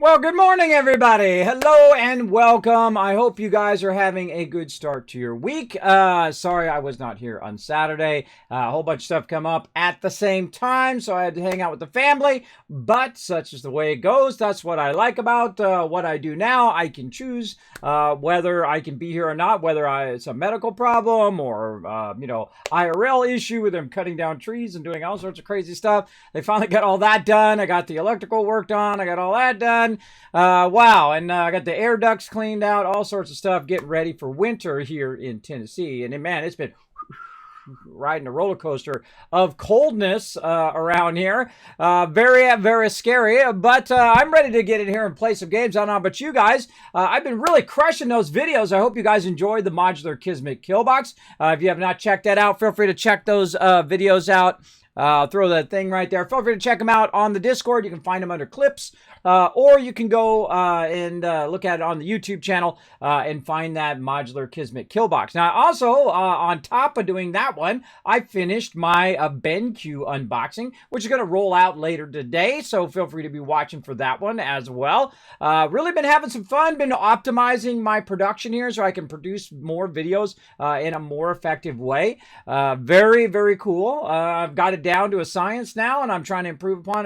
Well, good morning, everybody. Hello and welcome. I hope you guys are having a good start to your week. Sorry I was not here on Saturday. A whole bunch of stuff come up at the same time, so I had to hang out with the family. But such is the way it goes. That's what I like about what I do now. I can choose whether I can be here or not, whether it's a medical problem or, IRL issue with them cutting down trees and doing all sorts of crazy stuff. They finally got all that done. I got the electrical worked on. I got all that done. Wow. And I got the air ducts cleaned out, all sorts of stuff, getting ready for winter here in Tennessee. And man, it's been riding a roller coaster of coldness around here. Very, very scary. But I'm ready to get in here and play some games. I don't know about you guys. I've been really crushing those videos. I hope you guys enjoyed the modular Kismet kill box. If you have not checked that out, feel free to check those videos out. Throw that thing right there. Feel free to check them out on the Discord. You can find them under clips. Or you can go and look at it on the YouTube channel and find that modular Kismet kill box. Now, also, on top of doing that one, I finished my BenQ unboxing, which is going to roll out later today. So feel free to be watching for that one as well. Really been having some fun. Been optimizing my production here so I can produce more videos in a more effective way. Very, very cool. I've got it down to a science now, and I'm trying to improve upon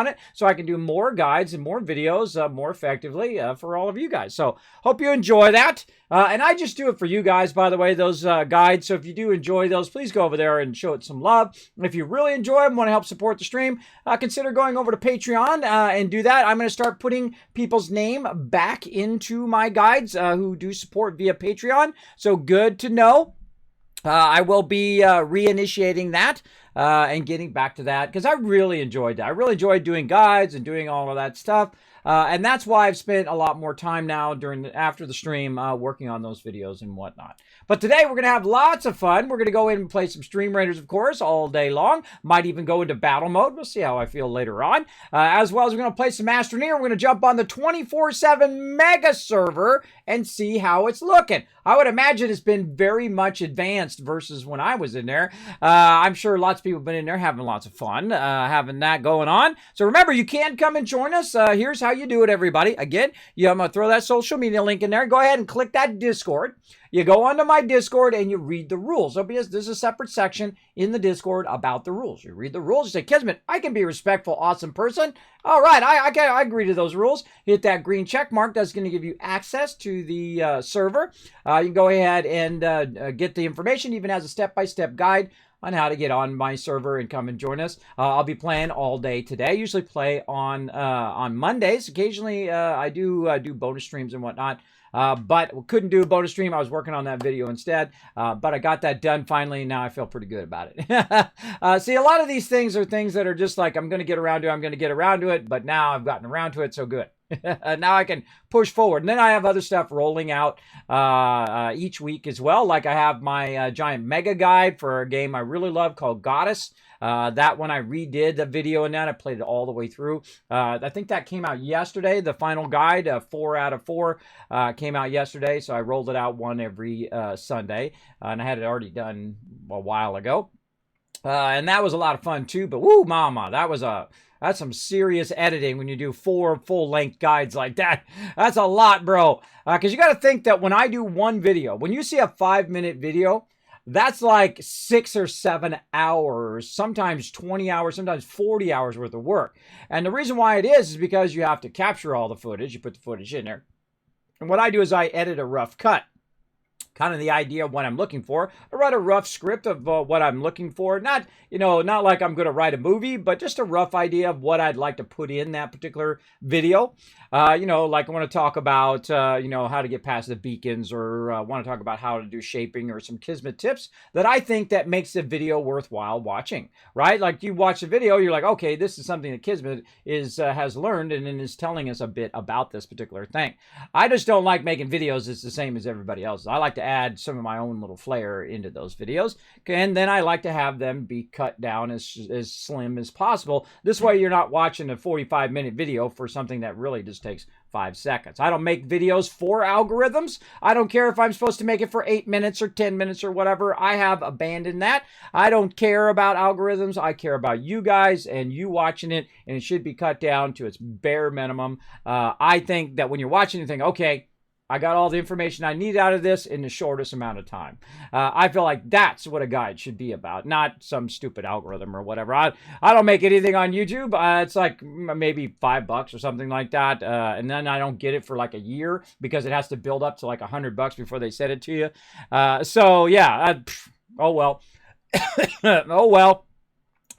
it so I can do more guides and more videos more effectively for all of you guys. So hope you enjoy that. And I just do it for you guys, by the way, those guides. So if you do enjoy those, please go over there and show it some love. If you really enjoy them, want to help support the stream, consider going over to Patreon and do that. I'm going to start putting people's name back into my guides who do support via Patreon. So good to know. I will be reinitiating that and getting back to that because I really enjoyed that. I really enjoyed doing guides and doing all of that stuff. And that's why I've spent a lot more time now after the stream working on those videos and whatnot. But today we're going to have lots of fun. We're going to go in and play some Stream Raiders, of course, all day long. Might even go into battle mode. We'll see how I feel later on. As well as we're going to play some Astroneer. We're going to jump on the 24/7 mega server and see how it's looking. I would imagine it's been very much advanced versus when I was in there. I'm sure lots of people have been in there having lots of fun, having that going on. So remember, you can come and join us. Here's how you do it, everybody. Again, I'm going to throw that social media link in there. Go ahead and click that Discord. You go onto my Discord and you read the rules. There's a separate section in the Discord about the rules. You read the rules. You say, Kismet, I can be a respectful, awesome person. All right, I agree to those rules. Hit that green check mark. That's going to give you access to the server. You can go ahead and get the information. Even has a step-by-step guide on how to get on my server and come and join us. I'll be playing all day today. I usually play on Mondays. Occasionally, I do bonus streams and whatnot. But couldn't do a bonus stream. I was working on that video instead. But I got that done finally, and now I feel pretty good about it. See, a lot of these things are things that are just like, I'm going to get around to it. But now I've gotten around to it, so good. Now I can push forward. And then I have other stuff rolling out each week as well. Like I have my giant mega guide for a game I really love called Goddess. That one I redid the video and then I played it all the way through. I think that came out yesterday. The final guide, 4 out of 4, came out yesterday. So I rolled it out one every Sunday. And I had it already done a while ago. And that was a lot of fun too. But woo, mama, that's some serious editing when you do 4 full-length guides like that. That's a lot, bro. Because you got to think that when I do one video, when you see a 5-minute video, that's like 6 or 7 hours, sometimes 20 hours, sometimes 40 hours worth of work. And the reason why it is because you have to capture all the footage. You put the footage in there. And what I do is I edit a rough cut. Kind of the idea of what I'm looking for. I write a rough script of what I'm looking for. Not like I'm going to write a movie, but just a rough idea of what I'd like to put in that particular video. Like I want to talk about, how to get past the beacons or want to talk about how to do shaping or some Kismet tips that I think that makes the video worthwhile watching, right? Like you watch the video, you're like, okay, this is something that Kismet has learned and is telling us a bit about this particular thing. I just don't like making videos that's the same as everybody else. I like to to add some of my own little flair into those videos. And then I like to have them be cut down as slim as possible. This way you're not watching a 45-minute video for something that really just takes 5 seconds. I don't make videos for algorithms. I don't care if I'm supposed to make it for 8 minutes or 10 minutes or whatever. I have abandoned that. I don't care about algorithms. I care about you guys and you watching it, and it should be cut down to its bare minimum. I think that when you're watching, you think, okay, I got all the information I need out of this in the shortest amount of time. I feel like that's what a guide should be about, not some stupid algorithm or whatever. I don't make anything on YouTube. It's like maybe $5 or something like that. And then I don't get it for like a year because it has to build up to like $100 before they send it to you. So yeah, oh well. Oh well.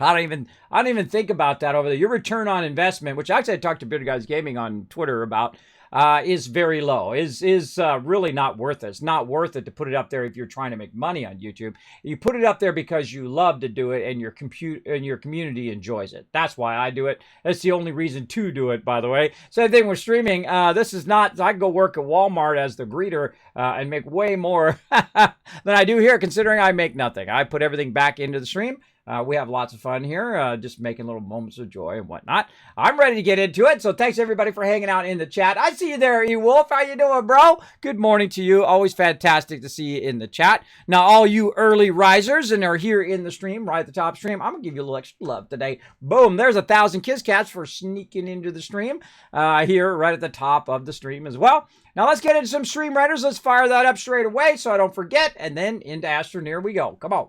I don't even think about that over there. Your return on investment, which actually I talked to Bearded Guys Gaming on Twitter about, is very low, is really not worth it. It's not worth it to put it up there if you're trying to make money on YouTube. You put it up there because you love to do it and your community enjoys it. That's why I do it. That's the only reason to do it, by the way. Same thing with streaming. This is not, I can go work at Walmart as the greeter and make way more than I do here, considering I make nothing. I put everything back into the stream. We have lots of fun here, just making little moments of joy and whatnot. I'm ready to get into it, so thanks everybody for hanging out in the chat. I see you there, E-Wolf. How you doing, bro? Good morning to you. Always fantastic to see you in the chat. Now, all you early risers and are here in the stream, right at the top stream, I'm going to give you a little extra love today. Boom, there's 1,000 Kiss Cats for sneaking into the stream here right at the top of the stream as well. Now, let's get into some Stream Writers. Let's fire that up straight away so I don't forget, and then into Astroneer we go. Come on.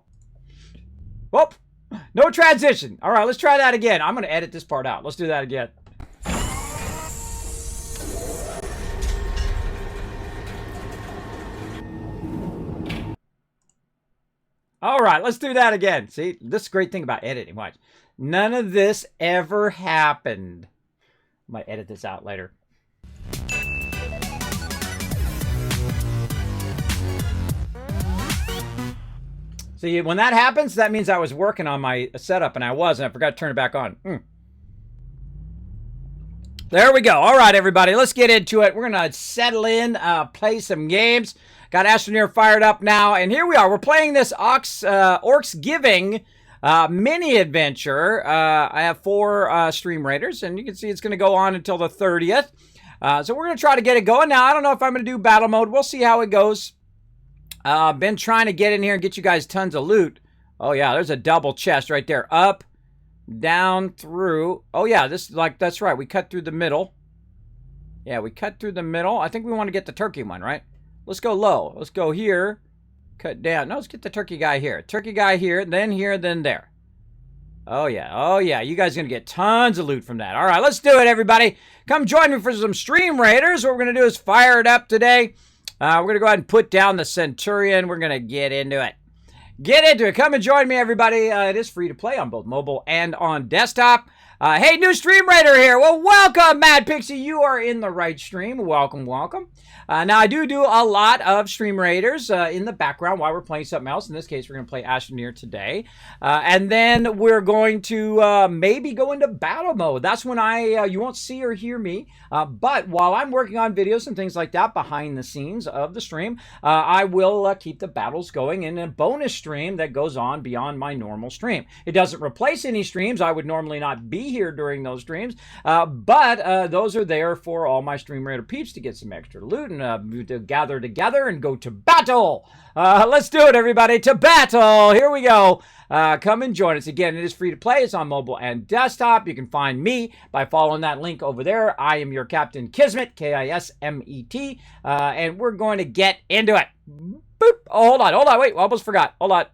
Whoop. No transition. All right, let's try that again. I'm going to edit this part out. Let's do that again. All right, let's do that again. See, this is a great thing about editing. Watch. None of this ever happened. I might edit this out later. See, when that happens, that means I was working on my setup, and I was, and I forgot to turn it back on. There we go. All right, everybody, let's get into it. We're going to settle in, play some games. Got Astroneer fired up now, and here we are. We're playing this Orcs Giving mini adventure. I have 4 Stream Raiders, and you can see it's going to go on until the 30th. So we're going to try to get it going. Now, I don't know if I'm going to do battle mode. We'll see how it goes. Been trying to get in here and get you guys tons of loot. Oh, yeah, there's a double chest right there. Up, down, through. Oh, yeah, this is like, that's right. We cut through the middle. Yeah, we cut through the middle. I think we want to get the turkey one, right? Let's go low. Let's go here. Cut down. No, let's get the turkey guy here. Turkey guy here, then there. Oh, yeah. Oh, yeah. You guys are going to get tons of loot from that. All right, let's do it, everybody. Come join me for some Stream Raiders. What we're going to do is fire it up today. We're going to go ahead and put down the Centurion. We're going to get into it. Get into it. Come and join me, everybody. It is free to play on both mobile and on desktop. Hey, new Stream Raider here. Well, welcome, Mad Pixie. You are in the right stream. Welcome, welcome. Now, I do a lot of Stream Raiders in the background while we're playing something else. In this case, we're going to play Astroneer today. And then we're going to maybe go into battle mode. That's when you won't see or hear me. But while I'm working on videos and things like that behind the scenes of the stream, I will keep the battles going in a bonus stream that goes on beyond my normal stream. It doesn't replace any streams. I would normally not be here during those streams, but those are there for all my Stream Raider peeps to get some extra loot and to gather together and go to battle. Let's do it, everybody. To battle. Here we go. Come and join us. Again, it is free to play. It's on mobile and desktop. You can find me by following that link over there. I am your Captain Kismet, Kismet, and we're going to get into it. Boop. Oh, hold on. Wait, almost forgot. Hold on.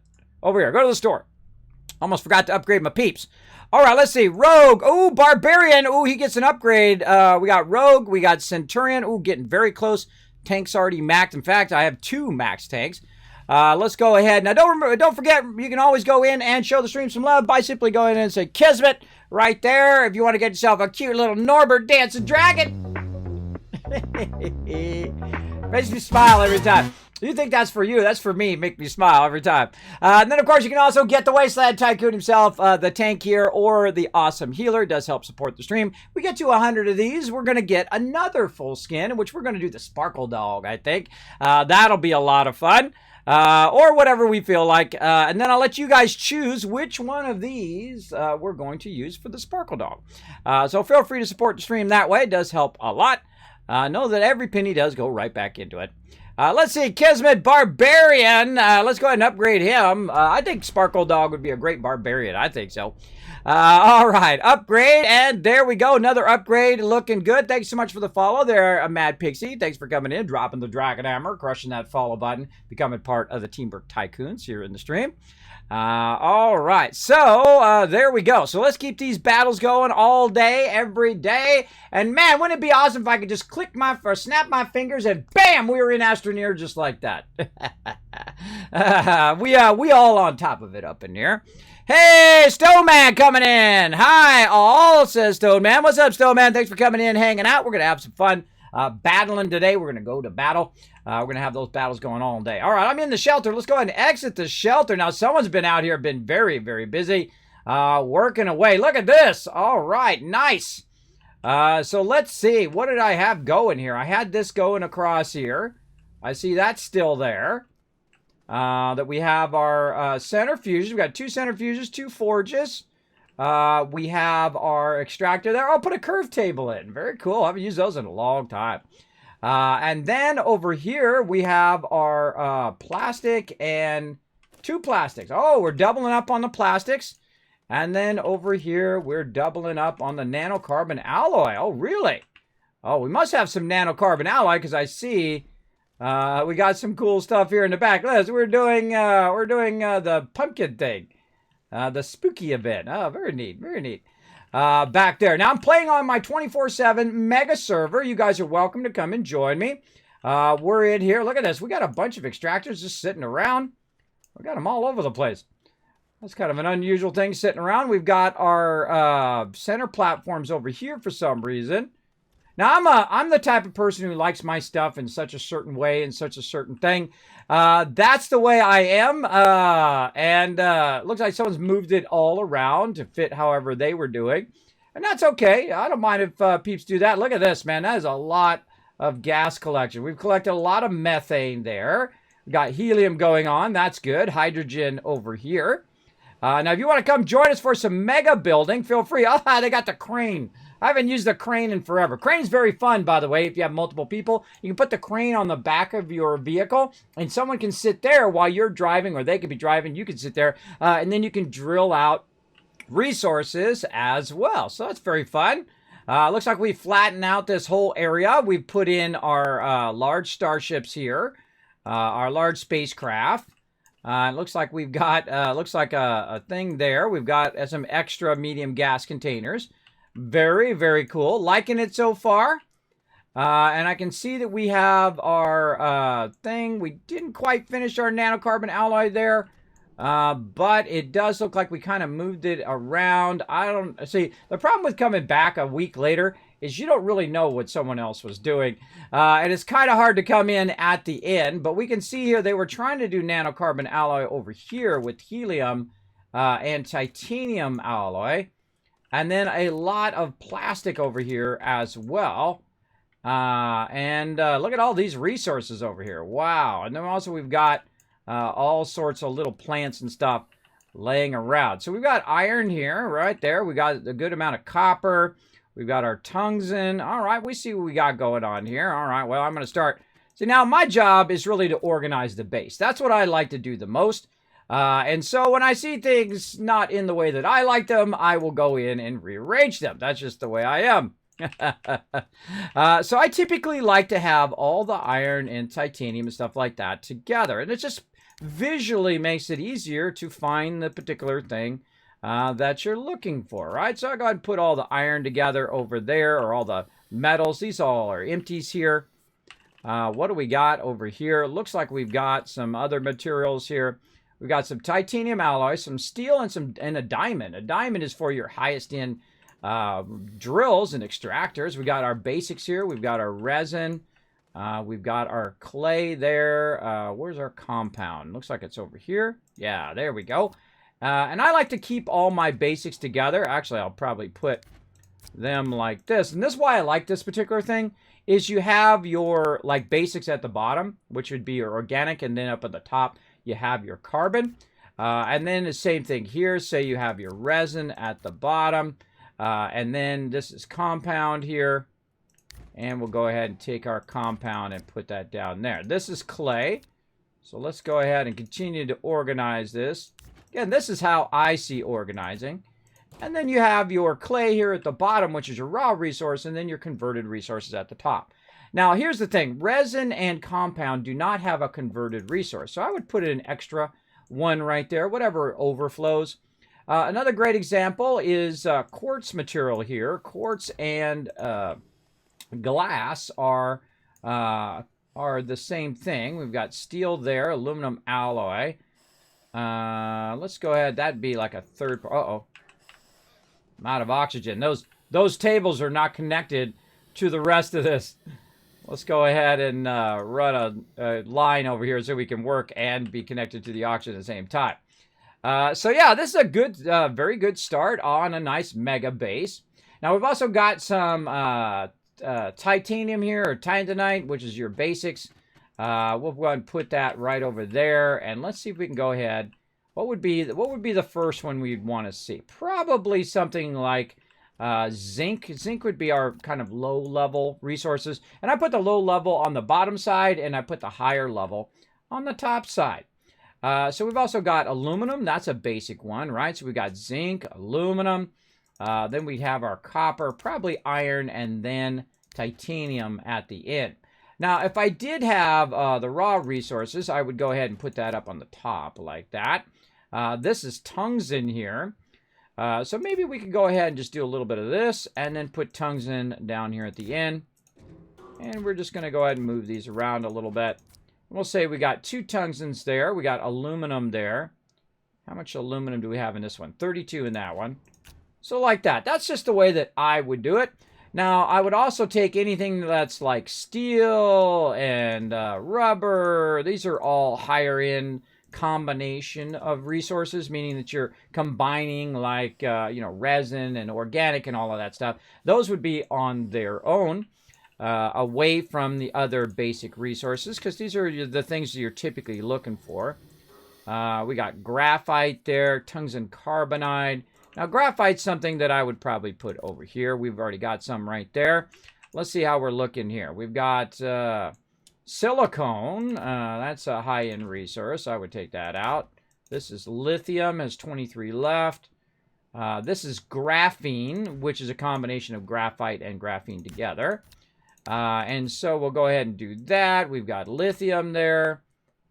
Over here. Go to the store. Almost forgot to upgrade my peeps. All right, let's see. Rogue. Oh, Barbarian. Oh, he gets an upgrade. We got Rogue. We got Centurion. Oh, getting very close. Tanks already maxed. In fact, I have 2 max tanks. Let's go ahead. Now, don't forget, you can always go in and show the stream some love by simply going in and say Kismet right there. If you want to get yourself a cute little Norbert dancing dragon. Makes me smile every time. You think that's for you? That's for me. Make me smile every time. And then, of course, you can also get the Wasteland Tycoon himself, the tank here, or the awesome healer. It does help support the stream. We get to 100 of these. We're going to get another full skin, which we're going to do the Sparkle Dog, I think. That'll be a lot of fun. Or whatever we feel like. And then I'll let you guys choose which one of these we're going to use for the Sparkle Dog. So feel free to support the stream that way. It does help a lot. Know that every penny does go right back into it. Let's see, Kismet Barbarian. Let's go ahead and upgrade him. I think Sparkle Dog would be a great Barbarian. I think so. All right, upgrade, and there we go. Another upgrade, looking good. Thanks so much for the follow there, Mad Pixie. Thanks for coming in, dropping the Dragon Hammer, crushing that follow button, becoming part of the Teamwork Tycoons here in the stream. All right, so there we go. So let's keep these battles going all day, every day. And man, wouldn't it be awesome if I could just snap my fingers and bam, we were in Astroneer just like that. We all on top of it up in here. Hey, Stoneman coming in. Hi, all, says Stoneman. What's up, Stoneman? Thanks for coming in, hanging out. We're going to have some fun battling today. We're going to go to battle. We're going to have those battles going all day. All right, I'm in the shelter. Let's go ahead and exit the shelter. Now, someone's been out here, been very, very busy, working away. Look at this. All right, nice. So let's see. What did I have going here? I had this going across here. I see that's still there. That we have our centrifuges. We've got 2 centrifuges, 2 forges. We have our extractor there. I'll put a curve table in. Very cool. I haven't used those in a long time. And then over here, we have our plastic and 2 plastics. Oh, we're doubling up on the plastics. And then over here, we're doubling up on the nanocarbon alloy. Oh, really? Oh, we must have some nanocarbon alloy because I see we got some cool stuff here in the back. Liz, we're doing the pumpkin thing, the spooky event. Oh, very neat, very neat. Back there. Now I'm playing on my 24/7 mega server. You guys are welcome to come and join me. We're in here. Look at this. We got a bunch of extractors just sitting around. We got them all over the place. That's kind of an unusual thing sitting around. We've got our center platforms over here for some reason. Now, I'm the type of person who likes my stuff in such a certain way and such a certain thing. That's the way I am. And looks like someone's moved it all around to fit however they were doing. And that's okay. I don't mind if peeps do that. Look at this, man. That is a lot of gas collection. We've collected a lot of methane there. We've got helium going on. That's good. Hydrogen over here. Now, if you want to come join us for some mega building, feel free. Oh, they got the crane. I haven't used the crane in forever. Crane's very fun, by the way, if you have multiple people. You can put the crane on the back of your vehicle, and someone can sit there while you're driving, or they could be driving. You can sit there, and then you can drill out resources as well. So that's very fun. Looks like we flattened out this whole area. We've put in our large starships here, our large spacecraft. It looks like we've got, a thing there. We've got some extra medium gas containers. Very, very cool. Liking it so far. And I can see that we have our thing. We didn't quite finish our nanocarbon alloy there. But it does look like we kind of moved it around. I don't see. The problem with coming back a week later is you don't really know what someone else was doing. And it's kind of hard to come in at the end. But we can see here they were trying to do nanocarbon alloy over here with helium and titanium alloy. And then a lot of plastic over here as well. And look at all these resources over here. Wow. And then also we've got all sorts of little plants and stuff laying around. So we've got iron here, right there. We got a good amount of copper. We've got our tungsten. All right, we see what we got going on here. All right, well, I'm going to start. See, now my job is really to organize the base. That's what I like to do the most. And so when I see things not in the way that I like them, I will go in and rearrange them. That's just the way I am. So I typically like to have all the iron and titanium and stuff like that together. And it just visually makes it easier to find the particular thing that you're looking for, right? So I go ahead and put all the iron together over there, or all the metals. These all are empties here. What do we got over here? Looks like we've got some other materials here. We've got some titanium alloy, some steel, and a diamond. A diamond is for your highest end drills and extractors. We got our basics here. We've got our resin. We've got our clay there. Where's our compound? Looks like it's over here. Yeah, there we go. And I like to keep all my basics together. Actually, I'll probably put them like this. And this is why I like this particular thing, is you have your like basics at the bottom, which would be your organic, and then up at the top, you have your carbon. And then the same thing here. Say you have your resin at the bottom. And then this is compound here. And we'll go ahead and take our compound and put that down there. This is clay. So let's go ahead and continue to organize this. Again, this is how I see organizing. And then you have your clay here at the bottom, which is your raw resource, and then your converted resources at the top. Now, here's the thing. Resin and compound do not have a converted resource. So I would put an extra one right there, whatever overflows. Another great example is quartz material here. Quartz and glass are the same thing. We've got steel there, aluminum alloy. Let's go ahead. That'd be like a third. Uh-oh. I'm out of oxygen. Those tables are not connected to the rest of this. Let's go ahead and run a line over here so we can work and be connected to the oxygen at the same time. So yeah, this is a good, very good start on a nice mega base. Now we've also got some titanium here, or titanite, which is your basics. We'll go ahead and put that right over there, and let's see if we can go ahead. What would be the first one we'd want to see? Probably something like zinc. Zinc would be our kind of low-level resources. And I put the low level on the bottom side, and I put the higher level on the top side. So we've also got aluminum. That's a basic one, right? So we got zinc, aluminum. Then we have our copper, probably iron, and then titanium at the end. Now, if I did have the raw resources, I would go ahead and put that up on the top like that. This is tungsten here. So maybe we could go ahead and just do a little bit of this and then put tungsten down here at the end. And we're just going to go ahead and move these around a little bit. We'll say we got 2 tungstens there. We got aluminum there. How much aluminum do we have in this one? 32 in that one. So like that. That's just the way that I would do it. Now, I would also take anything that's like steel and rubber. These are all higher end combination of resources, meaning that you're combining like, resin and organic and all of that stuff. Those would be on their own, away from the other basic resources, because these are the things that you're typically looking for. We got graphite there, tungsten carbonide. Now, graphite's something that I would probably put over here. We've already got some right there. Let's see how we're looking here. We've got silicone. That's a high-end resource. I would take that out. This is lithium, has 23 left. This is graphene, which is a combination of graphite and graphene together. And so we'll go ahead and do that. We've got lithium there.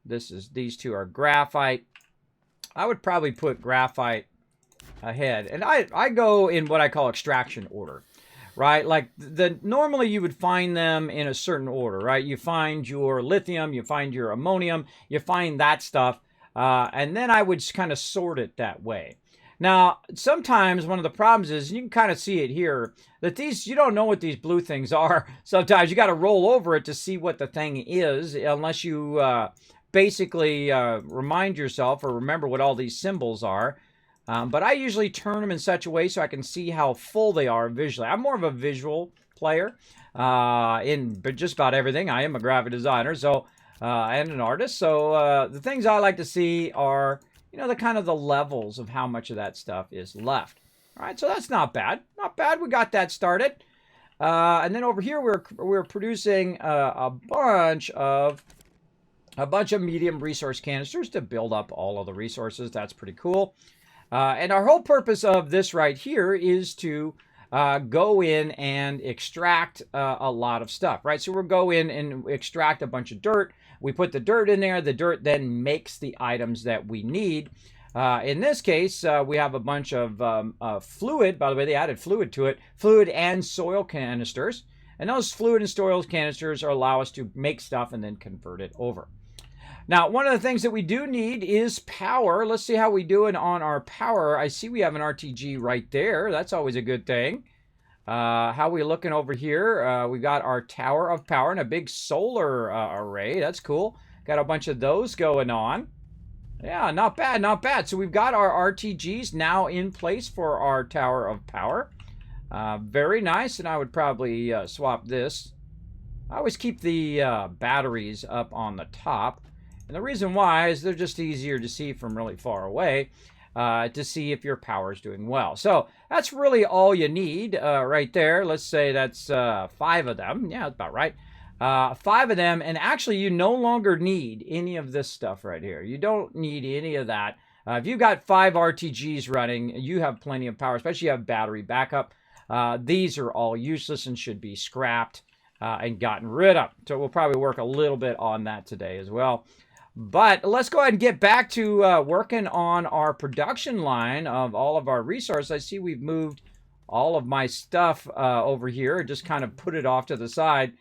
These two are graphite. I would probably put graphite ahead. And I go in what I call extraction order, right? Like normally you would find them in a certain order, right? You find your lithium, you find your ammonium, you find that stuff. And then I would kind of sort it that way. Now, sometimes one of the problems is, you can kind of see it here, that you don't know what these blue things are. Sometimes you got to roll over it to see what the thing is, unless you basically remind yourself or remember what all these symbols are. But I usually turn them in such a way so I can see how full they are visually. I'm more of a visual player in just about everything. I am a graphic designer and an artist. So the things I like to see are, the kind of the levels of how much of that stuff is left. All right, so that's not bad. Not bad. We got that started. And then over here, we're producing a bunch of medium resource canisters to build up all of the resources. That's pretty cool. And our whole purpose of this right here is to go in and extract a lot of stuff, right? So we'll go in and extract a bunch of dirt. We put the dirt in there. The dirt then makes the items that we need. In this case, we have a bunch of fluid. By the way, they added fluid to it. Fluid and soil canisters. And those fluid and soil canisters allow us to make stuff and then convert it over. Now, one of the things that we do need is power. Let's see how we do it on our power. I see we have an RTG right there. That's always a good thing. How are we looking over here? We got our tower of power and a big solar array. That's cool. Got a bunch of those going on. Yeah, not bad, not bad. So we've got our RTGs now in place for our tower of power. Very nice, and I would probably swap this. I always keep the batteries up on the top. And the reason why is they're just easier to see from really far away to see if your power is doing well. So that's really all you need right there. Let's say that's 5 of them. Yeah, that's about right. 5 of them, and actually you no longer need any of this stuff right here. You don't need any of that. If you've got 5 RTGs running, you have plenty of power, especially if you have battery backup. These are all useless and should be scrapped and gotten rid of. So we'll probably work a little bit on that today as well. But let's go ahead and get back to working on our production line of all of our resources. I see we've moved all of my stuff over here, just kind of put it off to the side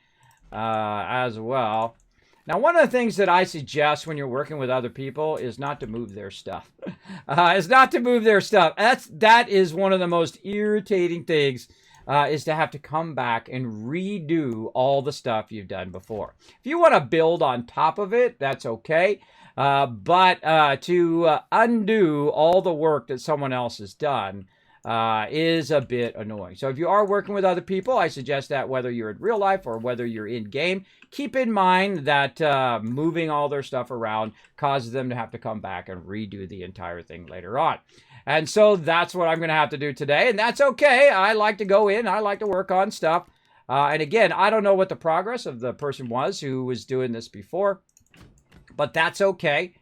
as well. Now, one of the things that I suggest when you're working with other people is not to move their stuff. That is one of the most irritating things, is to have to come back and redo all the stuff you've done before. If you want to build on top of it, that's okay. But to undo all the work that someone else has done is a bit annoying. So if you are working with other people, I suggest that whether you're in real life or whether you're in game, keep in mind that moving all their stuff around causes them to have to come back and redo the entire thing later on. And so that's what I'm going to have to do today, and that's okay. I like to go in, I like to work on stuff. And again, I don't know what the progress of the person was who was doing this before, but that's okay.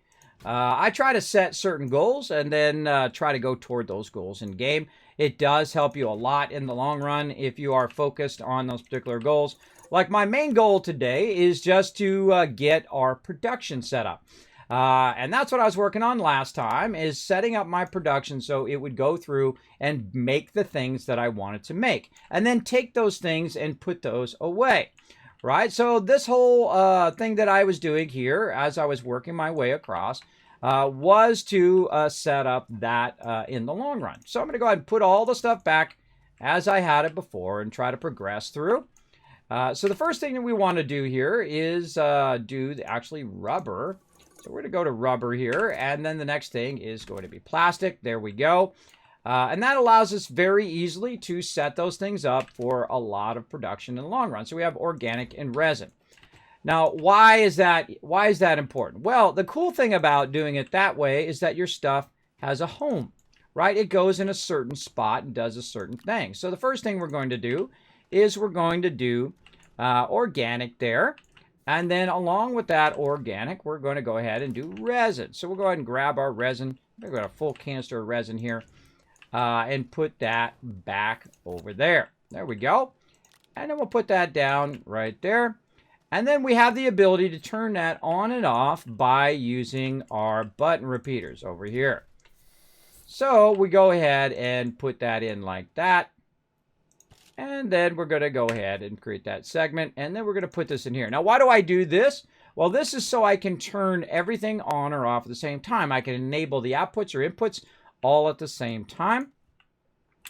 I try to set certain goals and then try to go toward those goals in game. It does help you a lot in the long run if you are focused on those particular goals. Like my main goal today is just to get our production set up. And that's what I was working on last time, is setting up my production so it would go through and make the things that I wanted to make. And then take those things and put those away. Right? So this whole thing that I was doing here as I was working my way across was to set up that in the long run. So I'm going to go ahead and put all the stuff back as I had it before and try to progress through. So the first thing that we want to do here is do actually rubber. So we're going to go to rubber here, and then the next thing is going to be plastic. There we go. And that allows us very easily to set those things up for a lot of production in the long run. So we have organic and resin. Now, why is that important? Well, the cool thing about doing it that way is that your stuff has a home, right? It goes in a certain spot and does a certain thing. So the first thing we're going to do is we're going to do organic there. And then along with that organic, we're going to go ahead and do resin. So we'll go ahead and grab our resin. We've got a full canister of resin here. And put that back over there. There we go. And then we'll put that down right there. And then we have the ability to turn that on and off by using our button repeaters over here. So we go ahead and put that in like that. And then we're going to go ahead and create that segment. And then we're going to put this in here. Now, why do I do this? Well, this is so I can turn everything on or off at the same time. I can enable the outputs or inputs all at the same time.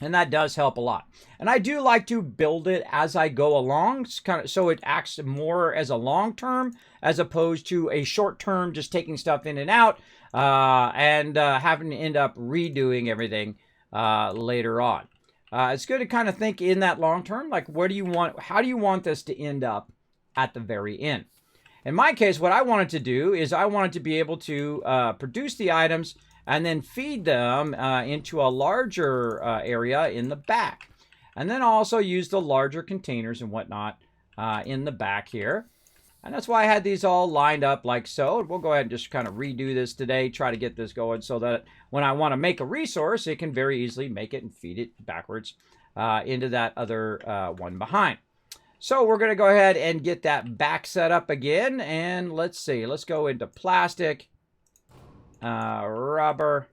And that does help a lot. And I do like to build it as I go along, so it acts more as a long term as opposed to a short term, just taking stuff in and out and having to end up redoing everything later on. It's good to kind of think in that long term, like what do you want, how do you want this to end up at the very end? In my case, what I wanted to do is I wanted to be able to produce the items and then feed them into a larger area in the back. And then also use the larger containers and whatnot in the back here. And that's why I had these all lined up like so. We'll go ahead and just kind of redo this today, try to get this going so that when I want to make a resource, it can very easily make it and feed it backwards into that other one behind. So we're going to go ahead and get that back set up again. And let's see, let's go into plastic. Rubber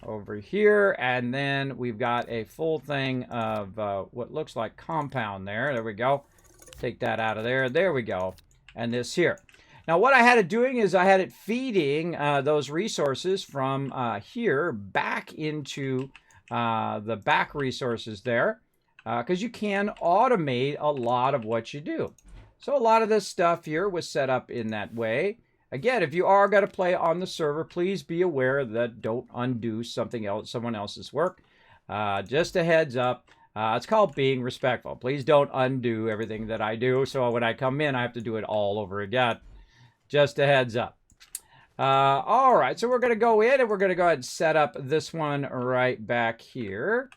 over here, and then we've got a full thing of what looks like compound there. There we go. Take that out of there. There we go. And this here. Now what I had it doing is I had it feeding those resources from here back into the back resources there, because you can automate a lot of what you do. So a lot of this stuff here was set up in that way. Again, if you are going to play on the server, please be aware that don't undo someone else's work. Just a heads up. It's called being respectful. Please don't undo everything that I do. So when I come in, I have to do it all over again. Just a heads up. All right, so we're going to go in and we're going to go ahead and set up this one right back here.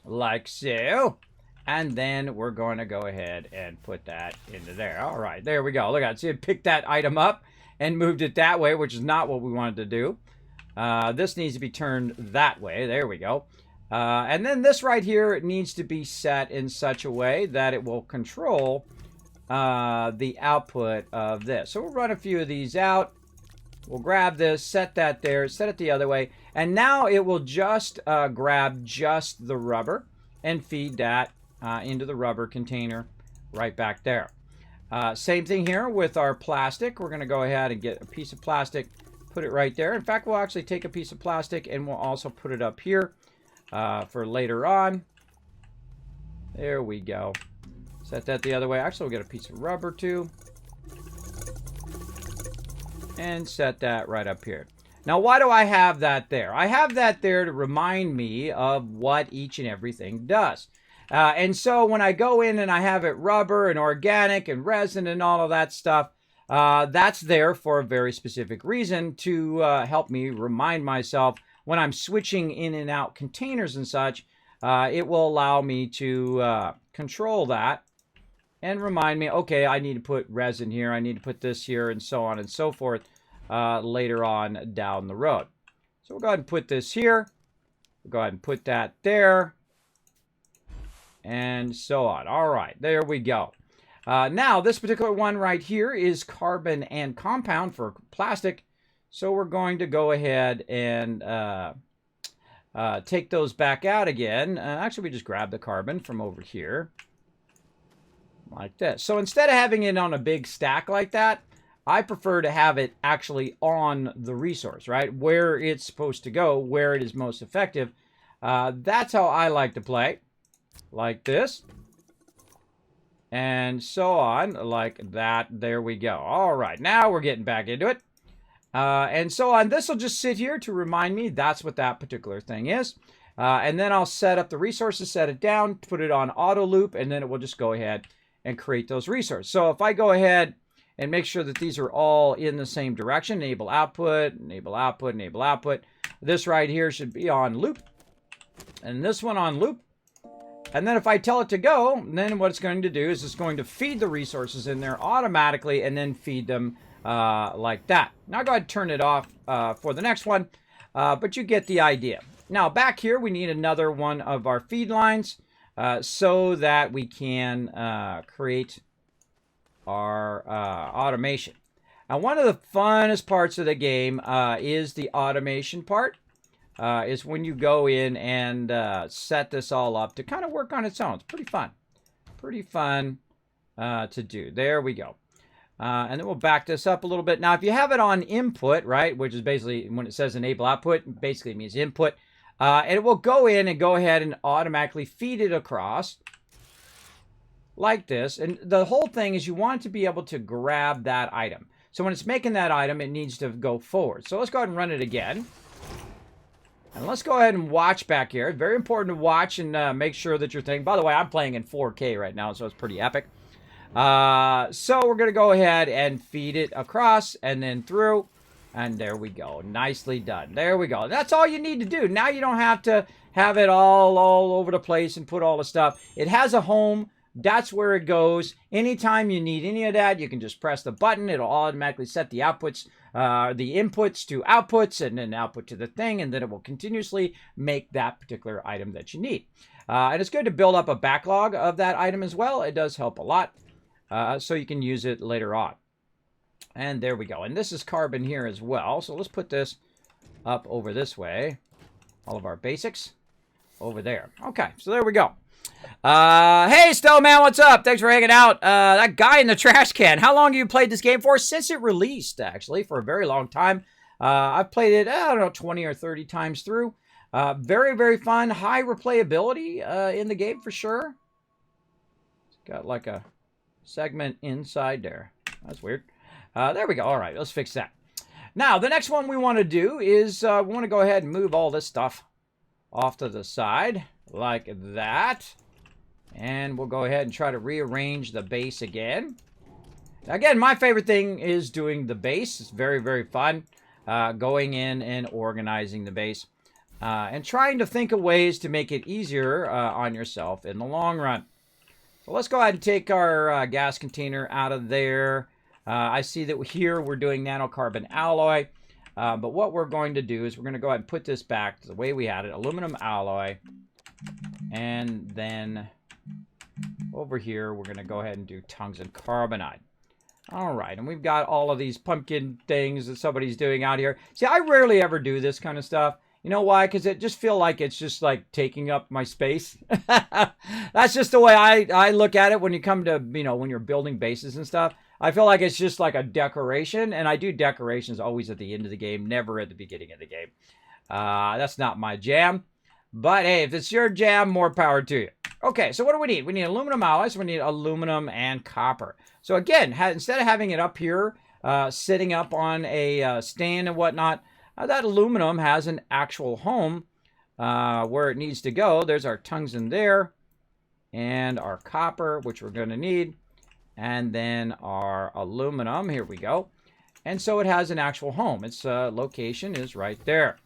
Like so. And then we're going to go ahead and put that into there. All right, there we go. Look at it. See, it picked that item up and moved it that way, which is not what we wanted to do. This needs to be turned that way. There we go. And then this right here, it needs to be set in such a way that it will control the output of this. So we'll run a few of these out. We'll grab this, set that there, set it the other way. And now it will just grab just the rubber and feed that into the rubber container right back there. Same thing here with our plastic. We're going to go ahead and get a piece of plastic, put it right there. In fact, we'll actually take a piece of plastic and we'll also put it up here for later on. There we go. Set that the other way. Actually, we'll get a piece of rubber too. And set that right up here. Now, why do I have that there? I have that there to remind me of what each and everything does. And so when I go in and I have it rubber and organic and resin and all of that stuff, that's there for a very specific reason to help me remind myself when I'm switching in and out containers and such. It will allow me to control that and remind me, okay, I need to put resin here, I need to put this here, and so on and so forth later on down the road. So we'll go ahead and put this here. We'll go ahead and put that there. And so on. All right, there we go. Now, this particular one right here is carbon and compound for plastic. So we're going to go ahead and take those back out again. Actually, we just grab the carbon from over here. Like this. So instead of having it on a big stack like that, I prefer to have it actually on the resource, right? Where it's supposed to go, where it is most effective. That's how I like to play. Like this. And so on, like that. There we go. All right, now we're getting back into it. And so on. This will just sit here to remind me that's what that particular thing is. And then I'll set up the resources, set it down, put it on auto loop, and then it will just go ahead and create those resources. So if I go ahead and make sure that these are all in the same direction, enable output, enable output, enable output. This right here should be on loop. And this one on loop. And then if I tell it to go, then what it's going to do is it's going to feed the resources in there automatically and then feed them like that. Now go ahead and turn it off for the next one, but you get the idea. Now back here, we need another one of our feed lines so that we can create our automation. Now one of the funnest parts of the game is the automation part. Is when you go in and set this all up to kind of work on its own. It's pretty fun. Pretty fun to do. There we go. And then we'll back this up a little bit. Now, if you have it on input, right, which is basically when it says enable output, basically means input. And it will go in and go ahead and automatically feed it across like this. And the whole thing is you want to be able to grab that item. So when it's making that item, it needs to go forward. So let's go ahead and run it again. And let's go ahead and watch back here. Very important to watch and make sure that you're thinking. By the way, I'm playing in 4K right now, so it's pretty epic. So we're going to go ahead and feed it across and then through. And there we go. Nicely done. There we go. That's all you need to do. Now you don't have to have it all over the place and put all the stuff. It has a home. That's where it goes. Anytime you need any of that, you can just press the button. It'll automatically set the outputs, the inputs to outputs, and then output to the thing, and then it will continuously make that particular item that you need. And it's good to build up a backlog of that item as well. It does help a lot, so you can use it later on. And there we go. And this is carbon here as well. So let's put this up over this way. All of our basics over there. Okay, so there we go. Hey, Stoneman, what's up? Thanks for hanging out. That guy in the trash can. How long have you played this game for? Since it released, actually, for a very long time. I've played it, I don't know, 20 or 30 times through. Very, very fun. High replayability in the game for sure. It's got like a segment inside there. That's weird. There we go. All right, let's fix that. Now, the next one we want to do is we want to go ahead and move all this stuff off to the side like that. And we'll go ahead and try to rearrange the base again. Again, my favorite thing is doing the base. It's very, very fun. Going in and organizing the base. And trying to think of ways to make it easier on yourself in the long run. So let's go ahead and take our gas container out of there. I see that here we're doing nanocarbon alloy. But what we're going to do is we're going to go ahead and put this back to the way we had it. Aluminum alloy. And then over here, we're going to go ahead and do tungsten carbonide. All right, and we've got all of these pumpkin things that somebody's doing out here. See, I rarely ever do this kind of stuff. You know why? Because it just feel like it's just like taking up my space. That's just the way I look at it when you come to, you know, when you're building bases and stuff. I feel like it's just like a decoration, and I do decorations always at the end of the game, never at the beginning of the game. That's not my jam. But hey, if it's your jam, more power to you. Okay, so what do we need? We need aluminum alloys. We need aluminum and copper. So again, instead of having it up here, sitting up on a stand and whatnot, that aluminum has an actual home where it needs to go. There's our tungsten there, and our copper, which we're going to need, and then our aluminum. Here we go. And so it has an actual home. Its location is right there.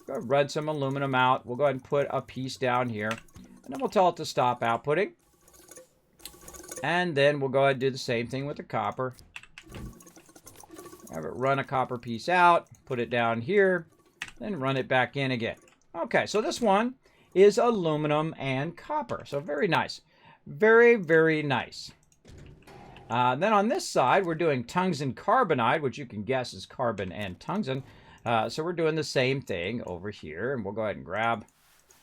Go ahead and run some aluminum out. We'll go ahead and put a piece down here. And then we'll tell it to stop outputting. And then we'll go ahead and do the same thing with the copper. Have it run a copper piece out. Put it down here. Then run it back in again. Okay, so this one is aluminum and copper. So very nice. Very, very nice. Then on this side, we're doing tungsten carbonide, which you can guess is carbon and tungsten. So we're doing the same thing over here, and we'll go ahead and grab.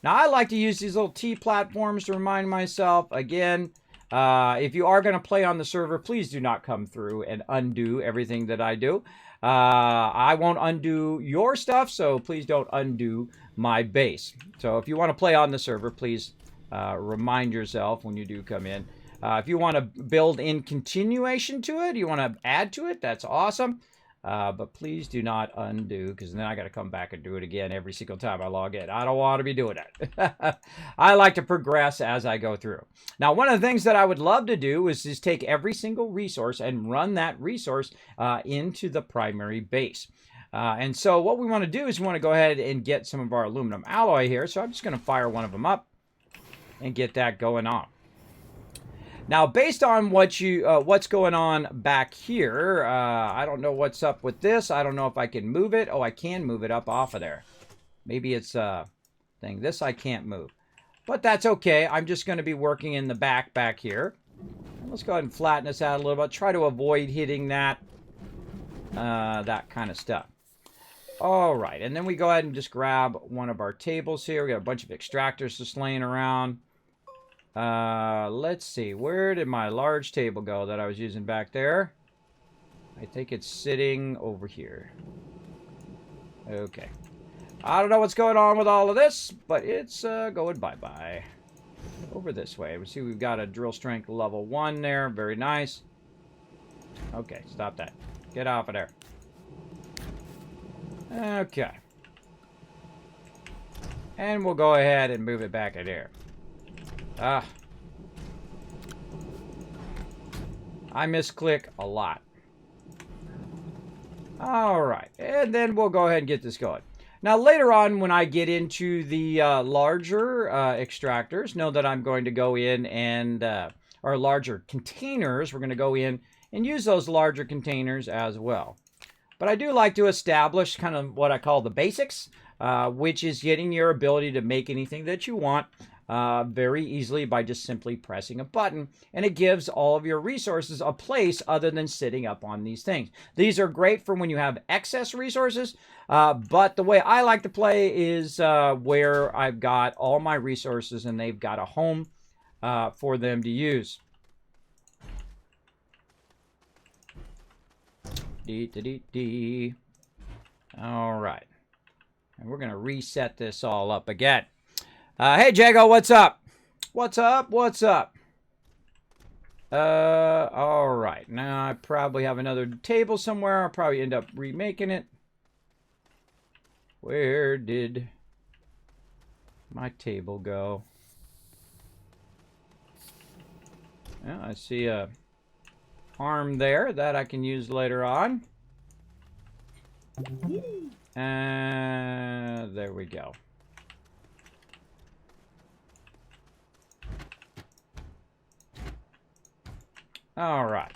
Now, I like to use these little T platforms to remind myself, again, if you are going to play on the server, please do not come through and undo everything that I do. I won't undo your stuff, so please don't undo my base. So if you want to play on the server, please remind yourself when you do come in. If you want to build in continuation to it, you want to add to it, that's awesome. But please do not undo, because then I got to come back and do it again every single time I log in. I don't want to be doing that. I like to progress as I go through. Now, one of the things that I would love to do is just take every single resource and run that resource into the primary base. And so what we want to do is we want to go ahead and get some of our aluminum alloy here. So I'm just going to fire one of them up and get that going on. Now, based on what's going on back here, I don't know what's up with this. I don't know if I can move it. Oh, I can move it up off of there. Maybe it's a thing. This I can't move. But that's okay. I'm just going to be working in the back here. Let's go ahead and flatten this out a little bit. Try to avoid hitting that kind of stuff. All right, and then we go ahead and just grab one of our tables here. We got a bunch of extractors just laying around. Let's see, where did my large table go that I was using back there? I think it's sitting over here. Okay. I don't know what's going on with all of this, but it's going bye-bye. Over this way. We see we've got a drill strength level 1 there. Very nice. Okay, stop that. Get off of there. Okay. And we'll go ahead and move it back in there. I misclick a lot. Alright, and then we'll go ahead and get this going. Now later on when I get into the larger extractors, know that I'm going to go in and, or larger containers, we're going to go in and use those larger containers as well. But I do like to establish kind of what I call the basics, which is getting your ability to make anything that you want very easily by just simply pressing a button, and it gives all of your resources a place other than sitting up on these things. These are great for when you have excess resources, but the way I like to play is where I've got all my resources and they've got a home for them to use. All right. And we're going to reset this all up again. Hey, Jago, what's up? What's up? What's up? All right. Now I probably have another table somewhere. I'll probably end up remaking it. Where did my table go? Well, I see a arm there that I can use later on. And there we go. All right.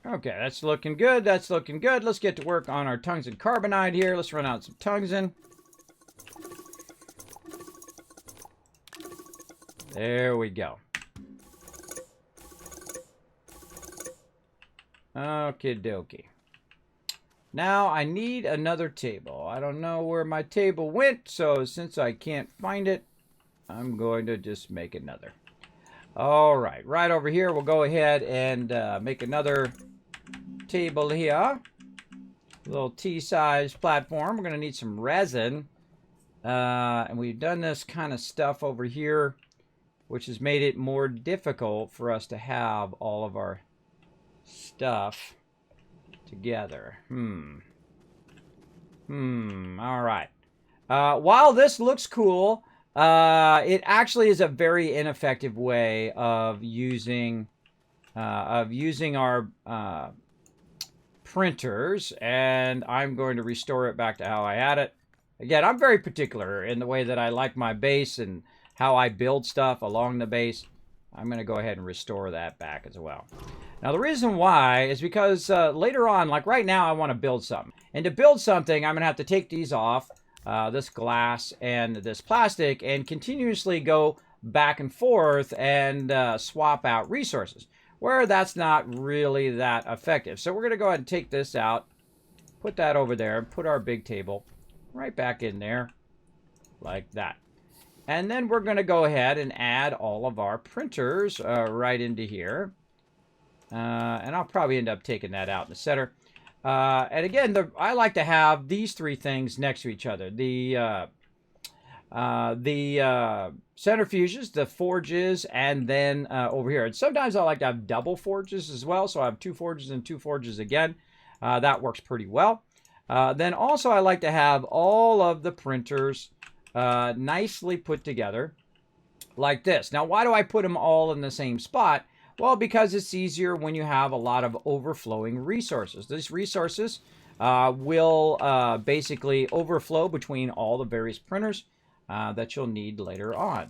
Okay, that's looking good. That's looking good. Let's get to work on our tungsten carbonide here. Let's run out some tungsten. There we go. Okie dokie. Now I need another table. I don't know where my table went, so since I can't find it, I'm going to just make another. All right, right over here, we'll go ahead and make another table here. A little T-size platform. We're going to need some resin. And we've done this kind of stuff over here, which has made it more difficult for us to have all of our stuff together. All right. While this looks cool, it actually is a very ineffective way of using our printers, and I'm going to restore it back to how I had it. Again, I'm very particular in the way that I like my base and how I build stuff along the base. I'm going to go ahead and restore that back as well. Now, the reason why is because later on, like right now, I want to build something. And to build something, I'm going to have to take these off, this glass and this plastic, and continuously go back and forth and swap out resources, where that's not really that effective. So we're going to go ahead and take this out, put that over there, and put our big table right back in there, like that. And then we're going to go ahead and add all of our printers right into here. And I'll probably end up taking that out in the center. And again, I like to have these three things next to each other. The centrifuges, the forges, and then over here. And sometimes I like to have double forges as well. So I have 2 forges and 2 forges again. That works pretty well. Then also I like to have all of the printers nicely put together like this. Now, why do I put them all in the same spot? Well, because it's easier when you have a lot of overflowing resources. These resources will basically overflow between all the various printers that you'll need later on.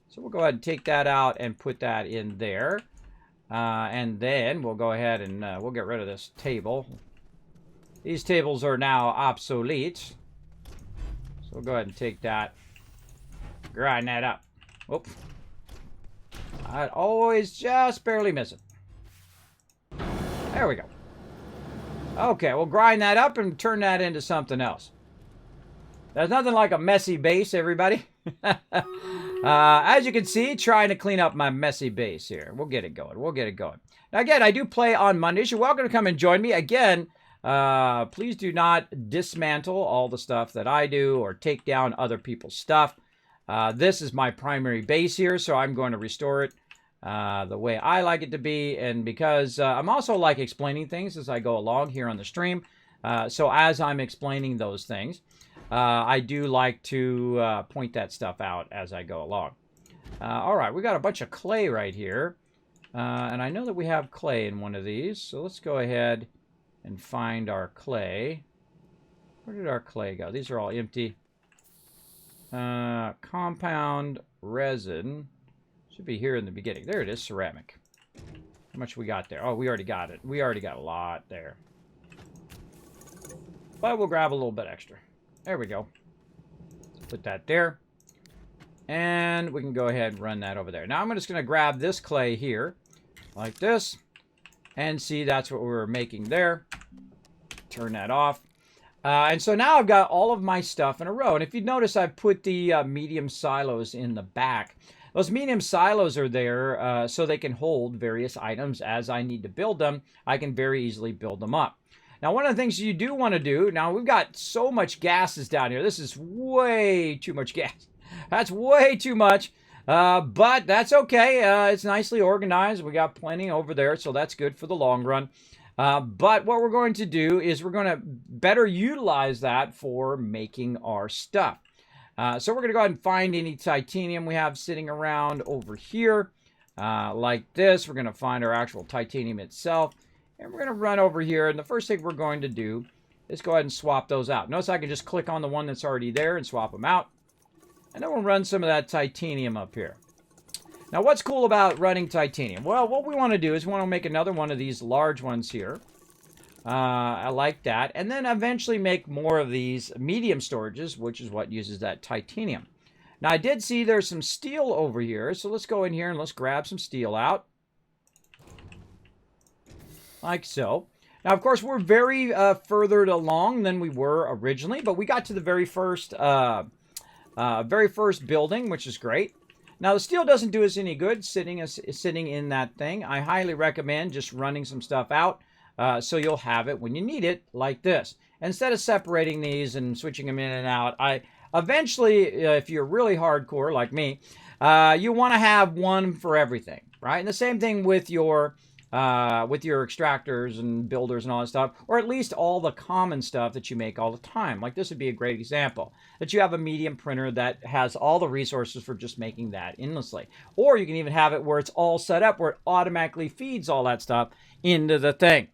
So we'll go ahead and take that out and put that in there. And then we'll go ahead and we'll get rid of this table. These tables are now obsolete. So we'll go ahead and take that, grind that up. Whoop. I'd always just barely miss it. There we go. Okay, we'll grind that up and turn that into something else. There's nothing like a messy base, everybody. As you can see, trying to clean up my messy base here. We'll get it going. We'll get it going. Now, again, I do play on Mondays. You're welcome to come and join me. Again, please do not dismantle all the stuff that I do or take down other people's stuff. This is my primary base here, so I'm going to restore it the way I like it to be. And because I'm also like explaining things as I go along here on the stream. So as I'm explaining those things, I do like to point that stuff out as I go along. All right, we got a bunch of clay right here. And I know that we have clay in one of these. So let's go ahead and find our clay. Where did our clay go? These are all empty. Compound resin should be here in the beginning. There it is, ceramic. How much we got there? Oh, we already got it. We already got a lot there. But we'll grab a little bit extra. There we go. Let's put that there. And we can go ahead and run that over there. Now I'm just going to grab this clay here, like this. And see, that's what we were making there. Turn that off. And so now I've got all of my stuff in a row. And if you notice, I've put the medium silos in the back. Those medium silos are there so they can hold various items as I need to build them. I can very easily build them up. Now, one of the things you do want to do, now we've got so much gases down here. This is way too much gas. That's way too much. But that's okay. It's nicely organized. We got plenty over there, so that's good for the long run. But what we're going to do is we're going to better utilize that for making our stuff. So we're going to go ahead and find any titanium we have sitting around over here. Like this. We're going to find our actual titanium itself. And we're going to run over here. And the first thing we're going to do is go ahead and swap those out. Notice I can just click on the one that's already there and swap them out. And then we'll run some of that titanium up here. Now, what's cool about running titanium? Well, what we want to do is we want to make another one of these large ones here. I like that. And then eventually make more of these medium storages, which is what uses that titanium. Now, I did see there's some steel over here. So let's go in here and let's grab some steel out. Like so. Now, of course, we're very further along than we were originally. But we got to the very first building, which is great. Now, the steel doesn't do us any good sitting in that thing. I highly recommend just running some stuff out so you'll have it when you need it, like this. Instead of separating these and switching them in and out, eventually, if you're really hardcore like me, you want to have one for everything, right? And the same thing with your extractors and builders and all that stuff, or at least all the common stuff that you make all the time. Like this would be a great example, that you have a medium printer that has all the resources for just making that endlessly. Or you can even have it where it's all set up, where it automatically feeds all that stuff into the thing.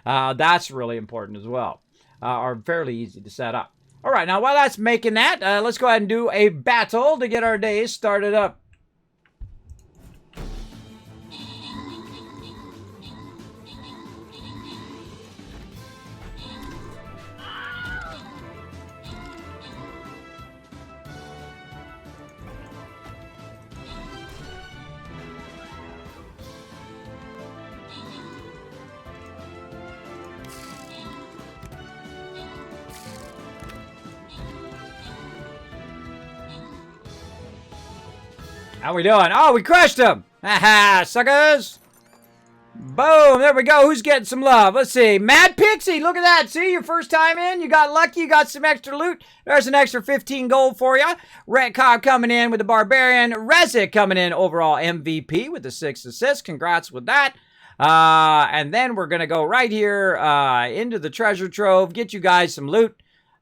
That's really important as well, or fairly easy to set up. All right, now while that's making that, let's go ahead and do a battle to get our day started up. How we doing? Oh, we crushed them! Haha, suckers! Boom, there we go. Who's getting some love? Let's see. Mad Pixie, look at that. See, your first time in, you got lucky, you got some extra loot. There's an extra 15 gold for you. Red Cobb coming in with the Barbarian. Rezik coming in overall MVP with the 6 assists. Congrats with that. And then we're going to go right here into the treasure trove, get you guys some loot.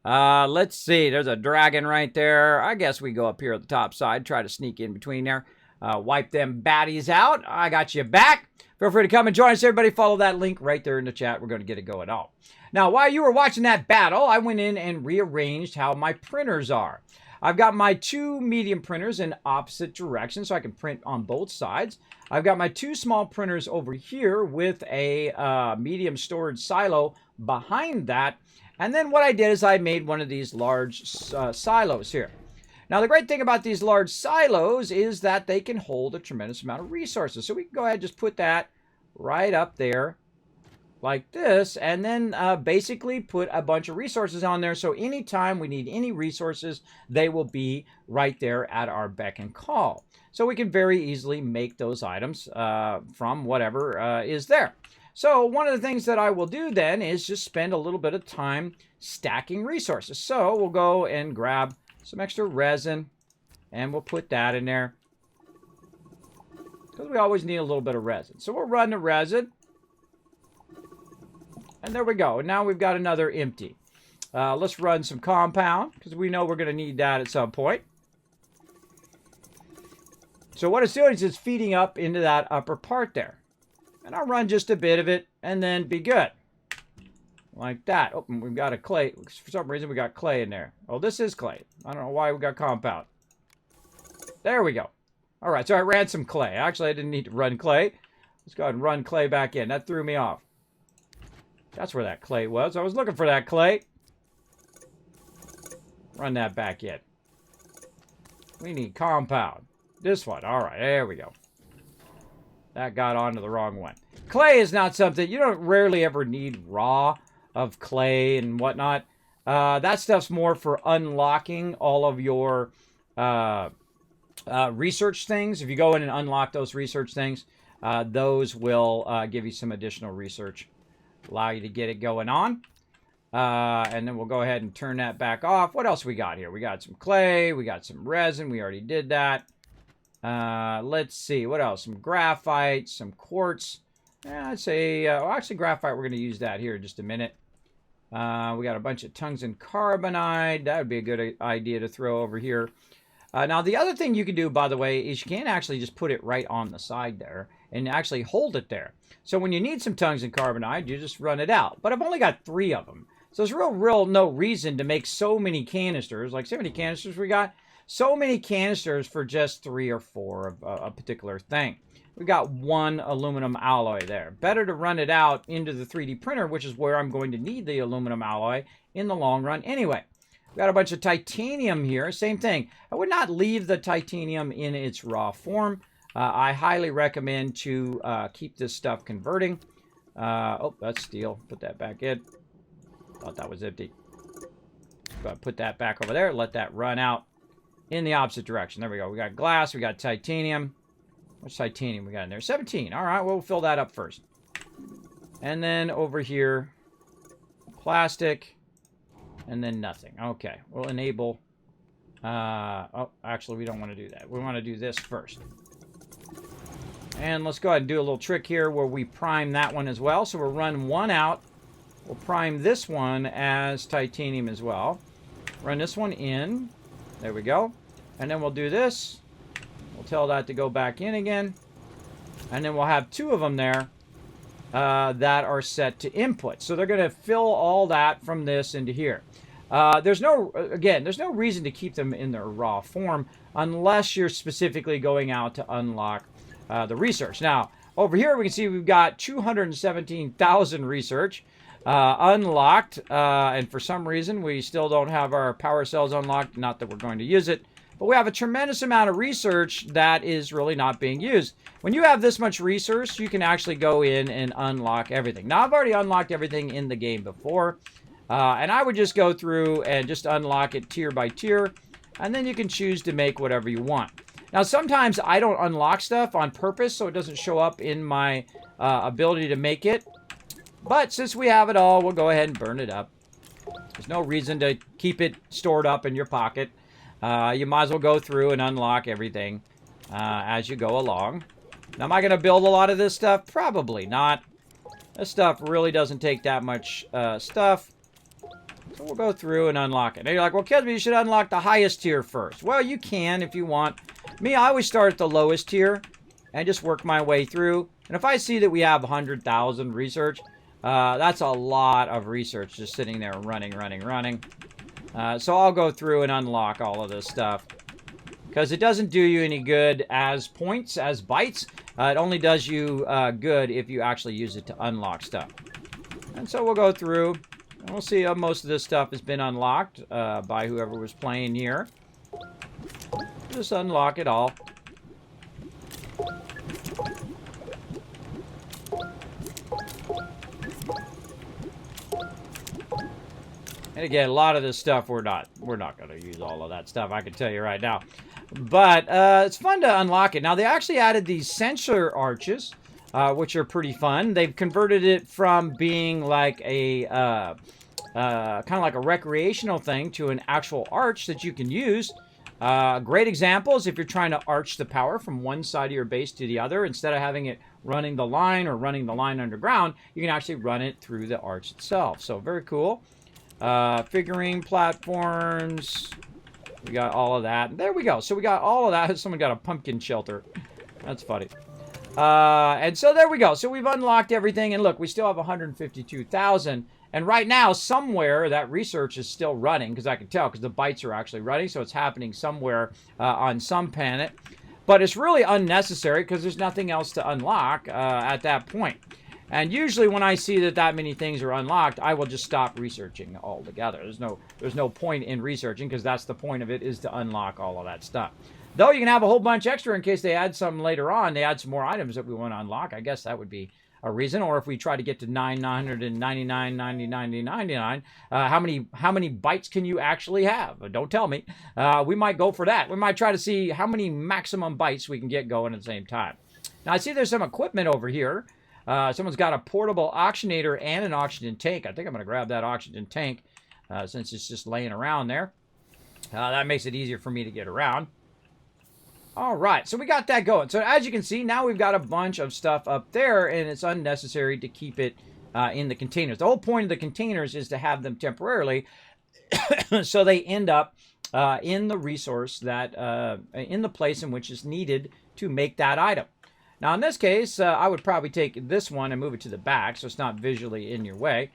Let's see. There's a dragon right there. I guess we go up here at the top side, try to sneak in between there. Wipe them baddies out. I got you back. Feel free to come and join us, everybody. Follow that link right there in the chat. We're going to get it going on. Now, while you were watching that battle, I went in and rearranged how my printers are. I've got my 2 medium printers in opposite directions, so I can print on both sides. I've got my 2 small printers over here with a medium storage silo behind that. And then what I did is I made one of these large silos here. Now, the great thing about these large silos is that they can hold a tremendous amount of resources. So we can go ahead and just put that right up there like this, and then basically put a bunch of resources on there. So anytime we need any resources, they will be right there at our beck and call. So we can very easily make those items from whatever is there. So one of the things that I will do then is just spend a little bit of time stacking resources. So we'll go and grab some extra resin, and we'll put that in there, because we always need a little bit of resin. So we'll run the resin, and there we go. And now we've got another empty. Let's run some compound, because we know we're going to need that at some point. So what it's doing is it's feeding up into that upper part there. And I'll run just a bit of it, and then be good. Like that. Oh, we've got a clay. For some reason, we got clay in there. Oh, this is clay. I don't know why we got compound. There we go. All right, so I ran some clay. Actually, I didn't need to run clay. Let's go ahead and run clay back in. That threw me off. That's where that clay was. I was looking for that clay. Run that back in. We need compound. This one. All right, there we go. That got onto the wrong one. Clay is not something, you don't rarely ever need raw of clay and whatnot. That stuff's more for unlocking all of your research things. If you go in and unlock those research things, those will give you some additional research allow you to get it going on. And then we'll go ahead and turn that back off. What else we got here? We got some clay. We got some resin. We already did that. Let's see. What else? Some graphite, some quartz. I'd say, well, actually graphite, we're going to use that here in just a minute. We got a bunch of tungsten carbonide. That would be a good idea to throw over here. Now, the other thing you can do, by the way, is you can actually just put it right on the side there and actually hold it there. So when you need some tungsten carbonide, you just run it out. But I've only got 3 of them. So there's real no reason to make so many canisters. Like, see how many canisters we got? So many canisters for just 3 or 4 of a particular thing. We got 1 aluminum alloy there. Better to run it out into the 3D printer, which is where I'm going to need the aluminum alloy in the long run anyway. We got a bunch of titanium here. Same thing. I would not leave the titanium in its raw form. I highly recommend to keep this stuff converting. Oh, that's steel. Put that back in. Thought that was empty. Go put that back over there. Let that run out in the opposite direction. There we go. We got glass. We got titanium. What's titanium we got in there? 17. All right, we'll fill that up first. And then over here, plastic. And then nothing. Okay, we'll enable. Oh, actually, we don't want to do that. We want to do this first. And let's go ahead and do a little trick here where we prime that one as well. So we'll run one out. We'll prime this one as titanium as well. Run this one in. There we go. And then we'll do this. We'll tell that to go back in again. And then we'll have 2 of them there that are set to input. So they're going to fill all that from this into here. There's no reason to keep them in their raw form unless you're specifically going out to unlock the research. Now, over here we can see we've got 217,000 research unlocked. And for some reason, we still don't have our power cells unlocked. Not that we're going to use it. But we have a tremendous amount of research that is really not being used. When you have this much research, you can actually go in and unlock everything. Now, I've already unlocked everything in the game before. And I would just go through and just unlock it tier by tier. And then you can choose to make whatever you want. Now, sometimes I don't unlock stuff on purpose, so it doesn't show up in my ability to make it. But since we have it all, we'll go ahead and burn it up. There's no reason to keep it stored up in your pocket. You might as well go through and unlock everything as you go along. Now, am I going to build a lot of this stuff? Probably not. This stuff really doesn't take that much stuff. So we'll go through and unlock it. And you're like, well, Kismet, you should unlock the highest tier first. Well, you can if you want. Me, I always start at the lowest tier and just work my way through. And if I see that we have 100,000 research, that's a lot of research just sitting there running. So I'll go through and unlock all of this stuff. Because it doesn't do you any good as points, as bytes. It only does you good if you actually use it to unlock stuff. And so we'll go through. And we'll see how most of this stuff has been unlocked by whoever was playing here. Just unlock it all. And again, a lot of this stuff we're not going to use all of that stuff. I can tell you right now. But it's fun to unlock it. Now they actually added these sensor arches, which are pretty fun. They've converted it from being like a kind of like a recreational thing to an actual arch that you can use. Great examples if you're trying to arch the power from one side of your base to the other. Instead of having it running the line or running the line underground, you can actually run it through the arch itself. So very cool. Figurine platforms. We got all of that. There we go. So we got all of that. Someone got a pumpkin shelter. That's funny. And so there we go. So we've unlocked everything. And look, we still have 152,000. And right now, somewhere, that research is still running. Because I can tell, because the bytes are actually running. So it's happening somewhere on some planet. But it's really unnecessary because there's nothing else to unlock at that point. And usually when I see that many things are unlocked, I will just stop researching altogether. There's no point in researching because that's the point of it, is to unlock all of that stuff. Though you can have a whole bunch extra in case they add some later on. They add some more items that we want to unlock. I guess that would be a reason. Or if we try to get to 999, how many bytes can you actually have? Don't tell me. We might go for that. We might try to see how many maximum bytes we can get going at the same time. Now I see there's some equipment over here. Someone's got a portable oxygenator and an oxygen tank. I think I'm going to grab that oxygen tank since it's just laying around there. That makes it easier for me to get around. All right, so we got that going. So as you can see, now we've got a bunch of stuff up there, and it's unnecessary to keep it in the containers. The whole point of the containers is to have them temporarily so they end up in the resource that, in the place in which is needed to make that item. Now, in this case, I would probably take this one and move it to the back so it's not visually in your way.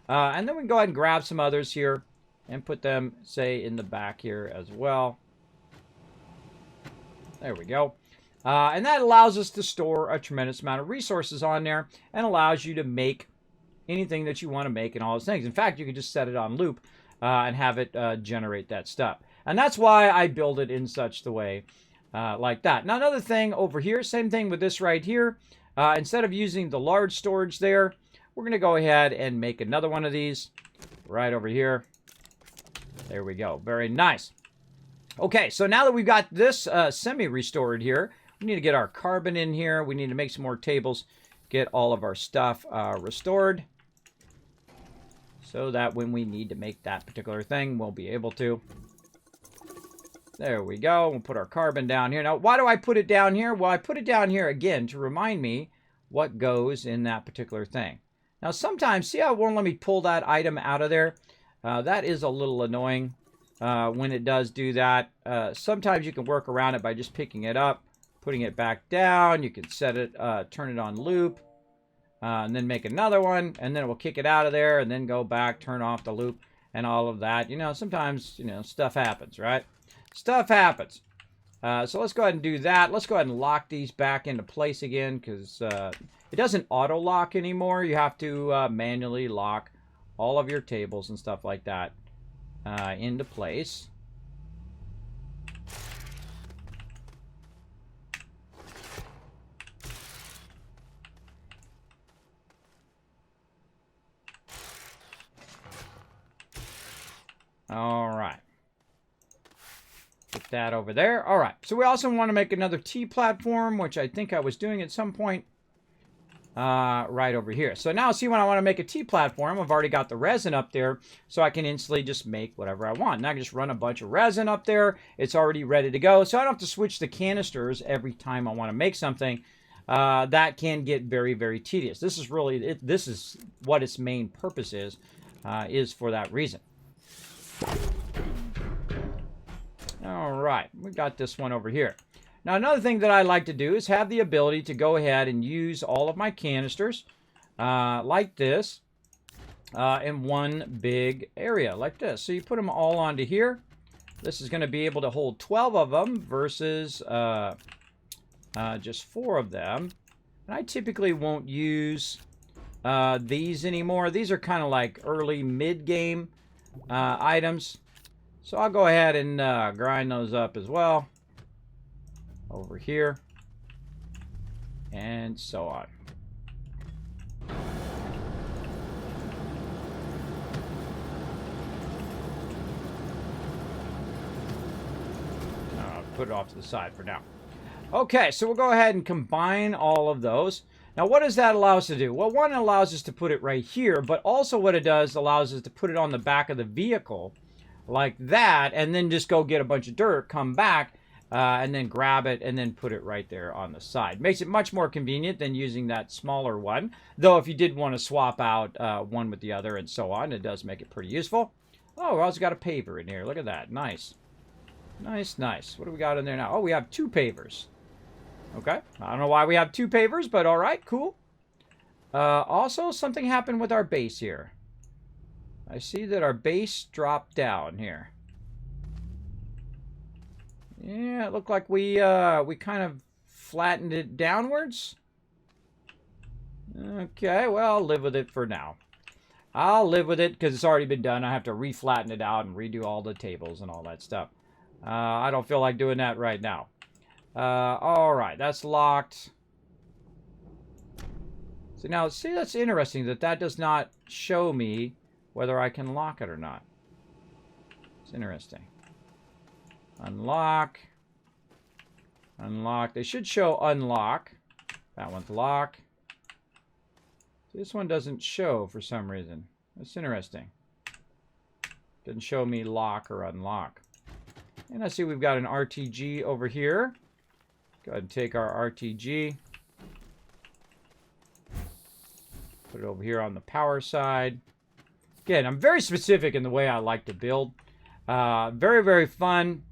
And then we can go ahead and grab some others here and put them, say, in the back here as well. There we go. And that allows us to store a tremendous amount of resources on there and allows you to make anything that you want to make and all those things. In fact, you can just set it on loop and have it generate that stuff. And that's why I build it in such the way like that. Now, another thing over here, same thing with this right here. Instead of using the large storage there, we're going to go ahead and make another one of these right over here. There we go. Very nice. Okay, so now that we've got this semi-restored here, we need to get our carbon in here. We need to make some more tables, get all of our stuff restored, so that when we need to make that particular thing, we'll be able to. There we go. We'll put our carbon down here. Now, why do I put it down here? Well, I put it down here, again, to remind me what goes in that particular thing. Now, sometimes, see how it won't let me pull that item out of there? That is a little annoying. When it does do that. Sometimes you can work around it by just picking it up, putting it back down. You can set it, turn it on loop, and then make another one, and then it will kick it out of there, and then go back, turn off the loop, and all of that. You know, sometimes, you know, stuff happens, right? Stuff happens. So let's go ahead and do that. Let's go ahead and lock these back into place again, because it doesn't auto-lock anymore. You have to manually lock all of your tables and stuff like that into place. All right. Put that over there. All right. So we also want to make another T platform, which I think I was doing at some point right over here. So now see, when I want to make a T platform, I've already got the resin up there, so I can instantly just make whatever I want. Now I can just run a bunch of resin up there. It's already ready to go. So I don't have to switch the canisters every time I want to make something. That can get very, very tedious. This is really, this is what its main purpose is for that reason. All right, we got this one over here. Now, another thing that I like to do is have the ability to go ahead and use all of my canisters like this in one big area like this. So you put them all onto here. This is going to be able to hold 12 of them versus just 4 of them. And I typically won't use these anymore. These are kind of like early mid-game items. So I'll go ahead and grind those up as well. Over here. And so on. I'll put it off to the side for now. Okay, so we'll go ahead and combine all of those. Now, what does that allow us to do? Well, one, it allows us to put it right here, but also what it does allows us to put it on the back of the vehicle like that, and then just go get a bunch of dirt, come back, and then grab it and then put it right there on the side. Makes it much more convenient than using that smaller one. Though if you did want to swap out one with the other and so on, it does make it pretty useful. Oh, we also got a paver in here. Look at that. Nice. Nice, nice. What do we got in there now? Oh, we have 2 pavers. Okay. I don't know why we have 2 pavers, but all right, cool. Also, something happened with our base here. I see that our base dropped down here. Yeah, it looked like we kind of flattened it downwards. Okay, well, I'll live with it for now. I'll live with it because it's already been done. I have to re-flatten it out and redo all the tables and all that stuff. I don't feel like doing that right now. All right, that's locked. So now, see, that's interesting that that does not show me whether I can lock it or not. It's interesting. Unlock. Unlock. They should show unlock. That one's lock. This one doesn't show for some reason. That's interesting. Doesn't show me lock or unlock. And I see we've got an RTG over here. Go ahead and take our RTG. Put it over here on the power side. Again, I'm very specific in the way I like to build. Very, very fun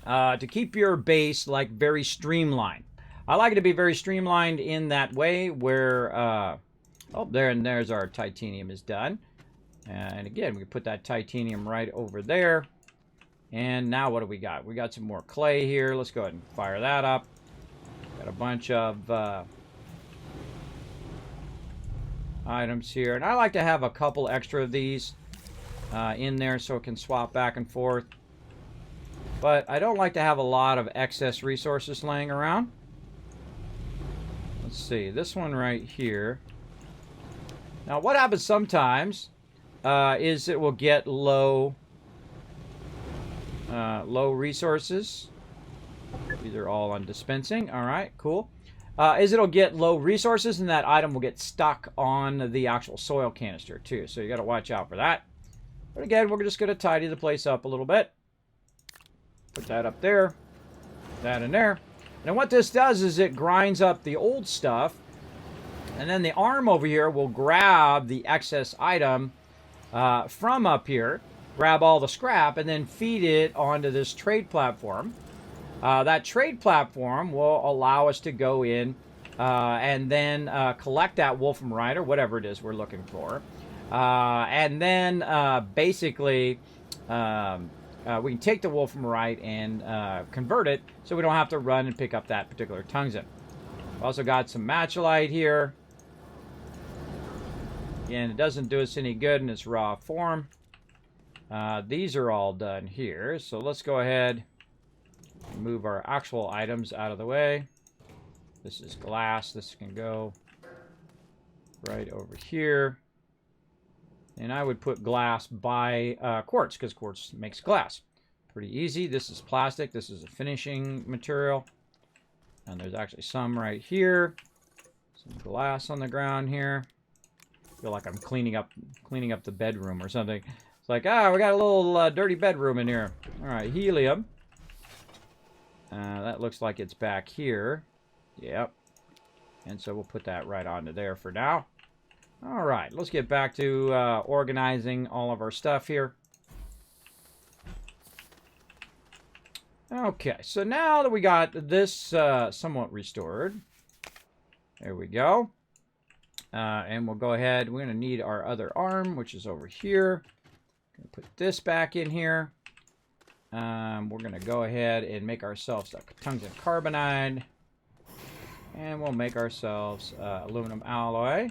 to keep your base like very streamlined. I like it to be very streamlined in that way where, oh, there's our titanium is done. And again, we put that titanium right over there. And now what do we got? We got some more clay here. Let's go ahead and fire that up. Got a bunch of items here. And I like to have a couple extra of these in there so it can swap back and forth. But I don't like to have a lot of excess resources laying around. Let's see. This one right here. Now what happens sometimes is it will get low resources. These are all on dispensing. All right, cool. It'll get low resources and that item will get stuck on the actual soil canister too. So you got to watch out for that. But again, we're just going to tidy the place up a little bit. Put that up there. That in there. And what this does is it grinds up the old stuff. And then the arm over here will grab the excess item from up here, grab all the scrap, and then feed it onto this trade platform. That trade platform will allow us to go in and then collect that wolframite or whatever it is we're looking for. And then basically we can take the wolframite and convert it so we don't have to run and pick up that particular tungsten. We've also got some matcholite here. Again, it doesn't do us any good in its raw form. These are all done here. So let's go ahead and move our actual items out of the way. This is glass. This can go right over here. And I would put glass by quartz because quartz makes glass. Pretty easy. This is plastic. This is a finishing material. And there's actually some right here. Some glass on the ground here. I feel like I'm cleaning up the bedroom or something. It's like, we got a little dirty bedroom in here. All right, helium. That looks like it's back here. Yep. And so we'll put that right onto there for now. All right, let's get back to organizing all of our stuff here. Okay, so now that we got this somewhat restored, there we go. And we'll go ahead. We're going to need our other arm, which is over here. Gonna put this back in here. We're going to go ahead and make ourselves a tungsten carbonide. And we'll make ourselves aluminum alloy.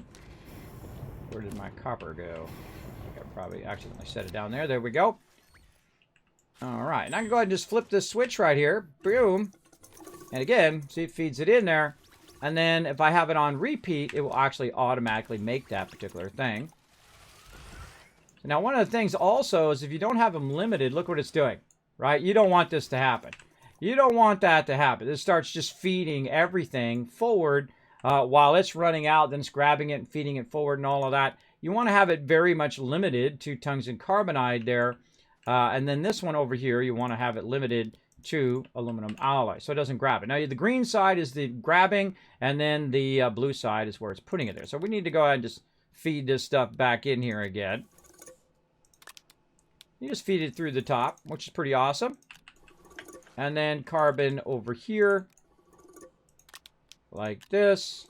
Where did my copper go? I think I probably accidentally set it down there. There we go. All right. And I can go ahead and just flip this switch right here. Boom. And again, see, it feeds it in there. And then if I have it on repeat, it will actually automatically make that particular thing. Now, one of the things also is if you don't have them limited, look what it's doing, right? You don't want this to happen. You don't want that to happen. It starts just feeding everything forward while it's running out, then it's grabbing it and feeding it forward and all of that. You want to have it very much limited to tungsten carbonide there. And then this one over here, you want to have it limited to aluminum alloy, so it doesn't grab it. Now, the green side is the grabbing, and then the blue side is where it's putting it there. So we need to go ahead and just feed this stuff back in here again. You just feed it through the top, which is pretty awesome. And then carbon over here, like this.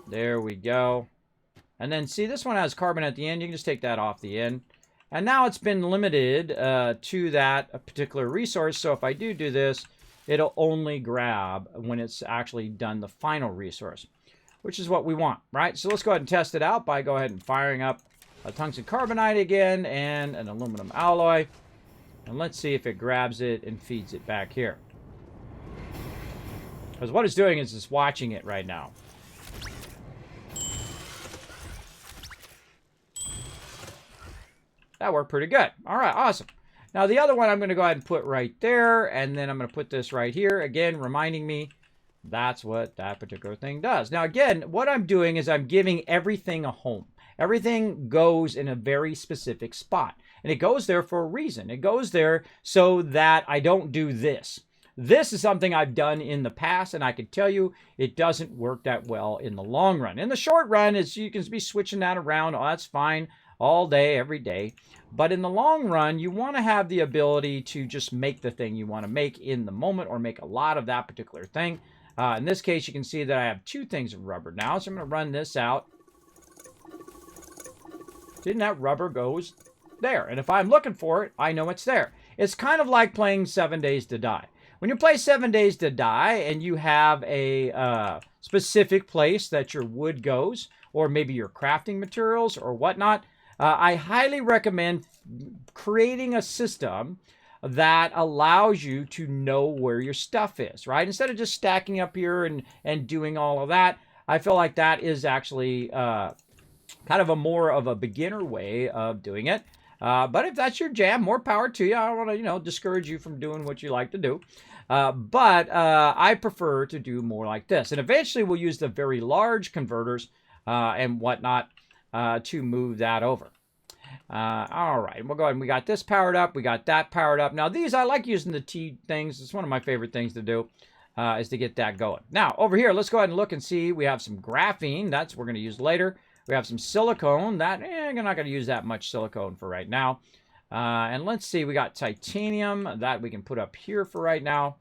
There we go. And then, see, this one has carbon at the end. You can just take that off the end. And now it's been limited to that particular resource. So if I do this, it'll only grab when it's actually done the final resource, which is what we want, right? So let's go ahead and test it out by go ahead and firing up a tungsten carbonide again and an aluminum alloy. And let's see if it grabs it and feeds it back here. Because what it's doing is it's watching it right now. That worked pretty good. All right, awesome. Now, the other one I'm going to go ahead and put right there, and then I'm going to put this right here. Again, reminding me That's what that particular thing does. Now, again, what I'm doing is I'm giving everything a home. Everything goes in a very specific spot. And it goes there for a reason. It goes there so that I don't do this. This is something I've done in the past, and I can tell you it doesn't work that well in the long run. In the short run, you can be switching that around. Oh, that's fine all day, every day. But in the long run, you want to have the ability to just make the thing you want to make in the moment, or make a lot of that particular thing. In this case, you can see that I have two things of rubber now. So I'm going to run this out. Then that rubber goes there. And if I'm looking for it, I know it's there. It's kind of like playing 7 Days to Die. When you play 7 Days to Die and you have a specific place that your wood goes, or maybe your crafting materials or whatnot, I highly recommend creating a system that allows you to know where your stuff is, right? Instead of just stacking up here and doing all of that, I feel like that is actually kind of more of a beginner way of doing it. But if that's your jam, more power to you. I don't want to, discourage you from doing what you like to do. But I prefer to do more like this. And eventually we'll use the very large converters and whatnot to move that over. All right, we'll go ahead and we got this powered up. We got that powered up. Now these, I like using the T things. It's one of my favorite things to do is to get that going. Now over here, let's go ahead and look and see. We have some graphene. That's what we're going to use later. We have some silicone. That, we're not going to use that much silicone for right now. And let's see, we got titanium that we can put up here for right now.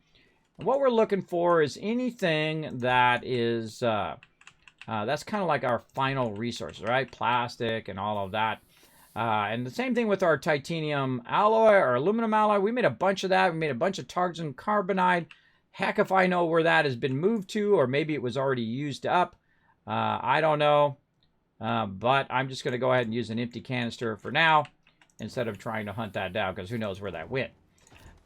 And what we're looking for is anything that is, that's kind of like our final resources, right? Plastic and all of that. And the same thing with our titanium alloy or aluminum alloy. We made a bunch of that. We made a bunch of tungsten carbonide. Heck if I know where that has been moved to, or maybe it was already used up. I don't know. But I'm just going to go ahead and use an empty canister for now instead of trying to hunt that down, because who knows where that went.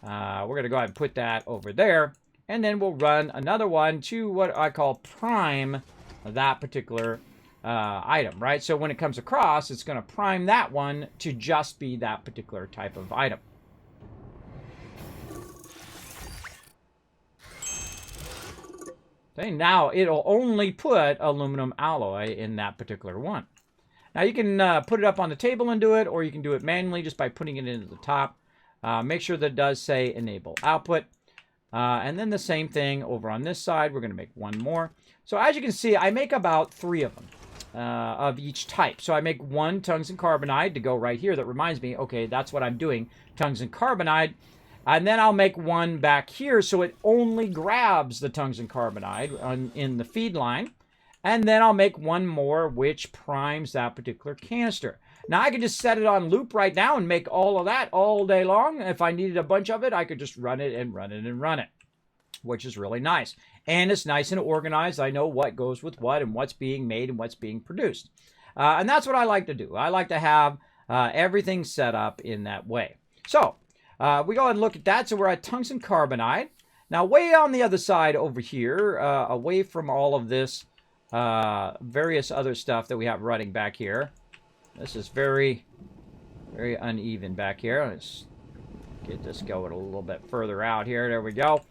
We're going to go ahead and put that over there, and then we'll run another one to what I call prime that particular item, right? So when it comes across, it's going to prime that one to just be that particular type of item. Okay, now it'll only put aluminum alloy in that particular one. Now you can put it up on the table and do it, or you can do it manually just by putting it into the top. Make sure that it does say enable output. And then the same thing over on this side. We're going to make one more. So as you can see, I make about 3 of them of each type. So I make one tungsten carbonide to go right here. That reminds me, okay, that's what I'm doing, tungsten carbonide. And then I'll make one back here so it only grabs the tungsten carbonide in the feed line. And then I'll make one more which primes that particular canister. Now I could just set it on loop right now and make all of that all day long. If I needed a bunch of it, I could just run it and run it and run it, which is really nice. And it's nice and organized. I know what goes with what and what's being made and what's being produced. And that's what I like to do. I like to have everything set up in that way. So we go ahead and look at that. So we're at tungsten carbonide. Now way on the other side over here, away from all of this various other stuff that we have running back here. This is very, very uneven back here. Let's get this going a little bit further out here. There we go.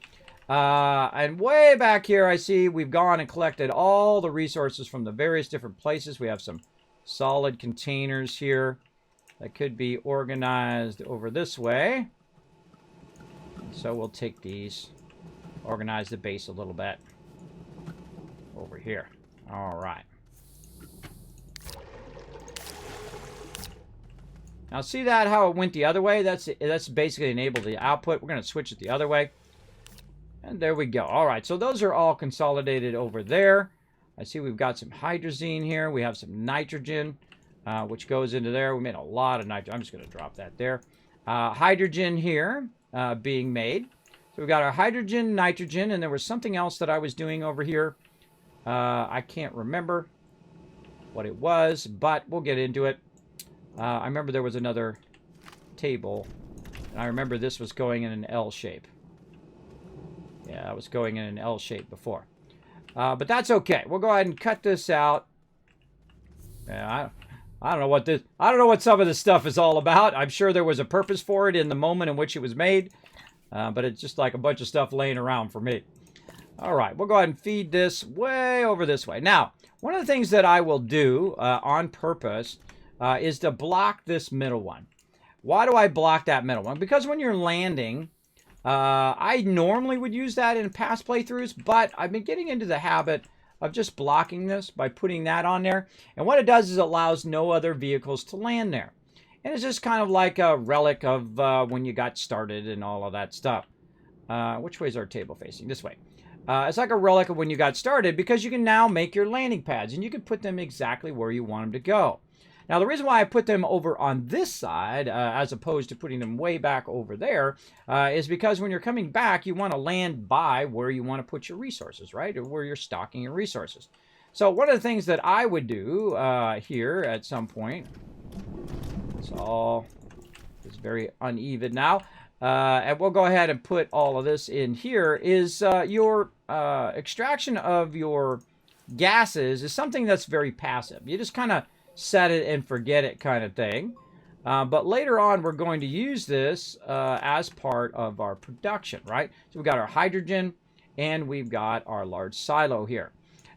And way back here, I see we've gone and collected all the resources from the various different places. We have some solid containers here that could be organized over this way. So we'll take these, organize the base a little bit over here. All right. Now see that how it went the other way? That's basically enabled the output. We're going to switch it the other way. And there we go. All right, so those are all consolidated over there. I see we've got some hydrazine here. We have some nitrogen, which goes into there. We made a lot of nitrogen. I'm just going to drop that there. Hydrogen here being made. So we've got our hydrogen, nitrogen, and there was something else that I was doing over here. I can't remember what it was, but we'll get into it. I remember there was another table, and I remember this was going in an L shape. Yeah, I was going in an L shape before. But that's okay. We'll go ahead and cut this out. Yeah, I don't know what this, I don't know what some of this stuff is all about. I'm sure there was a purpose for it in the moment in which it was made. But it's just like a bunch of stuff laying around for me. All right, we'll go ahead and feed this way over this way. Now, one of the things that I will do on purpose is to block this middle one. Why do I block that middle one? Because when you're landing, I normally would use that in past playthroughs, but I've been getting into the habit of just blocking this by putting that on there. And what it does is it allows no other vehicles to land there. And it's just kind of like a relic of when you got started and all of that stuff. Which way is our table facing? This way. It's like a relic of when you got started because you can now make your landing pads and you can put them exactly where you want them to go. Now, the reason why I put them over on this side, as opposed to putting them way back over there, is because when you're coming back, you want to land by where you want to put your resources, right? Or where you're stocking your resources. So one of the things that I would do here at some point, it's very uneven now, and we'll go ahead and put all of this in here, is your extraction of your gases is something that's very passive. You just kind of set it and forget it kind of thing. But later on, we're going to use this as part of our production, right? So we've got our hydrogen and we've got our large silo here.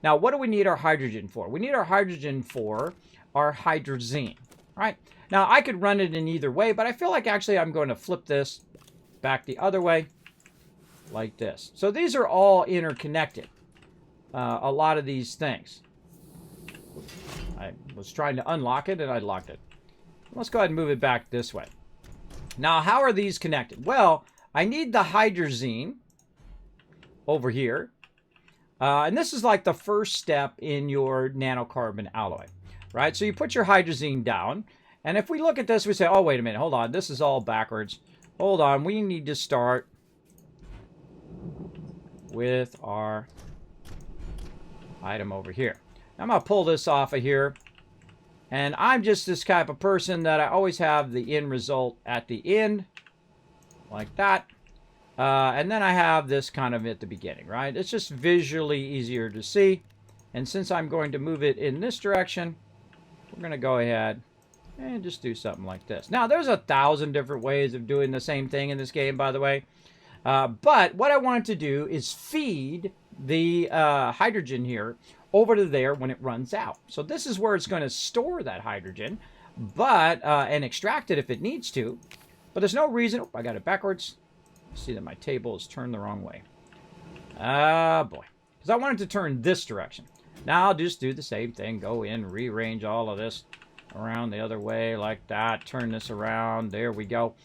Now, what do we need our hydrogen for? We need our hydrogen for our hydrazine, right? Now, I could run it in either way, but I feel like actually I'm going to flip this back the other way like this. So these are all interconnected, a lot of these things. I was trying to unlock it, and I locked it. Let's go ahead and move it back this way. Now, how are these connected? Well, I need the hydrazine over here. And this is like the first step in your nanocarbon alloy, right? So you put your hydrazine down. And if we look at this, we say, oh, wait a minute. Hold on. This is all backwards. Hold on. We need to start with our item over here. I'm going to pull this off of here. And I'm just this type of person that I always have the end result at the end. Like that. And then I have this kind of at the beginning, right? It's just visually easier to see. And since I'm going to move it in this direction, we're going to go ahead and just do something like this. Now, there's 1,000 different ways of doing the same thing in this game, by the way. But what I wanted to do is feed the hydrogen here over to there when it runs out. So this is where it's going to store that hydrogen, but and extract it if it needs to. But there's no reason. Oh, I got it backwards. See that my table is turned the wrong way. Ah, boy. Because I wanted to turn this direction. Now I'll just do the same thing. Go in, rearrange all of this around the other way like that. Turn this around. There we go.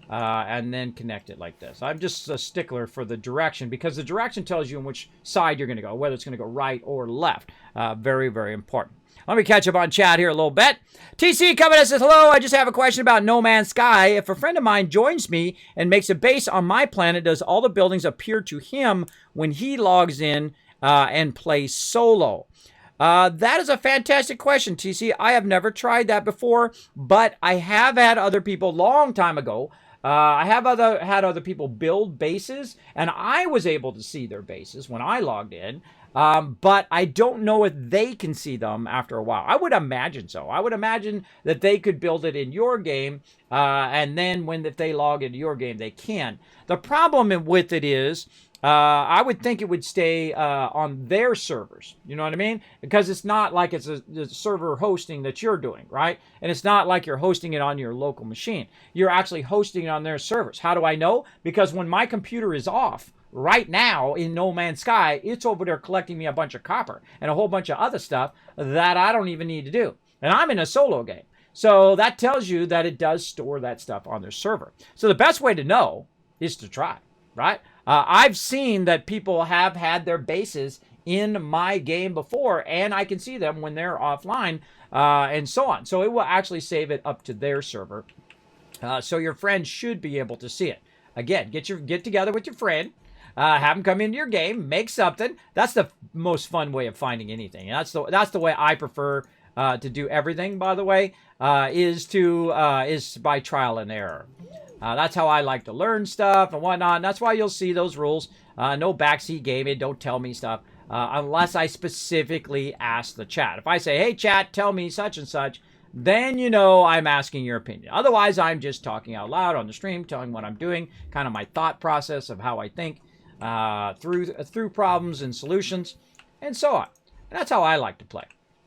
And then connect it like this. I'm just a stickler for the direction because the direction tells you on which side you're going to go, whether it's going to go right or left. Very, very important. Let me catch up on chat here a little bit. TC coming in says, hello, I just have a question about No Man's Sky. If a friend of mine joins me and makes a base on my planet, does all the buildings appear to him when he logs in and plays solo? That is a fantastic question, TC. I have never tried that before, but I have had other people long time ago. I have had other people build bases, and I was able to see their bases when I logged in. But I don't know if they can see them after a while. I would imagine so. I would imagine that they could build it in your game, and then if they log into your game, they can. The problem with it is, I would think it would stay on their servers. You know what I mean? Because it's not like it's a server hosting that you're doing, right? And it's not like you're hosting it on your local machine. You're actually hosting it on their servers. How do I know? Because when my computer is off, right now in No Man's Sky, it's over there collecting me a bunch of copper and a whole bunch of other stuff that I don't even need to do. And I'm in a solo game. So that tells you that it does store that stuff on their server. So the best way to know is to try, right? I've seen that people have had their bases in my game before, and I can see them when they're offline and so on. So it will actually save it up to their server. So your friend should be able to see it. Again, get together with your friend. Have them come into your game, make something. That's the most fun way of finding anything. And that's the way I prefer to do everything. By the way, is by trial and error. That's how I like to learn stuff and whatnot. And that's why you'll see those rules. No backseat gaming. Don't tell me stuff unless I specifically ask the chat. If I say, "Hey, chat, tell me such and such," then you know I'm asking your opinion. Otherwise, I'm just talking out loud on the stream, telling what I'm doing, kind of my thought process of how I think. through problems and solutions, and so on. And that's how I like to play.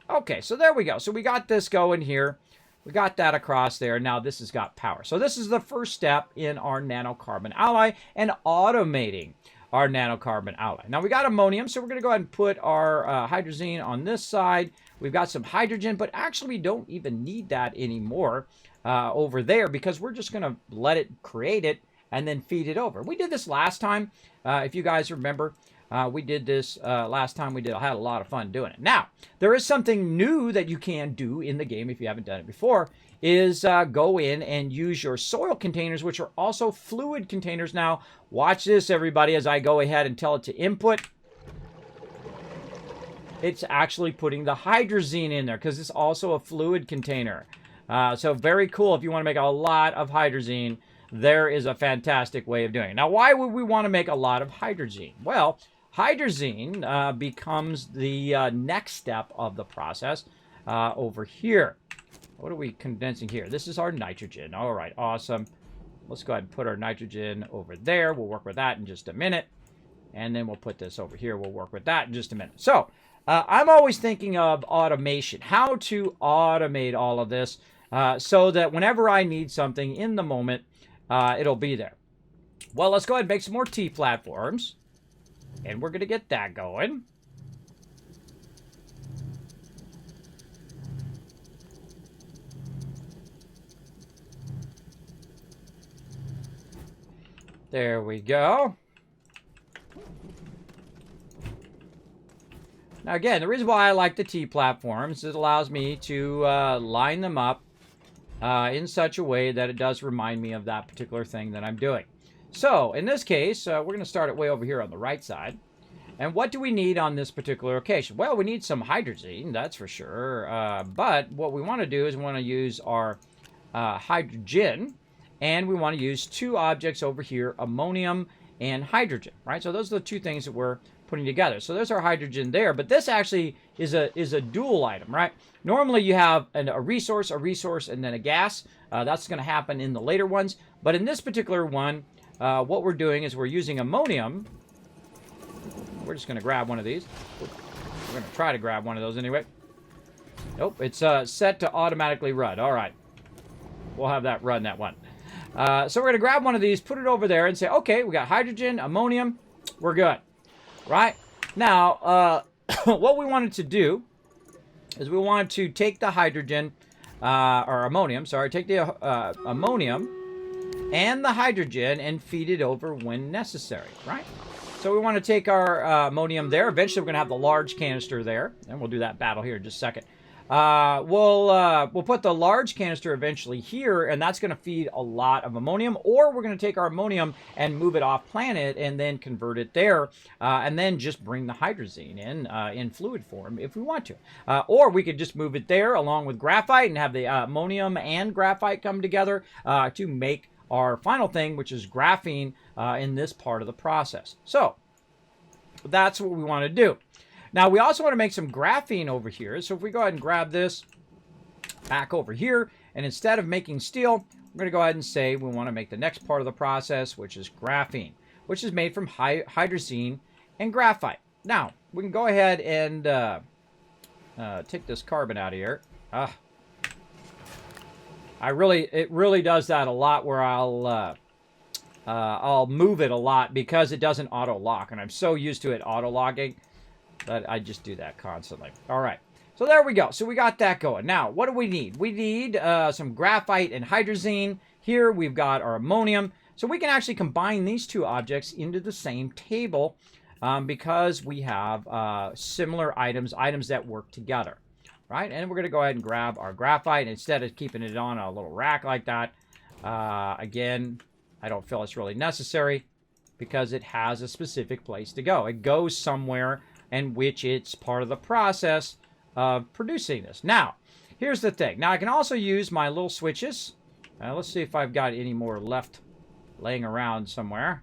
Okay, so there we go. So we got this going here. We got that across there. Now this has got power. So this is the first step in our nanocarbon alloy and automating our nanocarbon alloy. Now we got ammonium, so we're going to go ahead and put our hydrazine on this side. We've got some hydrogen, but actually we don't even need that anymore over there because we're just going to let it create it and then feed it over. We did this last time. If you guys remember, we did this last time. I had a lot of fun doing it. Now, there is something new that you can do in the game if you haven't done it before, is go in and use your soil containers, which are also fluid containers. Now, watch this, everybody, as I go ahead and tell it to input. It's actually putting the hydrazine in there because it's also a fluid container. So very cool. If you want to make a lot of hydrazine, there is a fantastic way of doing it. Now, why would we want to make a lot of hydrazine? Well, hydrazine becomes the next step of the process over here. What are we condensing here? This is our nitrogen. All right, awesome. Let's go ahead and put our nitrogen over there. We'll work with that in just a minute. And then we'll put this over here. We'll work with that in just a minute. So, I'm always thinking of automation, how to automate all of this so that whenever I need something in the moment, it'll be there. Well, let's go ahead and make some more T platforms. And we're going to get that going. There we go. Now again, the reason why I like the T platforms is it allows me to line them up in such a way that it does remind me of that particular thing that I'm doing. So, in this case, we're going to start it way over here on the right side. And what do we need on this particular occasion? Well, we need some hydrazine, that's for sure. But what we want to do is we want to use our hydrogen, and we want to use two objects over here, ammonium and hydrogen, right? So those are the two things that we're putting together. So there's our hydrogen there, but this actually is a dual item, right? Normally you have a resource, and then a gas. That's going to happen in the later ones. But in this particular one, what we're doing is we're using ammonium. We're just going to grab one of these. We're going to try to grab one of those anyway. Nope, it's set to automatically run. All right. We'll have that run, that one. So we're going to grab one of these, put it over there, and say, okay, we got hydrogen, ammonium. We're good. Right? Now, what we wanted to do is we wanted to take the hydrogen, or ammonium, sorry, take the ammonium and the hydrogen and feed it over when necessary, right? So we want to take our ammonium there. Eventually, we're going to have the large canister there, and we'll do that battle here in just a second. We'll put the large canister eventually here, and that's going to feed a lot of ammonium, or we're going to take our ammonium and move it off planet and then convert it there, and then just bring the hydrazine in fluid form if we want to. Or we could just move it there along with graphite and have the ammonium and graphite come together to make our final thing, which is graphene in this part of the process. So that's what we want to do. Now, we also want to make some graphene over here. So if we go ahead and grab this back over here, and instead of making steel, we're going to go ahead and say we want to make the next part of the process, which is graphene, which is made from hydrazine and graphite. Now, we can go ahead and take this carbon out of here. It really does that a lot where I'll move it a lot because it doesn't auto-lock, and I'm so used to it auto-locking that I just do that constantly. All right, so there we go. So we got that going. Now, what do we need? We need some graphite and hydrazine. Here we've got our ammonium. So we can actually combine these two objects into the same table because we have similar items that work together, right? And we're going to go ahead and grab our graphite. Instead of keeping it on a little rack like that, again, I don't feel it's really necessary because it has a specific place to go. It goes somewhere in which it's part of the process of producing this. Now, here's the thing. Now, I can also use my little switches. Let's see if I've got any more left laying around somewhere.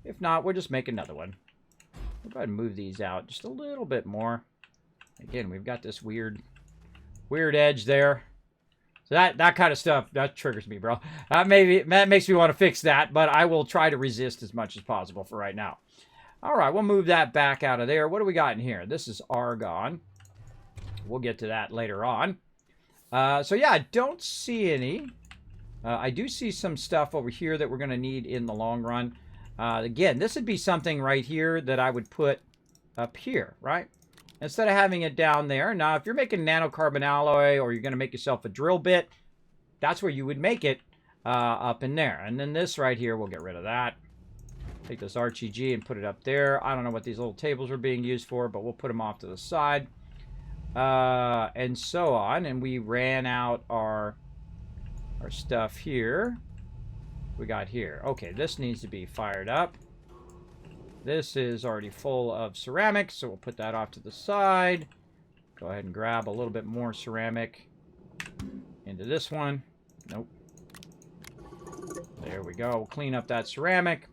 If not, we'll just make another one. We'll go ahead and move these out just a little bit more. Again, we've got this weird edge there. So that kind of stuff, that triggers me, bro. That makes me want to fix that, but I will try to resist as much as possible for right now. All right, we'll move that back out of there. What do we got in here? This is argon. We'll get to that later on. So yeah, I don't see any. I do see some stuff over here that we're going to need in the long run. Again, this would be something right here that I would put up here, right? Instead of having it down there. Now, if you're making nanocarbon alloy or you're going to make yourself a drill bit, that's where you would make it up in there. And then this right here, we'll get rid of that. Take this RGG and put it up there. I don't know what these little tables are being used for, but we'll put them off to the side. And so on. And we ran out our stuff here. We got here. Okay, this needs to be fired up. This is already full of ceramic, so we'll put that off to the side. Go ahead and grab a little bit more ceramic into this one. Nope. There we go. We'll clean up that ceramic.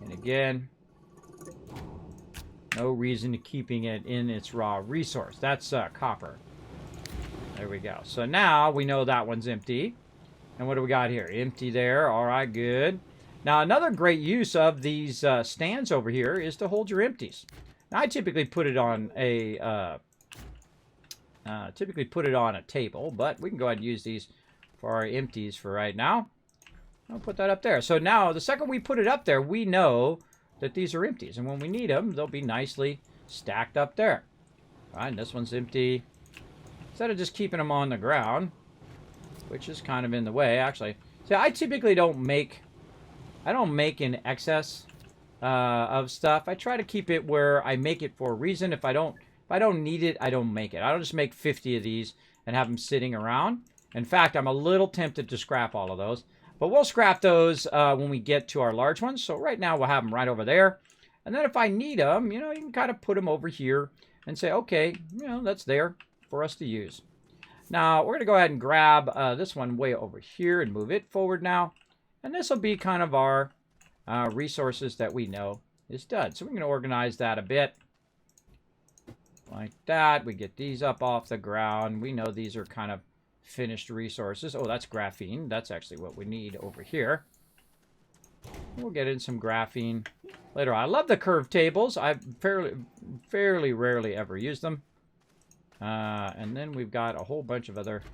And again, no reason to keeping it in its raw resource. That's copper. There we go. So now we know that one's empty. And what do we got here? Empty there. All right, good. Now, another great use of these stands over here is to hold your empties. Now, I typically put it on a table, but we can go ahead and use these for our empties for right now. I'll put that up there. So now, the second we put it up there, we know that these are empties. And when we need them, they'll be nicely stacked up there. All right, and this one's empty. Instead of just keeping them on the ground, which is kind of in the way, actually. See, I typically don't make in excess of stuff. I try to keep it where I make it for a reason. If I don't need it, I don't make it. I don't just make 50 of these and have them sitting around. In fact, I'm a little tempted to scrap all of those. But we'll scrap those when we get to our large ones. So right now we'll have them right over there. And then if I need them, you know, you can kind of put them over here and say, okay, you know, that's there for us to use. Now, we're going to go ahead and grab this one way over here and move it forward now. And this will be kind of our resources that we know is done. So we're going to organize that a bit. Like that. We get these up off the ground. We know these are kind of finished resources. Oh, that's graphene. That's actually what we need over here. We'll get in some graphene later on. I love the curve tables. I fairly rarely ever use them. And then we've got a whole bunch of other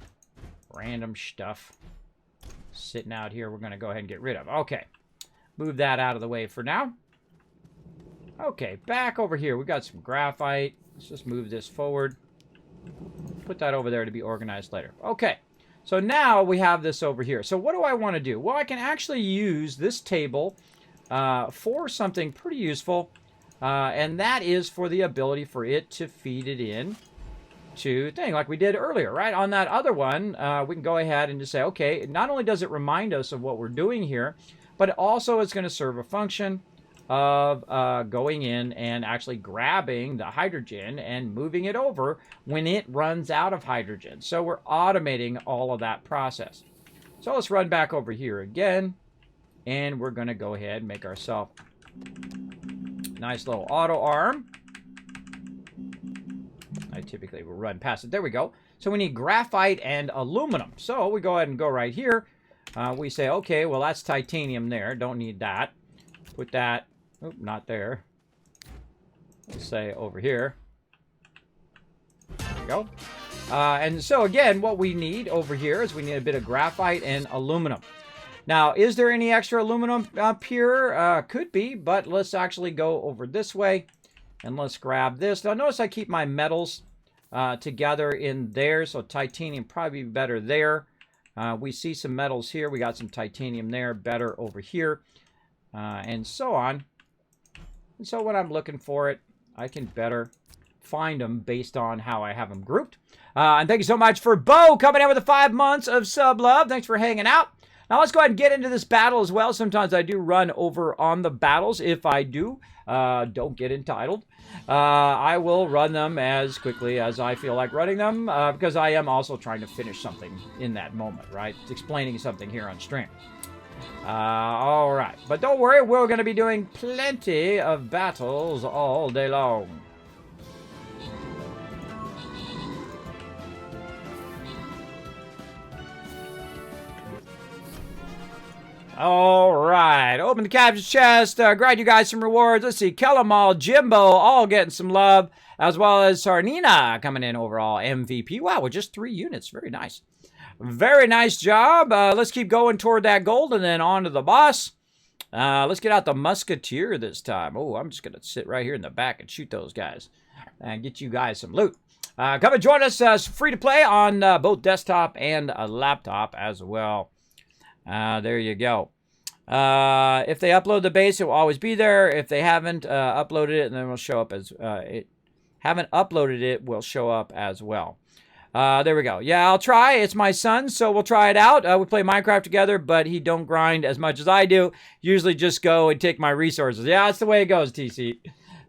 random stuff sitting out here we're going to go ahead and get rid of. Okay. Move that out of the way for now. Okay, back over here. We've got some graphite. Let's just move this forward. Put that over there to be organized later. Okay. So now we have this over here. So what do I want to do? Well, I can actually use this table for something pretty useful. And that is for the ability for it to feed it in to thing like we did earlier, right? On that other one, we can go ahead and just say, okay, not only does it remind us of what we're doing here, but it also is going to serve a function of going in and actually grabbing the hydrogen and moving it over when it runs out of hydrogen. So we're automating all of that process. So let's run back over here again, and we're going to go ahead and make ourselves a nice little auto arm. I typically will run past it. There we go. So we need graphite and aluminum. So we go ahead and go right here. We say, okay, well, that's titanium there. Don't need that. Put that, oop, not there. Let's say over here. There we go. And so again, what we need over here is we need a bit of graphite and aluminum. Now, is there any extra aluminum up here? Could be, but let's actually go over this way. And let's grab this. Now, notice I keep my metals together in there. So titanium probably be better there. We see some metals here. We got some titanium there. Better over here. And so on. And so when I'm looking for it, I can better find them based on how I have them grouped. And thank you so much for Bo coming in with the 5 months of sub love. Thanks for hanging out. Now let's go ahead and get into this battle as well. Sometimes I do run over on the battles. If I do, don't get entitled. I will run them as quickly as I feel like running them because I am also trying to finish something in that moment, right? It's explaining something here on stream. All right. But don't worry, we're going to be doing plenty of battles all day long. All right, open the capture chest, grab you guys some rewards. Let's see, Kellamal, Jimbo, all getting some love, as well as Sarnina coming in overall MVP. Wow, with just 3 units, very nice. Very nice job. Let's keep going toward that gold and then on to the boss. Let's get out the Musketeer this time. Oh, I'm just going to sit right here in the back and shoot those guys and get you guys some loot. Come and join us, free to play on both desktop and a laptop as well. There you go. If they upload the base, it will always be there. If they haven't uploaded it, then it will show up as haven't uploaded it, will show up as well. There we go. Yeah, I'll try. It's my son, so we'll try it out. We play Minecraft together, but he don't grind as much as I do. Usually just go and take my resources. Yeah, that's the way it goes, TC.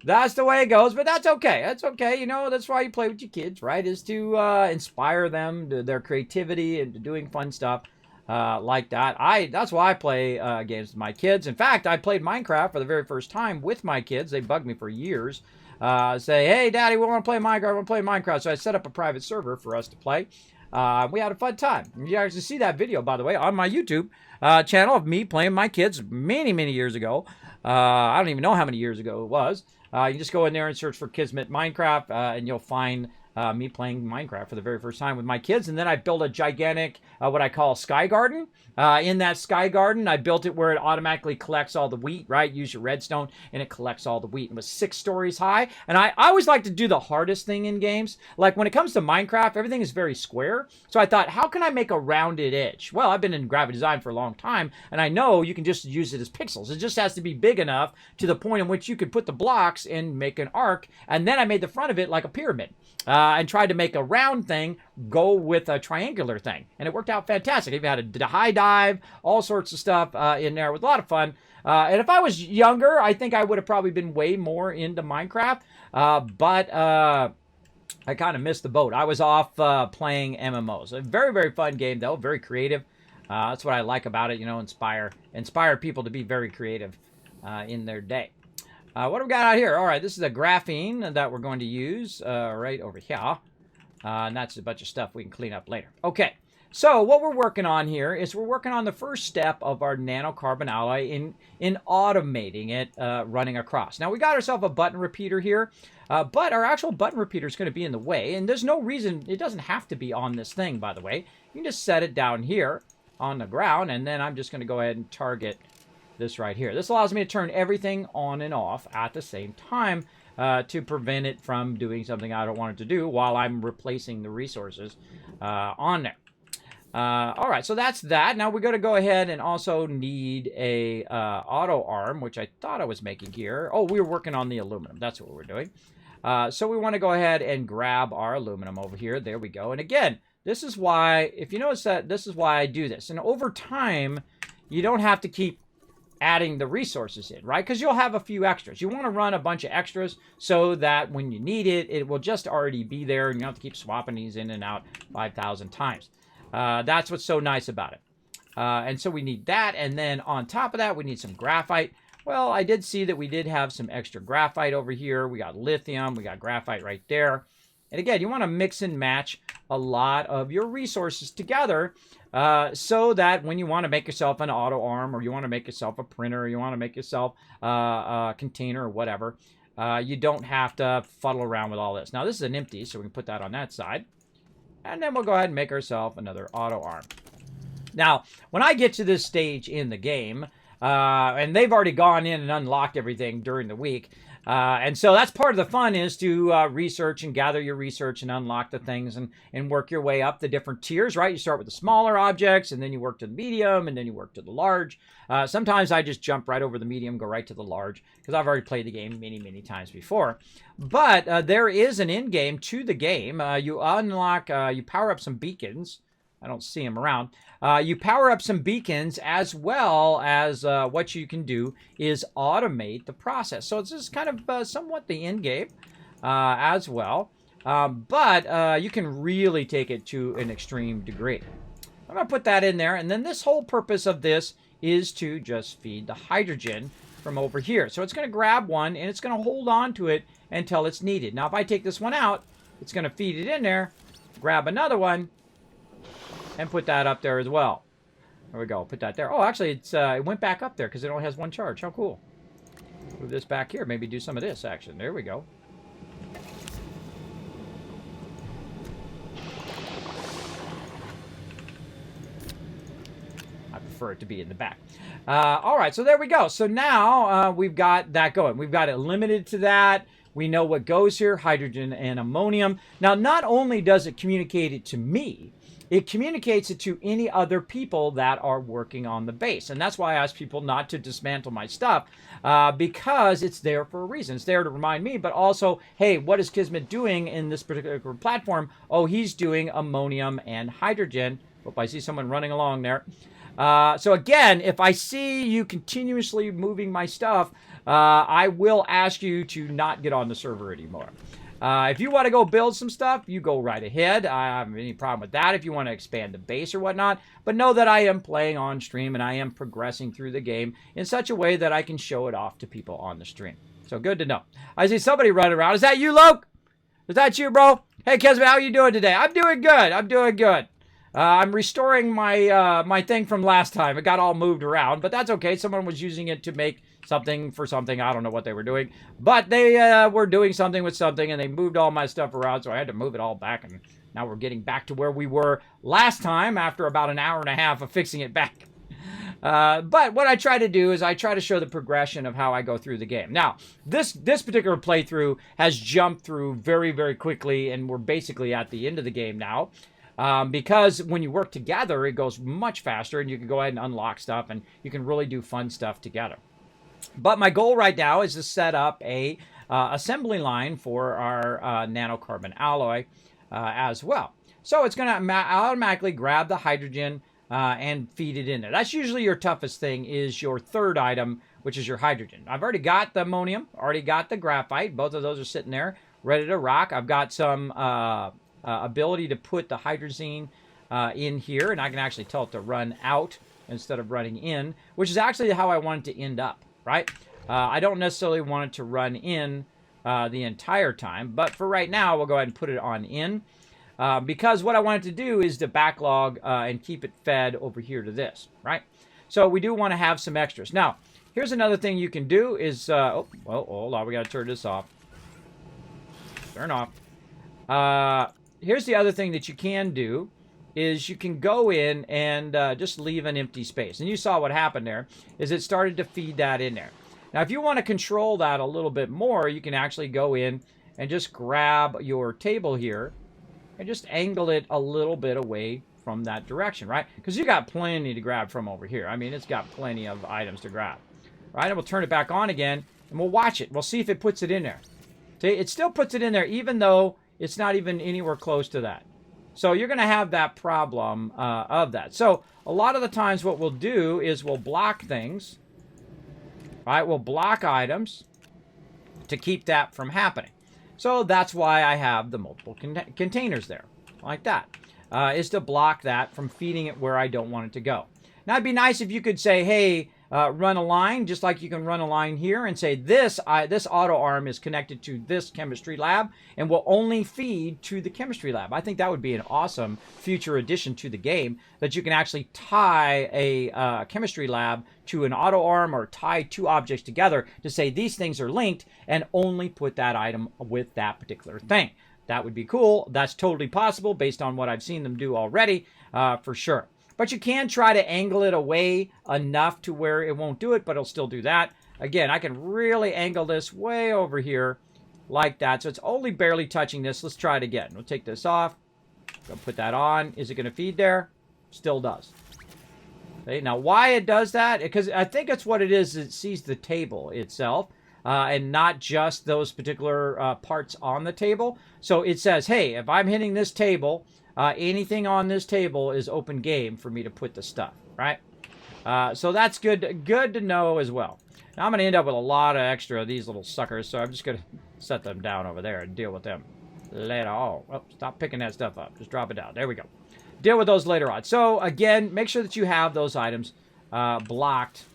That's the way it goes, but that's okay. That's okay. You know, that's why you play with your kids, right? Is to inspire them to their creativity and to doing fun stuff. Like that. That's why I play games with my kids. In fact, I played Minecraft for the very first time with my kids. They bugged me for years. Say, hey, Daddy, we want to play Minecraft. We want to play Minecraft. So I set up a private server for us to play. We had a fun time. You guys can see that video, by the way, on my YouTube channel of me playing my kids many, many years ago. I don't even know how many years ago it was. You just go in there and search for Kismet Minecraft, and you'll find me playing Minecraft for the very first time with my kids. And then I built a gigantic, what I call sky garden. In that sky garden, I built it where it automatically collects all the wheat, right? Use your redstone, and it collects all the wheat. It was 6 stories high. And I always like to do the hardest thing in games. Like when it comes to Minecraft, everything is very square. So I thought, how can I make a rounded edge? Well, I've been in graphic design for a long time, and I know you can just use it as pixels. It just has to be big enough to the point in which you could put the blocks and make an arc. And then I made the front of it like a pyramid. And tried to make a round thing go with a triangular thing. And it worked out fantastic. If you had a high dive, all sorts of stuff in there. It was a lot of fun. And if I was younger, I think I would have probably been way more into Minecraft. But I kind of missed the boat. I was off playing MMOs. A very, very fun game, though. Very creative. That's what I like about it. You know, inspire people to be very creative in their day. What do we got out here? All right, this is a graphene that we're going to use right over here. And that's a bunch of stuff we can clean up later. Okay, so what we're working on here is we're working on the first step of our nanocarbon alloy in automating it running across. Now, we got ourselves a button repeater here, but our actual button repeater is going to be in the way. And there's no reason, it doesn't have to be on this thing, by the way. You can just set it down here on the ground, and then I'm just going to go ahead and target this right here. This allows me to turn everything on and off at the same time to prevent it from doing something I don't want it to do while I'm replacing the resources on there. All right, so that's that. Now we're going to go ahead and also need a auto arm, which I thought I was making here. Oh, we were working on the aluminum. That's what we're doing. So we want to go ahead and grab our aluminum over here. There we go. And again, this is why, if you notice that, this is why I do this. And over time, you don't have to keep adding the resources in, right? Because you'll have a few extras. You want to run a bunch of extras so that when you need it, it will just already be there, and you don't have to keep swapping these in and out 5,000 times. That's what's so nice about it. And so we need that, and then on top of that, we need some graphite. Well, I did see that we did have some extra graphite over here. We got lithium, we got graphite right there. And again, you want to mix and match a lot of your resources together so that when you want to make yourself an auto arm, or you want to make yourself a printer, or you want to make yourself a container or whatever, you don't have to fuddle around with all this. Now, this is an empty, so we can put that on that side. And then we'll go ahead and make ourselves another auto arm. Now, when I get to this stage in the game, and they've already gone in and unlocked everything during the week, and so that's part of the fun, is to research and gather your research and unlock the things and work your way up the different tiers, right? You start with the smaller objects, and then you work to the medium, and then you work to the large. Sometimes I just jump right over the medium, go right to the large, because I've already played the game many, many times before. But there is an end game to the game. You unlock, you power up some beacons. I don't see them around. You power up some beacons, as well as what you can do is automate the process. So it's just kind of somewhat the end game as well. But you can really take it to an extreme degree. I'm going to put that in there. And then this whole purpose of this is to just feed the hydrogen from over here. So it's going to grab one, and it's going to hold on to it until it's needed. Now, if I take this one out, it's going to feed it in there, grab another one, and put that up there as well. There we go. Put that there. Oh, actually, it went back up there because it only has one charge. How cool. Move this back here. Maybe do some of this action. There we go. I prefer it to be in the back. All right, so there we go. So now we've got that going. We've got it limited to that. We know what goes here, hydrogen and ammonium. Now, not only does it communicate it to me, it communicates it to any other people that are working on the base. And that's why I ask people not to dismantle my stuff, because it's there for a reason. It's there to remind me, but also, hey, what is Kismet doing in this particular platform? Oh, he's doing ammonium and hydrogen. Hope I see someone running along there. So again, if I see you continuously moving my stuff, I will ask you to not get on the server anymore. If you want to go build some stuff, you go right ahead. I don't have any problem with that if you want to expand the base or whatnot. But know that I am playing on stream and I am progressing through the game in such a way that I can show it off to people on the stream. So good to know. I see somebody running around. Is that you, Loke? Is that you, bro? Hey, Kismet, how you doing today? I'm doing good. I'm doing good. I'm restoring my my thing from last time. It got all moved around, but that's okay. Someone was using it to make something for something. I don't know what they were doing, but they were doing something with something, and they moved all my stuff around, so I had to move it all back, and now we're getting back to where we were last time after about an hour and a half of fixing it back. But what I try to do is I try to show the progression of how I go through the game. Now, this particular playthrough has jumped through very, very quickly, and we're basically at the end of the game now. Because when you work together, it goes much faster, and you can go ahead and unlock stuff, and you can really do fun stuff together. But my goal right now is to set up a assembly line for our nanocarbon alloy as well. So it's going to automatically grab the hydrogen and feed it in there. That's usually your toughest thing, is your third item, which is your hydrogen. I've already got the ammonium, already got the graphite. Both of those are sitting there ready to rock. I've got some ability to put the hydrazine in here, and I can actually tell it to run out instead of running in, which is actually how I want it to end up, right? I don't necessarily want it to run in the entire time, but for right now, we'll go ahead and put it on in, because what I want it to do is to backlog and keep it fed over here to this, right? So we do want to have some extras. Now, here's another thing you can do is, oh, well, hold on, we got to turn this off. Turn off. Here's the other thing that you can do, is you can go in and just leave an empty space. And you saw what happened there, is it started to feed that in there. Now, if you want to control that a little bit more, you can actually go in and just grab your table here and just angle it a little bit away from that direction, right? Because you got plenty to grab from over here. I mean, it's got plenty of items to grab, right? And we'll turn it back on again, and we'll watch it. We'll see if it puts it in there. See, it still puts it in there, even though it's not even anywhere close to that. So you're going to have that problem of that. So a lot of the times what we'll do is we'll block things. Right? We'll block items to keep that from happening. So that's why I have the multiple containers there. Like that. Is to block that from feeding it where I don't want it to go. Now it'd be nice if you could say, hey, run a line, just like you can run a line here and say this auto arm is connected to this chemistry lab and will only feed to the chemistry lab. I think that would be an awesome future addition to the game, that you can actually tie a chemistry lab to an auto arm, or tie two objects together to say these things are linked, and only put that item with that particular thing. That would be cool. That's totally possible based on what I've seen them do already, for sure. But you can try to angle it away enough to where it won't do it, but it'll still do that. Again, I can really angle this way over here like that. So it's only barely touching this. Let's try it again. We'll take this off. Go put that on. Is it going to feed there? Still does. Okay, now why it does that? Because I think it's what it is. It sees the table itself. And not just those particular parts on the table. So it says, hey, if I'm hitting this table, anything on this table is open game for me to put the stuff, right? So that's good to know as well. Now I'm going to end up with a lot of extra of these little suckers, so I'm just going to set them down over there and deal with them later on. Oh, stop picking that stuff up. Just drop it down. There we go. Deal with those later on. So again, make sure that you have those items blocked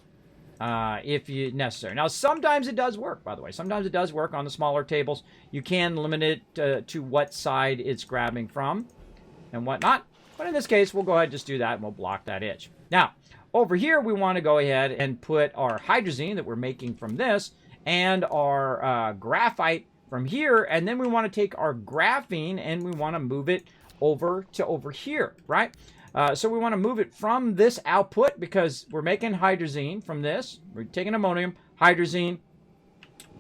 if you necessary. Now, sometimes it does work, by the way. Sometimes it does work on the smaller tables. You can limit it to what side it's grabbing from and whatnot. But in this case, we'll go ahead and just do that, and we'll block that edge. Now, over here, we want to go ahead and put our hydrazine that we're making from this and our graphite from here, and then we want to take our graphene and we want to move it over to over here, right? So we want to move it from this output because we're making hydrazine from this. We're taking ammonium, hydrazine,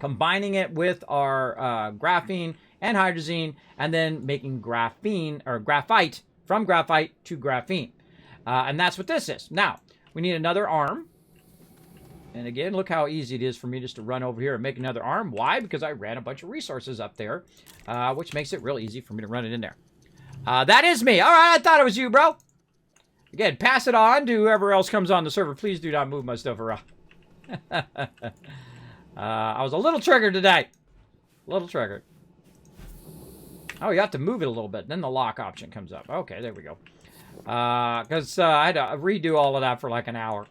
combining it with our graphene and hydrazine, and then making graphene or graphite from graphite to graphene. And that's what this is. Now, we need another arm. And again, look how easy it is for me just to run over here and make another arm. Why? Because I ran a bunch of resources up there, which makes it real easy for me to run it in there. That is me. All right, I thought it was you, bro. Again, pass it on to whoever else comes on the server. Please do not move my stuff around. I was a little triggered today. A little triggered. Oh, you have to move it a little bit. Then the lock option comes up. Okay, there we go. Because I had to redo all of that for like an hour.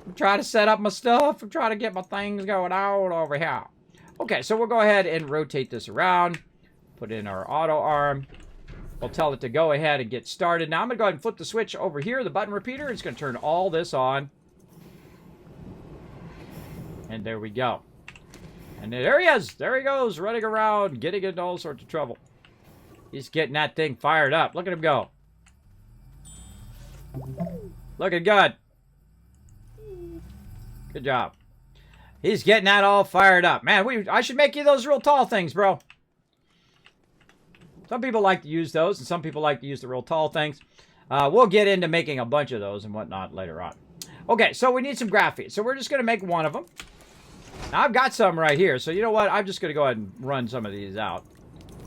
I'm trying to set up my stuff. I'm trying to get my things going out over here. Okay, so we'll go ahead and rotate this around. Put in our auto arm. We'll tell it to go ahead and get started. Now I'm going to go ahead and flip the switch over here, the button repeater. It's going to turn all this on. And there we go. And there he is. There he goes, running around, getting into all sorts of trouble. He's getting that thing fired up. Look at him go. Looking good. Good job. He's getting that all fired up. Man, I should make you those real tall things, bro. Some people like to use those, and some people like to use the real tall things. We'll get into making a bunch of those and whatnot later on. Okay, so we need some graphene. So we're just going to make one of them. Now, I've got some right here. So you know what? I'm just going to go ahead and run some of these out.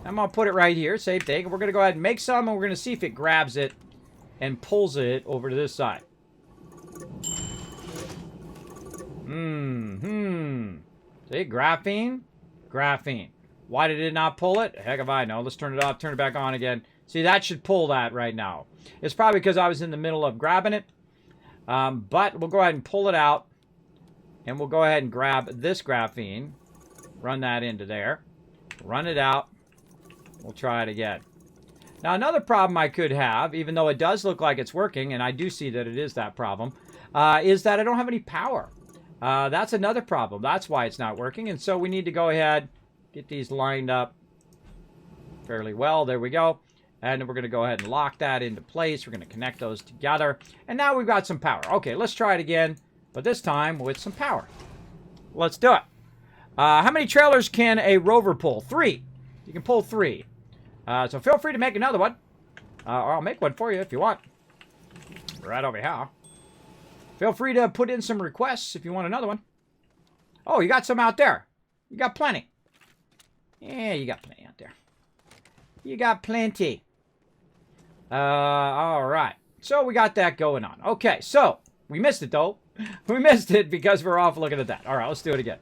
I'm going to put it right here. Same thing. We're going to go ahead and make some, and we're going to see if it grabs it and pulls it over to this side. See, graphene, graphene. Why did it not pull it? Heck if I know. Let's turn it off, turn it back on again. See, that should pull that right now. It's probably because I was in the middle of grabbing it. But we'll go ahead and pull it out. And we'll go ahead and grab this graphene. Run that into there. Run it out. We'll try it again. Now, another problem I could have, even though it does look like it's working, and I do see that it is that problem, is that I don't have any power. That's another problem. That's why it's not working. And so we need to go ahead, get these lined up fairly well. There we go. And then we're going to go ahead and lock that into place. We're going to connect those together. And now we've got some power. Okay, let's try it again, but this time with some power. Let's do it. How many trailers can a rover pull? 3. You can pull 3. So feel free to make another one. Or I'll make one for you if you want. Right over here. Feel free to put in some requests if you want another one. Oh, you got some out there. You got plenty. Yeah, you got plenty out there. You got plenty. All right. So we got that going on. Okay, so we missed it, though. We missed it because we're off looking at that. All right, let's do it again.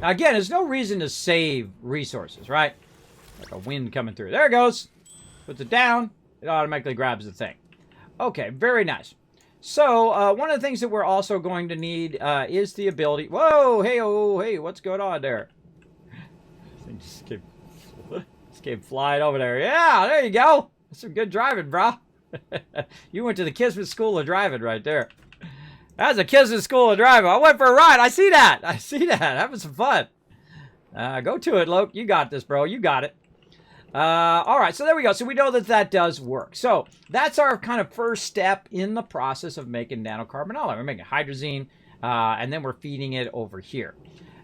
Now, again, there's no reason to save resources, right? Like a wind coming through. There it goes. Puts it down. It automatically grabs the thing. Okay, very nice. So, one of the things that we're also going to need is the ability... Whoa! Hey, oh, hey, what's going on there? Thing just came flying over there. Yeah, there you go. That's some good driving, bro. You went to the Kismet School of Driving right there. That's a Kismet School of Driving. I went for a ride. I see that. I see that. Having some fun. Go to it, Loke. You got this, bro. You got it. All right, so there we go. So we know that that does work. So that's our kind of first step in the process of making nanocarbon. We're making hydrazine, and then we're feeding it over here.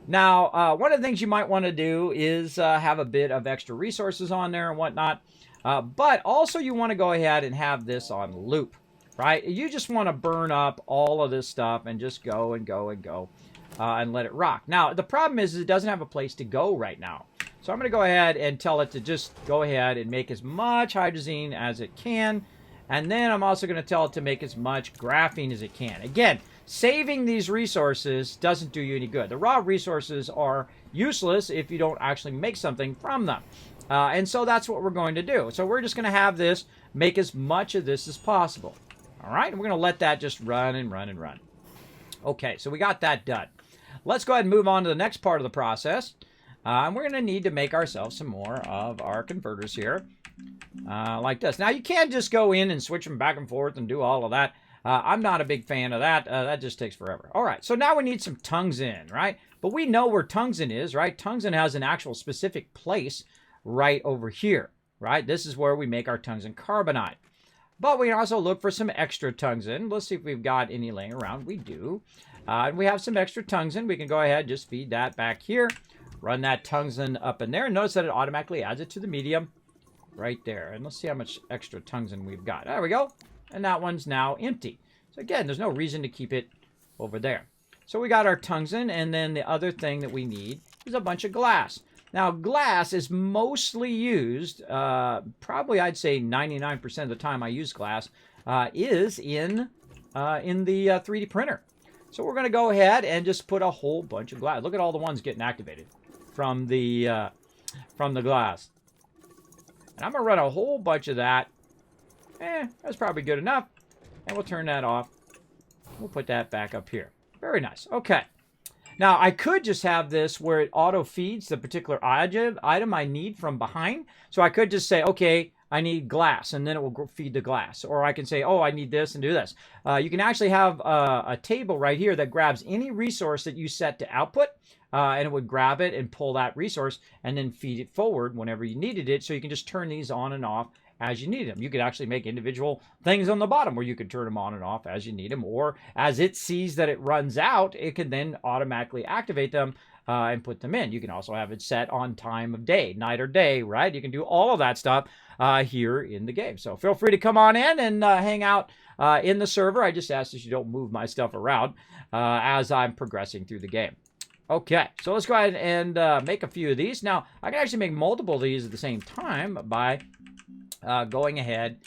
Now, one of the things you might want to do is have a bit of extra resources on there and whatnot. But also you want to go ahead and have this on loop, right? You just want to burn up all of this stuff and just go and go and go and let it rock. Now, the problem is it doesn't have a place to go right now. So I'm going to go ahead and tell it to just go ahead and make as much hydrazine as it can. And then I'm also going to tell it to make as much graphene as it can. Again, saving these resources doesn't do you any good. The raw resources are useless if you don't actually make something from them. And so that's what we're going to do. So we're just going to have this make as much of this as possible. All right, and we're going to let that just run and run and run. Okay, so we got that done. Let's go ahead and move on to the next part of the process. And we're going to need to make ourselves some more of our converters here, like this. Now, you can't just go in and switch them back and forth and do all of that. I'm not a big fan of that. That just takes forever. All right, so now we need some tungsten, right? But we know where tungsten is, right? Tungsten has an actual specific place right over here, right? This is where we make our tungsten carbonide. But we can also look for some extra tungsten. Let's see if we've got any laying around. We do. And we have some extra tungsten. We can go ahead, just feed that back here. Run that tungsten up in there. And notice that it automatically adds it to the medium right there. And let's see how much extra tungsten we've got. There we go. And that one's now empty. So again, there's no reason to keep it over there. So we got our tungsten. And then the other thing that we need is a bunch of glass. Now, glass is mostly used, probably I'd say 99% of the time I use glass, is in the 3D printer. So we're going to go ahead and just put a whole bunch of glass. Look at all the ones getting activated from the glass. And I'm going to run a whole bunch of that. That's probably good enough. And we'll turn that off. We'll put that back up here. Very nice. Okay. Now, I could just have this where it auto-feeds the particular item I need from behind. So I could just say, okay, I need glass, and then it will feed the glass. Or I can say, oh, I need this and do this. You can actually have a table right here that grabs any resource that you set to output, and it would grab it and pull that resource and then feed it forward whenever you needed it. So you can just turn these on and off as you need them. You could actually make individual things on the bottom where you could turn them on and off as you need them, or as it sees that it runs out, it can then automatically activate them and put them in. You can also have it set on time of day, night or day, right? You can do all of that stuff here in the game. So feel free to come on in and hang out in the server. I just ask that you don't move my stuff around as I'm progressing through the game. Okay, so let's go ahead and make a few of these. Now, I can actually make multiple of these at the same time by going ahead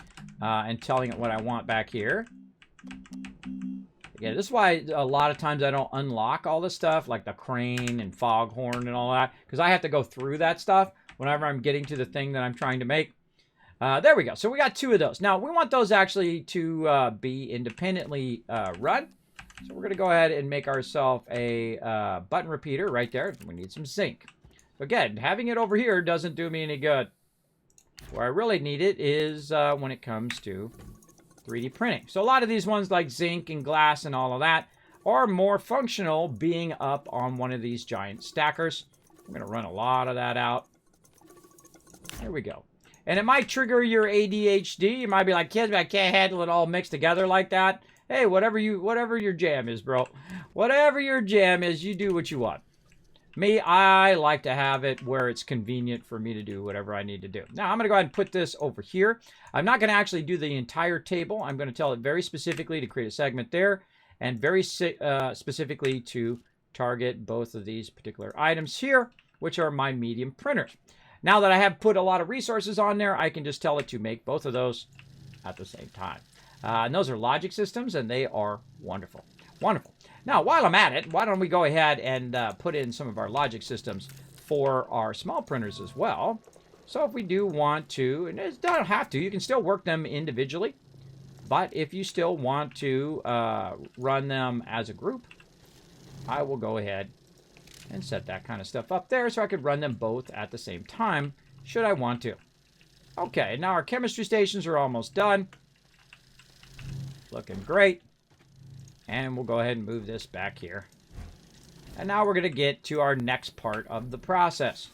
and telling it what I want back here. Again, this is why a lot of times I don't unlock all this stuff, like the crane and foghorn and all that, because I have to go through that stuff whenever I'm getting to the thing that I'm trying to make. There we go. So we got two of those. Now, we want those actually to be independently run. So we're going to go ahead and make ourselves a button repeater right there. We need some zinc. Again, having it over here doesn't do me any good. Where I really need it is when it comes to 3D printing. So a lot of these ones like zinc and glass and all of that are more functional being up on one of these giant stackers. I'm going to run a lot of that out. There we go. And it might trigger your ADHD. You might be like, kids, I can't handle it all mixed together like that. Hey, whatever your jam is, bro. Whatever your jam is, you do what you want. Me, I like to have it where it's convenient for me to do whatever I need to do. Now, I'm going to go ahead and put this over here. I'm not going to actually do the entire table. I'm going to tell it very specifically to create a segment there and very specifically to target both of these particular items here, which are my medium printers. Now that I have put a lot of resources on there, I can just tell it to make both of those at the same time. And those are logic systems, and they are wonderful. Wonderful. Now, while I'm at it, why don't we go ahead and put in some of our logic systems for our small printers as well. So if we do want to, and it don't have to, you can still work them individually. But if you still want to run them as a group, I will go ahead and set that kind of stuff up there so I could run them both at the same time, should I want to. Okay, now our chemistry stations are almost done. Looking great. And we'll go ahead and move this back here. And now we're going to get to our next part of the process.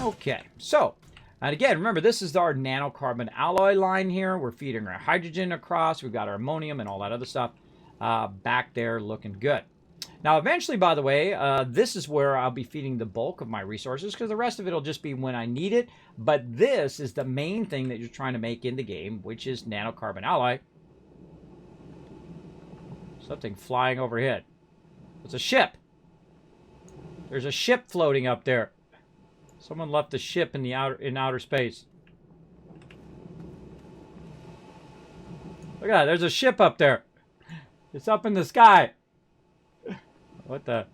Okay, so, and again, remember, this is our nanocarbon alloy line here. We're feeding our hydrogen across. We've got our ammonium and all that other stuff back there looking good. Now, eventually, by the way, this is where I'll be feeding the bulk of my resources because the rest of it will just be when I need it. But this is the main thing that you're trying to make in the game, which is nanocarbon alloy. Something flying overhead. It's a ship. There's a ship floating up there. Someone left the ship in outer space. Look at that. There's a ship up there. It's up in the sky. What the?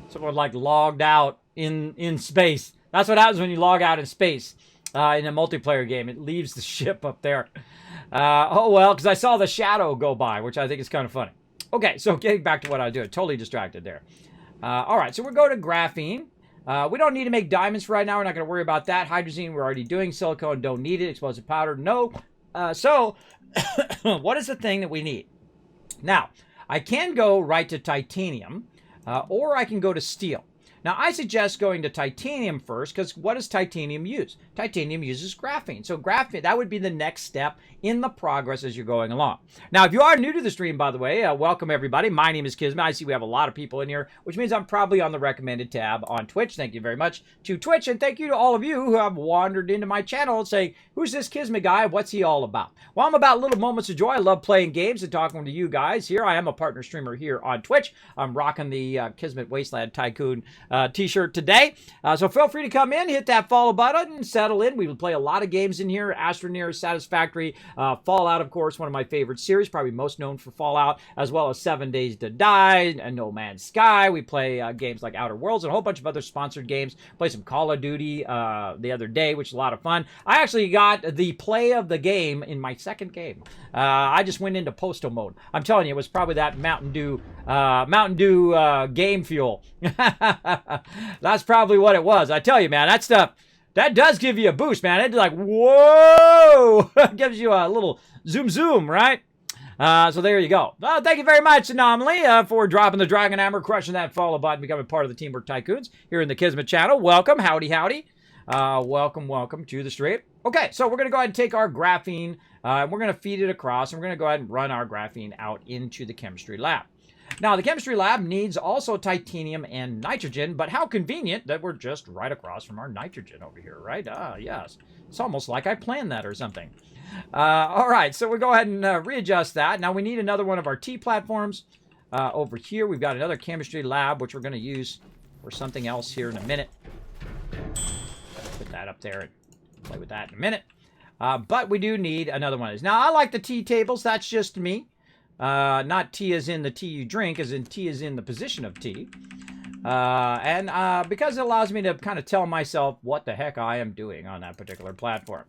Someone like logged out in space. That's what happens when you log out in space in a multiplayer game. It leaves the ship up there. Oh well, because I saw the shadow go by, which I think is kind of funny. Okay, so getting back to what I was doing, totally distracted there. All right, so we'll go to graphene. We don't need to make diamonds for right now. We're not going to worry about that. Hydrazine, we're already doing. Silicone, don't need it. Explosive powder, no. So what is the thing that we need? Now, I can go right to titanium, or I can go to steel. Now, I suggest going to titanium first, because what does titanium use? Titanium uses graphene. So graphene, that would be the next step in the progress as you're going along. Now, if you are new to the stream, by the way, welcome everybody. My name is Kismet. I see we have a lot of people in here, which means I'm probably on the recommended tab on Twitch. Thank you very much to Twitch, and thank you to all of you who have wandered into my channel saying, who's this Kismet guy? What's he all about? Well, I'm about little moments of joy. I love playing games and talking to you guys here. I am a partner streamer here on Twitch. I'm rocking the Kismet Wasteland Tycoon t-shirt today. So feel free to come in, hit that follow button, and settle in. We will play a lot of games in here. Astroneer, Satisfactory, Fallout, of course, one of my favorite series, probably most known for Fallout, as well as 7 Days to Die and No Man's Sky. We play games like Outer Worlds and a whole bunch of other sponsored games. Play some Call of Duty the other day, which is a lot of fun. I actually got the play of the game in my second game. I just went into postal mode. I'm telling you, it was probably that Mountain Dew game fuel. That's probably what it was. I tell you, man, that stuff, that does give you a boost, man. It's like, whoa! It gives you a little zoom, right? So there you go. Thank you very much, Anomaly, for dropping the Dragon Hammer, crushing that follow button, becoming part of the Teamwork Tycoons here in the Kismet channel. Welcome. Howdy, howdy. Welcome to the stream. Okay, so we're going to go ahead and take our graphene, and we're going to feed it across, and we're going to go ahead and run our graphene out into the chemistry lab. Now, the chemistry lab needs also titanium and nitrogen, but how convenient that we're just right across from our nitrogen over here, right? Yes. It's almost like I planned that or something. All right, so we'll go ahead and readjust that. Now, we need another one of our T platforms. Over here, we've got another chemistry lab, which we're going to use for something else here in a minute. Put that up there and play with that in a minute. But we do need another one of these. Now, I like the T tables. That's just me. Not T as in the tea you drink, as in T as in the position of T. Because it allows me to kind of tell myself what the heck I am doing on that particular platform.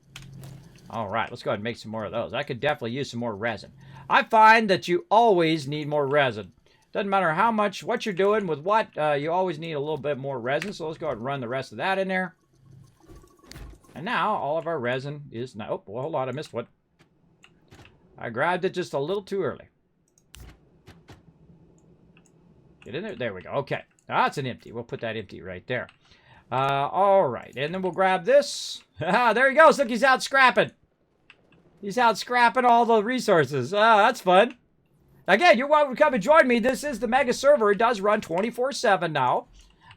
All right, let's go ahead and make some more of those. I could definitely use some more resin. I find that you always need more resin. Doesn't matter how much, what you're doing with what, you always need a little bit more resin. So let's go ahead and run the rest of that in there. And now all of our resin is now, oh, well, hold on, I missed one. I grabbed it just a little too early. Get in there. There we go. Okay. That's an empty. We'll put that empty right there. All right. And then we'll grab this. There he goes. Look, he's out scrapping. He's out scrapping all the resources. That's fun. Again, you're welcome to come and join me. This is the mega server. It does run 24/7 now.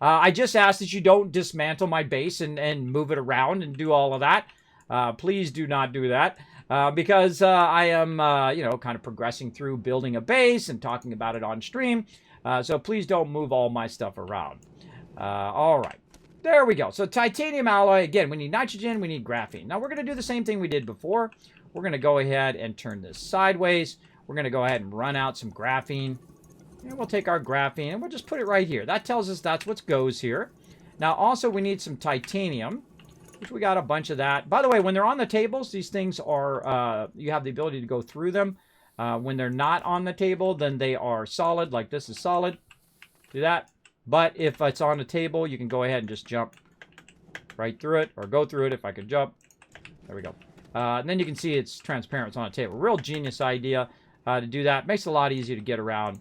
I just ask that you don't dismantle my base and move it around and do all of that. Please do not do that. Because I am, kind of progressing through building a base and talking about it on stream. So please don't move all my stuff around. All right. There we go. So titanium alloy. Again, we need nitrogen. We need graphene. Now we're going to do the same thing we did before. We're going to go ahead and turn this sideways. We're going to go ahead and run out some graphene. And we'll take our graphene and we'll just put it right here. That tells us that's what goes here. Now also we need some titanium, which we got a bunch of that. By the way, when they're on the tables, these things are, you have the ability to go through them. When they're not on the table, then they are solid, like this is solid. Do that. But if it's on the table, you can go ahead and just jump right through it, or go through it if I could jump. There we go. And then you can see it's transparent, it's on a table. Real genius idea to do that. Makes it a lot easier to get around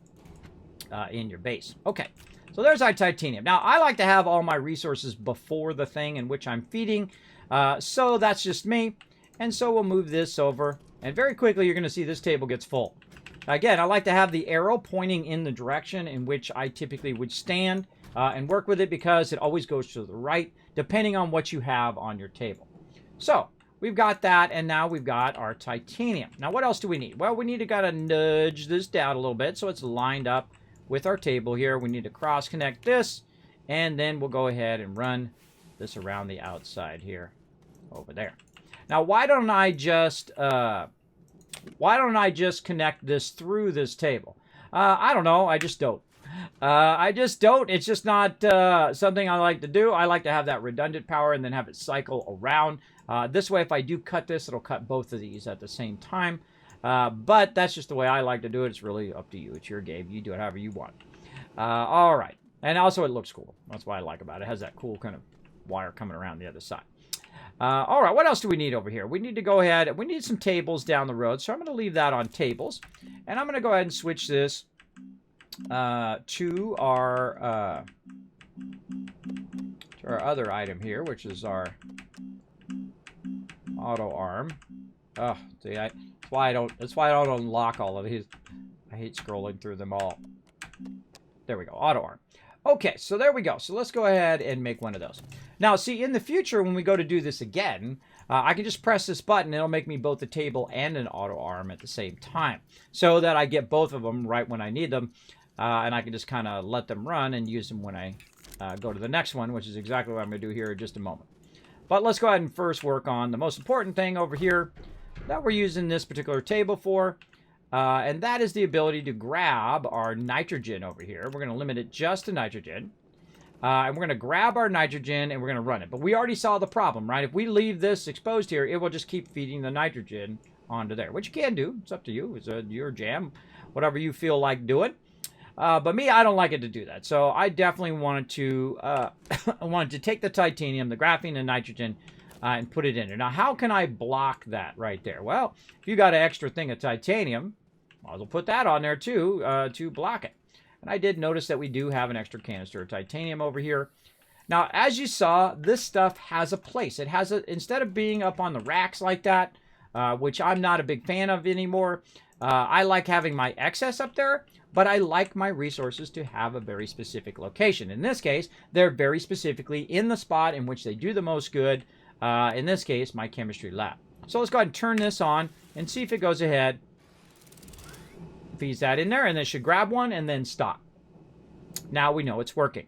in your base. Okay, so there's our titanium. Now, I like to have all my resources before the thing in which I'm feeding. So that's just me. And so we'll move this over. And very quickly, you're going to see this table gets full. Again, I like to have the arrow pointing in the direction in which I typically would stand and work with it, because it always goes to the right, depending on what you have on your table. So we've got that, and now we've got our titanium. Now, what else do we need? Well, we need to kind of nudge this down a little bit so it's lined up with our table here. We need to cross-connect this, and then we'll go ahead and run this around the outside here over there. Now, why don't I just connect this through this table? I don't know. I just don't. It's just not something I like to do. I like to have that redundant power and then have it cycle around. This way, if I do cut this, it'll cut both of these at the same time. But that's just the way I like to do it. It's really up to you. It's your game. You do it however you want. All right. And also it looks cool. That's what I like about it. It has that cool kind of wire coming around the other side. All right, what else do we need over here? We need to go ahead. We need some tables down the road, so I'm going to leave that on tables. And I'm going to go ahead and switch this to our other item here, which is our auto arm. Oh, see, that's why I don't unlock all of these. I hate scrolling through them all. There we go, auto arm. Okay, so there we go. So let's go ahead and make one of those. Now, see, in the future, when we go to do this again, I can just press this button. It'll make me both a table and an auto arm at the same time, so that I get both of them right when I need them, and I can just kind of let them run and use them when I go to the next one, which is exactly what I'm going to do here in just a moment. But let's go ahead and first work on the most important thing over here that we're using this particular table for. And that is the ability to grab our nitrogen over here. We're going to limit it just to nitrogen. And we're going to grab our nitrogen and we're going to run it. But we already saw the problem, right? If we leave this exposed here, it will just keep feeding the nitrogen onto there, which you can do. It's up to you. It's your jam, whatever you feel like doing. But me, I don't like it to do that. So I definitely wanted to, take the titanium, the graphene, and nitrogen, and put it in there. Now, how can I block that right there? Well, if you got an extra thing of titanium, I'll put that on there too to block it. And I did notice that we do have an extra canister of titanium over here. Now, as you saw, this stuff has a place. It has instead of being up on the racks like that, which I'm not a big fan of anymore, I like having my excess up there, but I like my resources to have a very specific location. In this case, they're very specifically in the spot in which they do the most good. In this case, my chemistry lab. So let's go ahead and turn this on and see if it goes ahead, feeds that in there, and then it should grab one and then stop. Now we know it's working.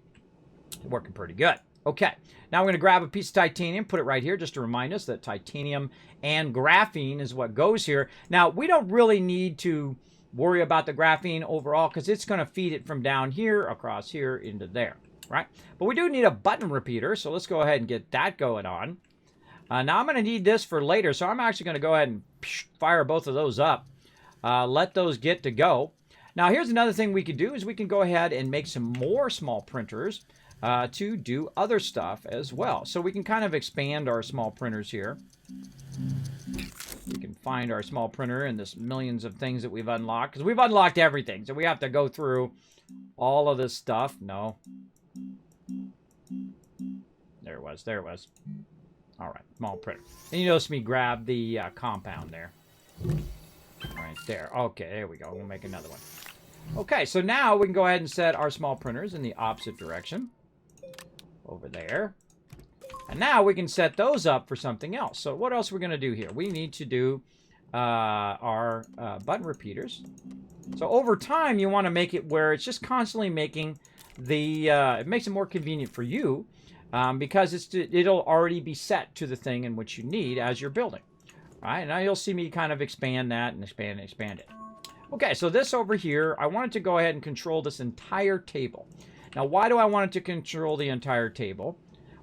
It's working pretty good. Okay, now we're going to grab a piece of titanium, put it right here, just to remind us that titanium and graphene is what goes here. Now, we don't really need to worry about the graphene overall because it's going to feed it from down here across here into there, right? But we do need a button repeater, so let's go ahead and get that going on. Now I'm going to need this for later, so I'm actually going to go ahead and fire both of those up. Let those get to go. Now here's another thing we could do is we can go ahead and make some more small printers to do other stuff as well. So we can kind of expand our small printers here. We can find our small printer and this millions of things that we've unlocked, because we've unlocked everything. So we have to go through all of this stuff. No. There it was. There it was. All right, small printer. And you notice me grab the compound there. Right there. Okay, there we go. We'll make another one. Okay, so now we can go ahead and set our small printers in the opposite direction. Over there. And now we can set those up for something else. So what else are we going to do here? We need to do our button repeaters. So over time, you want to make it where it's just constantly making the... it makes it more convenient for you. Because it'll already be set to the thing in which you need as you're building. All right, now you'll see me kind of expand that and expand it. Okay, so this over here, I wanted to go ahead and control this entire table. Now, why do I want it to control the entire table?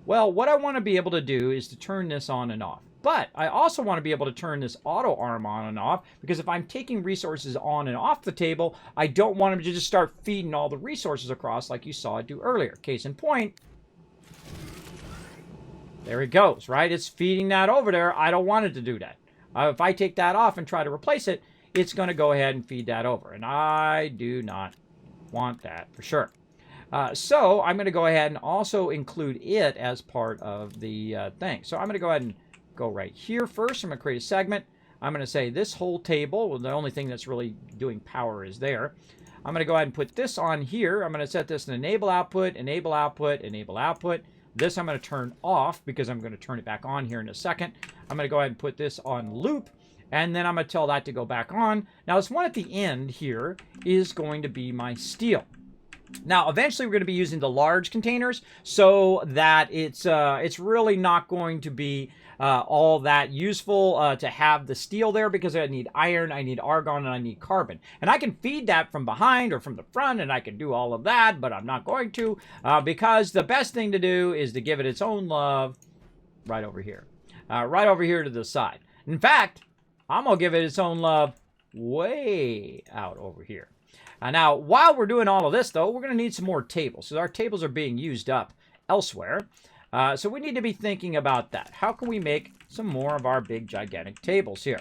Well, what I want to be able to do is to turn this on and off. But I also want to be able to turn this auto arm on and off, because if I'm taking resources on and off the table, I don't want them to just start feeding all the resources across like you saw it do earlier. Case in point, there it goes, right? It's feeding that over there. I don't want it to do that. If I take that off and try to replace it, it's going to go ahead and feed that over. And I do not want that for sure. So I'm going to go ahead and also include it as part of the thing. So I'm going to go ahead and go right here first. I'm going to create a segment. I'm going to say this whole table, well, the only thing that's really doing power is there. I'm going to go ahead and put this on here. I'm going to set this in enable output, enable output, enable output. This I'm going to turn off because I'm going to turn it back on here in a second. I'm going to go ahead and put this on loop, and then I'm going to tell that to go back on. Now, this one at the end here is going to be my steel. Now, eventually, we're going to be using the large containers so that it's really not going to be all that useful to have the steel there, because I need iron, I need argon, and I need carbon. And I can feed that from behind or from the front, and I can do all of that, but I'm not going to, because the best thing to do is to give it its own love right over here. Right over here to the side. In fact, I'm going to give it its own love way out over here. Now, while we're doing all of this, though, we're going to need some more tables. So our tables are being used up elsewhere. So we need to be thinking about that. How can we make some more of our big, gigantic tables here?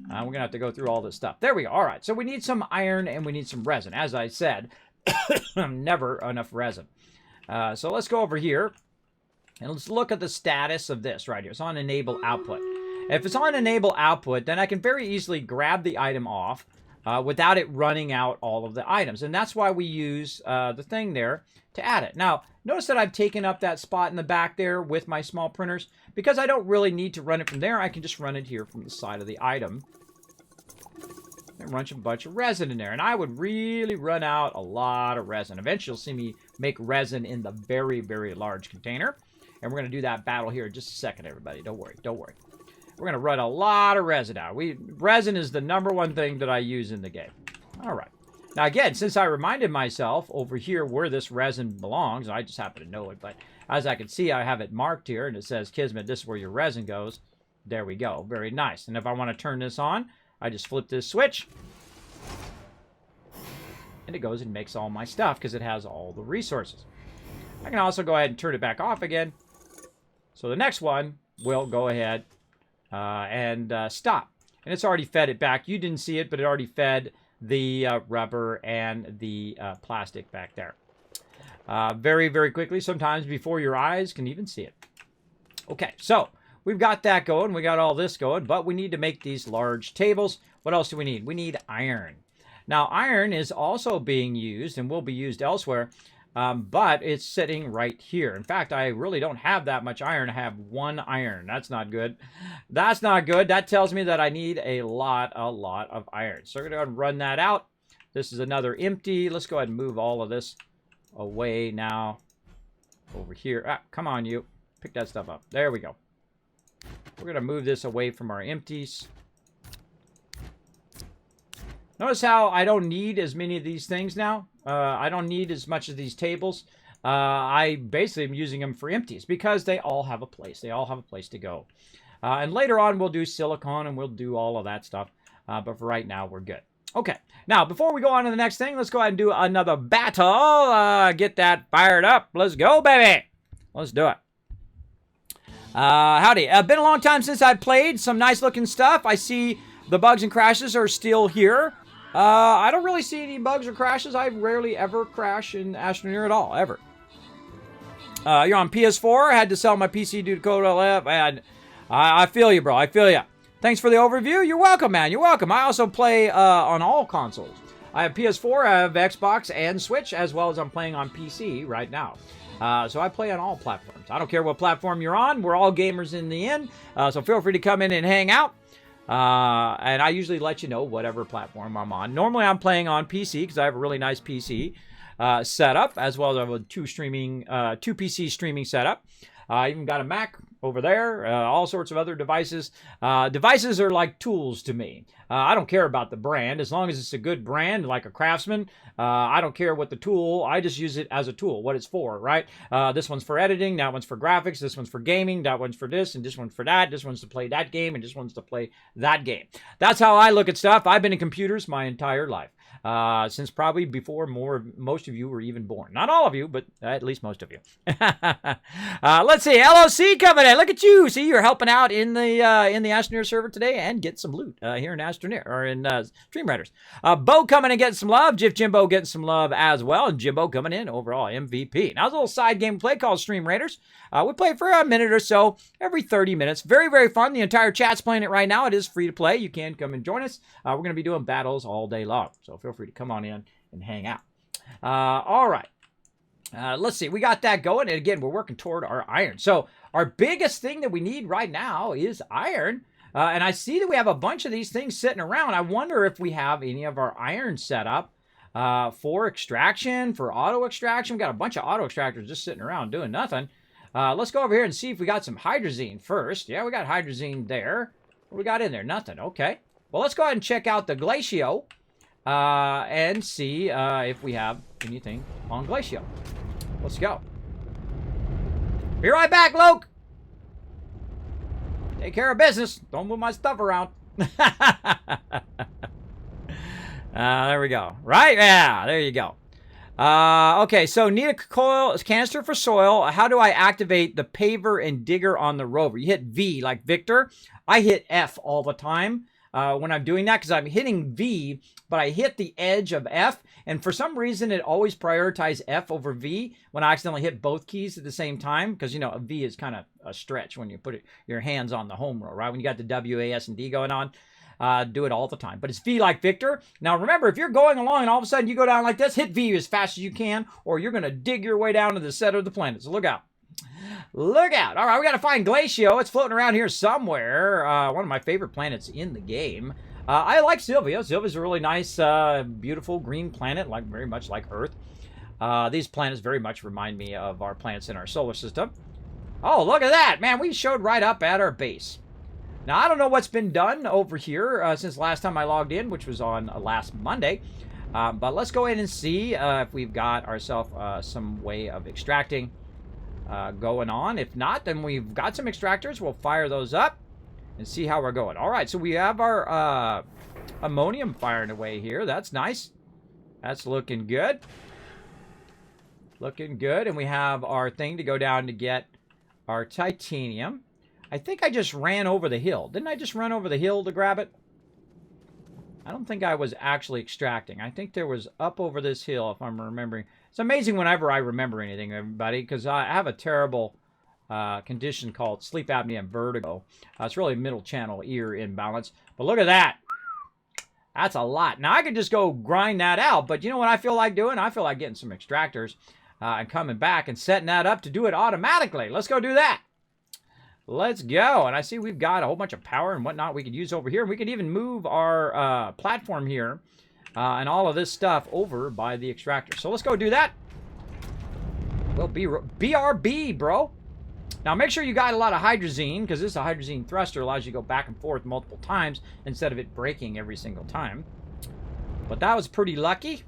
We're going to have to go through all this stuff. There we go. All right. So we need some iron and we need some resin. As I said, never enough resin. So let's go over here and let's look at the status of this right here. It's on enable output. If it's on enable output, then I can very easily grab the item off without it running out all of the items. And that's why we use the thing there to add it. Now, notice that I've taken up that spot in the back there with my small printers. Because I don't really need to run it from there, I can just run it here from the side of the item. And run a bunch of resin in there. And I would really run out a lot of resin. Eventually, you'll see me make resin in the very, very large container. And we're going to do that battle here in just a second, everybody. Don't worry. Don't worry. We're going to run a lot of resin out. Resin is the #1 thing that I use in the game. All right. Now, again, since I reminded myself over here where this resin belongs, I just happen to know it, but as I can see, I have it marked here, and it says, Kismet, this is where your resin goes. There we go. Very nice. And if I want to turn this on, I just flip this switch, and it goes and makes all my stuff because it has all the resources. I can also go ahead and turn it back off again. So the next one will go ahead and stop. And it's already fed it back. You didn't see it, but it already fed the rubber and the plastic back there. Very, very quickly, sometimes before your eyes can even see it. Okay, so we've got that going. We got all this going, but we need to make these large tables. What else do we need? We need iron. Now, iron is also being used and will be used elsewhere, but it's sitting right here. In fact, I really don't have that much iron. I have 1 iron. That's not good. That's not good. That tells me that I need a lot of iron. So we're going to go ahead and run that out. This is another empty. Let's go ahead and move all of this away now over here. Ah, come on, you. Pick that stuff up. There we go. We're going to move this away from our empties. Notice how I don't need as many of these things now. I don't need as much of these tables. I basically am using them for empties because they all have a place. They all have a place to go. And later on, we'll do silicone and we'll do all of that stuff. But for right now, we're good. Okay. Now, before we go on to the next thing, let's go ahead and do another battle. Get that fired up. Let's go, baby. Let's do it. Howdy. Been a long time since I've played. Some nice looking stuff. I see the bugs and crashes are still here. I don't really see any bugs or crashes. I rarely ever crash in Astroneer at all, ever. You're on PS4. I had to sell my PC due to code LF. And I feel you, bro. I feel you. Thanks for the overview. You're welcome, man. You're welcome. I also play on all consoles. I have PS4, I have Xbox and Switch, as well as I'm playing on PC right now. So I play on all platforms. I don't care what platform you're on. We're all gamers in the end. So feel free to come in and hang out. And I usually let you know whatever platform I'm on. Normally I'm playing on PC because I have a really nice PC setup, as well as I have a two PC streaming setup. I even got a Mac over there, all sorts of other devices. Devices are like tools to me. I don't care about the brand. As long as it's a good brand, like a Craftsman, I don't care what the tool. I just use it as a tool, what it's for, right? This one's for editing, that one's for graphics, this one's for gaming, that one's for this, and this one's for that. This one's to play that game, and this one's to play that game. That's how I look at stuff. I've been in computers my entire life. Since probably before most of you were even born. Not all of you, but at least most of you. Let's see, LOC coming in. Look at you. See, you're helping out in the Astroneer server today and get some loot here in Astroneer or in Stream Riders. Bo coming and getting some love. Jif Jimbo getting some love as well, and Jimbo coming in overall MVP. Now, it's a little side game play called Stream Raiders. We play for a minute or so every 30 minutes. Very, very fun. The entire chat's playing it right now. It is free to play. You can come and join us. We're going to be doing battles all day long, so feel free to come on in and hang out. All right. Let's see. We got that going. And again, we're working toward our iron. So our biggest thing that we need right now is iron. And I see that we have a bunch of these things sitting around. I wonder if we have any of our iron set up for extraction, for auto extraction. We got a bunch of auto extractors just sitting around doing nothing. Let's go over here and see if we got some hydrazine first. Yeah, we got hydrazine there. What we got in there? Nothing. Okay. Well, let's go ahead and check out the Glacio. And see if we have anything on Glacio. Let's go. Be right back, Luke. Take care of business. Don't move my stuff around. There we go. Right? Yeah, there you go. Okay, so need a coil canister for soil. How do I activate the paver and digger on the rover? You hit V like Victor. I hit F all the time when I'm doing that because I'm hitting V, but I hit the edge of F. And for some reason, it always prioritizes F over V when I accidentally hit both keys at the same time. Because, you know, a V is kind of a stretch when you put your hands on the home row, right? When you got the W, A, S, and D going on. Do it all the time. But it's V like Victor. Now remember, if you're going along and all of a sudden you go down like this, hit V as fast as you can, or you're going to dig your way down to the center of the planet. So look out. Look out. All right, we got to find Glacio. It's floating around here somewhere. One of my favorite planets in the game. I like Sylvia. Sylvia's a really nice, beautiful green planet, like very much like Earth. These planets very much remind me of our planets in our solar system. Oh, look at that. Man, we showed right up at our base. Now, I don't know what's been done over here since last time I logged in, which was on last Monday. But let's go ahead and see if we've got ourselves some way of extracting going on. If not, then we've got some extractors. We'll fire those up and see how we're going. All right, so we have our ammonium firing away here. That's nice. That's looking good. Looking good. And we have our thing to go down to get our titanium. I think I just ran over the hill. Didn't I just run over the hill to grab it? I don't think I was actually extracting. I think there was up over this hill, if I'm remembering. It's amazing whenever I remember anything, everybody, because I have a terrible condition called sleep apnea and vertigo. It's really middle channel ear imbalance. But look at that. That's a lot. Now, I could just go grind that out, but you know what I feel like doing? I feel like getting some extractors and coming back and setting that up to do it automatically. Let's go do that. Let's go. And I see we've got a whole bunch of power and whatnot we could use over here. We could even move our platform here and all of this stuff over by the extractor. So let's go do that. Well, BRB, bro. Now, make sure you got a lot of hydrazine, because this is a hydrazine thruster. Allows you to go back and forth multiple times instead of it breaking every single time. But that was pretty lucky.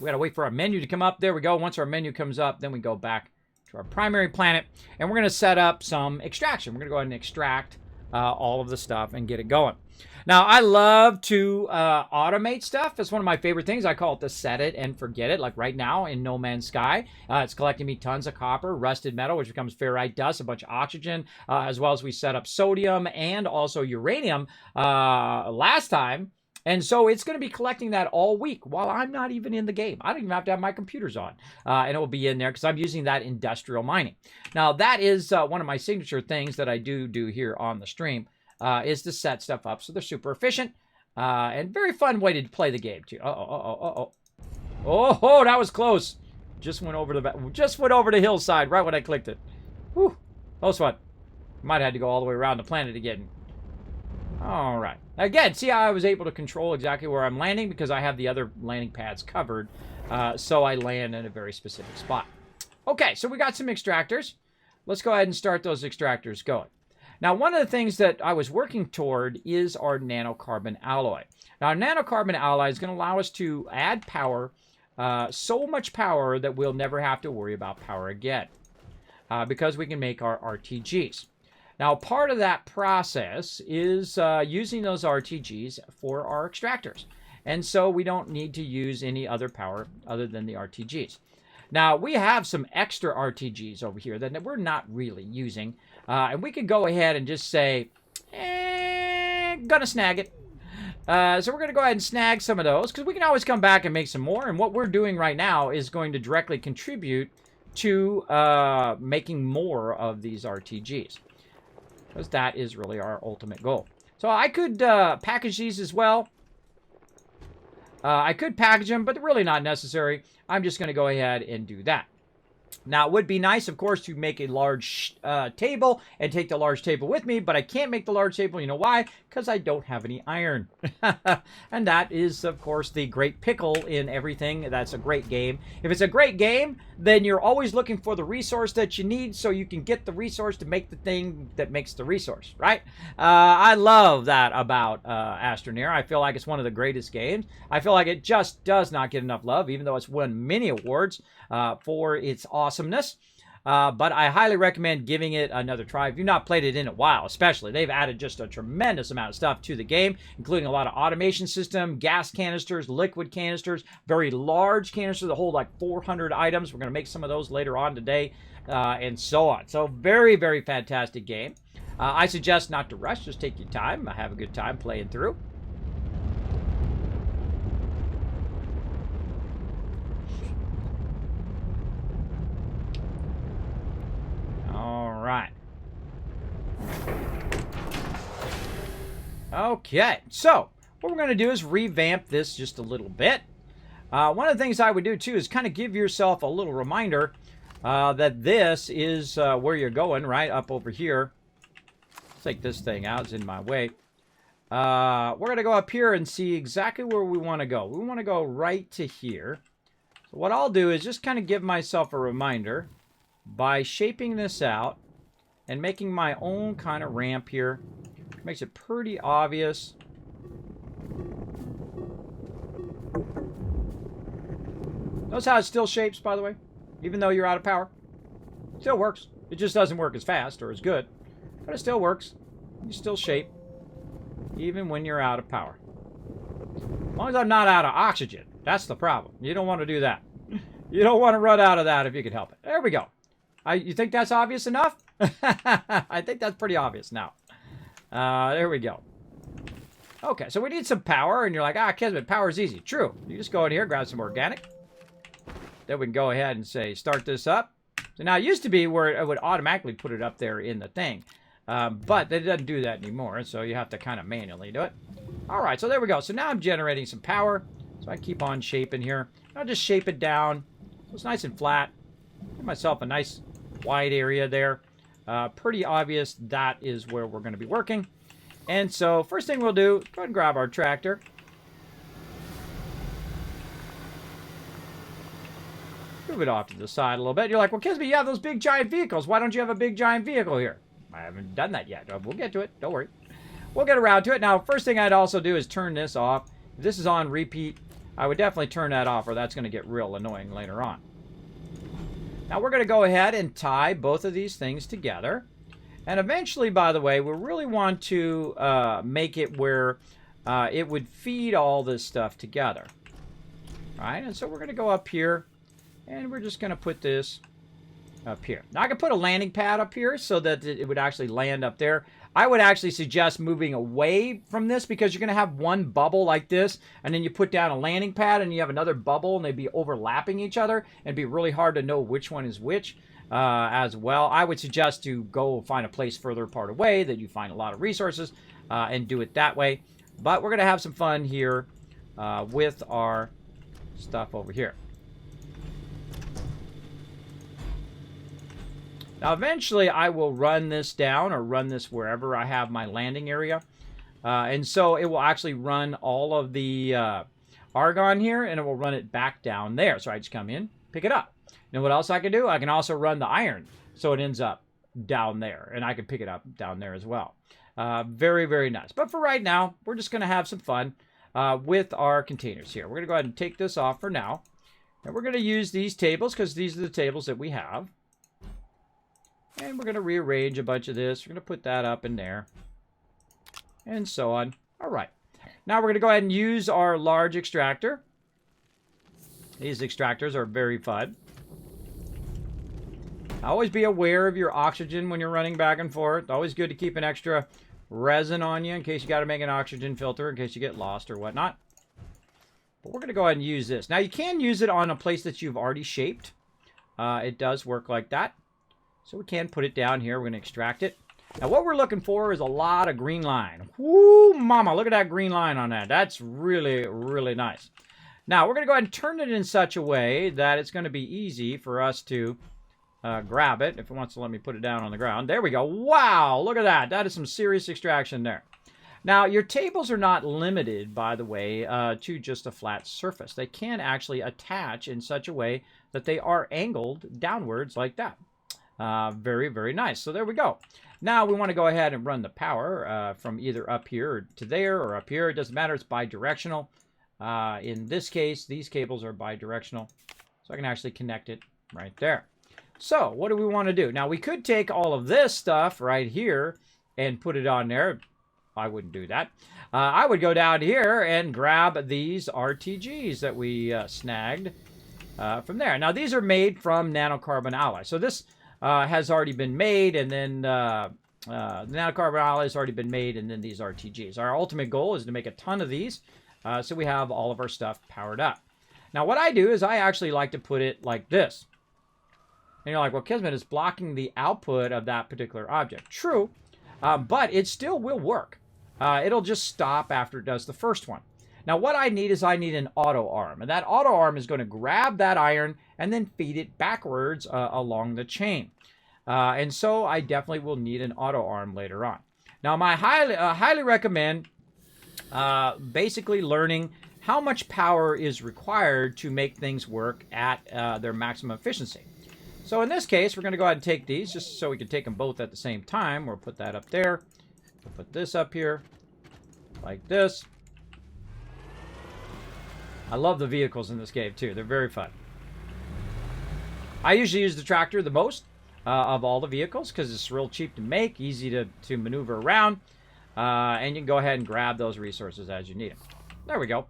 We got to wait for our menu to come up. There we go. Once our menu comes up, then we go back to our primary planet, and we're going to set up some extraction. We're going to go ahead and extract all of the stuff and get it going. Now, I love to automate stuff. It's one of my favorite things. I call it the set it and forget it. Like right now in No Man's Sky, it's collecting me tons of copper, rusted metal, which becomes ferrite dust, a bunch of oxygen, as well as we set up sodium and also uranium last time. And so it's going to be collecting that all week while I'm not even in the game. I don't even have to have my computers on. And it will be in there because I'm using that industrial mining. Now, that is one of my signature things that I do here on the stream is to set stuff up so they're super efficient and very fun way to play the game, too. Oh, that was close. Just went over the hillside right when I clicked it. Whew. Close one. Might have had to go all the way around the planet again. All right. Again, see how I was able to control exactly where I'm landing because I have the other landing pads covered. So I land in a very specific spot. Okay, so we got some extractors. Let's go ahead and start those extractors going. Now, one of the things that I was working toward is our nanocarbon alloy. Now, our nanocarbon alloy is going to allow us to add power, so much power that we'll never have to worry about power again because we can make our RTGs. Now, part of that process is using those RTGs for our extractors. And so we don't need to use any other power other than the RTGs. Now, we have some extra RTGs over here that we're not really using. And we could go ahead and just say, gonna snag it. So we're going to go ahead and snag some of those because we can always come back and make some more. And what we're doing right now is going to directly contribute to making more of these RTGs. Because that is really our ultimate goal. So I could package these as well. I could package them, but they're really not necessary. I'm just going to go ahead and do that. Now, it would be nice, of course, to make a large table and take the large table with me, but I can't make the large table. You know why? Because I don't have any iron. And that is, of course, the great pickle in everything. That's a great game. If it's a great game, then you're always looking for the resource that you need so you can get the resource to make the thing that makes the resource, right? I love that about Astroneer. I feel like it's one of the greatest games. I feel like it just does not get enough love, even though it's won many awards for its awesomeness. But I highly recommend giving it another try. If you've not played it in a while, especially, they've added just a tremendous amount of stuff to the game, including a lot of automation system, gas canisters, liquid canisters, very large canisters that hold like 400 items. We're going to make some of those later on today, and so on. So very, very fantastic game. I suggest not to rush. Just take your time. Have a good time playing through. All right. Okay, so what we're going to do is revamp this just a little bit. One of the things I would do too is kind of give yourself a little reminder that this is where you're going, right up over here. Let's take this thing out, it's in my way. We're going to go up here and see exactly where we want to go. We want to go right to here. So what I'll do is just kind of give myself a reminder by shaping this out and making my own kind of ramp here. Makes it pretty obvious. Notice how it still shapes, by the way, even though you're out of power. Still works. It just doesn't work as fast or as good, but it still works. You still shape, even when you're out of power. As long as I'm not out of oxygen, that's the problem. You don't want to do that. You don't want to run out of that if you can help it. There we go. You think that's obvious enough? I think that's pretty obvious now. There we go. Okay, so we need some power, and you're like, Kismet, power is easy. True. You just go in here, grab some organic. Then we can go ahead and say, start this up. So now it used to be where it would automatically put it up there in the thing. But it doesn't do that anymore, so you have to kind of manually do it. All right, so there we go. So now I'm generating some power. So I keep on shaping here. I'll just shape it down so it's nice and flat. Give myself a nice wide area there. Pretty obvious that is where we're going to be working. And so first thing we'll do, go ahead and grab our tractor. Move it off to the side a little bit. You're like, well, Kismet, you have those big giant vehicles. Why don't you have a big giant vehicle here? I haven't done that yet. We'll get to it. Don't worry. We'll get around to it. Now, first thing I'd also do is turn this off. If this is on repeat, I would definitely turn that off, or that's going to get real annoying later on. Now, we're going to go ahead and tie both of these things together. And eventually, by the way, we really want to make it where it would feed all this stuff together. All right, and so we're going to go up here, and we're just going to put this up here. Now, I can put a landing pad up here so that it would actually land up there. I would actually suggest moving away from this because you're going to have one bubble like this, and then you put down a landing pad, and you have another bubble, and they'd be overlapping each other, and it'd be really hard to know which one is which as well. I would suggest to go find a place further apart away that you find a lot of resources and do it that way. But we're going to have some fun here with our stuff over here. Now, eventually, I will run this down or run this wherever I have my landing area. And so it will actually run all of the argon here, and it will run it back down there. So I just come in, pick it up. And what else I can do? I can also run the iron, so it ends up down there. And I can pick it up down there as well. Very, very nice. But for right now, we're just going to have some fun with our containers here. We're going to go ahead and take this off for now. And we're going to use these tables because these are the tables that we have. And we're going to rearrange a bunch of this. We're going to put that up in there. And so on. All right. Now we're going to go ahead and use our large extractor. These extractors are very fun. Always be aware of your oxygen when you're running back and forth. Always good to keep an extra resin on you in case you got to make an oxygen filter in case you get lost or whatnot. But we're going to go ahead and use this. Now you can use it on a place that you've already shaped. It does work like that. So we can put it down here. We're going to extract it. Now what we're looking for is a lot of green line. Woo, mama, look at that green line on that. That's really, really nice. Now we're going to go ahead and turn it in such a way that it's going to be easy for us to grab it. If it wants to let me put it down on the ground. There we go. Wow, look at that. That is some serious extraction there. Now your tables are not limited, by the way, to just a flat surface. They can actually attach in such a way that they are angled downwards like that. Very, very nice. So there we go. Now we want to go ahead and run the power from either up here to there or up here. It doesn't matter. It's bidirectional. In this case, these cables are bidirectional. So I can actually connect it right there. So what do we want to do? Now, we could take all of this stuff right here and put it on there. I wouldn't do that. I would go down here and grab these RTGs that we snagged from there. Now, these are made from nanocarbon alloy. So this has already been made, and then the nanocarbon alloy has already been made, and then these RTGs. Our ultimate goal is to make a ton of these, so we have all of our stuff powered up. Now, what I do is I actually like to put it like this. And you're like, well, Kismet is blocking the output of that particular object. True, but it still will work. It'll just stop after it does the first one. Now, what I need is I need an auto arm. And that auto arm is going to grab that iron and then feed it backwards along the chain. And so I definitely will need an auto arm later on. Now, I highly recommend basically learning how much power is required to make things work at their maximum efficiency. So in this case, we're going to go ahead and take these just so we can take them both at the same time. We'll put that up there. We'll put this up here like this. I love the vehicles in this game too. They're very fun. I usually use the tractor the most of all the vehicles because it's real cheap to make, easy to maneuver around, and you can go ahead and grab those resources as you need them. There we go.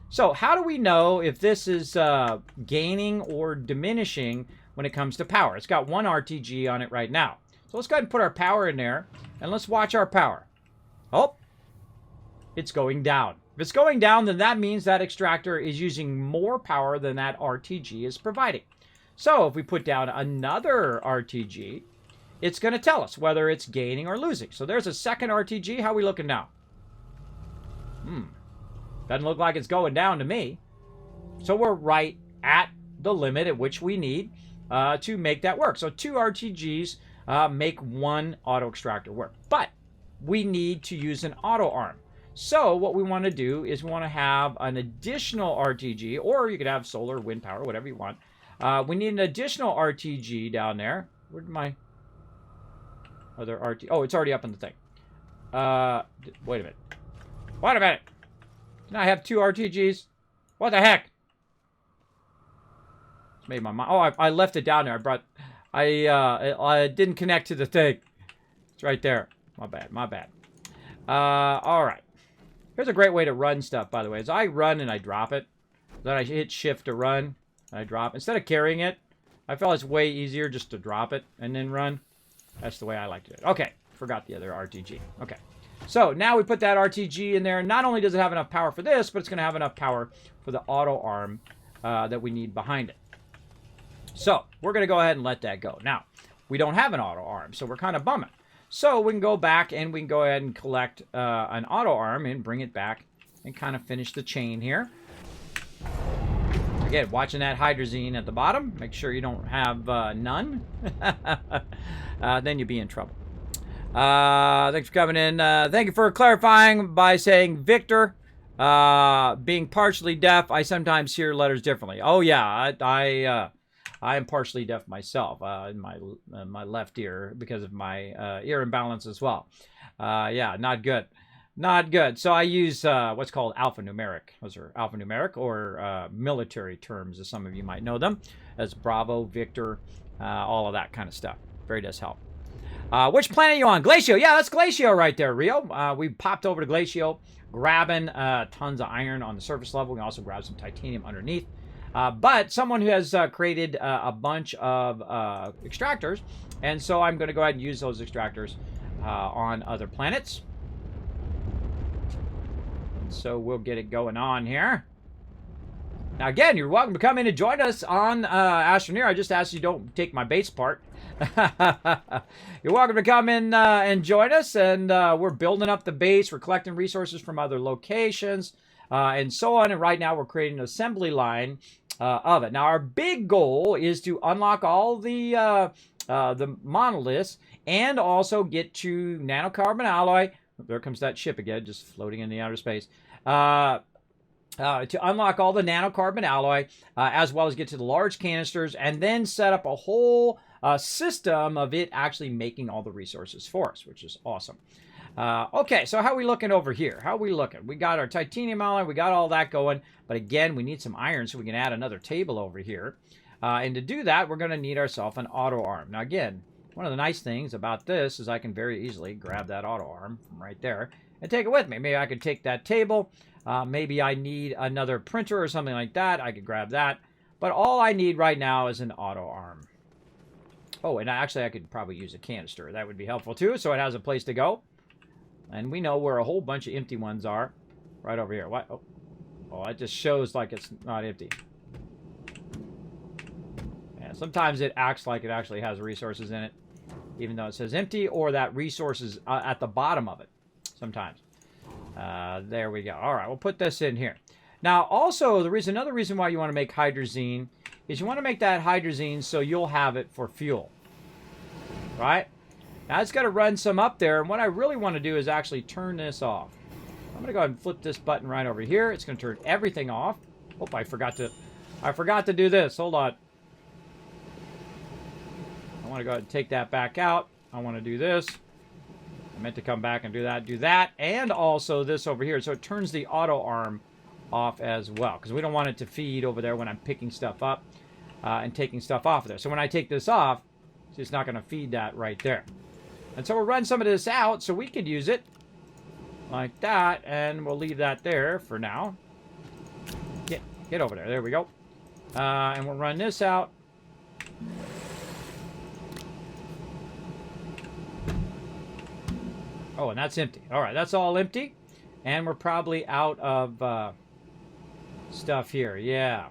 So how do we know if this is gaining or diminishing when it comes to power? It's got one RTG on it right now. So let's go ahead and put our power in there, and let's watch our power. Oh, it's going down. If it's going down, then that means that extractor is using more power than that RTG is providing. So if we put down another RTG, it's going to tell us whether it's gaining or losing. So there's a second RTG. How are we looking now? Doesn't look like it's going down to me. So we're right at the limit at which we need to make that work. So 2 RTGs make one auto extractor work. But we need to use an auto arm. So what we want to do is we want to have an additional RTG, or you could have solar, wind power, whatever you want. We need an additional RTG down there. Where'd my other RT? Oh, it's already up in the thing. Wait a minute. Wait a minute. Can I have 2 RTGs? What the heck? It's made my mind. Oh, I left it down there. I didn't connect to the thing. It's right there. My bad. My bad. All right. Here's a great way to run stuff, by the way, is I run and I drop it. Then I hit shift to run, and I drop. Instead of carrying it, I felt it's way easier just to drop it and then run. That's the way I like to do it. Okay, forgot the other RTG. Okay, so now we put that RTG in there. Not only does it have enough power for this, but it's going to have enough power for the auto arm that we need behind it. So we're going to go ahead and let that go. Now, we don't have an auto arm, so we're kind of bumming. So we can go back and we can go ahead and collect an auto arm and bring it back and kind of finish the chain here. Again, watching that hydrazine at the bottom. Make sure you don't have none. Then you'll be in trouble. Thanks for coming in. Thank you for clarifying by saying Victor. Being partially deaf, I sometimes hear letters differently. Oh, yeah. I am partially deaf myself in my left ear because of my ear imbalance as well. Yeah, not good. Not good. So I use what's called alphanumeric. Those are alphanumeric or military terms, as some of you might know them, as Bravo, Victor, all of that kind of stuff. Very does help. Which planet are you on? Glacio. Yeah, that's Glacio right there, Rio. We popped over to Glacio, grabbing tons of iron on the surface level. We can also grab some titanium underneath. But someone who has created a bunch of extractors, and so I'm going to go ahead and use those extractors on other planets. And so we'll get it going on here. Now again, you're welcome to come in and join us on Astroneer. I just asked you don't take my base part. You're welcome to come in and join us, and we're building up the base. We're collecting resources from other locations. And so on, and right now we're creating an assembly line of it. Now our big goal is to unlock all the monoliths and also get to nanocarbon alloy. There comes that ship again, just floating in the outer space. To unlock all the nanocarbon alloy, as well as get to the large canisters, and then set up a whole system of it actually making all the resources for us, which is awesome. Okay, so how are we looking over here? How are we looking? We got our titanium alloy, we got all that going, but again, we need some iron so we can add another table over here. And to do that, we're going to need ourselves an auto arm. Now, again, one of the nice things about this is I can very easily grab that auto arm from right there and take it with me. Maybe I could take that table. Maybe I need another printer or something like that. I could grab that. But all I need right now is an auto arm. Oh, and actually I could probably use a canister. That would be helpful too, so it has a place to go. And we know where a whole bunch of empty ones are. Right over here. What? Oh, it just shows like it's not empty. Yeah, sometimes it acts like it actually has resources in it, even though it says empty, or that resource is at the bottom of it. Sometimes. There we go. All right, we'll put this in here. Now, also, another reason why you want to make hydrazine is you want to make that hydrazine so you'll have it for fuel. Right? Now, it's got to run some up there, and what I really want to do is actually turn this off. I'm going to go ahead and flip this button right over here. It's going to turn everything off. Oh, I forgot to do this. Hold on. I want to go ahead and take that back out. I want to do this. I meant to come back and do that, and also this over here. So it turns the auto arm off as well, because we don't want it to feed over there when I'm picking stuff up and taking stuff off of there. So when I take this off, it's not going to feed that right there. And so we'll run some of this out so we could use it like that, and we'll leave that there for now. Get over there. There we go. And we'll run this out. Oh, and that's empty. All right, that's all empty. And we're probably out of stuff here. Yeah.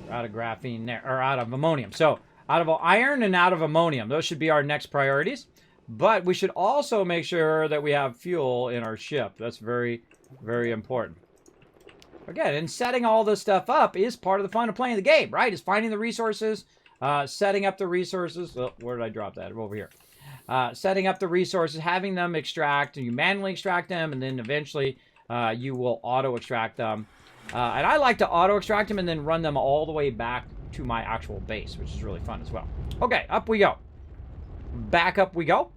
We're out of graphene there, or out of ammonium. So out of iron and out of ammonium. Those should be our next priorities. But we should also make sure that we have fuel in our ship. That's very, very important. Again, and setting all this stuff up is part of the fun of playing the game, right? Is finding the resources, setting up the resources. Oh, where did I drop that? Over here. Setting up the resources, having them extract, and you manually extract them, and then eventually you will auto-extract them. And I like to auto-extract them and then run them all the way back to my actual base, which is really fun as well. Okay, up we go. Back up we go,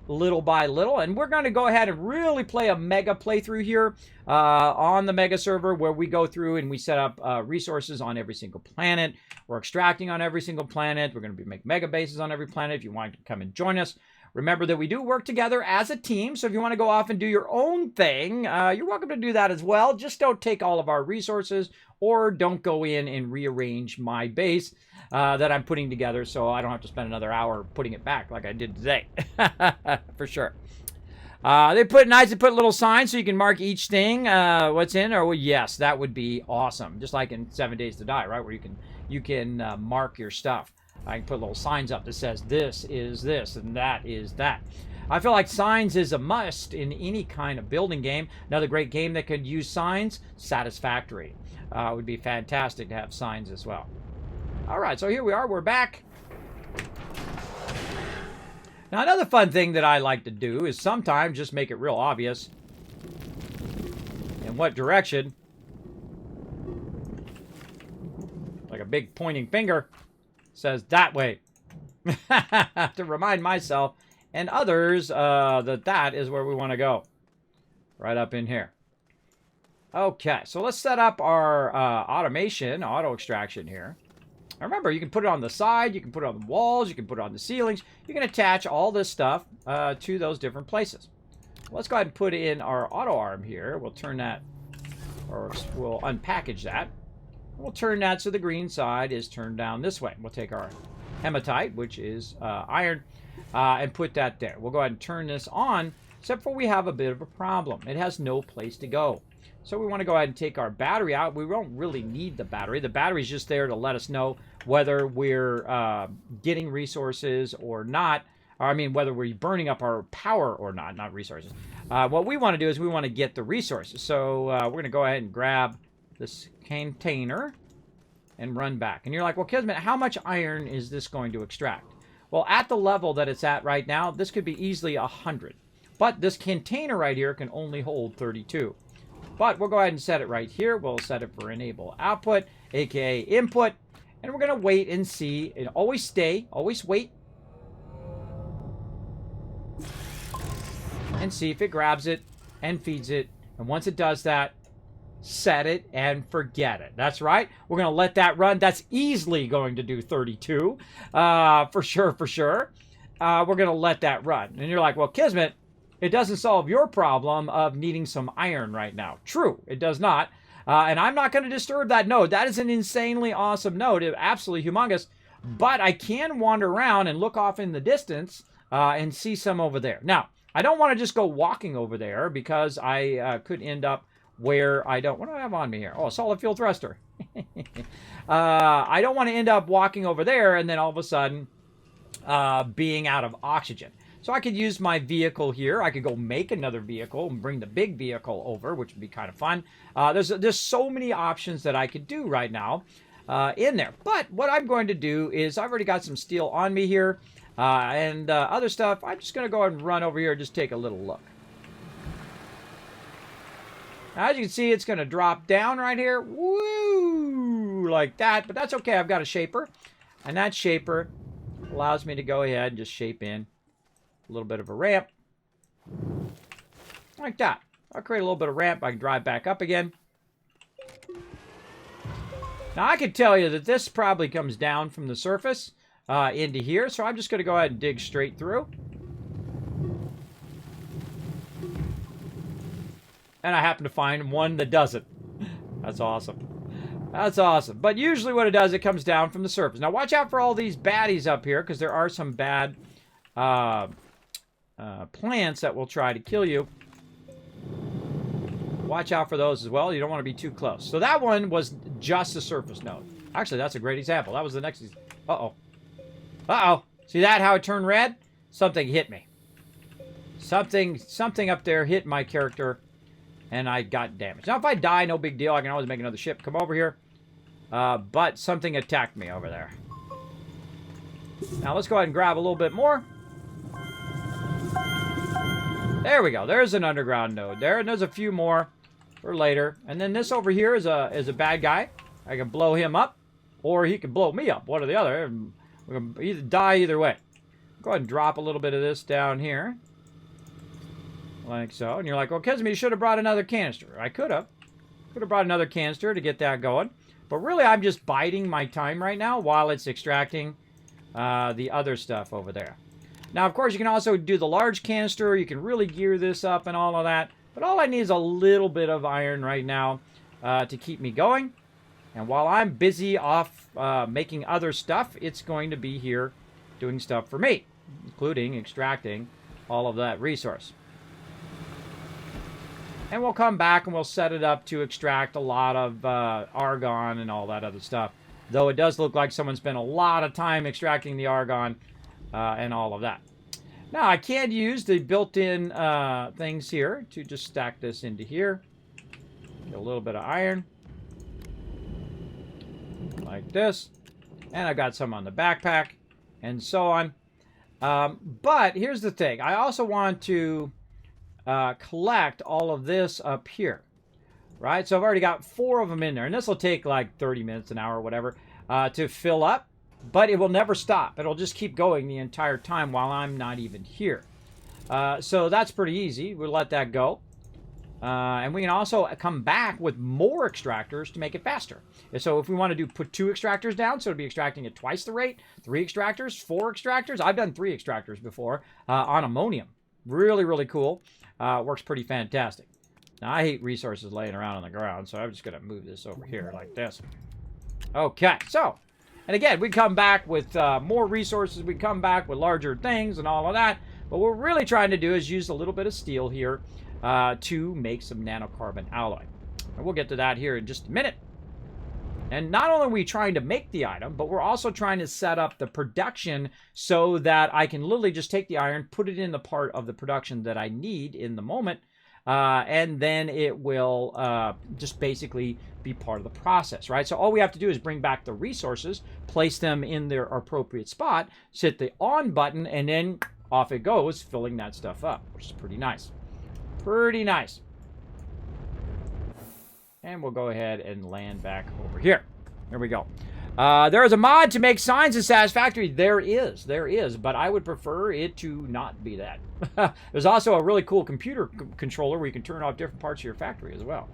little by little, and we're going to go ahead and really play a mega playthrough here on the mega server, where we go through and we set up resources on every single planet. We're extracting on every single planet. We're going to make mega bases on every planet. If you want to come and join us, remember that we do work together as a team, so if you want to go off and do your own thing, you're welcome to do that as well. Just don't take all of our resources, or don't go in and rearrange my base that I'm putting together, so I don't have to spend another hour putting it back like I did today. For sure. They put little signs so you can mark each thing, what's in. Or, well, yes, that would be awesome. Just like in 7 Days to Die, right? Where you can mark your stuff. I can put little signs up that says this is this and that is that. I feel like signs is a must in any kind of building game. Another great game that could use signs, Satisfactory. Would be fantastic to have signs as well. All right, so here we are. We're back. Now, another fun thing that I like to do is sometimes just make it real obvious in what direction. Like a big pointing finger says that way. To remind myself and others that is where we want to go. Right up in here. Okay, so let's set up our auto extraction here. Now remember, you can put it on the side, you can put it on the walls, you can put it on the ceilings. You can attach all this stuff to those different places. Let's go ahead and put in our auto arm here. We'll turn that, or we'll unpackage that. We'll turn that so the green side is turned down this way. We'll take our hematite, which is iron, and put that there. We'll go ahead and turn this on, except for we have a bit of a problem. It has no place to go. So we want to go ahead and take our battery out. We don't really need the battery. The battery is just there to let us know whether we're getting resources or not. Or, I mean, whether we're burning up our power or not resources. What we want to do is we want to get the resources. So we're going to go ahead and grab this container and run back. And you're like, well, Kismet, how much iron is this going to extract? Well, at the level that it's at right now, this could be easily 100. But this container right here can only hold 32. But we'll go ahead and set it right here. We'll set it for enable output, aka input. And we're going to wait and see. And always wait. And see if it grabs it and feeds it. And once it does that, set it, and forget it. That's right. We're going to let that run. That's easily going to do 32. For sure, for sure. We're going to let that run. And you're like, well, Kismet, it doesn't solve your problem of needing some iron right now. True, it does not. And I'm not going to disturb that node. That is an insanely awesome node. It's absolutely humongous. But I can wander around and look off in the distance and see some over there. Now, I don't want to just go walking over there because I could end up where I don't... What do I have on me here? Oh, a solid fuel thruster. I don't want to end up walking over there and then all of a sudden being out of oxygen. So I could use my vehicle here. I could go make another vehicle and bring the big vehicle over, which would be kind of fun. There's so many options that I could do right now in there. But what I'm going to do is I've already got some steel on me here and other stuff. I'm just going to go ahead and run over here and just take a little look. Now, as you can see, it's going to drop down right here. Woo! Like that. But that's okay. I've got a shaper. And that shaper allows me to go ahead and just shape in a little bit of a ramp. Like that. I'll create a little bit of ramp. I can drive back up again. Now, I can tell you that this probably comes down from the surface into here. So I'm just going to go ahead and dig straight through. And I happen to find one that doesn't. That's awesome. That's awesome. But usually what it does, it comes down from the surface. Now, watch out for all these baddies up here, because there are some bad plants that will try to kill you. Watch out for those as well. You don't want to be too close. So that one was just a surface node. Actually, that's a great example. That was the next... Uh-oh. Uh-oh. See that, how it turned red? Something hit me. Something up there hit my character, and I got damaged. Now, if I die, no big deal. I can always make another ship come over here. But something attacked me over there. Now, let's go ahead and grab a little bit more. There we go. There's an underground node there. And there's a few more for later. And then this over here is a bad guy. I can blow him up, or he can blow me up. One or the other. We're going to either die either way. Go ahead and drop a little bit of this down here. Like so. And you're like, well, Kismet, you should have brought another canister. I could have. Could have brought another canister to get that going. But really, I'm just biding my time right now while it's extracting the other stuff over there. Now, of course, you can also do the large canister. You can really gear this up and all of that. But all I need is a little bit of iron right now to keep me going. And while I'm busy off making other stuff, it's going to be here doing stuff for me, including extracting all of that resource. And we'll come back and we'll set it up to extract a lot of argon and all that other stuff. Though it does look like someone spent a lot of time extracting the argon and all of that. Now, I can use the built-in things here to just stack this into here. Get a little bit of iron. Like this. And I've got some on the backpack. And so on. But here's the thing. I also want to collect all of this up here. Right? So I've already got 4 of them in there. And this will take like 30 minutes, an hour, whatever, to fill up. But it will never stop. It'll just keep going the entire time while I'm not even here. So that's pretty easy. We'll let that go. And we can also come back with more extractors to make it faster. And so if we want to put 2 extractors down, so it'll be extracting at twice the rate, 3 extractors, 4 extractors. I've done 3 extractors before on ammonium. Really, really cool. Works pretty fantastic. Now, I hate resources laying around on the ground, so I'm just going to move this over here like this. Okay, so... And again, we come back with more resources. We come back with larger things and all of that. But what we're really trying to do is use a little bit of steel here to make some nanocarbon alloy. And we'll get to that here in just a minute. And not only are we trying to make the item, but we're also trying to set up the production so that I can literally just take the iron, put it in the part of the production that I need in the moment, and then it will just basically be part of the process, right? So all we have to do is bring back the resources, place them in their appropriate spot, hit the on button, and then off it goes, filling that stuff up, which is pretty nice. Pretty nice. And we'll go ahead and land back over here. There we go. There is a mod to make signs in Satisfactory. There is, but I would prefer it to not be that. There's also a really cool computer controller where you can turn off different parts of your factory as well.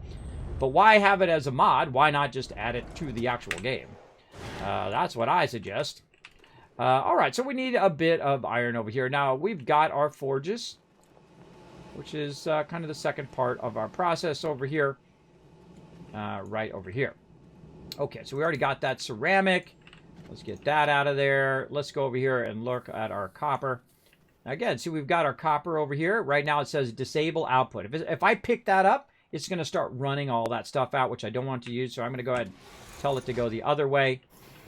But why have it as a mod? Why not just add it to the actual game? That's what I suggest. All right, so we need a bit of iron over here. Now, we've got our forges, which is kind of the second part of our process over here. Right over here. Okay, so we already got that ceramic. Let's get that out of there. Let's go over here and look at our copper. Again, see, we've got our copper over here. Right now it says disable output. If I pick that up, it's going to start running all that stuff out, which I don't want to use. So I'm going to go ahead and tell it to go the other way.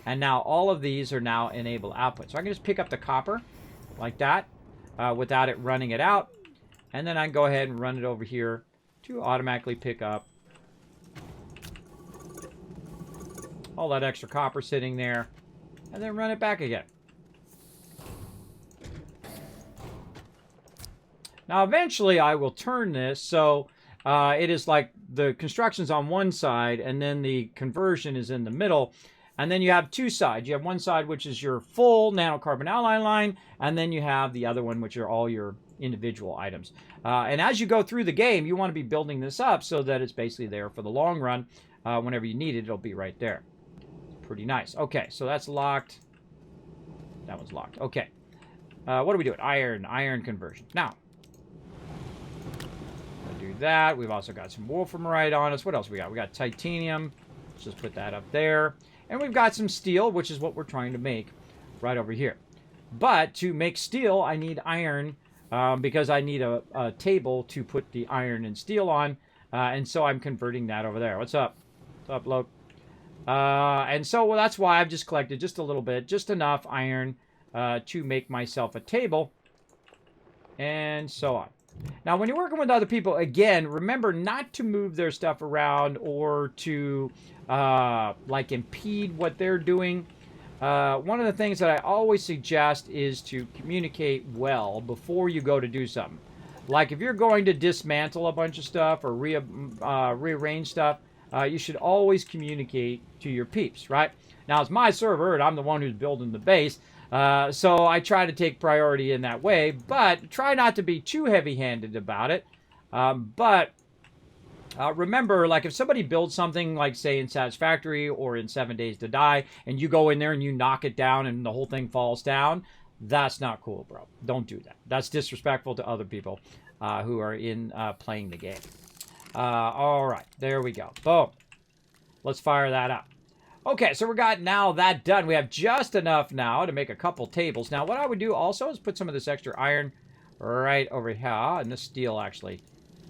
And now all of these are now enable output. So I can just pick up the copper like that without it running it out. And then I can go ahead and run it over here to automatically pick up all that extra copper sitting there. And then run it back again. Now, eventually, I will turn this so it is like the construction's on one side, and then the conversion is in the middle. And then you have two sides. You have one side, which is your full nanocarbon alloy line, and then you have the other one, which are all your individual items. And as you go through the game, you want to be building this up so that it's basically there for the long run. Whenever you need it, it'll be right there. Pretty nice. Okay, so that's locked. That one's locked. Okay. What do we do? Iron conversion. Now, do that. We've also got some wolframite on us. What else we got? We got titanium. Let's just put that up there. And we've got some steel, which is what we're trying to make right over here. But to make steel, I need iron because I need a table to put the iron and steel on. And so I'm converting that over there. What's up? What's up, Loke? And so well, that's why I've just collected just a little bit, just enough iron to make myself a table. And so on. Now, when you're working with other people, again, remember not to move their stuff around or to, like, impede what they're doing. One of the things that I always suggest is to communicate well before you go to do something. Like, if you're going to dismantle a bunch of stuff or rearrange stuff, you should always communicate to your peeps, right? Now, it's my server, and I'm the one who's building the base. So I try to take priority in that way, but try not to be too heavy-handed about it. Remember, like if somebody builds something like, say, in Satisfactory or in 7 Days to Die, and you go in there and you knock it down and the whole thing falls down, that's not cool, bro. Don't do that. That's disrespectful to other people who are in playing the game. All right, there we go. Boom. Let's fire that up. Okay, so we got now that done. We have just enough now to make a couple tables. Now, what I would do also is put some of this extra iron right over here. And this steel, actually,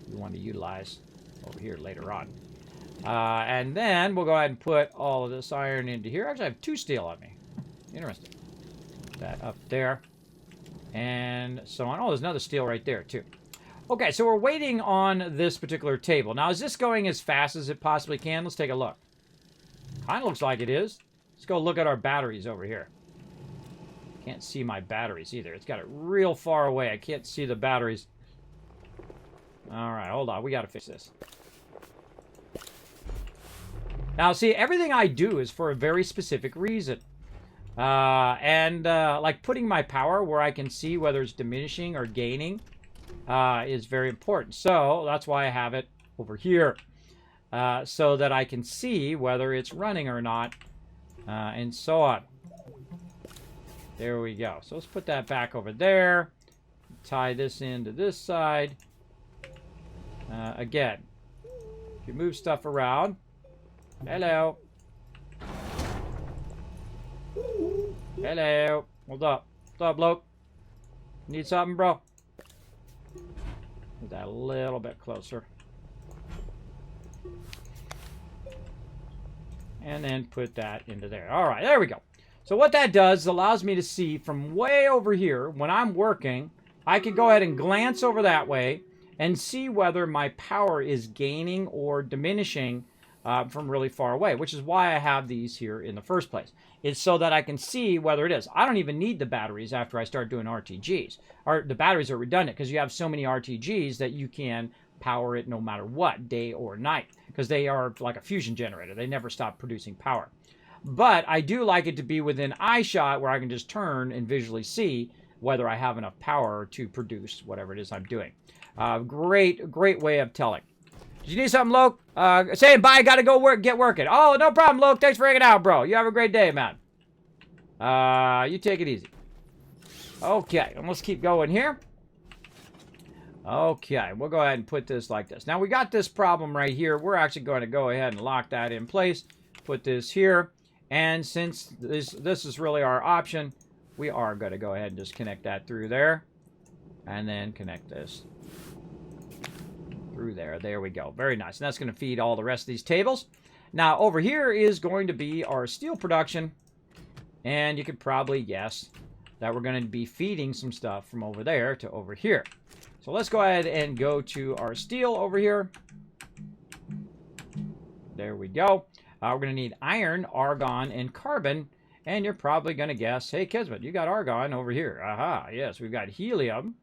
we want to utilize over here later on. And then we'll go ahead and put all of this iron into here. Actually, I have 2 steel on me. Interesting. Put that up there. And so on. Oh, there's another steel right there, too. Okay, so we're waiting on this particular table. Now, is this going as fast as it possibly can? Let's take a look. Kind of looks like it is. Let's go look at our batteries over here. Can't see my batteries either. It's got it real far away. I can't see the batteries. All right, hold on. We got to fix this. Now, see, everything I do is for a very specific reason. Like putting my power where I can see whether it's diminishing or gaining is very important. So that's why I have it over here. So that I can see whether it's running or not, and so on. There we go. So let's put that back over there. Tie this into this side. Again, if you move stuff around. Hello. Hello. Hold up. What's up, bloke? Need something, bro? Move that a little bit closer. And then put that into there. All right, there we go. So what that does is allows me to see from way over here, when I'm working, I can go ahead and glance over that way and see whether my power is gaining or diminishing from really far away, which is why I have these here in the first place. It's so that I can see whether it is. I don't even need the batteries after I start doing RTGs. The batteries are redundant because you have so many RTGs that you can power it no matter what, day or night, because they are like a fusion generator. They never stop producing power. But I do like it to be within eyeshot where I can just turn and visually see whether I have enough power to produce whatever it is I'm doing. Great way of telling. Did you need something, Loke? Saying bye, gotta go get working. Oh, no problem, Loke. Thanks for hanging out, bro. You have a great day, man. You take it easy. Okay, and let's keep going here. Okay, we'll go ahead and put this like this. Now, we got this problem right here. We're actually going to go ahead and lock that in place. Put this here. And since this is really our option, we are going to go ahead and just connect that through there. And then connect this through there. There we go. Very nice. And that's going to feed all the rest of these tables. Now, over here is going to be our steel production. And you could probably guess that we're going to be feeding some stuff from over there to over here. So let's go ahead and go to our steel over here. There we go. We're going to need iron, argon, and carbon. And you're probably going to guess, hey, Kismet, you got argon over here. Aha, yes, we've got helium.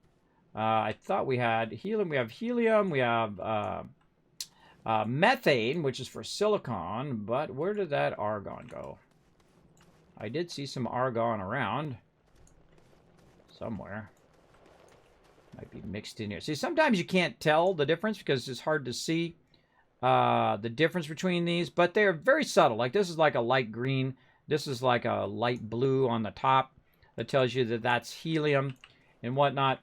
I thought we had helium. We have helium. We have methane, which is for silicon. But where did that argon go? I did see some argon around somewhere. Might be mixed in here. See, sometimes you can't tell the difference because it's hard to see the difference between these, but they're very subtle. Like this is like a light green. This is like a light blue on the top. That tells you that that's helium and whatnot.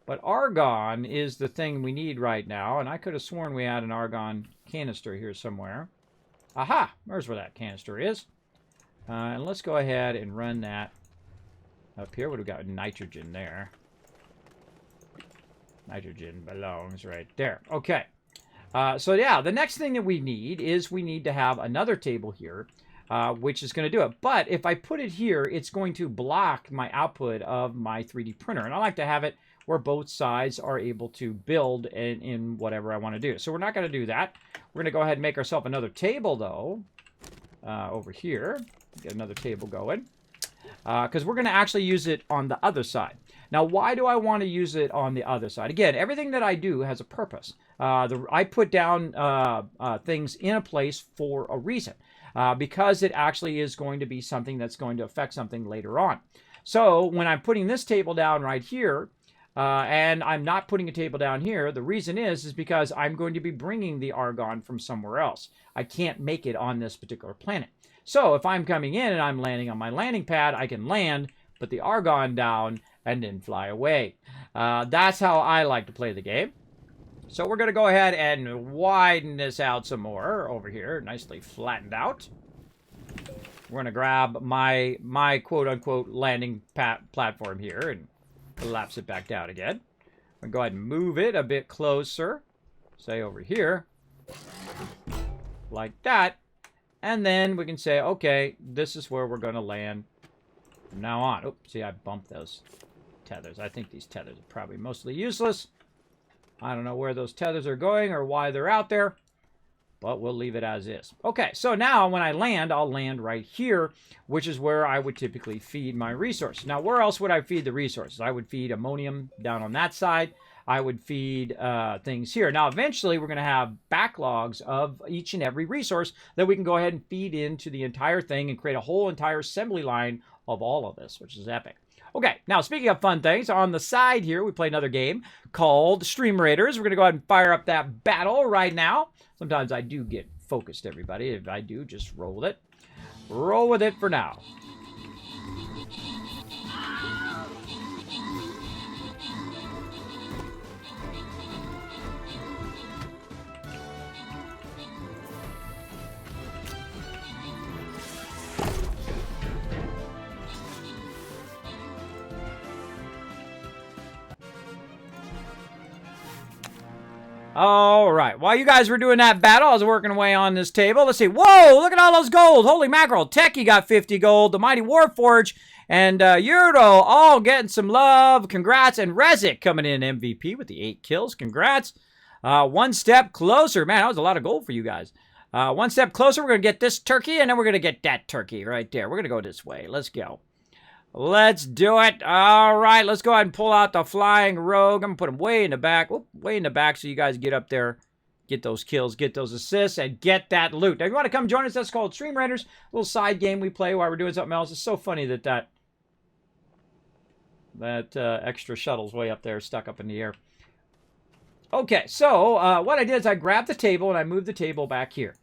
But argon is the thing we need right now, and I could have sworn we had an argon canister here somewhere. Aha! There's where that canister is. And let's go ahead and run that up here. What do we got? Nitrogen there. Nitrogen belongs right there. Okay. So yeah, the next thing that we need is we need to have another table here, which is going to do it. But if I put it here, it's going to block my output of my 3D printer. And I like to have it where both sides are able to build in whatever I want to do. So we're not going to do that. We're going to go ahead and make ourselves another table, though, over here. Get another table going. Because we're going to actually use it on the other side. Now, why do I want to use it on the other side? Again, everything that I do has a purpose. I put down things in a place for a reason. Because it actually is going to be something that's going to affect something later on. So, when I'm putting this table down right here, and I'm not putting a table down here, the reason is because I'm going to be bringing the argon from somewhere else. I can't make it on this particular planet. So if I'm coming in and I'm landing on my landing pad, I can land, put the argon down, and then fly away. That's how I like to play the game. So we're going to go ahead and widen this out some more over here, nicely flattened out. We're going to grab my quote-unquote landing platform here and collapse it back down again. I'm going to go ahead and move it a bit closer, say over here, like that. And then we can say, okay, this is where we're going to land from now on. Oops, see, I bumped those tethers. I think these tethers are probably mostly useless. I don't know where those tethers are going or why they're out there, but we'll leave it as is. Okay, so now when I land, I'll land right here, which is where I would typically feed my resources. Now, where else would I feed the resources? I would feed ammonium down on that side. I would feed things here. Now, eventually, we're going to have backlogs of each and every resource that we can go ahead and feed into the entire thing and create a whole entire assembly line of all of this, which is epic. Okay, now speaking of fun things, on the side here, we play another game called Stream Raiders. We're going to go ahead and fire up that battle right now. Sometimes I do get focused, everybody. If I do, just roll with it. Roll with it for now. All right. While you guys were doing that battle, I was working away on this table. Let's see. Whoa, look at all those gold. Holy mackerel. Techie got 50 gold. The Mighty Warforge and Yurdo all getting some love. Congrats. And Rezik coming in MVP with the 8 kills. Congrats. One step closer. Man, that was a lot of gold for you guys. One step closer. We're going to get this turkey, and then we're going to get that turkey right there. We're going to go this way. Let's go. Let's do it. All right, let's go ahead and pull out the flying rogue. I'm going to put him way in the back. Whoop, way in the back so you guys get up there, get those kills, get those assists, and get that loot. Now, if you want to come join us, that's called Stream Raiders. A little side game we play while we're doing something else. It's so funny that extra shuttle's way up there, stuck up in the air. Okay, so what I did is I grabbed the table and I moved the table back here.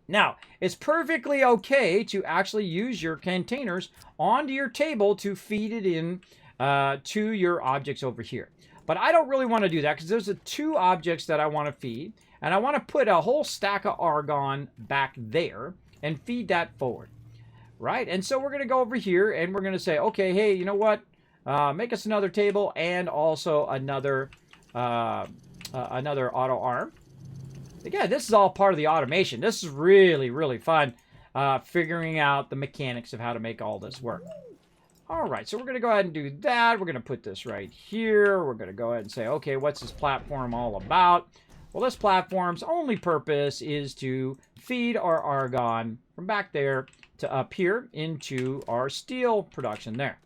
Now, it's perfectly okay to actually use your containers onto your table to feed it in to your objects over here. But I don't really want to do that because there's two objects that I want to feed. And I want to put a whole stack of argon back there and feed that forward. Right? And so we're going to go over here and we're going to say, okay, hey, you know what? Make us another table and also another auto arm. Again, this is all part of the automation. This is really, really fun figuring out the mechanics of how to make all this work. All right, so we're going to go ahead and do that. We're going to put this right here. We're going to go ahead and say, okay, what's this platform all about? Well, this platform's only purpose is to feed our argon from back there to up here into our steel production there.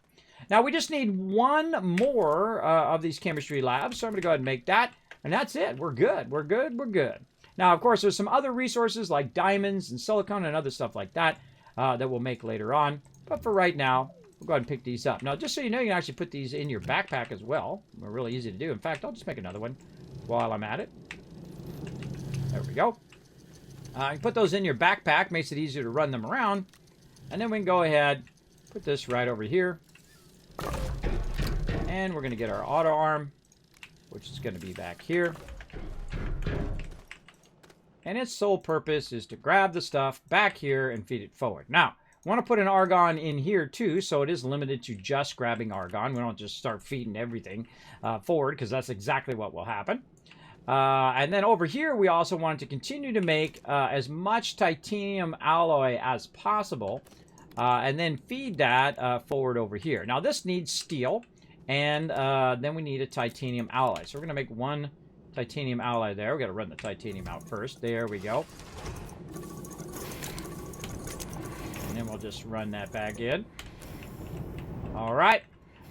Now, we just need one more of these chemistry labs, so I'm going to go ahead and make that, and that's it. We're good. We're good. We're good. Now, of course, there's some other resources like diamonds and silicon and other stuff like that that we'll make later on. But for right now, we'll go ahead and pick these up. Now, just so you know, you can actually put these in your backpack as well. They're really easy to do. In fact, I'll just make another one while I'm at it. There we go. You put those in your backpack. Makes it easier to run them around. And then we can go ahead, put this right over here. And we're going to get our auto arm, which is going to be back here. And its sole purpose is to grab the stuff back here and feed it forward. Now, I want to put an argon in here too, so it is limited to just grabbing argon. We don't just start feeding everything forward, because that's exactly what will happen. And then over here, we also wanted to continue to make as much titanium alloy as possible, and then feed that forward over here. Now, this needs steel, and then we need a titanium alloy. So we're going to make one titanium alloy there. We've got to run the titanium out first. There we go. And then we'll just run that back in. All right.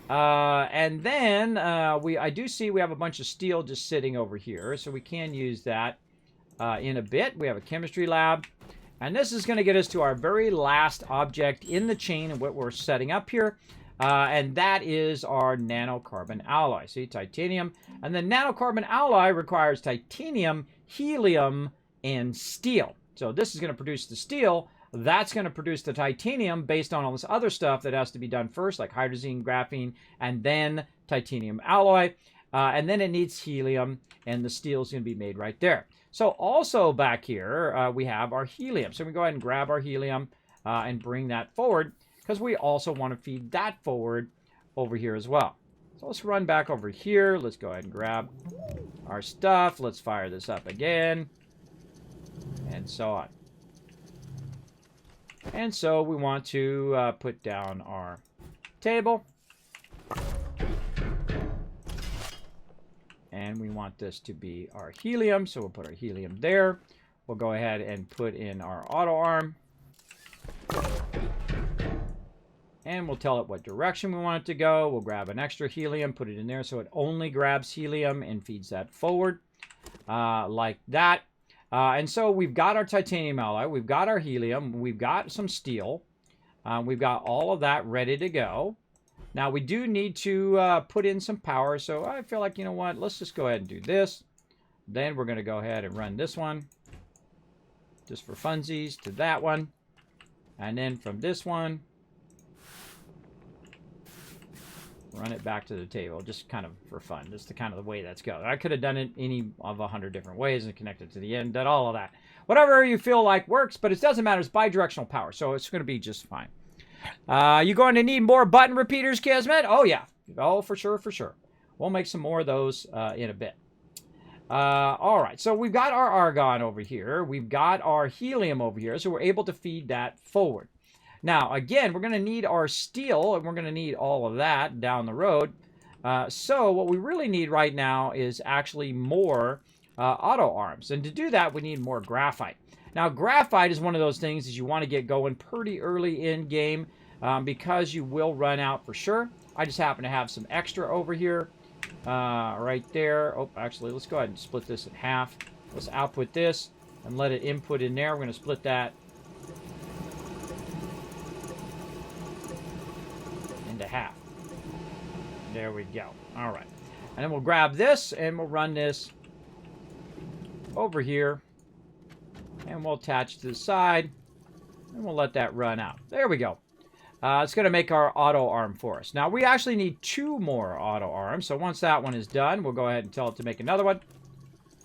And then I do see we have a bunch of steel just sitting over here, so we can use that in a bit. We have a chemistry lab, and this is going to get us to our very last object in the chain of what we're setting up here, and that is our nanocarbon alloy. See, titanium, and the nanocarbon alloy requires titanium, helium, and steel. So this is going to produce the steel. That's going to produce the titanium based on all this other stuff that has to be done first, like hydrazine, graphene, and then titanium alloy. And then it needs helium, and the steel is going to be made right there. So also back here, we have our helium. So we go ahead and grab our helium and bring that forward, because we also want to feed that forward over here as well. So let's run back over here. Let's go ahead and grab our stuff. Let's fire this up again, and so on. And so we want to put down our table. And we want this to be our helium, so we'll put our helium there. We'll go ahead and put in our auto arm. And we'll tell it what direction we want it to go. We'll grab an extra helium, put it in there so it only grabs helium and feeds that forward like that. And so we've got our titanium alloy, we've got our helium, we've got some steel, we've got all of that ready to go. Now we do need to put in some power, so I feel like, you know what, let's just go ahead and do this. Then we're going to go ahead and run this one, just for funsies, to that one. And then from this one, run it back to the table, just kind of for fun. Just the kind of the way that's going. I could have done it any of 100 different ways and connected to the end, done all of that. Whatever you feel like works, but it doesn't matter. It's bidirectional power, so it's going to be just fine. You going to need more button repeaters, Kismet? Oh, yeah. Oh, for sure, for sure. We'll make some more of those in a bit. All right, so we've got our argon over here. We've got our helium over here, so we're able to feed that forward. Now, again, we're going to need our steel, and we're going to need all of that down the road. So what we really need right now is actually more auto arms. And to do that, we need more graphite. Now, graphite is one of those things that you want to get going pretty early in game because you will run out for sure. I just happen to have some extra over here right there. Oh, actually, let's go ahead and split this in half. Let's output this and let it input in there. We're going to split that into half. There we go. All right. And then we'll grab this and we'll run this over here. And we'll attach to the side. And we'll let that run out. There we go. It's going to make our auto arm for us. Now, we actually need 2 more auto arms. So once that one is done, we'll go ahead and tell it to make another one.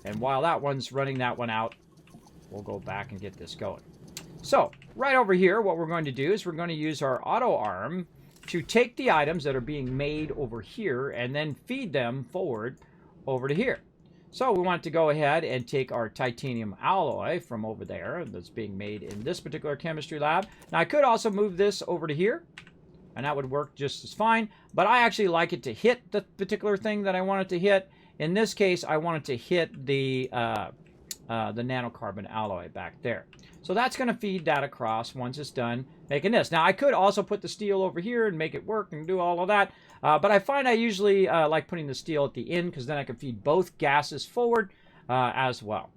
And while that one's running that one out, we'll go back and get this going. So, right over here, what we're going to do is we're going to use our auto arm to take the items that are being made over here and then feed them forward over to here. So we want to go ahead and take our titanium alloy from over there that's being made in this particular chemistry lab. Now I could also move this over to here and that would work just as fine, but I actually like it to hit the particular thing that I want it to hit. In this case, I want it to hit the nanocarbon alloy back there. So that's going to feed that across once it's done making this. Now I could also put the steel over here and make it work and do all of that. But I find I usually like putting the steel at the end because then I can feed both gases forward as well.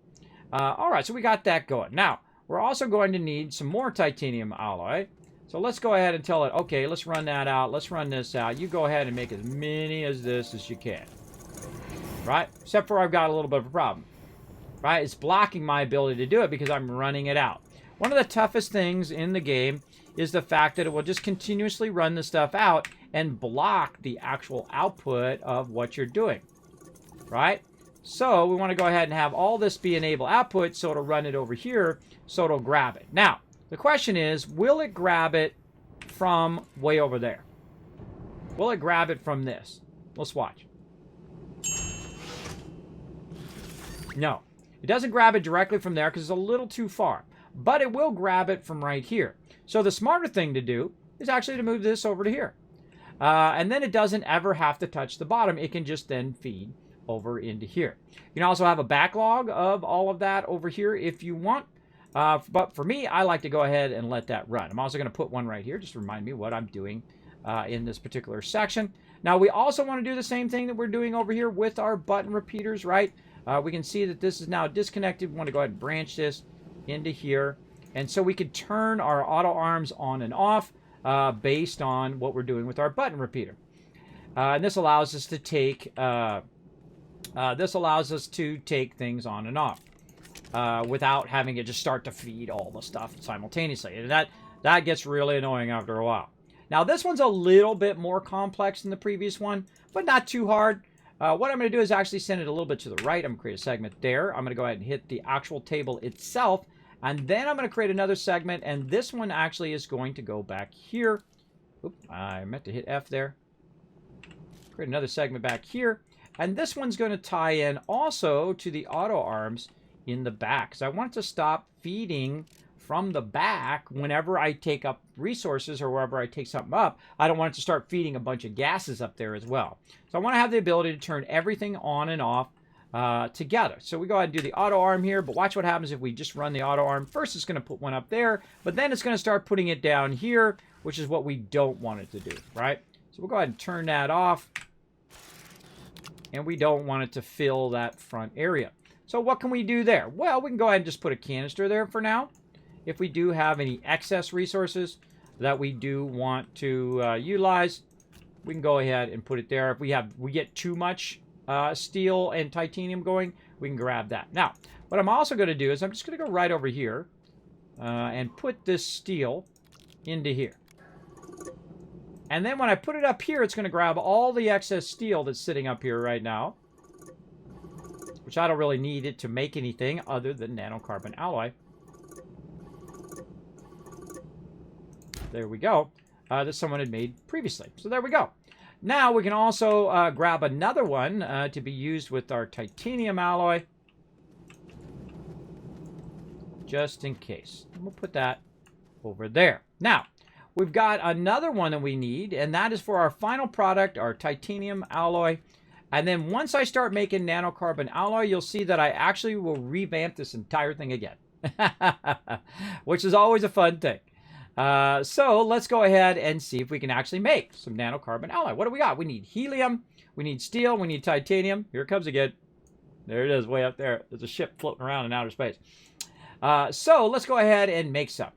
All right, so we got that going. Now, we're also going to need some more titanium alloy. So let's go ahead and tell it, okay, let's run that out. Let's run this out. You go ahead and make as many as this as you can. Right? Except for I've got a little bit of a problem. Right? It's blocking my ability to do it because I'm running it out. One of the toughest things in the game is the fact that it will just continuously run the stuff out and block the actual output of what you're doing, right? So we want to go ahead and have all this be enable output so it'll run it over here so it'll grab it. Now, the question is, will it grab it from way over there? Will it grab it from this? Let's watch. No, it doesn't grab it directly from there because it's a little too far, but it will grab it from right here. So the smarter thing to do is actually to move this over to here. And then it doesn't ever have to touch the bottom. It can just then feed over into here. You can also have a backlog of all of that over here if you want. But for me, I like to go ahead and let that run. I'm also going to put one right here just to remind me what I'm doing in this particular section. Now, we also want to do the same thing that we're doing over here with our button repeaters, right? We can see that this is now disconnected. We want to go ahead and branch this into here. And so we can turn our auto arms on and off based on what we're doing with our button repeater. And this allows us to take things on and off without having it just start to feed all the stuff simultaneously. And that gets really annoying after a while. Now this one's a little bit more complex than the previous one, but not too hard. What I'm going to do is actually send it a little bit to the right. I'm going to create a segment there. I'm going to go ahead and hit the actual table itself. And then I'm going to create another segment. And this one actually is going to go back here. Oop, I meant to hit F there. Create another segment back here. And this one's going to tie in also to the auto arms in the back. Because I want to stop feeding from the back whenever I take up resources or wherever I take something up. I don't want it to start feeding a bunch of gases up there as well. So I want to have the ability to turn everything on and off together. So we go ahead and do the auto arm here, but watch what happens if we just run the auto arm. First, it's going to put one up there, but then it's going to start putting it down here, which is what we don't want it to do, right? So we'll go ahead and turn that off, and we don't want it to fill that front area. So what can we do there? Well, we can go ahead and just put a canister there for now. If we do have any excess resources that we do want to utilize, we can go ahead and put it there. If we get too much steel and titanium going, we can grab that. Now, what I'm also going to do is I'm just going to go right over here and put this steel into here. And then when I put it up here, it's going to grab all the excess steel that's sitting up here right now, which I don't really need it to make anything other than nanocarbon alloy. There we go. That someone had made previously. So there we go. Now we can also grab another one to be used with our titanium alloy. Just in case. We'll put that over there. Now, we've got another one that we need, and that is for our final product, our titanium alloy. And then once I start making nanocarbon alloy, you'll see that I actually will revamp this entire thing again. Which is always a fun thing. So let's go ahead and see if we can actually make some nanocarbon alloy. What do we got? We need helium, we need steel, we need titanium. Here it comes again. There it is, way up there. There's a ship floating around in outer space. So let's go ahead and make some.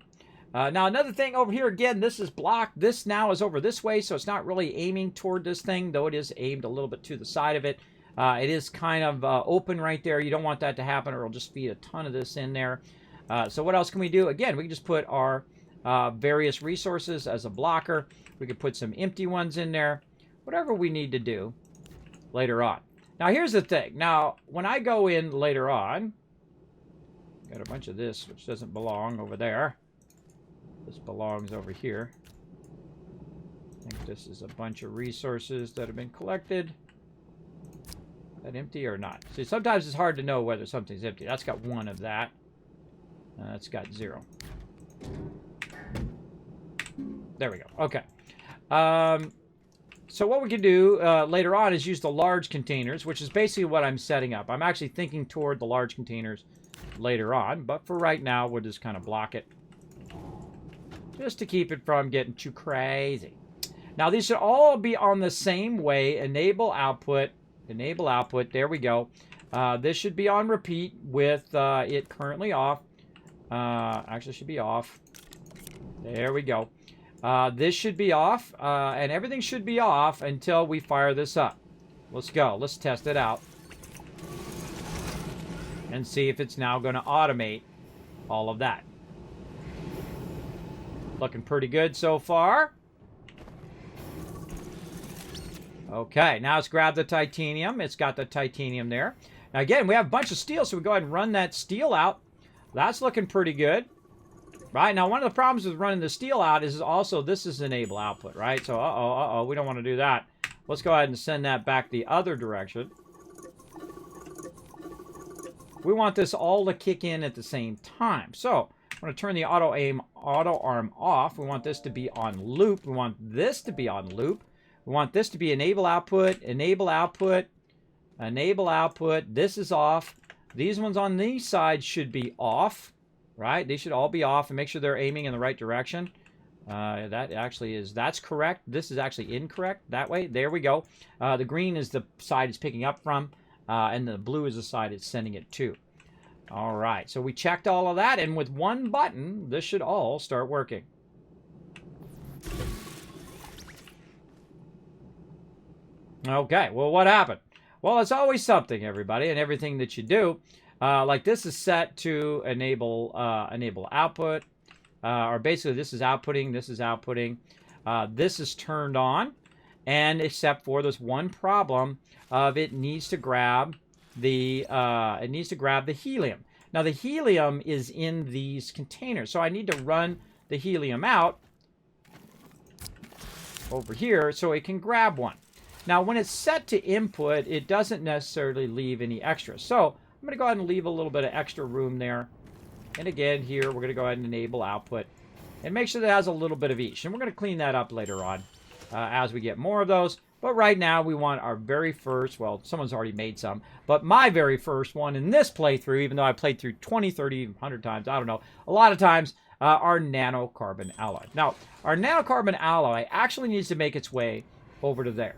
Now another thing over here, again, this is blocked. This now is over this way, so it's not really aiming toward this thing, though it is aimed a little bit to the side of it. It is kind of open right there. You don't want that to happen, or it'll just feed a ton of this in there. So what else can we do? Again, we can just put our various resources as a blocker. We could put some empty ones in there. Whatever we need to do later on. Now, here's the thing. Now, when I go in later on, got a bunch of this, which doesn't belong over there. This belongs over here. I think this is a bunch of resources that have been collected. Is that empty or not? See, sometimes it's hard to know whether something's empty. That's got 1 of that. That's got 0. There we go. Okay. So what we can do later on is use the large containers, which is basically what I'm setting up. I'm actually thinking toward the large containers later on, but for right now, we'll just kind of block it just to keep it from getting too crazy. Now, these should all be on the same way. Enable output. There we go. This should be on repeat with it currently off. Actually, should be off. There we go. This should be off, and everything should be off until we fire this up. Let's go. Let's test it out and see if it's now going to automate all of that. Looking pretty good so far. Okay, now let's grab the titanium. It's got the titanium there. Now again, we have a bunch of steel, so we go ahead and run that steel out. That's looking pretty good. Right, now one of the problems with running the steel out is also this is enable output, right? So, we don't want to do that. Let's go ahead and send that back the other direction. We want this all to kick in at the same time. So, I'm going to turn the auto arm off. We want this to be on loop. We want this to be on loop. We want this to be enable output, enable output, enable output. This is off. These ones on these sides should be off, right? They should all be off, and make sure they're aiming in the right direction. That's correct. This is actually incorrect. That way, there we go. The green is the side it's picking up from, and the blue is the side it's sending it to. All right, so we checked all of that, and with one button, this should all start working. Okay, well, what happened? Well, it's always something, everybody, and everything that you do. Like this is set to enable output, or basically this is outputting, this is outputting. This is turned on, and except for this one problem of it needs to grab the helium. Now the helium is in these containers, so I need to run the helium out over here so it can grab one. Now when it's set to input, it doesn't necessarily leave any extra. So I'm going to go ahead and leave a little bit of extra room there. And again, here, we're going to go ahead and enable output. And make sure that it has a little bit of each. And we're going to clean that up later on as we get more of those. But right now, we want our very first, well, someone's already made some, but my very first one in this playthrough, even though I played through 20, 30, 100 times, I don't know, a lot of times, our nanocarbon alloy. Now, our nanocarbon alloy actually needs to make its way over to there.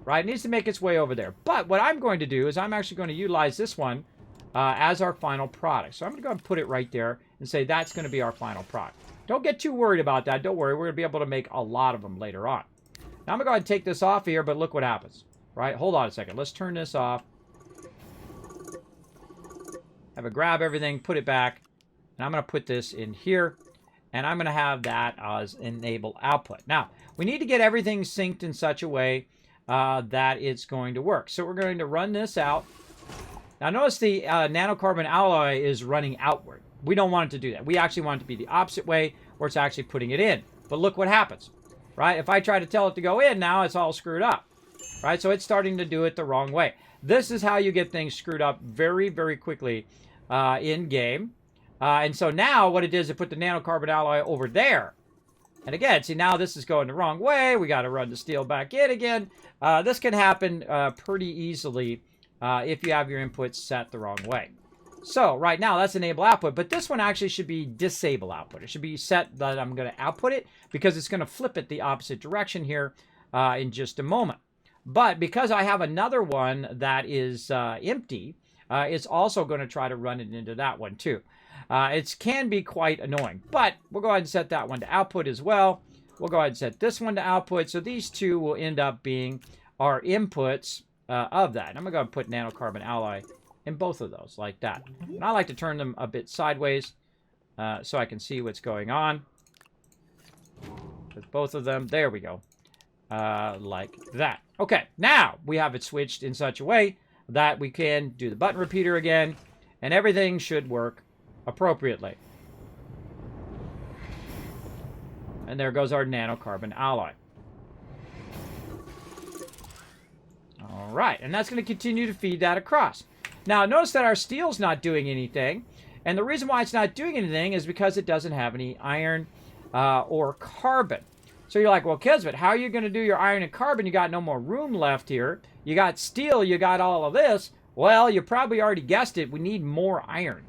Right? It needs to make its way over there. But what I'm going to do is I'm actually going to utilize this one as our final product. So I'm going to go and put it right there and say that's going to be our final product. Don't get too worried about that. Don't worry. We're going to be able to make a lot of them later on. Now I'm going to go ahead and take this off here, but look what happens. Right? Hold on a second. Let's turn this off. Have it grab everything, put it back, and I'm going to put this in here, and I'm going to have that as enable output. Now, we need to get everything synced in such a way that it's going to work. So we're going to run this out. Now notice the nanocarbon alloy is running outward. We don't want it to do that. We actually want it to be the opposite way, where it's actually putting it in. But look what happens, right? If I try to tell it to go in now, it's all screwed up, right? So it's starting to do it the wrong way. This is how you get things screwed up very, very quickly in game. And so now what it did is it put the nanocarbon alloy over there. And again, see, now this is going the wrong way. We got to run the steel back in again. This can happen pretty easily if you have your inputs set the wrong way. So right now, that's enable output. But this one actually should be disable output. It should be set that I'm going to output it because it's going to flip it the opposite direction here in just a moment. But because I have another one that is empty, it's also going to try to run it into that one too. It can be quite annoying, but we'll go ahead and set that one to output as well. We'll go ahead and set this one to output. So these two will end up being our inputs of that. And I'm going to go and put nanocarbon alloy in both of those, like that. And I like to turn them a bit sideways so I can see what's going on with both of them. There we go. Like that. Okay, now we have it switched in such a way that we can do the button repeater again, and everything should work appropriately. And there goes our nanocarbon alloy. All right, and that's going to continue to feed that across. Now, notice that our steel's not doing anything, and the reason why it's not doing anything is because it doesn't have any iron or carbon. So you're like, well, Kismet, how are you going to do your iron and carbon? You got no more room left here. You got steel, you got all of this. Well, you probably already guessed it. We need more iron.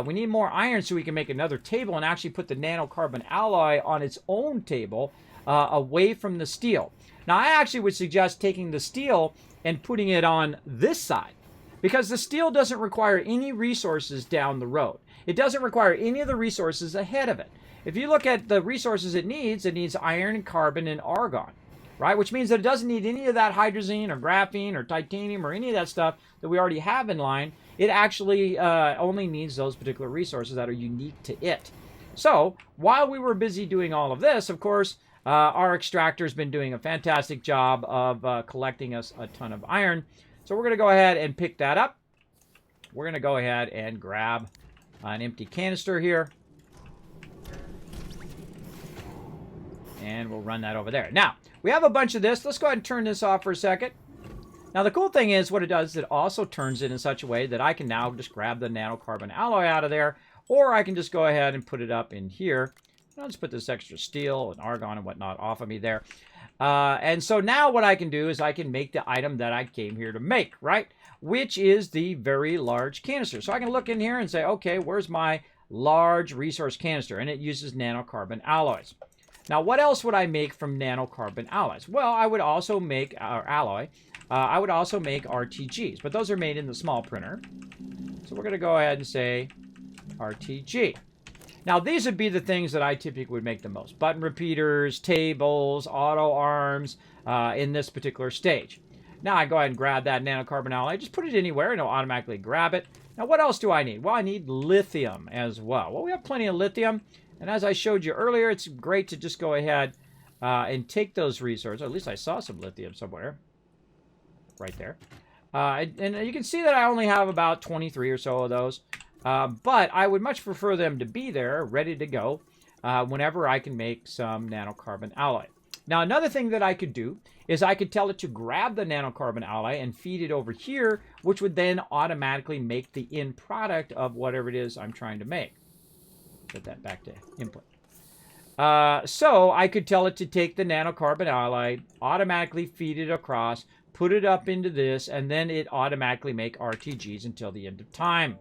We need more iron so we can make another table and actually put the nanocarbon alloy on its own table away from the steel. Now, I actually would suggest taking the steel and putting it on this side, because the steel doesn't require any resources down the road. It doesn't require any of the resources ahead of it. If you look at the resources it needs iron and carbon and argon, right? Which means that it doesn't need any of that hydrazine or graphene or titanium or any of that stuff that we already have in line. It actually only needs those particular resources that are unique to it. So while we were busy doing all of this, of course, our extractor has been doing a fantastic job of collecting us a ton of iron. So we're going to go ahead and pick that up. We're going to go ahead and grab an empty canister here. And we'll run that over there. Now, we have a bunch of this. Let's go ahead and turn this off for a second. Now, the cool thing is what it does is it also turns it in such a way that I can now just grab the nanocarbon alloy out of there, or I can just go ahead and put it up in here. I'll just put this extra steel and argon and whatnot off of me there. And so now what I can do is I can make the item that I came here to make, right? Which is the very large canister. So I can look in here and say, okay, where's my large resource canister? And it uses nanocarbon alloys. Now, what else would I make from nanocarbon alloys? Well, I would also make our alloy. I would also make RTGs, but those are made in the small printer. So we're going to go ahead and say RTG. Now, these would be the things that I typically would make the most. Button repeaters, tables, auto arms in this particular stage. Now, I go ahead and grab that nanocarbon alloy. Just put it anywhere and it'll automatically grab it. Now, what else do I need? Well, I need lithium as well. Well, we have plenty of lithium. And as I showed you earlier, it's great to just go ahead and take those resources. Or at least I saw some lithium somewhere. Right there. And you can see that I only have about 23 or so of those. But I would much prefer them to be there, ready to go, whenever I can make some nanocarbon alloy. Now, another thing that I could do is I could tell it to grab the nanocarbon alloy and feed it over here, which would then automatically make the end product of whatever it is I'm trying to make. Put that back to input. So I could tell it to take the nanocarbon alloy, automatically feed it across, put it up into this, and then it automatically make RTGs until the end of time.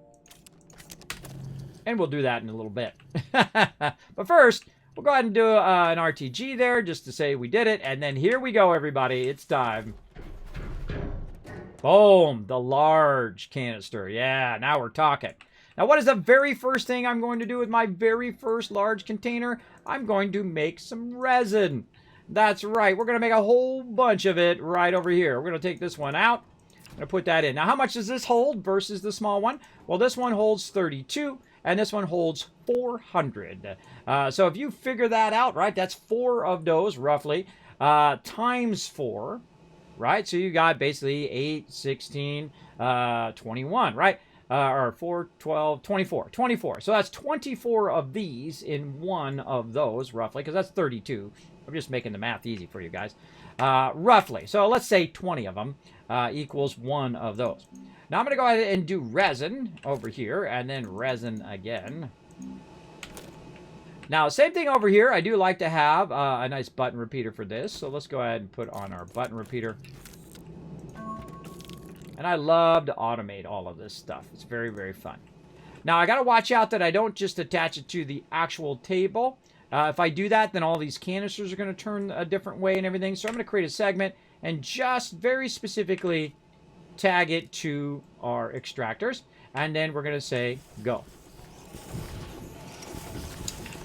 And we'll do that in a little bit. But first, we'll go ahead and do an RTG there just to say we did it. And then here we go, everybody. It's time. Boom. The large canister. Yeah, now we're talking. Now, what is the very first thing I'm going to do with my very first large container? I'm going to make some resin. That's right. We're going to make a whole bunch of it right over here. We're going to take this one out. I'm going to put that in. Now, how much does this hold versus the small one? Well, this one holds 32, and this one holds 400. So if you figure that out, right, that's 4 of those, roughly, times 4, right? So you got basically 8, 16, 21, right? Or 4, 12, 24. 24. So that's 24 of these in one of those, roughly, because that's 32. I'm just making the math easy for you guys. Roughly. So let's say 20 of them equals one of those. Now I'm going to go ahead and do resin over here, and then resin again. Now, same thing over here. I do like to have a nice button repeater for this. So let's go ahead and put on our button repeater. And I love to automate all of this stuff. It's very, very fun. Now, I got to watch out that I don't just attach it to the actual table. If I do that, then all these canisters are going to turn a different way and everything. So I'm going to create a segment and just very specifically tag it to our extractors. And then we're going to say go.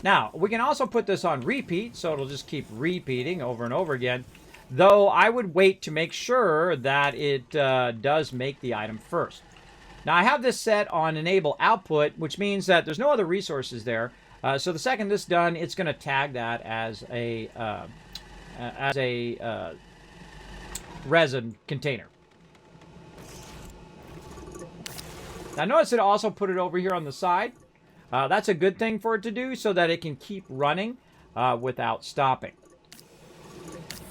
Now, we can also put this on repeat, so it'll just keep repeating over and over again. Though I would wait to make sure that it does make the item first. Now I have this set on enable output, which means that there's no other resources there. So the second this is done, it's going to tag that as a resin container. Now notice it also put it over here on the side. That's a good thing for it to do so that it can keep running without stopping.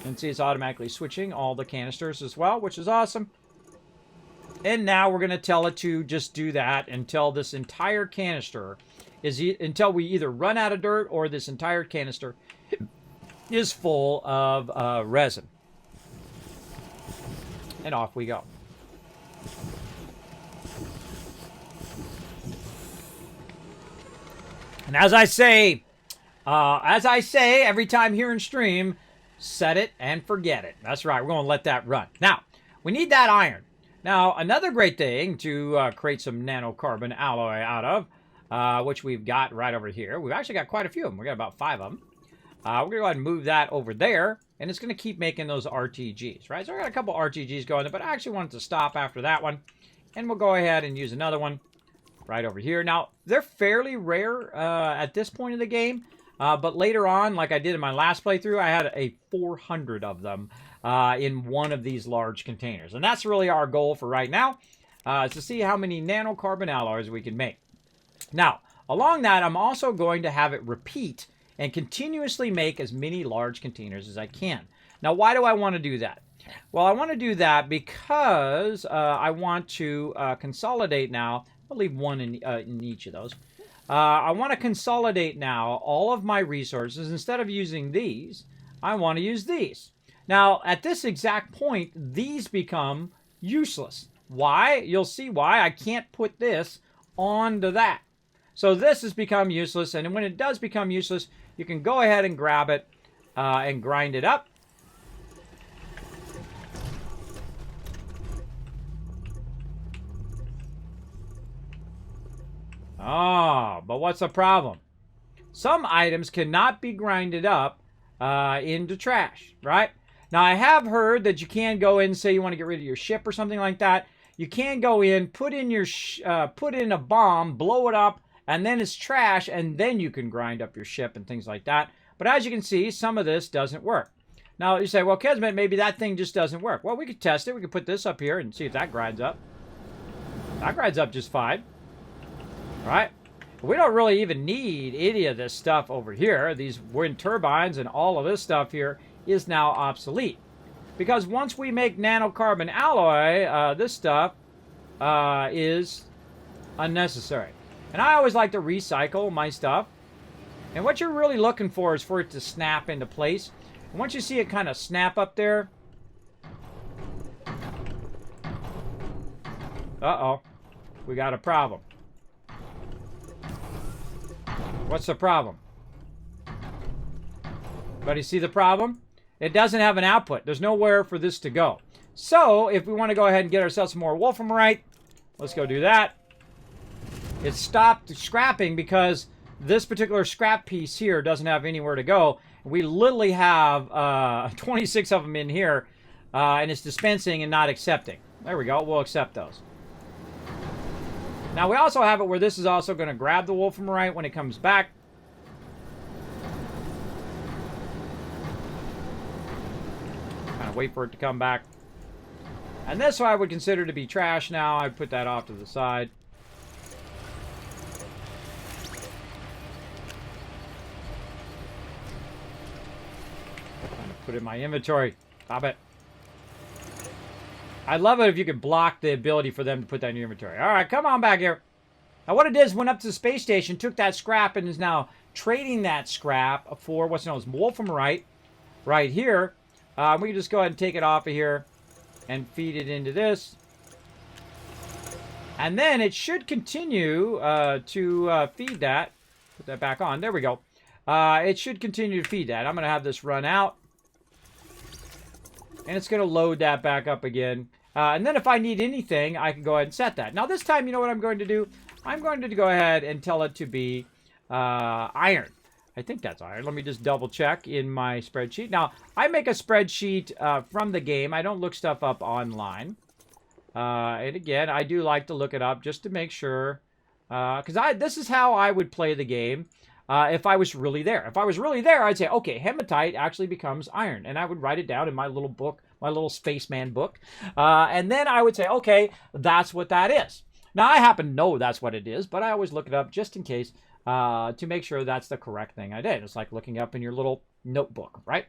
And see, it's automatically switching all the canisters as well, which is awesome. And now we're going to tell it to just do that until this entire canister is, until we either run out of dirt or this entire canister is full of resin. And off we go. And as I say every time here in stream, set it and forget it. That's right. We're going to let that run. Now, we need that iron. Now, another great thing to create some nanocarbon alloy out of, which we've got right over here. We've actually got quite a few of them. We've got about 5 of them. We're going to go ahead and move that over there, and it's going to keep making those RTGs, right? So I got a couple RTGs going there, but I actually wanted to stop after that one, and we'll go ahead and use another one right over here. Now, they're fairly rare at this point in the game, but later on, like I did in my last playthrough, I had a 400 of them in one of these large containers. And that's really our goal for right now, is to see how many nanocarbon alloys we can make. Now, along that, I'm also going to have it repeat and continuously make as many large containers as I can. Now, why do I want to do that? Well, I want to do that because I want to consolidate now. I'll leave one in each of those. I want to consolidate now all of my resources. Instead of using these, I want to use these. Now, at this exact point, these become useless. Why? You'll see why. I can't put this onto that. So this has become useless, and when it does become useless, you can go ahead and grab it and grind it up. Oh, but what's the problem? Some items cannot be grinded up into trash, right? Now, I have heard that you can go in, say you want to get rid of your ship or something like that. You can go in, put in a bomb, blow it up, and then it's trash, and then you can grind up your ship and things like that. But as you can see, some of this doesn't work. Now, you say, well, Kismet, maybe that thing just doesn't work. Well, we could test it. We could put this up here and see if that grinds up. That grinds up just fine. Right? We don't really even need any of this stuff over here. These wind turbines and all of this stuff here is now obsolete. Because once we make nanocarbon alloy, this stuff is unnecessary. And I always like to recycle my stuff. And what you're really looking for is for it to snap into place. And once you see it kind of snap up there. Uh-oh. We got a problem. What's the problem? Everybody see the problem? It doesn't have an output. There's nowhere for this to go. So, if we want to go ahead and get ourselves some more wolframite, let's go do that. It stopped scrapping because this particular scrap piece here doesn't have anywhere to go. We literally have 26 of them in here, and it's dispensing and not accepting. There we go. We'll accept those. Now, we also have it where this is also going to grab the wolframite when it comes back. Kind of wait for it to come back. And this I would consider to be trash now. I put that off to the side. Kind of put it in my inventory. Stop it. I'd love it if you could block the ability for them to put that in your inventory. All right, come on back here. Now, what it is, went up to the space station, took that scrap, and is now trading that scrap for what's known as wolframite right here. We can just go ahead and take it off of here and feed it into this. And then it should continue to feed that. Put that back on. There we go. It should continue to feed that. I'm going to have this run out. And it's going to load that back up again. And then if I need anything, I can go ahead and set that. Now this time, you know what I'm going to do? I'm going to go ahead and tell it to be iron. I think that's iron. Let me just double check in my spreadsheet. Now, I make a spreadsheet from the game. I don't look stuff up online. And again, I do like to look it up just to make sure. Because this is how I would play the game if I was really there. If I was really there, I'd say, okay, hematite actually becomes iron. And I would write it down in my little book, my little spaceman book. And then I would say, okay, that's what that is. Now, I happen to know that's what it is, but I always look it up just in case to make sure that's the correct thing I did. It's like looking up in your little notebook, right?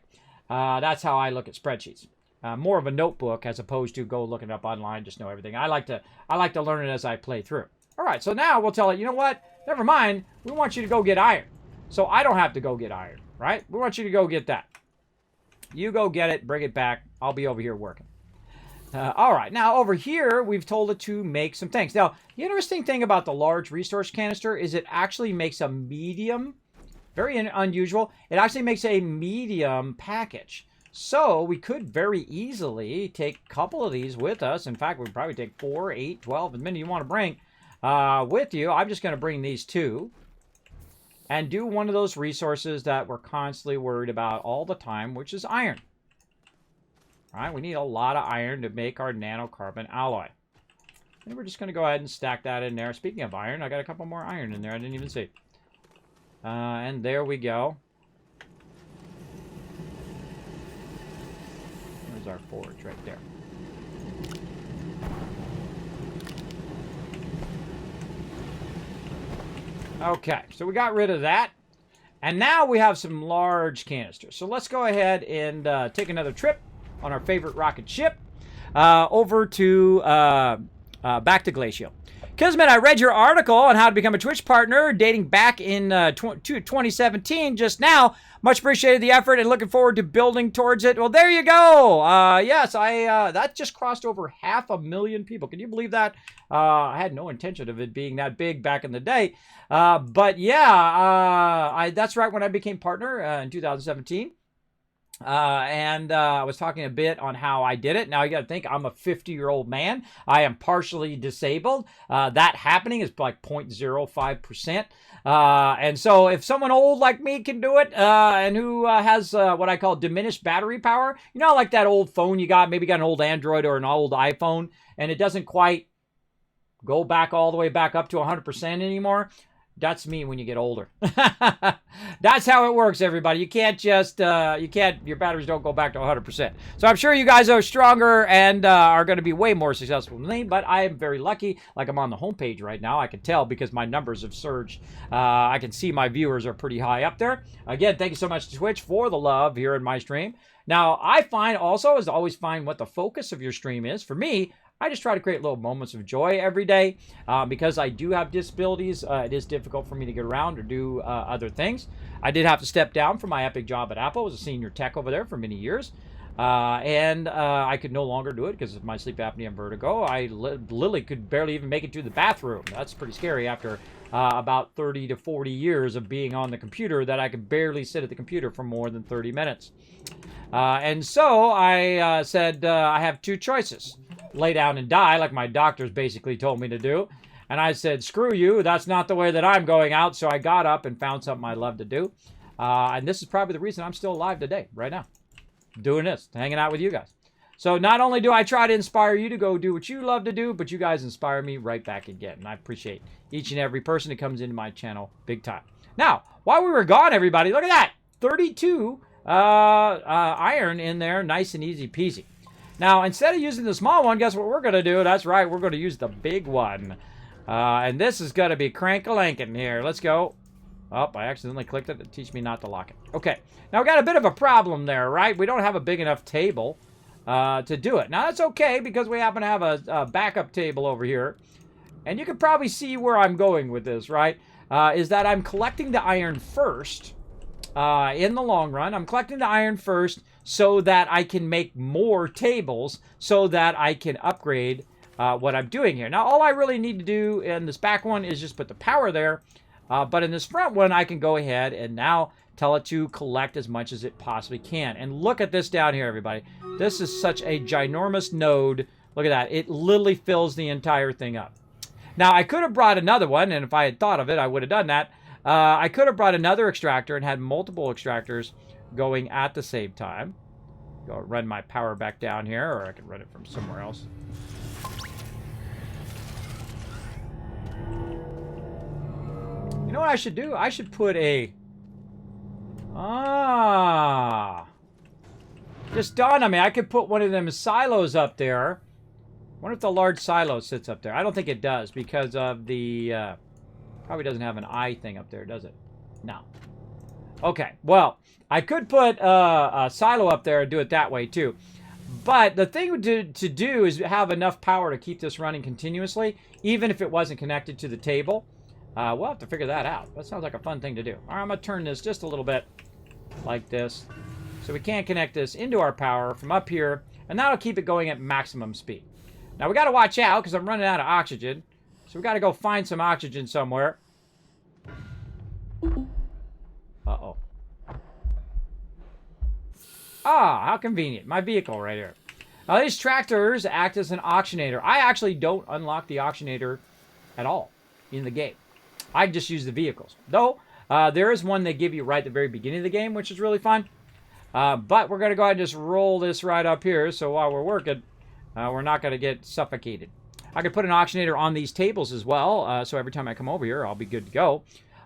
That's how I look at spreadsheets. More of a notebook as opposed to go looking it up online, just know everything. I like to learn it as I play through. All right, so now we'll tell it, you know what? Never mind. We want you to go get iron. So I don't have to go get iron, right? We want you to go get that. You go get it, bring it back. I'll be over here working. All right, now over here, we've told it to make some things. Now, the interesting thing about the large resource canister is it actually makes a medium, very unusual, it actually makes a medium package. So we could very easily take a couple of these with us. In fact, we'd probably take 4, 8, 12, as many you want to bring with you. I'm just going to bring these 2 and do one of those resources that we're constantly worried about all the time, which is iron. All right, we need a lot of iron to make our nanocarbon alloy. And we're just going to go ahead and stack that in there. Speaking of iron, I got a couple more iron in there. I didn't even see. And there we go. There's our forge right there. Okay, so we got rid of that. And now we have some large canisters. So let's go ahead and take another trip on our favorite rocket ship over to back to Glacial. Kismet, I read your article on how to become a Twitch partner dating back in 2017 just now. Much appreciated the effort and looking forward to building towards it. Well, there you go. Yes, that just crossed over 500,000 people. Can you believe that? I had no intention of it being that big back in the day. But yeah, that's right when I became partner in 2017. I was talking a bit on how I did it. Now you got to think I'm a 50-year-old man. I am partially disabled. That happening is like 0.05%. And so if someone old like me can do it, and who has what I call diminished battery power, you know, like that old phone you got, maybe you got an old Android or an old iPhone, and it doesn't quite go back all the way back up to 100% anymore. That's me when you get older. That's how it works, everybody. You can't just, your batteries don't go back to 100%. So I'm sure you guys are stronger and are going to be way more successful than me, but I am very lucky. Like I'm on the homepage right now. I can tell because my numbers have surged. I can see my viewers are pretty high up there. Again, thank you so much to Twitch for the love here in my stream. Now, I find also, is to always find what the focus of your stream is. For me, I just try to create little moments of joy every day. Because I do have disabilities, it is difficult for me to get around or do other things. I did have to step down from my epic job at Apple. I was a senior tech over there for many years. I could no longer do it because of my sleep apnea and vertigo. I literally could barely even make it to the bathroom. That's pretty scary after about 30 to 40 years of being on the computer, that I could barely sit at the computer for more than 30 minutes. And so I said, I have 2 choices. Lay down and die, like my doctors basically told me to do. And I said, screw you, that's not the way that I'm going out. So I got up and found something I love to do. And this is probably the reason I'm still alive today, right now. Doing this, hanging out with you guys. So not only do I try to inspire you to go do what you love to do, but you guys inspire me right back again. And I appreciate each and every person that comes into my channel big time. Now, while we were gone, everybody, look at that. 32 iron in there, nice and easy peasy. Now, instead of using the small one, guess what we're going to do? That's right, we're going to use the big one. And this is going to be crank-a-lankin' here. Let's go. Oh, I accidentally clicked it. It teach me not to lock it. Okay. Now, we got a bit of a problem there, right? We don't have a big enough table to do it. Now, that's okay because we happen to have a backup table over here. And you can probably see where I'm going with this, right? Is that I'm collecting the iron first in the long run. I'm collecting the iron first so that I can make more tables so that I can upgrade what I'm doing here. Now, all I really need to do in this back one is just put the power there. But in this front one, I can go ahead and now tell it to collect as much as it possibly can. And look at this down here, everybody. This is such a ginormous node. Look at that. It literally fills the entire thing up. Now, I could have brought another one, and if I had thought of it, I would have done that. I could have brought another extractor and had multiple extractors going at the same time. Go run my power back down here, or I could run it from somewhere else. You know what I should do? I should put a... Just dawned on me. I could put one of them silos up there. I wonder if the large silo sits up there. I don't think it does because of the... probably doesn't have an eye thing up there, does it? No. Okay, well, I could put a silo up there and do it that way too. But the thing to do is have enough power to keep this running continuously, even if it wasn't connected to the table. We'll have to figure that out. That sounds like a fun thing to do. All right, I'm going to turn this just a little bit like this. So we can connect this into our power from up here, and that'll keep it going at maximum speed. Now, we got to watch out because I'm running out of oxygen. So we got to go find some oxygen somewhere. Uh-oh. Ah, how convenient. My vehicle right here. Now, these tractors act as an auctionator. I actually don't unlock the auctionator at all in the game. I just use the vehicles. Though, there is one they give you right at the very beginning of the game, which is really fun. But we're going to go ahead and just roll this right up here, so while we're working, we're not going to get suffocated. I could put an auctionator on these tables as well, so every time I come over here, I'll be good to go.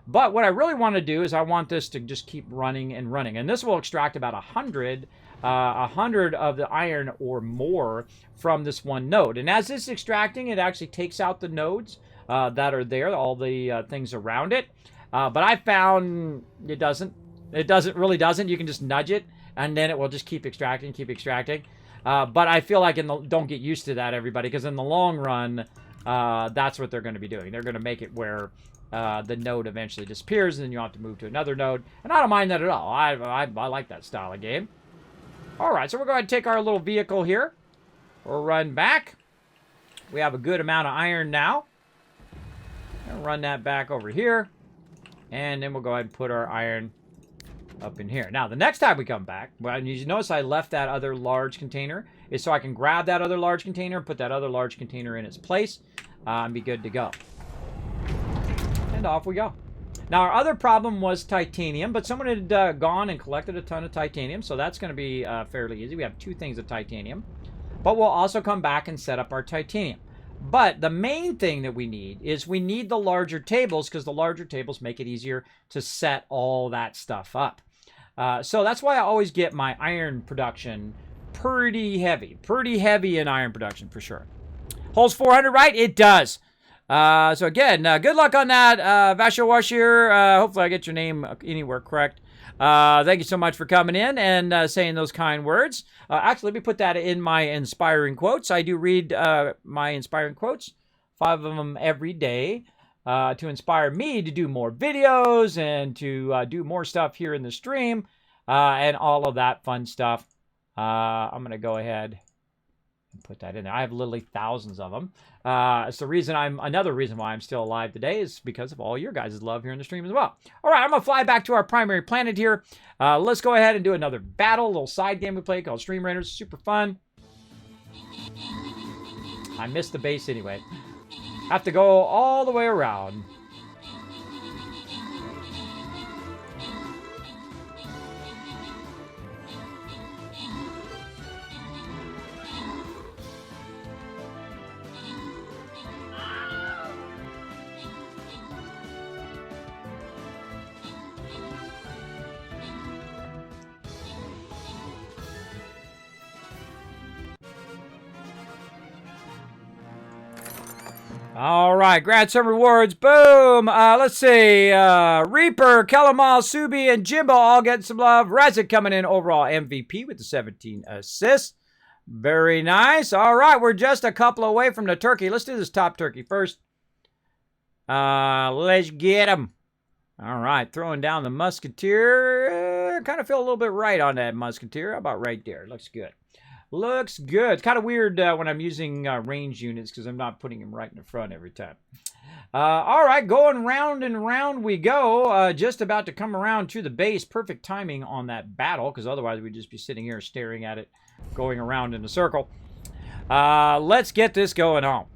But what I really want to do is I want this to just keep running and running. And this will extract about 100 of the iron or more from this one node. And as it's extracting, it actually takes out the nodes that are there, all the things around it. But I found it doesn't. It really doesn't. You can just nudge it, and then it will just keep extracting, keep extracting. But I feel like don't get used to that, everybody, because in the long run, that's what they're going to be doing. They're going to make it where the node eventually disappears, and then you have to move to another node. And I don't mind that at all. I like that style of game. All right, so we're going to take our little vehicle here. We'll run back. We have a good amount of iron now. I'll run that back over here. And then we'll go ahead and put our iron up in here. Now, the next time we come back, well, you notice I left that other large container, is so I can grab that other large container and put that other large container in its place and be good to go. And off we go. Now, our other problem was titanium, but someone had gone and collected a ton of titanium, so that's going to be fairly easy. We have 2 things of titanium, but we'll also come back and set up our titanium. But the main thing that we need is we need the larger tables, because the larger tables make it easier to set all that stuff up. So that's why I always get my iron production pretty heavy in iron production for sure. Holds 400, right? It does. So again, good luck on that, Vashawashir. Hopefully I get your name anywhere correct. Thank you so much for coming in and saying those kind words. Actually, let me put that in my inspiring quotes. I do read my inspiring quotes, 5 of them every day, to inspire me to do more videos and to do more stuff here in the stream and all of that fun stuff. I'm going to go ahead and put that in there. I have literally thousands of them. It's the reason another reason why I'm still alive today is because of all your guys' love here in the stream as well. All right, I'm going to fly back to our primary planet here. Let's go ahead and do another battle, a little side game we play called Stream Raiders. Super fun. I missed the base anyway. Have to go all the way around. All right, grant some rewards. Boom. Let's see. Reaper, Kalamal, Subi, and Jimbo all getting some love. Rezik coming in overall MVP with the 17 assists. Very nice. All right, we're just a couple away from the turkey. Let's do this top turkey first. Let's get him. All right, throwing down the musketeer. Kind of feel a little bit right on that musketeer. How about right there? Looks good. Looks good. It's kind of weird when I'm using range units because I'm not putting them right in the front every time. All right, going round and round we go. Just about to come around to the base. Perfect timing on that battle because otherwise we'd just be sitting here staring at it going around in a circle. Let's get this going on.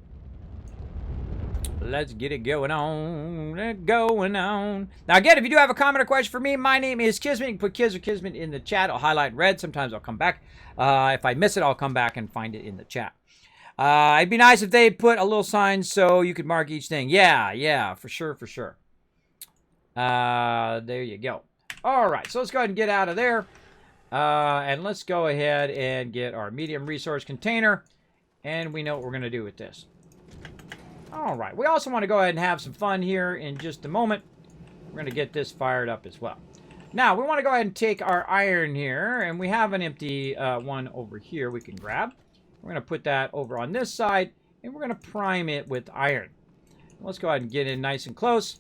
Let's get it going on. Going on. Now, again, if you do have a comment or question for me, my name is Kismet. You can put Kiz or Kismet in the chat. I'll highlight in red. Sometimes I'll come back. If I miss it, I'll come back and find it in the chat. It'd be nice if they put a little sign so you could mark each thing. Yeah, for sure. There you go. All right, so let's go ahead and get out of there. And let's go ahead and get our medium resource container. And we know what we're going to do with this. All right, we also want to go ahead and have some fun here in just a moment. We're going to get this fired up as well. Now, we want to go ahead and take our iron here, and we have an empty one over here we can grab. We're going to put that over on this side, and we're going to prime it with iron. Let's go ahead and get in nice and close.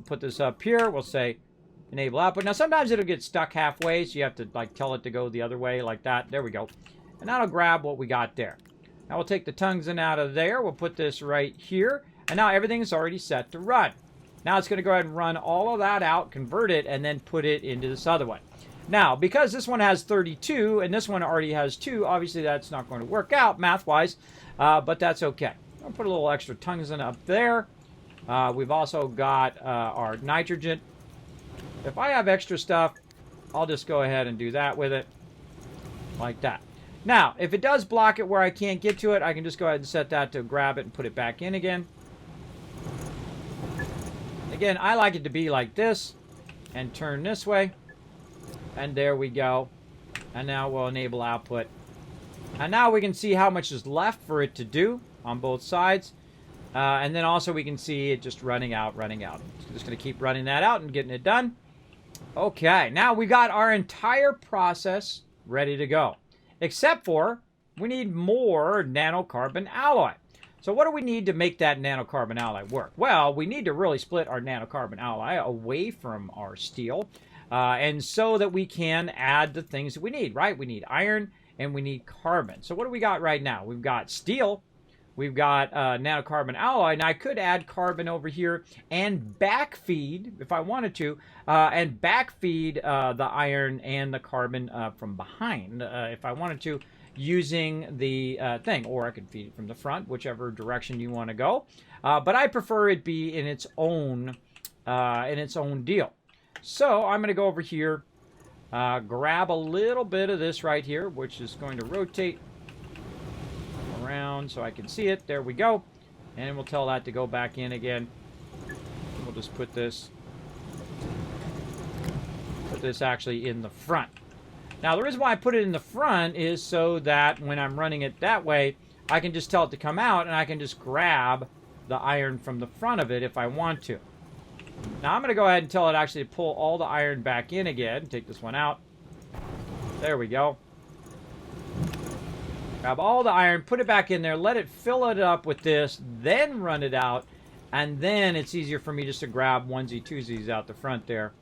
Put this up here. We'll say enable output. Now, sometimes it'll get stuck halfway, so you have to like tell it to go the other way like that. There we go. And that'll grab what we got there. Now we'll take the tungsten out of there. We'll put this right here. And now everything's already set to run. Now it's going to go ahead and run all of that out, convert it, and then put it into this other one. Now, because this one has 32 and this one already has 2, obviously that's not going to work out math-wise, but that's okay. I'll put a little extra tungsten up there. We've also got our nitrogen. If I have extra stuff, I'll just go ahead and do that with it, like that. Now, if it does block it where I can't get to it, I can just go ahead and set that to grab it and put it back in again. Again, I like it to be like this, and turn this way, and there we go. And now we'll enable output. And now we can see how much is left for it to do on both sides. And then also we can see it just running out. Just going to keep running that out and getting it done. Okay, now we got our entire process ready to go. Except for, we need more nanocarbon alloy. So what do we need to make that nanocarbon alloy work? Well, we need to really split our nanocarbon alloy away from our steel. And so that we can add the things that we need, right? We need iron and we need carbon. So what do we got right now? We've got steel. We've got nanocarbon alloy. Now, I could add carbon over here and backfeed, if I wanted to, and backfeed the iron and the carbon from behind, if I wanted to, using the thing. Or I could feed it from the front, whichever direction you want to go. But I prefer it be in its own deal. So I'm going to go over here, grab a little bit of this right here, which is going to rotate around so I can see it. There we go. And we'll tell that to go back in again. We'll just put this actually in the front. Now, the reason why I put it in the front is so that when I'm running it that way, I can just tell it to come out and I can just grab the iron from the front of it if I want to. Now, I'm going to go ahead and tell it actually to pull all the iron back in again. Take this one out. There we go. Grab all the iron, put it back in there, let it fill it up with this, then run it out, and then it's easier for me just to grab onesie twosies out the front there.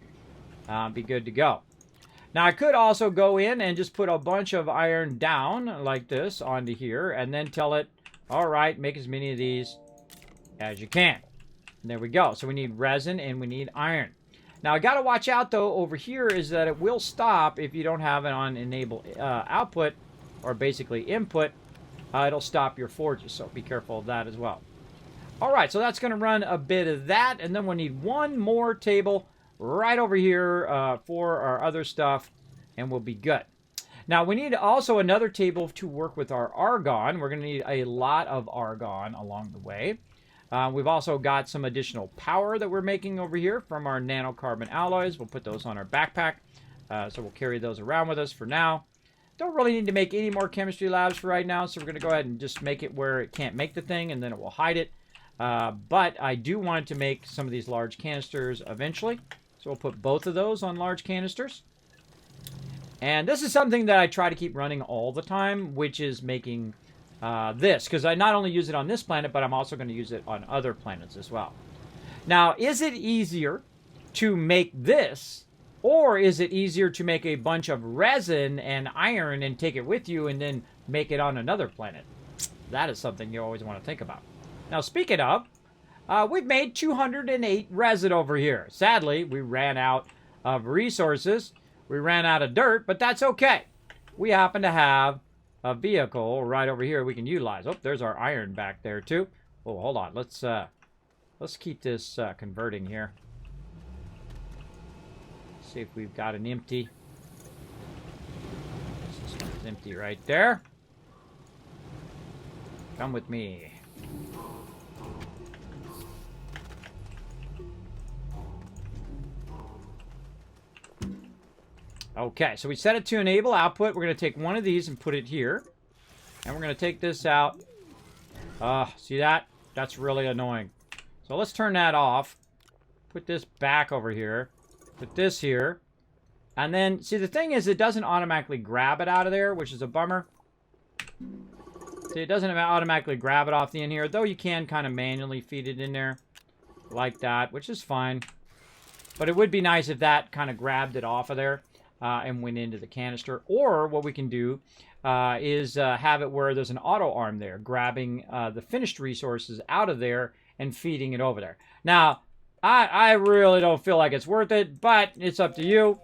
Be good to go. Now, I could also go in and just put a bunch of iron down like this onto here, and then tell it, all right, make as many of these as you can. And there we go. So we need resin and we need iron. Now, I got to watch out, though, over here is that it will stop if you don't have it on enable output, or basically input. It'll stop your forges, so be careful of that as well. All right, so that's going to run a bit of that, and then we'll need one more table right over here for our other stuff, and we'll be good. Now, we need also another table to work with our argon. We're going to need a lot of argon along the way. We've also got some additional power that we're making over here from our nanocarbon alloys. We'll put those on our backpack, so we'll carry those around with us for now. Don't really need to make any more chemistry labs for right now, so we're going to go ahead and just make it where it can't make the thing, and then it will hide it. But I do want to make some of these large canisters eventually, so we'll put both of those on large canisters. And this is something that I try to keep running all the time, which is making this, because I not only use it on this planet, but I'm also going to use it on other planets as well. Now, is it easier to make this, or is it easier to make a bunch of resin and iron and take it with you and then make it on another planet? That is something you always want to think about. Now, speaking of, we've made 208 resin over here. Sadly, we ran out of resources. We ran out of dirt, but that's okay. We happen to have a vehicle right over here we can utilize. Oh, there's our iron back there, too. Oh, hold on. Let's Let's keep this converting here. See if we've got an empty. This one's empty right there. Come with me. Okay, so we set it to enable output. We're going to take one of these and put it here. And we're going to take this out. See that? That's really annoying. So let's turn that off. Put this back over here. Put this here. And then, see, the thing is, it doesn't automatically grab it out of there, which is a bummer. See, it doesn't automatically grab it off the end here, though you can kind of manually feed it in there like that, which is fine. But it would be nice if that kind of grabbed it off of there and went into the canister. Or what we can do is have it where there's an auto arm there, grabbing the finished resources out of there and feeding it over there. Now, I really don't feel like it's worth it, but it's up to you.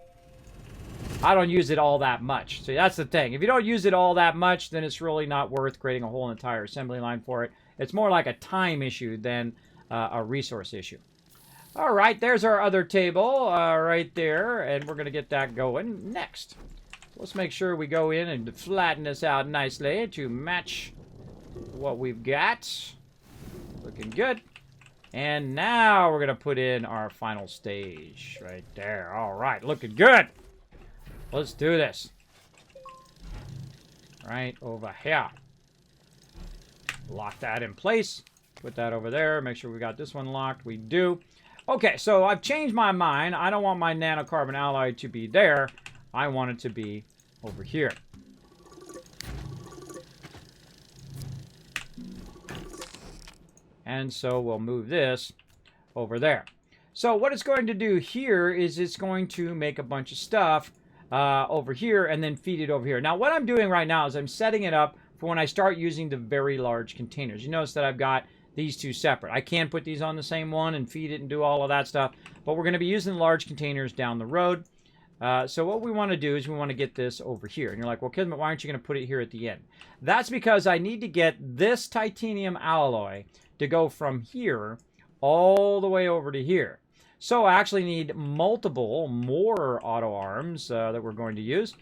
I don't use it all that much. So that's the thing. If you don't use it all that much, then it's really not worth creating a whole entire assembly line for it. It's more like a time issue than a resource issue. All right, there's our other table right there, and we're going to get that going next. Let's make sure we go in and flatten this out nicely to match what we've got. Looking good. And now we're going to put in our final stage right there. All right, looking good. Let's do this. Right over here. Lock that in place. Put that over there. Make sure we got this one locked. We do. Okay, so I've changed my mind. I don't want my nanocarbon alloy to be there. I want it to be over here. And so we'll move this over there. So what it's going to do here is it's going to make a bunch of stuff over here and then feed it over here. Now what I'm doing right now is I'm setting it up for when I start using the very large containers. You notice that I've got these two separate. I can put these on the same one and feed it and do all of that stuff, but we're going to be using large containers down the road. So what we want to do is we want to get this over here. And you're like, well, Kismet, why aren't you going to put it here at the end? That's because I need to get this titanium alloy to go from here all the way over to here. So I actually need more auto arms that we're going to use.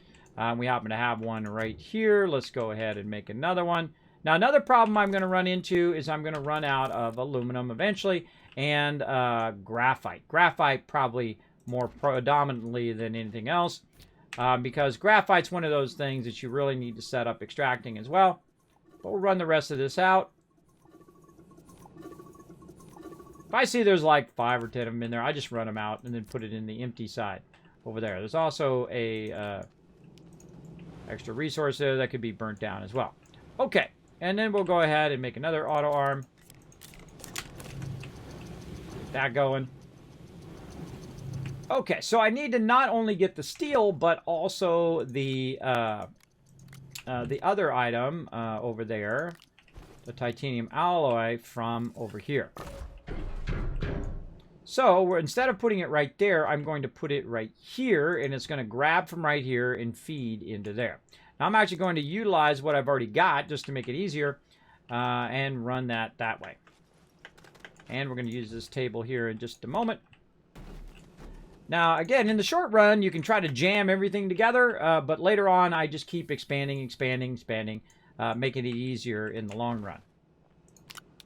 We happen to have one right here. Let's go ahead and make another one. Now, another problem I'm going to run into is I'm going to run out of aluminum eventually and graphite. Graphite probably more predominantly than anything else because graphite's one of those things that you really need to set up extracting as well. But we'll run the rest of this out. If I see there's like 5 or 10 of them in there, I just run them out and then put it in the empty side over there. There's also a extra resource there that could be burnt down as well. Okay, and then we'll go ahead and make another auto arm. Get that going. Okay, so I need to not only get the steel, but also the other item over there, the titanium alloy from over here. So instead of putting it right there, I'm going to put it right here, and it's going to grab from right here and feed into there. Now I'm actually going to utilize what I've already got just to make it easier and run that way. And we're going to use this table here in just a moment. Now, again, in the short run, you can try to jam everything together, but later on, I just keep expanding, making it easier in the long run.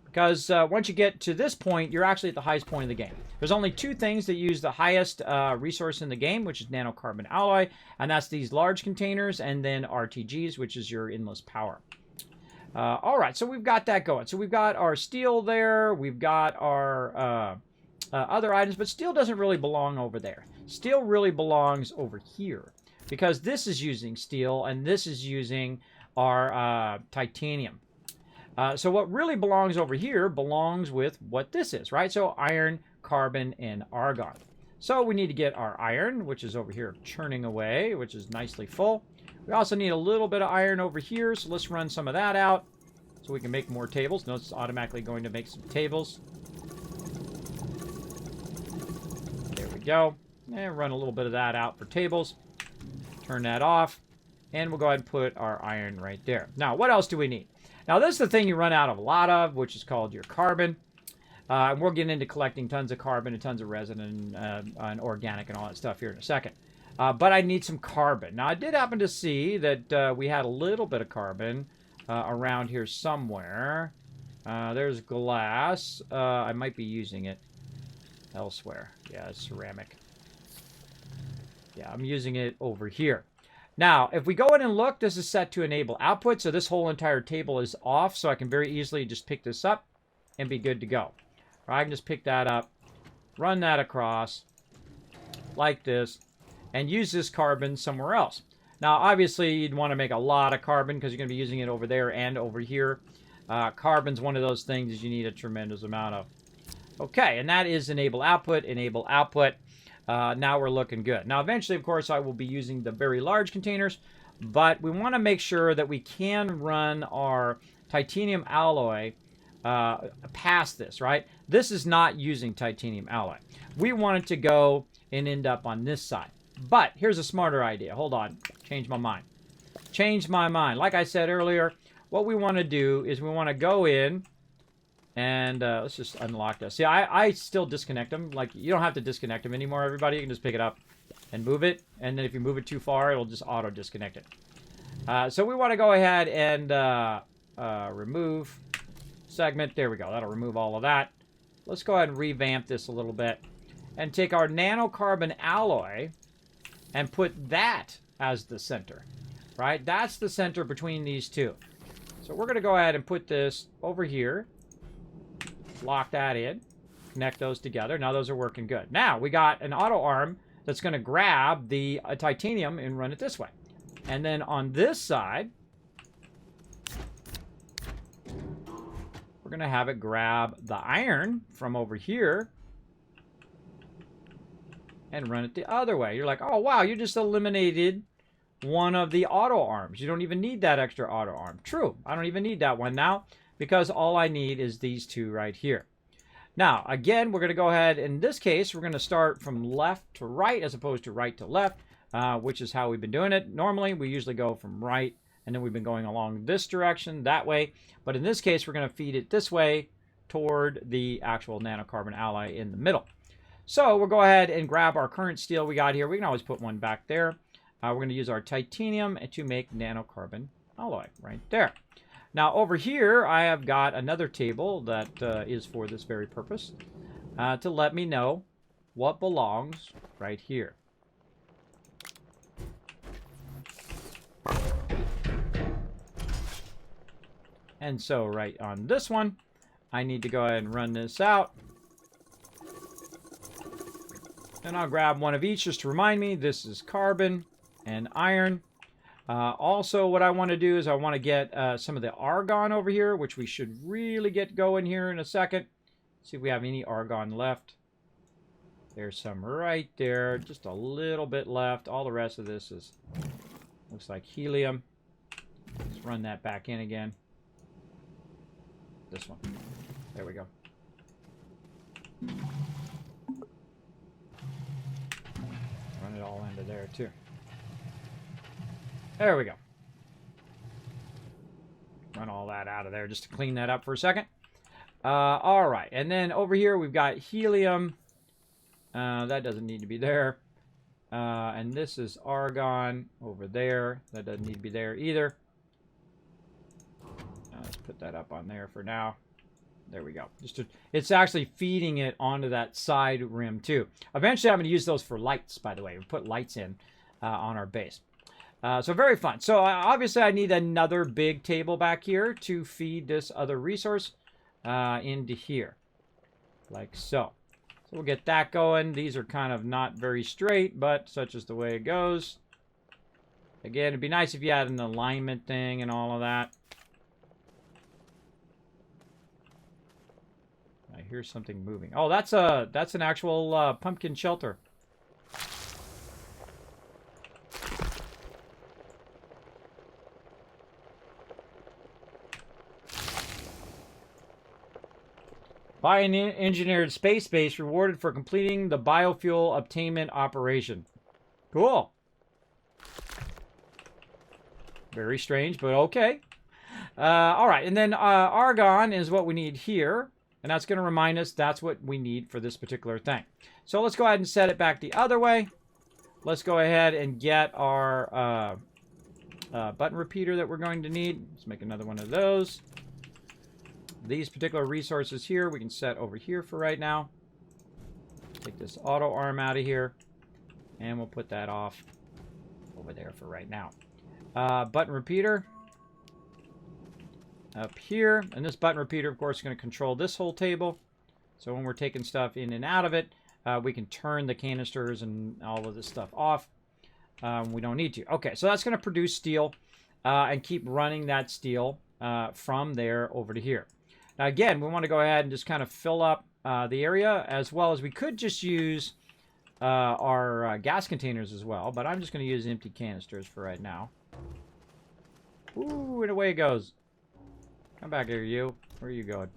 Because once you get to this point, you're actually at the highest point of the game. There's only two things that use the highest resource in the game, which is nanocarbon alloy, and that's these large containers, and then RTGs, which is your endless power. All right, so we've got that going. So we've got our steel there, we've got our other items, but steel doesn't really belong over there. Steel really belongs over here, because this is using steel, and this is using our titanium. So what really belongs over here belongs with what this is, right? So iron, carbon, and argon. So we need to get our iron, which is over here churning away, which is nicely full. We also need a little bit of iron over here, so let's run some of that out so we can make more tables. Notice it's automatically going to make some tables. There we go. And run a little bit of that out for tables. Turn that off. And we'll go ahead and put our iron right there. Now, what else do we need? Now, this is the thing you run out of a lot of, which is called your carbon. We'll get into collecting tons of carbon and tons of resin and organic and all that stuff here in a second. But I need some carbon. Now, I did happen to see that we had a little bit of carbon around here somewhere. There's glass. I might be using it elsewhere. Yeah, it's ceramic. Yeah, I'm using it over here. Now, if we go in and look, this is set to enable output. So this whole entire table is off. So I can very easily just pick this up and be good to go. Or I can just pick that up, run that across like this, and use this carbon somewhere else. Now, obviously, you'd want to make a lot of carbon because you're going to be using it over there and over here. Carbon's one of those things you need a tremendous amount of. Okay, and that is enable output, enable output. Now we're looking good. Now, eventually, of course, I will be using the very large containers, but we want to make sure that we can run our titanium alloy past this, right? This is not using titanium alloy. We want it to go and end up on this side. But here's a smarter idea. Hold on. Change my mind. Change my mind. Like I said earlier, what we want to do is we want to go in and let's just unlock this. See, I still disconnect them. Like, you don't have to disconnect them anymore, everybody. You can just pick it up and move it. And then if you move it too far, it'll just auto-disconnect it. So we want to go ahead and remove segment. There we go. That'll remove all of that. Let's go ahead and revamp this a little bit and take our nanocarbon alloy and put that as the center, right? That's the center between these two. So we're going to go ahead and put this over here, lock that in, connect those together. Now those are working good. Now we got an auto arm that's going to grab the titanium and run it this way. And then on this side, we're going to have it grab the iron from over here and run it the other way. You're like, oh, wow, you just eliminated one of the auto arms. You don't even need that extra auto arm. True, I don't even need that one now because all I need is these two right here. Now, again, we're going to go ahead. In this case, we're going to start from left to right as opposed to right to left, which is how we've been doing it. Normally, we usually go from right, and then we've been going along this direction, that way. But in this case, we're going to feed it this way toward the actual nanocarbon alloy in the middle. So we'll go ahead and grab our current steel we got here. We can always put one back there. We're going to use our titanium to make nanocarbon alloy right there. Now over here, I have got another table that is for this very purpose to let me know what belongs right here. And so right on this one, I need to go ahead and run this out. And I'll grab one of each just to remind me this is carbon and iron. Also, what I want to do is I want to get some of the argon over here, which we should really get going here in a second. See if we have any argon left. There's some right there, just a little bit left. All the rest of this is looks like helium. Let's run that back in again. This one. There we go. Run it all into there too. There we go. Run all that out of there just to clean that up for a second. All right, and then over here we've got helium. That doesn't need to be there. And this is argon over there. That doesn't need to be there either. Let's put that up on there for now. There we go. It's actually feeding it onto that side rim too. Eventually I'm going to use those for lights, by the way. We'll put lights in on our base. So very fun. So obviously I need another big table back here to feed this other resource into here. Like so. So we'll get that going. These are kind of not very straight, but such is the way it goes. Again, it'd be nice if you had an alignment thing and all of that. I hear something moving. Oh, that's an actual pumpkin shelter. Bioengineered space base rewarded for completing the biofuel obtainment operation. Cool. Very strange, but okay. All right, and then argon is what we need here. And that's going to remind us that's what we need for this particular thing. So let's go ahead and set it back the other way. Let's go ahead and get our button repeater that we're going to need. Let's make another one of those. These particular resources here we can set over here for right now. Take this auto arm out of here. And we'll put that off over there for right now. Button repeater up here. And this button repeater, of course, is going to control this whole table. So when we're taking stuff in and out of it, we can turn the canisters and all of this stuff off. We don't need to. Okay, so that's going to produce steel and keep running that steel from there over to here. Now, again, we want to go ahead and just kind of fill up the area, as well as we could just use our gas containers as well, but I'm just going to use empty canisters for right now. Ooh, and away it goes. Come back here, you. Where are you going?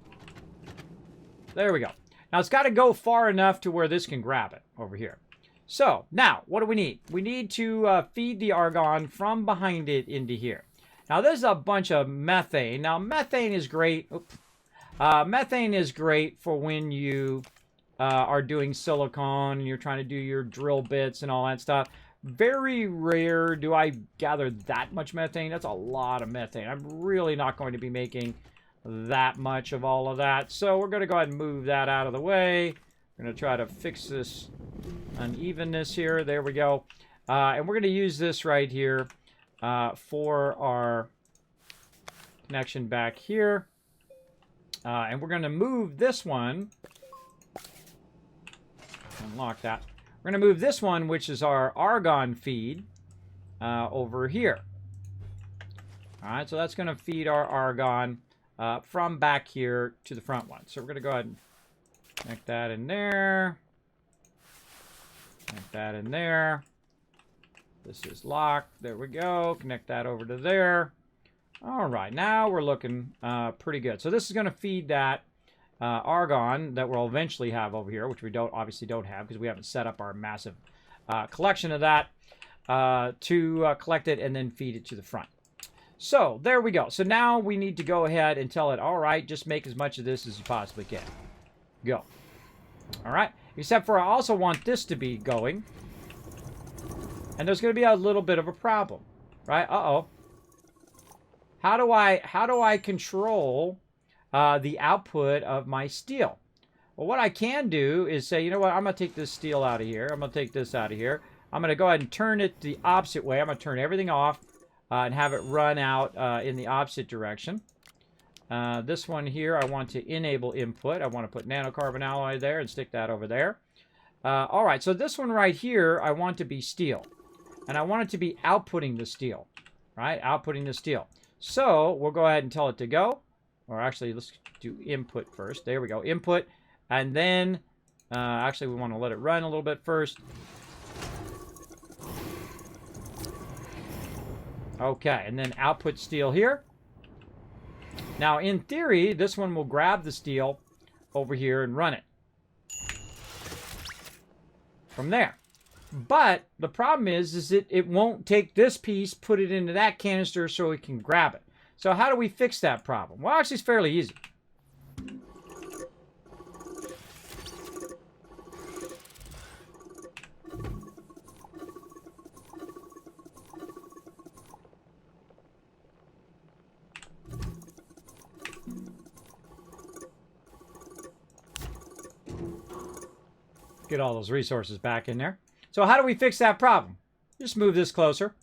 There we go. Now, it's got to go far enough to where this can grab it over here. So, now, what do we need? We need to feed the argon from behind it into here. Now, there's a bunch of methane. Now, methane is great. Methane is great for when you are doing silicone and you're trying to do your drill bits and all that stuff. Very rare do I gather that much methane. That's a lot of methane. I'm really not going to be making that much of all of that. So we're going to go ahead and move that out of the way. We're going to try to fix this unevenness here. There we go. And we're going to use this right here for our connection back here. And we're going to move this one. Unlock that. We're going to move this one, which is our argon feed, over here. All right, so that's going to feed our argon from back here to the front one. So we're going to go ahead and connect that in there. Connect that in there. This is locked. There we go. Connect that over to there. All right, now we're looking pretty good. So this is going to feed that argon that we'll eventually have over here, which we obviously don't have because we haven't set up our massive collection of that to collect it and then feed it to the front. So there we go. So now we need to go ahead and tell it, all right, just make as much of this as you possibly can. Go. All right. Except for I also want this to be going. And there's going to be a little bit of a problem, right? Uh-oh. How do I control the output of my steel? Well, what I can do is say, you know what, I'm going to take this steel out of here. I'm going to take this out of here. I'm going to go ahead and turn it the opposite way. I'm going to turn everything off and have it run out in the opposite direction. This one here, I want to enable input. I want to put nanocarbon alloy there and stick that over there. All right, so this one right here, I want to be steel. And I want it to be outputting the steel, right? Outputting the steel. So we'll go ahead and tell it to go. Or actually, let's do input first. There we go, input. And then, actually, we want to let it run a little bit first. Okay, and then output steel here. Now, in theory, this one will grab the steel over here and run it from there. But the problem is it won't take this piece, put it into that canister so it can grab it. So how do we fix that problem? Well, actually, it's fairly easy. Get all those resources back in there. So how do we fix that problem? Just move this closer.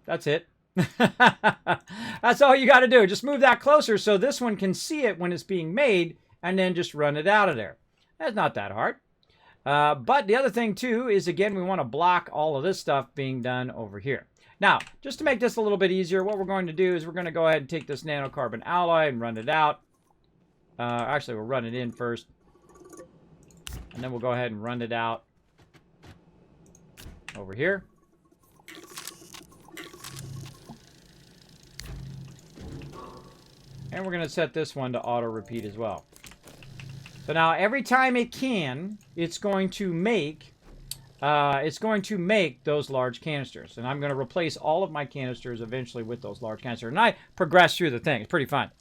That's it. That's all you got to do. Just move that closer so this one can see it when it's being made and then just run it out of there. That's not that hard. But the other thing too is, again, we want to block all of this stuff being done over here. Now, just to make this a little bit easier, what we're going to do is we're going to go ahead and take this nanocarbon alloy and run it out. Actually, we'll run it in first. And then we'll go ahead and run it out over here. And we're going to set this one to auto repeat as well. So now every time it can, it's going to make those large canisters. And I'm going to replace all of my canisters eventually with those large canisters. And I progress through the thing. It's pretty fun.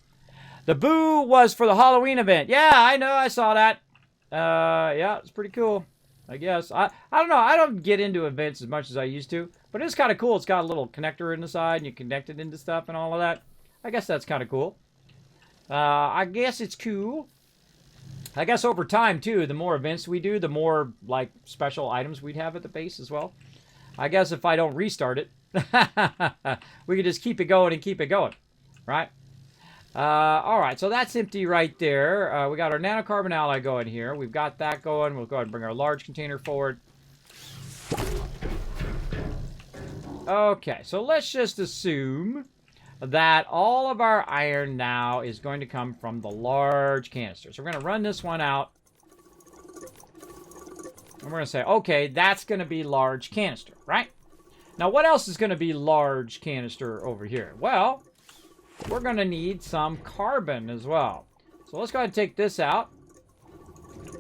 The boo was for the Halloween event. Yeah, I know. I saw that. Yeah, it's pretty cool. I guess. I don't know. I don't get into events as much as I used to. But it's kind of cool. It's got a little connector in the side. And you connect it into stuff and all of that. I guess that's kind of cool. I guess it's cool. I guess over time, too, the more events we do, the more, like, special items we'd have at the base as well. I guess if I don't restart it, we could just keep it going and keep it going, right? All right, so that's empty right there. We got our nanocarbon alloy going here. We've got that going. We'll go ahead and bring our large container forward. Okay, so let's just assume that all of our iron now is going to come from the large canister. So we're going to run this one out. And we're going to say, okay, that's going to be large canister, right? Now, what else is going to be large canister over here? Well, we're going to need some carbon as well. So let's go ahead and take this out.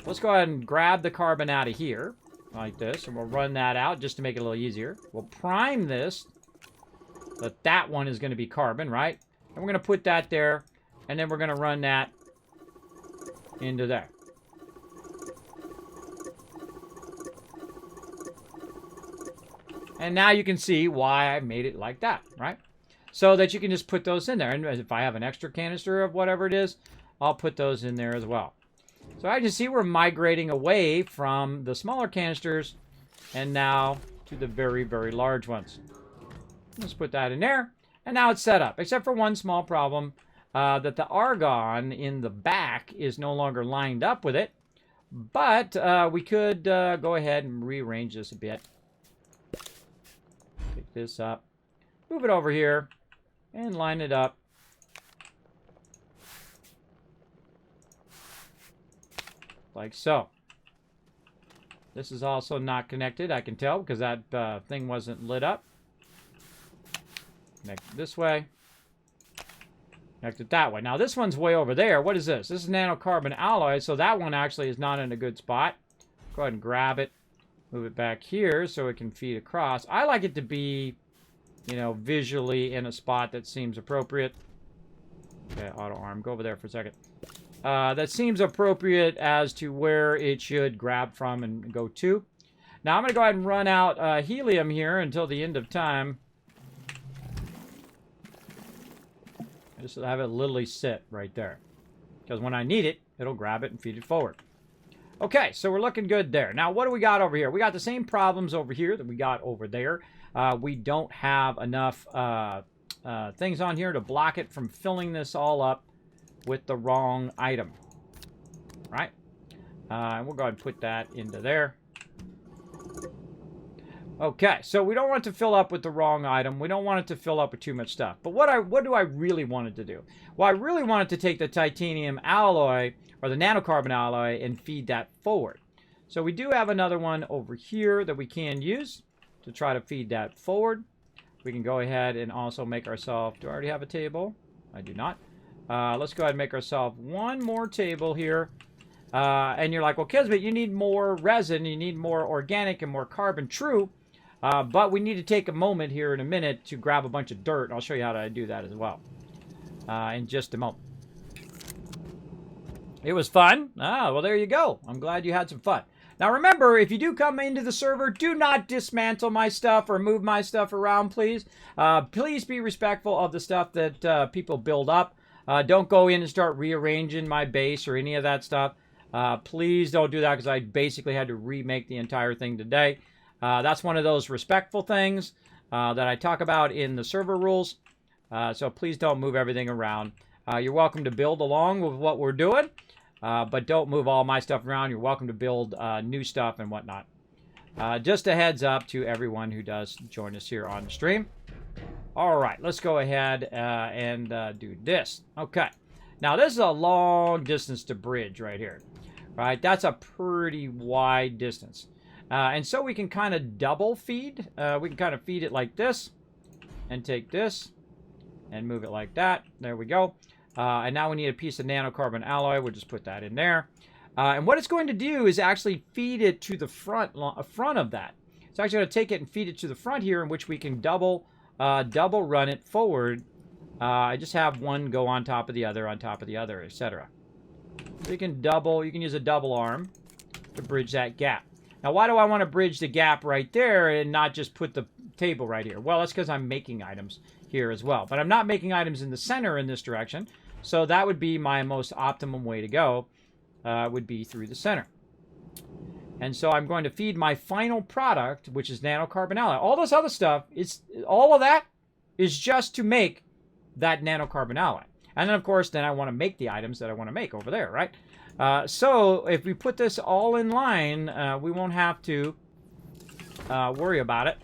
Let's go ahead and grab the carbon out of here, like this. And we'll run that out just to make it a little easier. We'll prime this. But that one is going to be carbon, right? And we're going to put that there. And then we're going to run that into there. And now you can see why I made it like that, right? So that you can just put those in there. And if I have an extra canister of whatever it is, I'll put those in there as well. So I just see we're migrating away from the smaller canisters and now to the very, very large ones. Let's put that in there. And now it's set up, except for one small problem, that the argon in the back is no longer lined up with it. But we could go ahead and rearrange this a bit. Pick this up. Move it over here. And line it up. Like so. This is also not connected, I can tell, because that thing wasn't lit up. Connect it this way. Connect it that way. Now, this one's way over there. What is this? This is nanocarbon alloy, so that one actually is not in a good spot. Go ahead and grab it. Move it back here so it can feed across. I like it to be, you know, visually in a spot that seems appropriate. Okay, auto arm. Go over there for a second. That seems appropriate as to where it should grab from and go to. Now, I'm going to go ahead and run out helium here until the end of time. Just have it literally sit right there. Because when I need it, it'll grab it and feed it forward. Okay, so we're looking good there. Now, what do we got over here? We got the same problems over here that we got over there. We don't have enough things on here to block it from filling this all up with the wrong item. Right? And we'll go ahead and put that into there. Okay, so we don't want it to fill up with the wrong item. We don't want it to fill up with too much stuff. But what do I really want it to do? Well, I really want it to take the titanium alloy, or the nanocarbon alloy, and feed that forward. So we do have another one over here that we can use to try to feed that forward. We can go ahead and also make ourselves... Do I already have a table? I do not. Let's go ahead and make ourselves one more table here. And you're like, well, Kismet, you need more resin. You need more organic and more carbon. True. But we need to take a moment here in a minute to grab a bunch of dirt. And I'll show you how to do that as well in just a moment. It was fun. Ah, well, there you go. I'm glad you had some fun. Now, remember, if you do come into the server, do not dismantle my stuff or move my stuff around, please. Please be respectful of the stuff that people build up. Don't go in and start rearranging my base or any of that stuff. Please don't do that because I basically had to remake the entire thing today. That's one of those respectful things that I talk about in the server rules. So please don't move everything around. You're welcome to build along with what we're doing, but don't move all my stuff around. You're welcome to build new stuff and whatnot. Just a heads up to everyone who does join us here on the stream. All right, let's go ahead and do this. Okay. Now, this is a long distance to bridge right here. Right? That's a pretty wide distance. And so we can kind of double feed. We can kind of feed it like this and take this and move it like that. There we go. And now we need a piece of nanocarbon alloy. We'll just put that in there. And what it's going to do is actually feed it to the front of that. It's actually going to take it and feed it to the front here, in which we can double run it forward I just have one go on top of the other, etc. So you can use a double arm to bridge that gap. Now, why do I want to bridge the gap right there and not just put the table right here? Well, that's because I'm making items here as well. But I'm not making items in the center in this direction. So that would be my most optimum way to go, would be through the center. And so I'm going to feed my final product, which is nanocarbon alloy. All this other stuff, all of that is just to make that nanocarbon alloy. And then, of course, then I want to make the items that I want to make over there, right? So if we put this all in line, we won't have to worry about it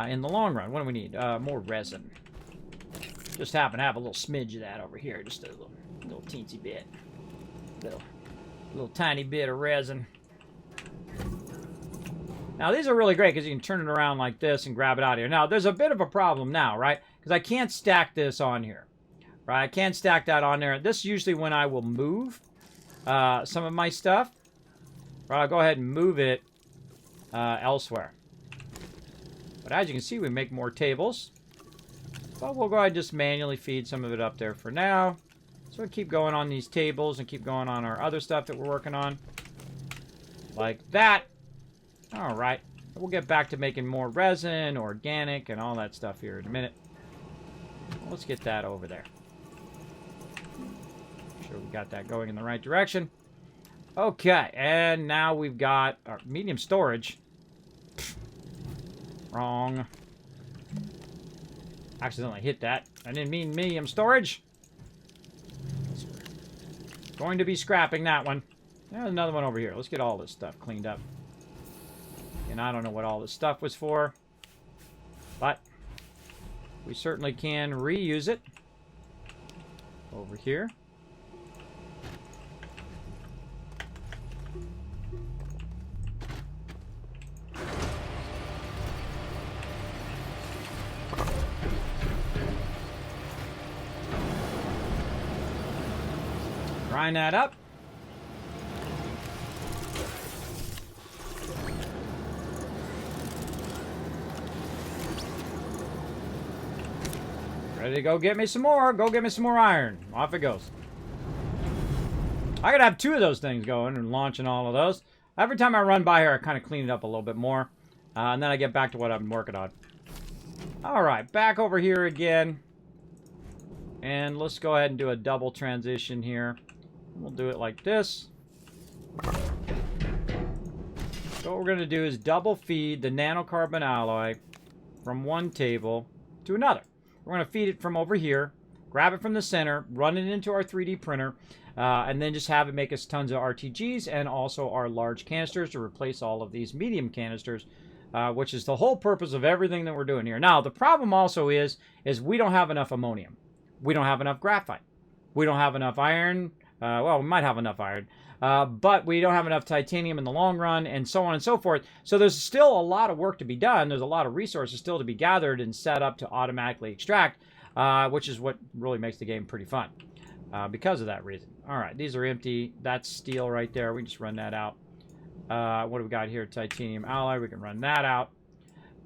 in the long run. What do we need? More resin. Just happen to have a little smidge of that over here. Just a little teensy bit. Little tiny bit of resin. Now, these are really great because you can turn it around like this and grab it out of here. Now, there's a bit of a problem now, right? Because I can't stack this on here. Right, I can't stack that on there. This is usually when I will move some of my stuff. Right, I'll go ahead and move it elsewhere. But as you can see, we make more tables. But we'll go ahead and just manually feed some of it up there for now. So we'll keep going on these tables and keep going on our other stuff that we're working on. Like that. All right. We'll get back to making more resin, organic, and all that stuff here in a minute. Let's get that over there. Sure we got that going in the right direction. Okay, and now we've got our medium storage. Wrong. Accidentally hit that. I didn't mean medium storage. Going to be scrapping that one. There's another one over here. Let's get all this stuff cleaned up. And I don't know what all this stuff was for, but we certainly can reuse it over here. Grind that up. Ready to go get me some more. Go get me some more iron. Off it goes. I gotta have two of those things going and launching all of those. Every time I run by here, I kind of clean it up a little bit more. And then I get back to what I've been working on. Alright, back over here again. And let's go ahead and do a double transition here. We'll do it like this. So what we're going to do is double feed the nanocarbon alloy from one table to another. We're going to feed it from over here, grab it from the center, run it into our 3D printer, and then just have it make us tons of RTGs and also our large canisters to replace all of these medium canisters, which is the whole purpose of everything that we're doing here. Now, the problem also is we don't have enough ammonium. We don't have enough graphite. We don't have enough iron. Well, we might have enough iron, but we don't have enough titanium in the long run, and so on and so forth. So there's still a lot of work to be done. There's a lot of resources still to be gathered and set up to automatically extract, which is what really makes the game pretty fun because of that reason. All right, these are empty. That's steel right there. We can just run that out. What do we got here? Titanium alloy. We can run that out.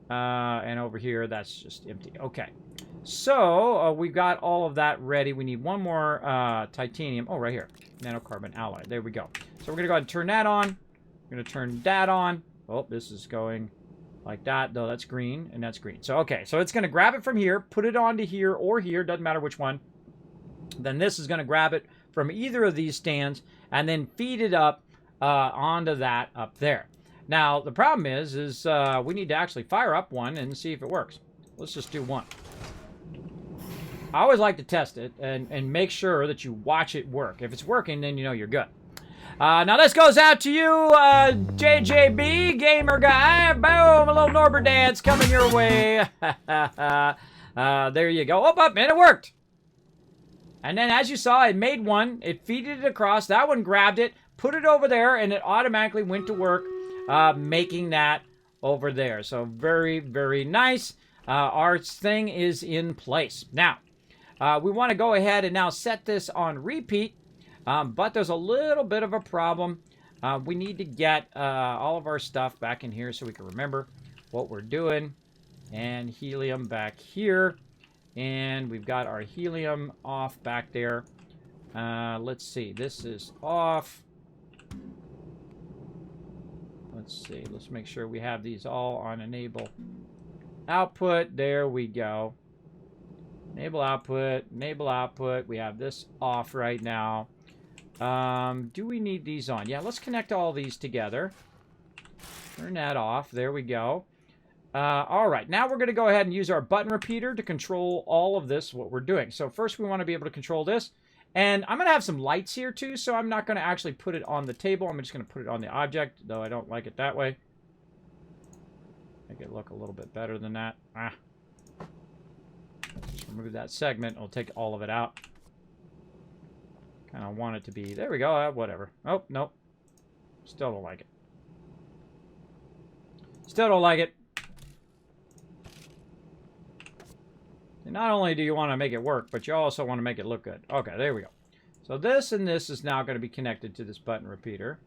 And over here, that's just empty. Okay. So, we've got all of that ready. We need one more titanium. Oh, right here. Nanocarbon alloy. There we go. So, we're going to go ahead and turn that on. We're going to turn that on. Oh, this is going like that. Though that's green, and that's green. So, okay. So, it's going to grab it from here, put it onto here or here. Doesn't matter which one. Then this is going to grab it from either of these stands and then feed it up onto that up there. Now, the problem is we need to actually fire up one and see if it works. Let's just do one. I always like to test it and make sure that you watch it work. If it's working, then you know you're good. Now, this goes out to you, JJB, gamer guy. Boom, a little Norbert dance coming your way. There you go. Oh, man, it worked. And then, as you saw, it made one. It feeded it across. That one grabbed it, put it over there, and it automatically went to work making that over there. So, very, very nice. Our thing is in place. Now, we want to go ahead and now set this on repeat, but there's a little bit of a problem. We need to get all of our stuff back in here so we can remember what we're doing. And helium back here. And we've got our helium off back there. Let's see. This is off. Let's see. Let's make sure we have these all on enable output. There we go. Enable output. Enable output. We have this off right now. Do we need these on? Yeah, let's connect all these together. Turn that off. There we go. All right, now we're going to go ahead and use our button repeater to control all of this, what we're doing. So first we want to be able to control this. And I'm going to have some lights here too, so I'm not going to actually put it on the table. I'm just going to put it on the object, though I don't like it that way. Make it look a little bit better than that. Let's just remove that segment. I'll take all of it out. Kind of want it to be... There we go. Whatever. Oh, nope. Still don't like it. Still don't like it. And not only do you want to make it work, but you also want to make it look good. Okay, there we go. So this and this is now going to be connected to this button repeater.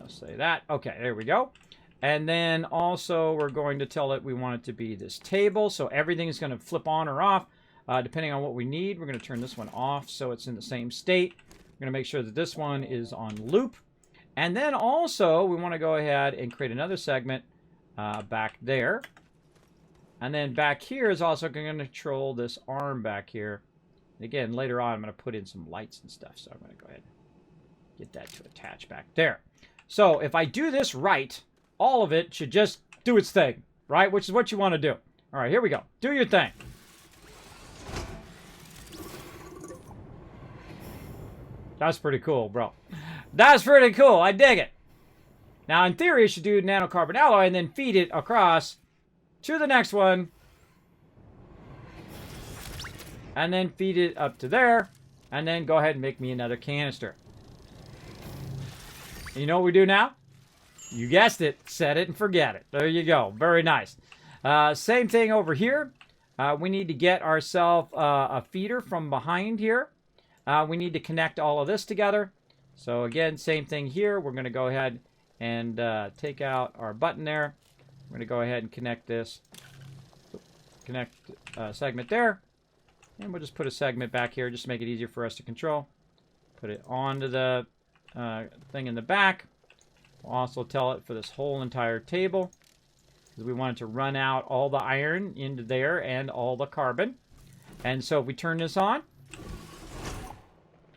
I'll say that. Okay, there we go. And then also we're going to tell it we want it to be this table. So everything is going to flip on or off depending on what we need. We're going to turn this one off so it's in the same state. We're going to make sure that this one is on loop. And then also we want to go ahead and create another segment back there. And then back here is also going to control this arm back here. And again, later on, I'm going to put in some lights and stuff. So I'm going to go ahead and get that to attach back there. So if I do this right, all of it should just do its thing, right? Which is what you want to do. All right, here we go. Do your thing. That's pretty cool, bro. That's pretty cool. I dig it. Now, in theory, you should do nanocarbon alloy and then feed it across to the next one, and then feed it up to there, and then go ahead and make me another canister. And you know what we do now? You guessed it, set it and forget it. There you go. Very nice. Same thing over here. We need to get ourselves a feeder from behind here. We need to connect all of this together. So again, same thing here. We're going to go ahead and take out our button there. We're going to go ahead and connect this. Connect segment there. And we'll just put a segment back here just to make it easier for us to control. Put it onto the thing in the back. We'll also tell it for this whole entire table, because we want it to run out all the iron into there and all the carbon. And so if we turn this on,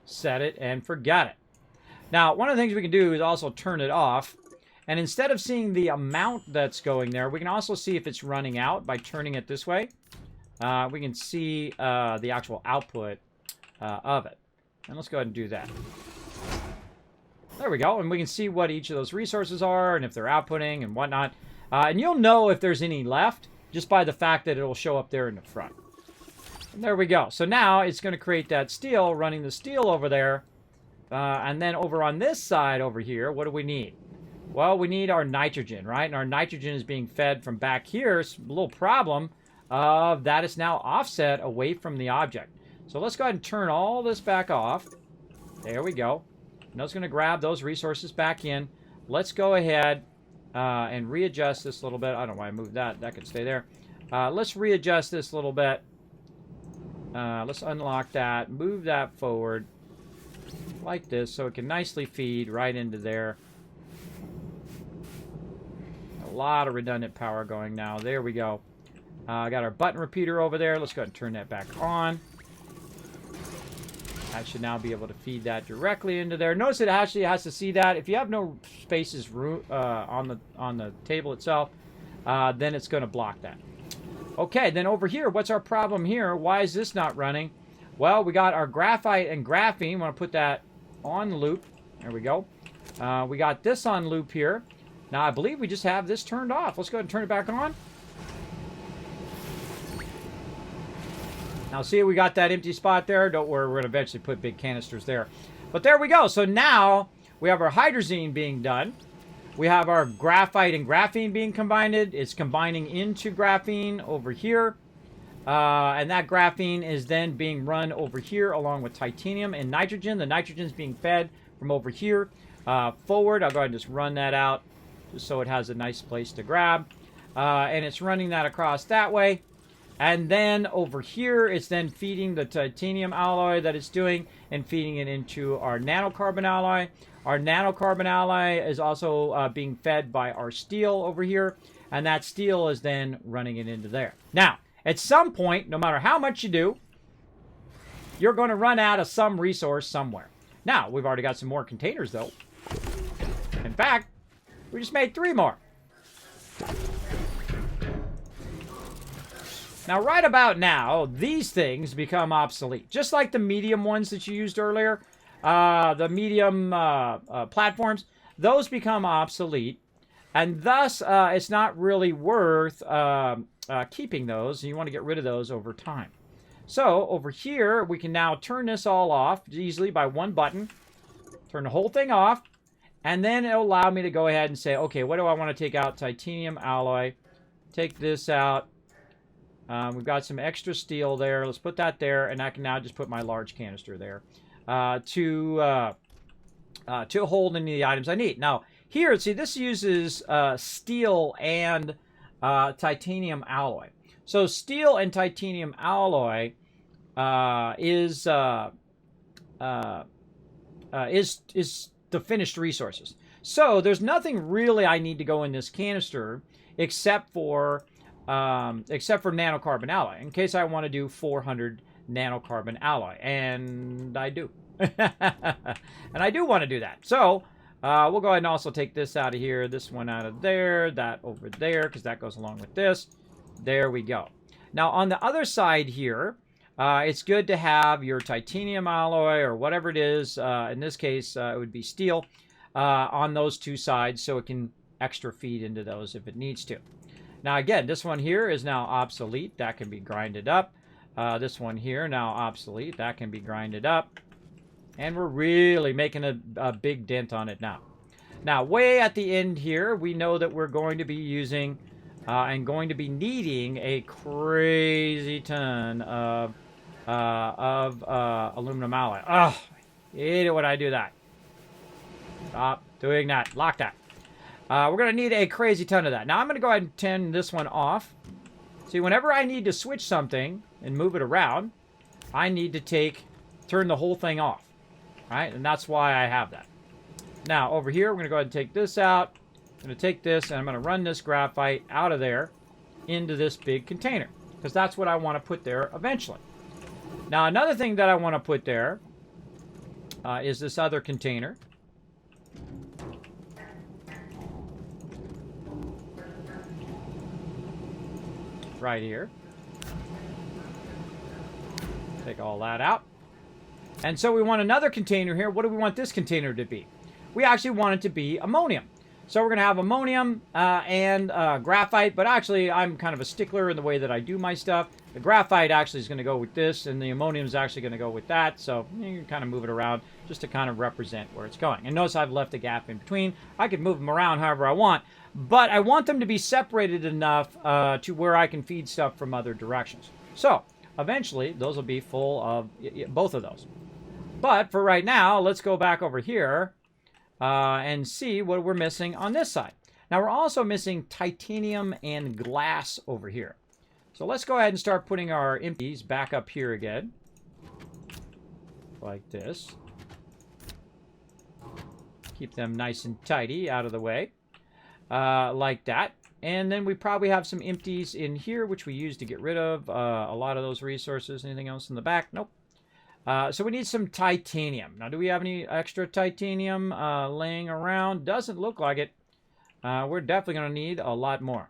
set it and forget it. Now, one of the things we can do is also turn it off. And instead of seeing the amount that's going there, we can also see if it's running out by turning it this way. We can see the actual output of it. And let's go ahead and do that. There we go. And we can see what each of those resources are and if they're outputting and whatnot. And you'll know if there's any left just by the fact that it'll show up there in the front. And there we go. So now it's going to create that steel, running the steel over there. And then over on this side over here, what do we need? Well, we need our nitrogen, right? And our nitrogen is being fed from back here. It's a little problem of that is now offset away from the object. So let's go ahead and turn all this back off. There we go. And that's going to grab those resources back in. Let's go ahead and readjust this a little bit. I don't know why I moved that. That could stay there. Let's readjust this a little bit. Let's unlock that. Move that forward like this so it can nicely feed right into there. A lot of redundant power going now. There we go. I got our button repeater over there. Let's go ahead and turn that back on. That should now be able to feed that directly into there. Notice it actually has to see that. If you have no spaces on the table itself, then it's going to block that. Okay, then over here, what's our problem here? Why is this not running? Well, we got our graphite and graphene. We want to put that on loop. There we go. We got this on loop here. Now, I believe we just have this turned off. Let's go ahead and turn it back on. Now, see, we got that empty spot there. Don't worry, we're going to eventually put big canisters there. But there we go. So now we have our hydrazine being done. We have our graphite and graphene being combined. It's combining into graphene over here. And that graphene is then being run over here along with titanium and nitrogen. The nitrogen is being fed from over here forward. I'll go ahead and just run that out just so it has a nice place to grab. and it's running that across that way. And then over here, it's then feeding the titanium alloy that it's doing and feeding it into our nanocarbon alloy. Our nanocarbon alloy is also being fed by our steel over here, and that steel is then running it into there. Now, at some point, no matter how much you do, you're going to run out of some resource somewhere. Now, we've already got some more containers, though. In fact, we just made 3 more. Now, right about now, these things become obsolete. Just like the medium ones that you used earlier, the medium platforms, those become obsolete. And thus, it's not really worth keeping those. You want to get rid of those over time. So, over here, we can now turn this all off easily by one button. Turn the whole thing off. And then it'll allow me to go ahead and say, okay, what do I want to take out? Titanium alloy. Take this out. We've got some extra steel there. Let's put that there, and I can now just put my large canister there to hold any of the items I need. Now, here, see, this uses steel and titanium alloy. So, steel and titanium alloy is the finished resources. So, there's nothing really I need to go in this canister except for nanocarbon alloy, in case I want to do 400 nanocarbon alloy, and I do. And I do want to do that. So, we'll go ahead and also take this out of here, this one out of there, that over there, because that goes along with this. There we go. Now, on the other side here, it's good to have your titanium alloy, or whatever it is, in this case, it would be steel, on those 2 sides, so it can extra feed into those if it needs to. Now, again, this one here is now obsolete. That can be grinded up. This one here, now obsolete. That can be grinded up. And we're really making a big dent on it now. Now, way at the end here, we know that we're going to be using and going to be needing a crazy ton of aluminum alloy. Oh, I hate it when I do that. Stop doing that. Lock that. We're going to need a crazy ton of that. Now, I'm going to go ahead and turn this one off. See, whenever I need to switch something and move it around, I need to turn the whole thing off. Right? And that's why I have that. Now, over here, we're going to go ahead and take this out. I'm going to take this, and I'm going to run this graphite out of there into this big container, because that's what I want to put there eventually. Now, another thing that I want to put there is this other container. Right here. Take all that out. And so we want another container here. What do we want this container to be? We actually want it to be ammonium. So we're going to have ammonium and graphite, but actually I'm kind of a stickler in the way that I do my stuff. The graphite actually is going to go with this, and the ammonium is actually going to go with that. So you can kind of move it around just to kind of represent where it's going. And notice I've left a gap in between. I could move them around however I want, but I want them to be separated enough to where I can feed stuff from other directions. So eventually those will be full of both of those. But for right now, let's go back over here and see what we're missing on this side. Now, we're also missing titanium and glass over here. So let's go ahead and start putting our empties back up here again. Like this. Keep them nice and tidy out of the way. Like that. And then we probably have some empties in here, which we use to get rid of a lot of those resources. Anything else in the back? Nope. So we need some titanium. Now, do we have any extra titanium laying around? Doesn't look like it. We're definitely going to need a lot more.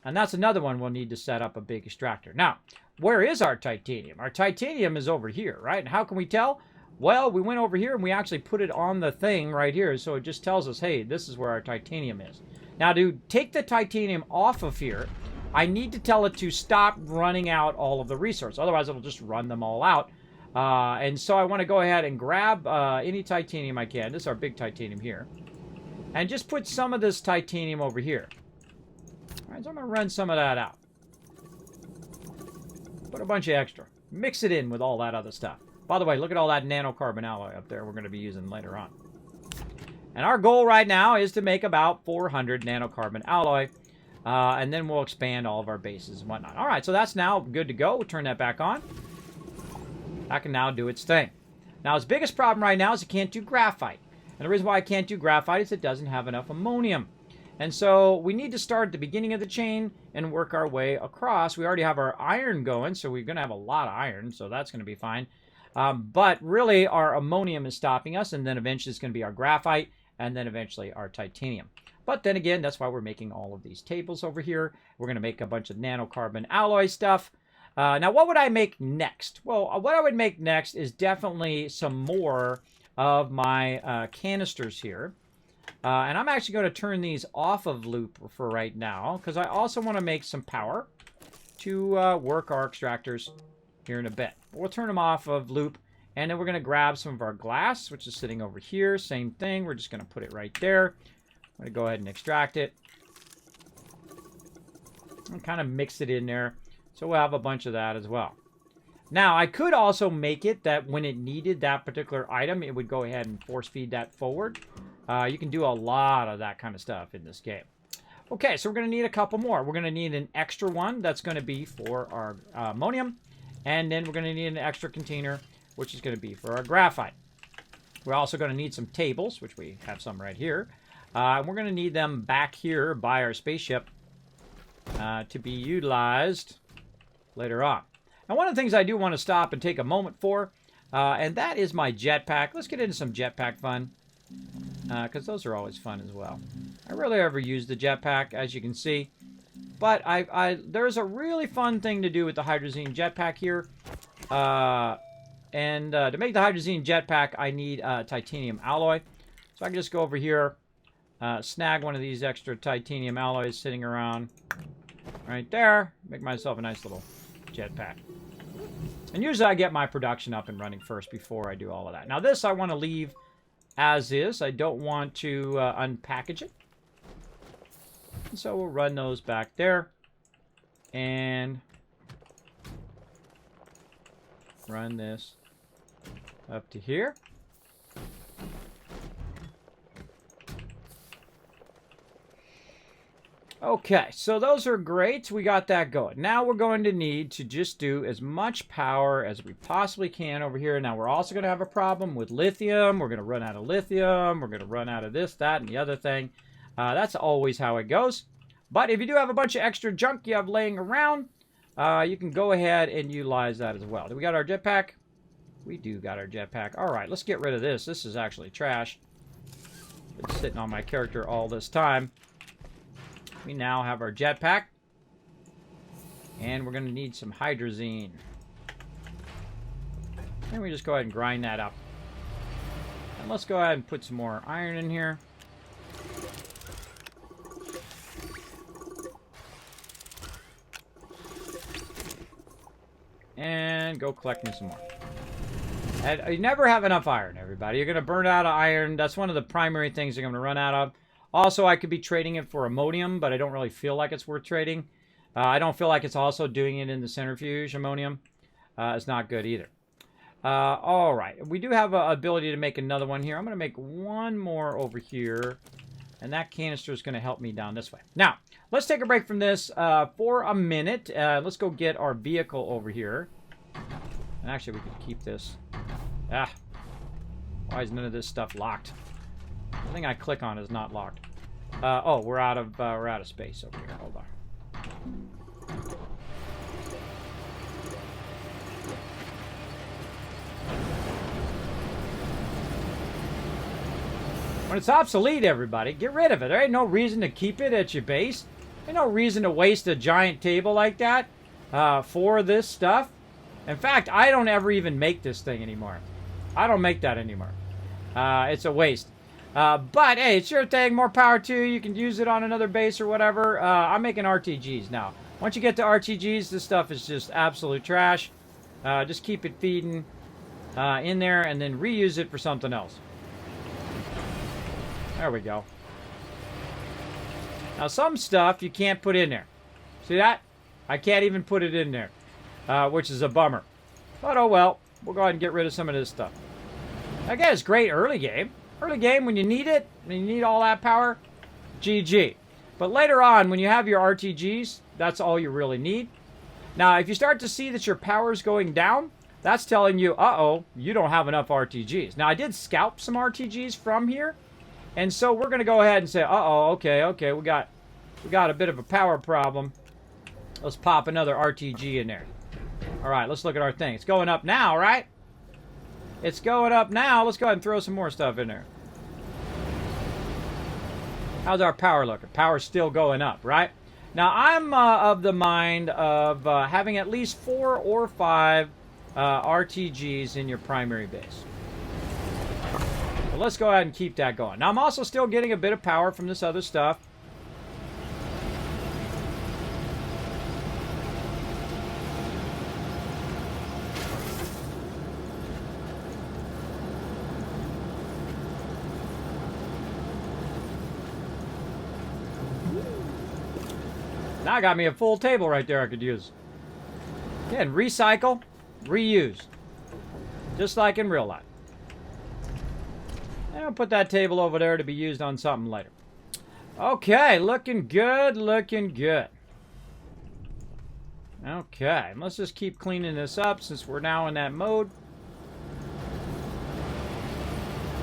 And that's another one we'll need to set up a big extractor. Now, where is our titanium? Our titanium is over here, right? And how can we tell? Well, we went over here and we actually put it on the thing right here. So it just tells us, hey, this is where our titanium is. Now, to take the titanium off of here, I need to tell it to stop running out all of the resources. Otherwise, it'll just run them all out. And so I want to go ahead and grab any titanium I can. This is our big titanium here. And just put some of this titanium over here. All right, so I'm going to run some of that out. Put a bunch of extra. Mix it in with all that other stuff. By the way, look at all that nanocarbon alloy up there we're going to be using later on. And our goal right now is to make about 400 nanocarbon alloy. And then we'll expand all of our bases and whatnot. All right, so that's now good to go. We'll turn that back on. That can now do its thing. Now, its biggest problem right now is it can't do graphite. And the reason why it can't do graphite is it doesn't have enough ammonium. And so we need to start at the beginning of the chain and work our way across. We already have our iron going, so we're going to have a lot of iron, so that's going to be fine. But really, our ammonium is stopping us, and then eventually it's going to be our graphite, and then eventually our titanium. But then again, that's why we're making all of these tables over here. We're going to make a bunch of nanocarbon alloy stuff. Now, what would I make next? Well, what I would make next is definitely some more of my canisters here. And I'm actually going to turn these off of loop for right now, because I also want to make some power to work our extractors here in a bit. We'll turn them off of loop, and then we're going to grab some of our glass, which is sitting over here. Same thing. We're just going to put it right there. I'm going to go ahead and extract it. And kind of mix it in there. So we'll have a bunch of that as well. Now, I could also make it that when it needed that particular item, it would go ahead and force feed that forward. You can do a lot of that kind of stuff in this game. Okay, so we're going to need a couple more. We're going to need an extra one that's going to be for our ammonium. And then we're going to need an extra container, which is going to be for our graphite. We're also going to need some tables, which we have some right here. We're going to need them back here by our spaceship to be utilized later on. Now, one of the things I do want to stop and take a moment for, and that is my jetpack. Let's get into some jetpack fun, because those are always fun as well. I rarely ever use the jetpack, as you can see, but there's a really fun thing to do with the hydrazine jetpack here. And to make the hydrazine jetpack, I need titanium alloy. So I can just go over here, snag one of these extra titanium alloys sitting around right there, make myself a nice little jetpack. And usually I get my production up and running first before I do all of that. Now this I want to leave as is. I don't want to unpackage it. And so we'll run those back there. And run this up to here. Okay, so those are great. We got that going. Now we're going to need to just do as much power as we possibly can over here. Now we're also going to have a problem with lithium. We're going to run out of lithium. We're going to run out of this, that, and the other thing. That's always how it goes. But if you do have a bunch of extra junk you have laying around, you can go ahead and utilize that as well. Do we got our jetpack? We do got our jetpack. All right, let's get rid of this. This is actually trash. Been sitting on my character all this time. We now have our jetpack. And we're going to need some hydrazine. And we just go ahead and grind that up. And let's go ahead and put some more iron in here. And go collect me some more. And you never have enough iron, everybody. You're going to burn out of iron. That's one of the primary things you're going to run out of. Also, I could be trading it for ammonium, but I don't really feel like it's worth trading. I don't feel like it's also doing it in the centrifuge ammonium. It's not good either. All right. We do have an ability to make another one here. I'm going to make one more over here. And that canister is going to help me down this way. Now, let's take a break from this for a minute. Let's go get our vehicle over here. And actually, we could keep this. Ah. Why is none of this stuff locked? The thing I click on is not locked. Oh, we're out of space over here. Hold on. When it's obsolete, everybody, get rid of it. There ain't no reason to keep it at your base. Ain't no reason to waste a giant table like that for this stuff. In fact, I don't ever even make this thing anymore. I don't make that anymore. It's a waste. But, hey, it's your thing. More power to you. You can use it on another base or whatever. I'm making RTGs now. Once you get to RTGs, this stuff is just absolute trash. Just keep it feeding in there and then reuse it for something else. There we go. Now, some stuff you can't put in there. See that? I can't even put it in there, which is a bummer. But, oh well. We'll go ahead and get rid of some of this stuff. Again, it's great early game. Early game, when you need it, when you need all that power, GG. But later on, when you have your RTGs, that's all you really need. Now, if you start to see that your power's going down, that's telling you, uh-oh, you don't have enough RTGs. Now, I did scalp some RTGs from here, and so we're going to go ahead and say, uh-oh, okay, we got a bit of a power problem. Let's pop another RTG in there. All right, let's look at our thing. It's going up now, right? It's going up now. Let's go ahead and throw some more stuff in there. How's our power looking? Power's still going up, right? Now, I'm of the mind of having at least 4 or 5 RTGs in your primary base. So let's go ahead and keep that going. Now, I'm also still getting a bit of power from this other stuff. Now I got me a full table right there I could use. Yeah, and recycle, reuse. Just like in real life. And I'll put that table over there to be used on something later. Okay, looking good, looking good. Okay, let's just keep cleaning this up since we're now in that mode.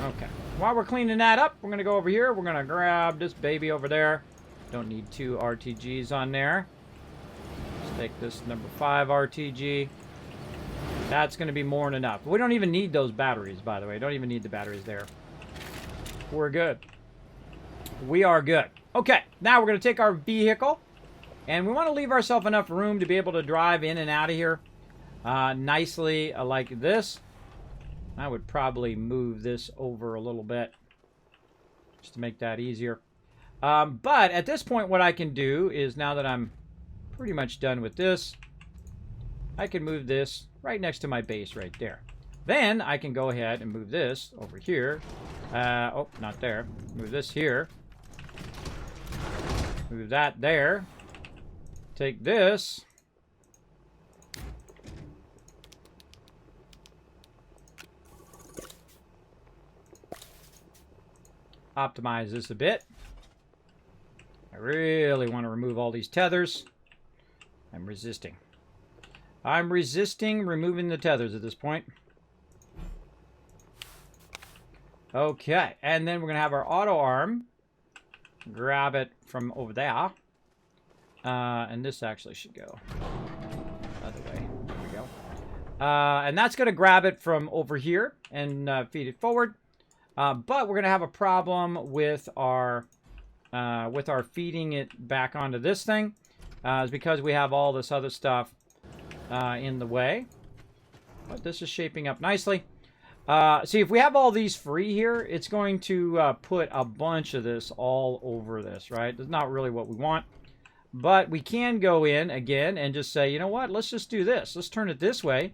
Okay, while we're cleaning that up, we're going to go over here. We're going to grab this baby over there. Don't need 2 RTGs on there. Let's take this number 5 RTG. That's going to be more than enough. We don't even need those batteries, by the way. Don't even need the batteries there. We're good. We are good. Okay, now we're going to take our vehicle. And we want to leave ourselves enough room to be able to drive in and out of here nicely like this. I would probably move this over a little bit just to make that easier. But at this point, what I can do is, now that I'm pretty much done with this, I can move this right next to my base right there. Then I can go ahead and move this over here. Oh, not there. Move this here. Move that there. Take this. Optimize this a bit. I really want to remove all these tethers. I'm resisting. I'm resisting removing the tethers at this point. Okay, and then we're going to have our auto arm. Grab it from over there. And this actually should go the other way. There we go. And that's going to grab it from over here and feed it forward. But we're going to have a problem with our feeding it back onto this thing. Is because we have all this other stuff in the way. But this is shaping up nicely. See, if we have all these free here, it's going to put a bunch of this all over this, right? That's not really what we want. But we can go in again and just say, you know what? Let's just do this. Let's turn it this way.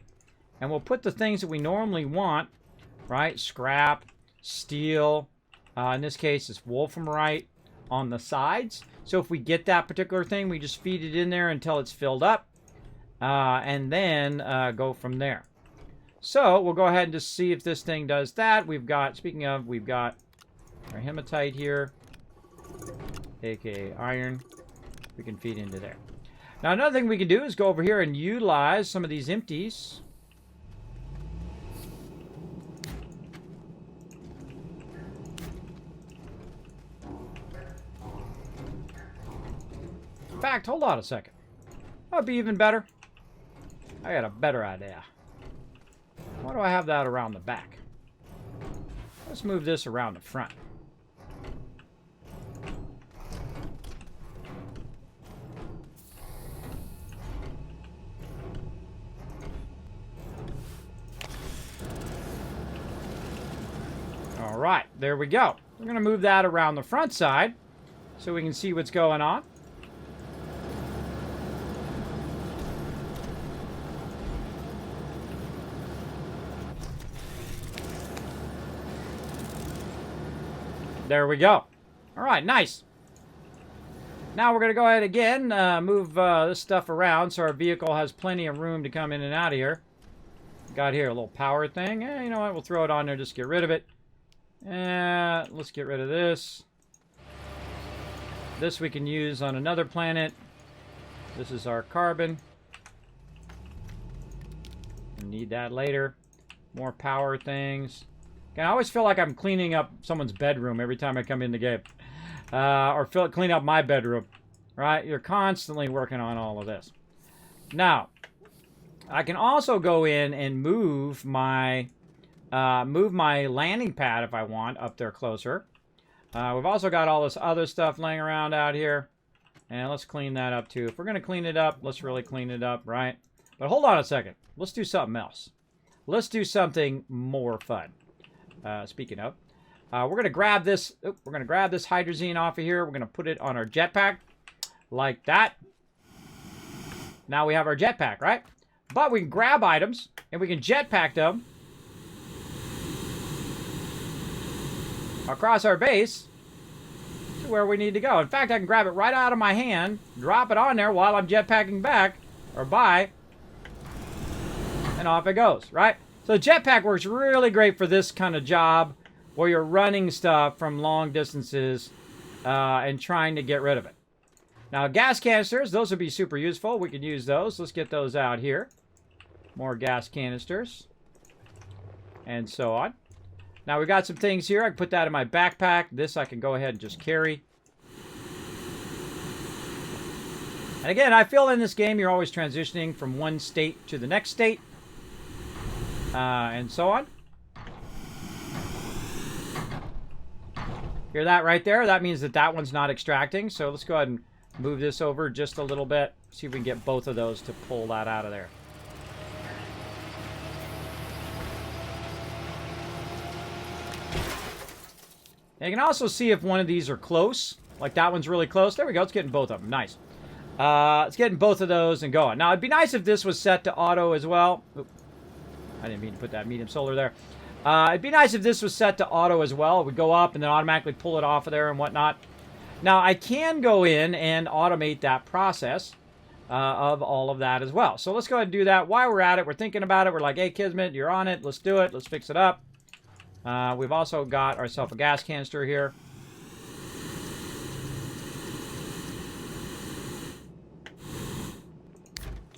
And we'll put the things that we normally want, right? Scrap, steel. In this case, it's wolframite on the sides. So if we get that particular thing, we just feed it in there until it's filled up. And then go from there. So we'll go ahead and just see if this thing does that. We've got, speaking of, we've got our hematite here, aka iron. We can feed into there. Now another thing we can do is go over here and utilize some of these empties. In fact, hold on a second. That'd be even better. I got a better idea. Why do I have that around the back? Let's move this around the front. All right, there we go. We're going to move that around the front side so we can see what's going on. There we go. All right, nice. Now we're going to go ahead again, move this stuff around so our vehicle has plenty of room to come in and out of here. Got here a little power thing. You know what? We'll throw it on there, just get rid of it. Let's get rid of this. This we can use on another planet. This is our carbon. We need that later. More power things. I always feel like I'm cleaning up someone's bedroom every time I come in the game. Or clean up my bedroom. Right? You're constantly working on all of this. Now, I can also go in and move my landing pad if I want up there closer. We've also got all this other stuff laying around out here. And let's clean that up too. If we're going to clean it up, let's really clean it up, right? But hold on a second. Let's do something else. Let's do something more fun. Speaking of, we're going to grab this. We're going to grab this hydrazine off of here. We're going to put it on our jetpack like that. Now we have our jetpack, right? But we can grab items and we can jetpack them across our base to where we need to go. In fact, I can grab it right out of my hand, drop it on there while I'm jetpacking back or by, and off it goes, right? So jetpack works really great for this kind of job where you're running stuff from long distances and trying to get rid of it. Now, gas canisters, those would be super useful. We could use those. Let's get those out here. More gas canisters. And so on. Now, we've got some things here. I can put that in my backpack. This I can go ahead and just carry. And again, I feel in this game you're always transitioning from one state to the next state. And so on. Hear that right there? That means that that one's not extracting. So let's go ahead and move this over just a little bit. See if we can get both of those to pull that out of there. And you can also see if one of these are close. Like that one's really close. There we go. It's getting both of them. Nice. It's getting both of those and going. Now, it'd be nice if this was set to auto as well. Oop. I didn't mean to put that medium solar there. It'd be nice if this was set to auto as well. It would go up and then automatically pull it off of there and whatnot. Now, I can go in and automate that process of all of that as well. So let's go ahead and do that. While we're at it, we're thinking about it. We're like, hey, Kismet, you're on it. Let's do it. Let's fix it up. We've also got ourselves a gas canister here.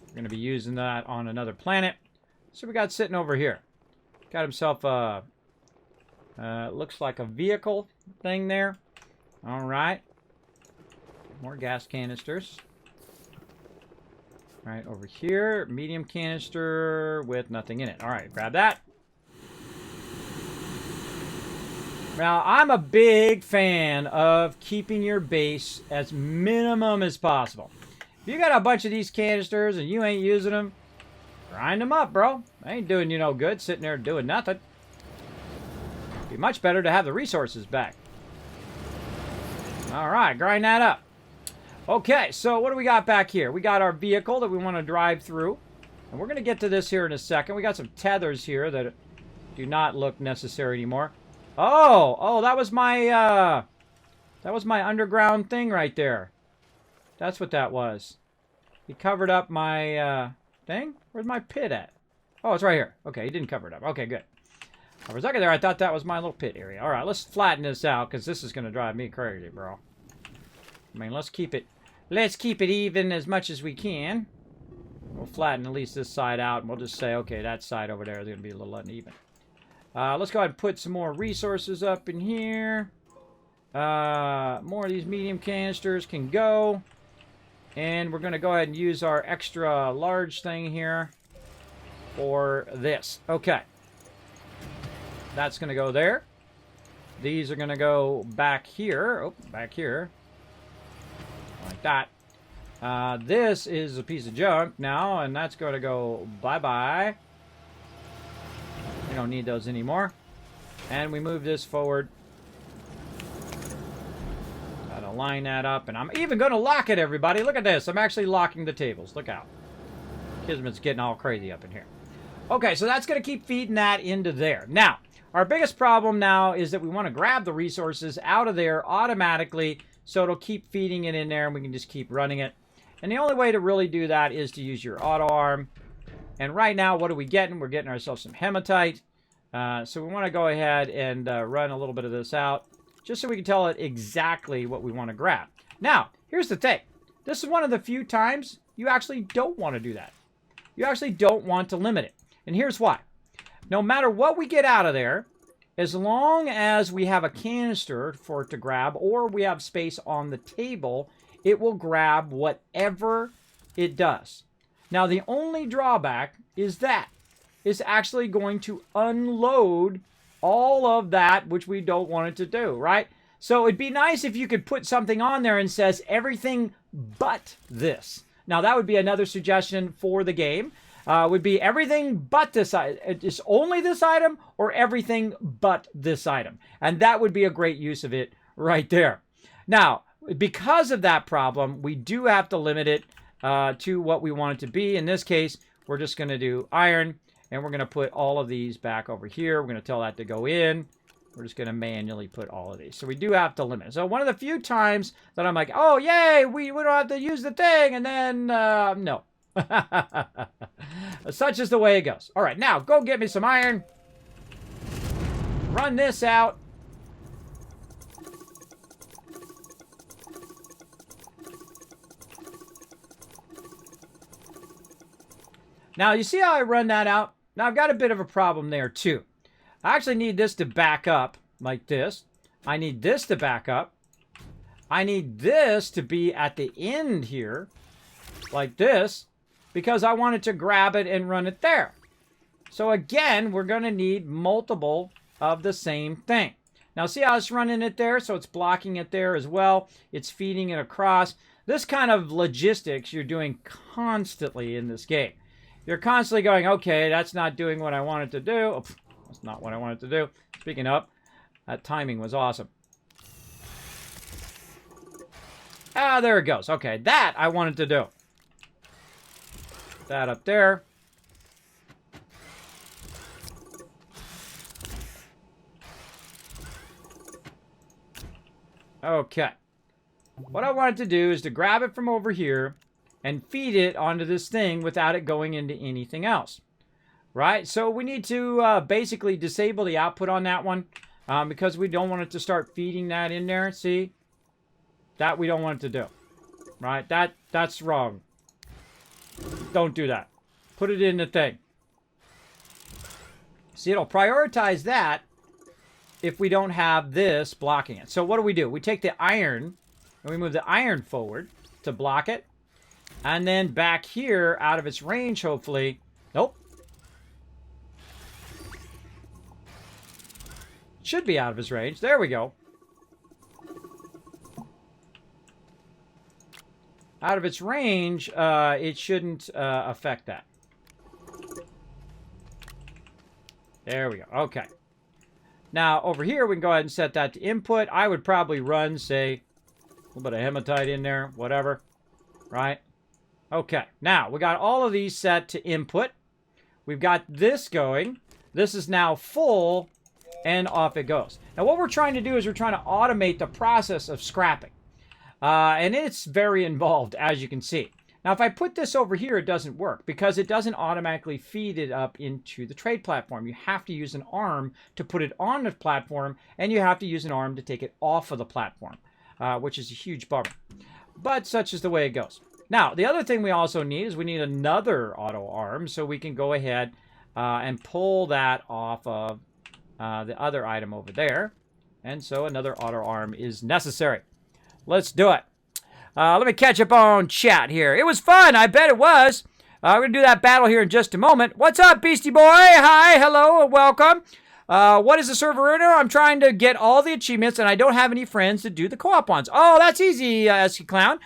We're going to be using that on another planet. So we got sitting over here. Got himself a, looks like a vehicle thing there. All right. More gas canisters. Right over here. Medium canister with nothing in it. All right, grab that. Now, I'm a big fan of keeping your base as minimum as possible. If you got a bunch of these canisters and you ain't using them, grind them up, bro. They ain't doing you no good sitting there doing nothing. It'd be much better to have the resources back. All right, grind that up. Okay, so what do we got back here? We got our vehicle that we want to drive through. And we're going to get to this here in a second. We got some tethers here that do not look necessary anymore. Oh, that was my underground thing right there. That's what that was. He covered up my thing. Where's my pit at? Oh, it's right here. Okay, he didn't cover it up. Okay, good. For a second there, I thought that was my little pit area. All right, let's flatten this out because this is going to drive me crazy, bro. I mean, let's keep it even as much as we can. We'll flatten at least this side out, and we'll just say, okay, that side over there is going to be a little uneven. Let's go ahead and put some more resources up in here. More of these medium canisters can go. And we're going to go ahead and use our extra large thing here for this. Okay. That's going to go there. These are going to go back here. Oh, back here. Like that. This is a piece of junk now, and that's going to go bye-bye. We don't need those anymore. And we move this forward. Gotta line that up, and I'm even going to lock it, everybody. Look at this. I'm actually locking the tables. Look out. Kismet's getting all crazy up in here. Okay, so that's going to keep feeding that into there. Now, our biggest problem now is that we want to grab the resources out of there automatically, so it'll keep feeding it in there, and we can just keep running it. And the only way to really do that is to use your auto arm. And right now, what are we getting? We're getting ourselves some hematite. So we want to go ahead and run a little bit of this out, just so we can tell it exactly what we want to grab. Now, here's the thing. This is one of the few times you actually don't want to do that. You actually don't want to limit it. And here's why. No matter what we get out of there, as long as we have a canister for it to grab or we have space on the table, it will grab whatever it does. Now, the only drawback is that it's actually going to unload all of that which we don't want it to do, right? So it'd be nice if you could put something on there and says everything but this. Now, that would be another suggestion for the game. Would be everything but this item. It's only this item or everything but this item. And that would be a great use of it right there. Now, because of that problem, we do have to limit it to what we want it to be. In this case, we're just going to do iron, and we're going to put all of these back over here. We're going to tell that to go in. We're just going to manually put all of these. So we do have to limit. So one of the few times that I'm like, oh, yay, we don't have to use the thing. And then, no. Such is the way it goes. All right, now go get me some iron. Run this out. Now, you see how I run that out? Now, I've got a bit of a problem there, too. I actually need this to back up like this. I need this to back up. I need this to be at the end here, like this, because I wanted to grab it and run it there. So again, we're going to need multiple of the same thing. Now, see how it's running it there? So it's blocking it there as well. It's feeding it across. This kind of logistics you're doing constantly in this game. You're constantly going, okay, that's not doing what I wanted to do. Oh, that's not what I wanted to do. Speaking of, that timing was awesome. Ah, there it goes. Okay, that I wanted to do. That up there. Okay. What I wanted to do is to grab it from over here and feed it onto this thing without it going into anything else. Right? So we need to basically disable the output on that one because we don't want it to start feeding that in there. See? That we don't want it to do. Right? That's wrong. Don't do that. Put it in the thing. See, it'll prioritize that if we don't have this blocking it. So what do? We take the iron and we move the iron forward to block it. And then back here, out of its range, hopefully. Nope. Should be out of his range. There we go. Out of its range, it shouldn't affect that. There we go. Okay. Now, over here, we can go ahead and set that to input. I would probably run, say, a little bit of hematite in there, whatever. Right? Okay. Now, we got all of these set to input. We've got this going. This is now full, and off it goes. Now, what we're trying to do is we're trying to automate the process of scrapping. And it's very involved, as you can see. Now, if I put this over here, it doesn't work because it doesn't automatically feed it up into the trade platform. You have to use an arm to put it on the platform, and you have to use an arm to take it off of the platform, which is a huge bummer. But such is the way it goes. Now, the other thing we also need is we need another auto arm so we can go ahead and pull that off of the other item over there. And so another auto arm is necessary. Let's do it. Let me catch up on chat here. It was fun. I bet it was. We're going to do that battle here in just a moment. What's up, Beastie Boy? Hi, hello, welcome. What is the server earner? I'm trying to get all the achievements, and I don't have any friends to do the co-op ones. Oh, that's easy, Esky Clown.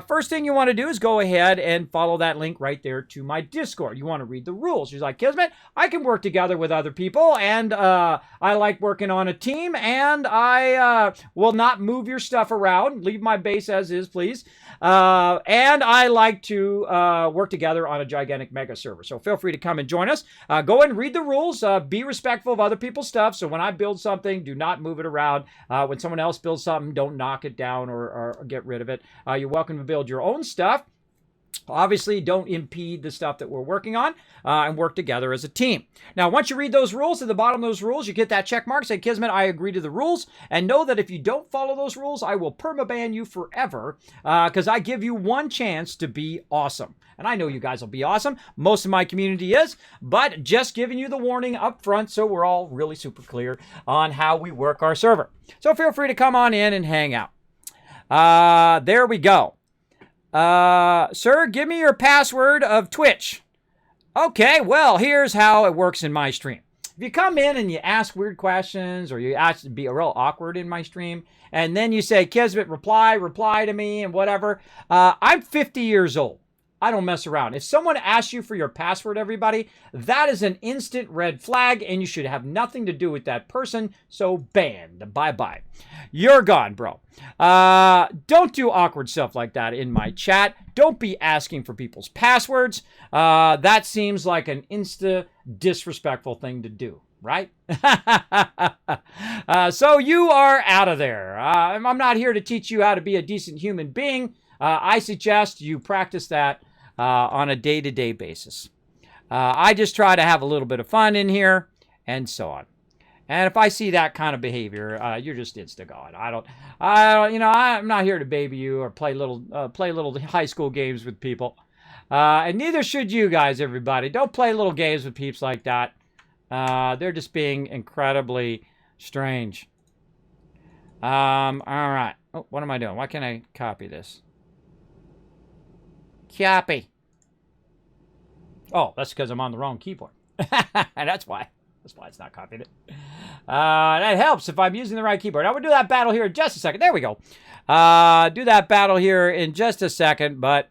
First thing you want to do is go ahead and follow that link right there to my Discord. You want to read the rules. You're like, Kismet, I can work together with other people, and I like working on a team, and I will not move your stuff around. Leave my base as is, please. And I like to work together on a gigantic mega server. So feel free to come and join us. Go and read the rules. Be respectful of other people's stuff. So when I build something, do not move it around. When someone else builds something, don't knock it down or get rid of it. You're welcome to build your own stuff. Obviously, don't impede the stuff that we're working on, and work together as a team. Now, once you read those rules, at the bottom of those rules, you get that check mark, say, Kismet, I agree to the rules, and know that if you don't follow those rules, I will permaban you forever, because I give you one chance to be awesome. And I know you guys will be awesome. Most of my community is, but just giving you the warning up front so we're all really super clear on how we work our server. So feel free to come on in and hang out. There we go. Sir, give me your password of Twitch. Okay, well, here's how it works in my stream. If you come in and you ask weird questions, or you ask to be real awkward in my stream, and then you say, Kismet, reply to me, and whatever, I'm 50 years old. I don't mess around. If someone asks you for your password, everybody, that is an instant red flag, and you should have nothing to do with that person, so banned. Bye-bye. You're gone, bro. Don't do awkward stuff like that in my chat. Don't be asking for people's passwords. That seems like an disrespectful thing to do, right? So you are out of there. I'm not here to teach you how to be a decent human being. I suggest you practice that on a day-to-day basis. I just try to have a little bit of fun in here, and so on. And if I see that kind of behavior, you're just insta-gone. I'm not here to baby you or play little high school games with people. And neither should you guys, everybody. Don't play little games with peeps like that. They're just being incredibly strange. All right. Oh, what am I doing? Why can't I copy this? Copy. Oh, that's because I'm on the wrong keyboard. That's why. That's why it's not copied it. That helps if I'm using the right keyboard. I will do that battle here in just a second. There we go. Do that battle here in just a second, but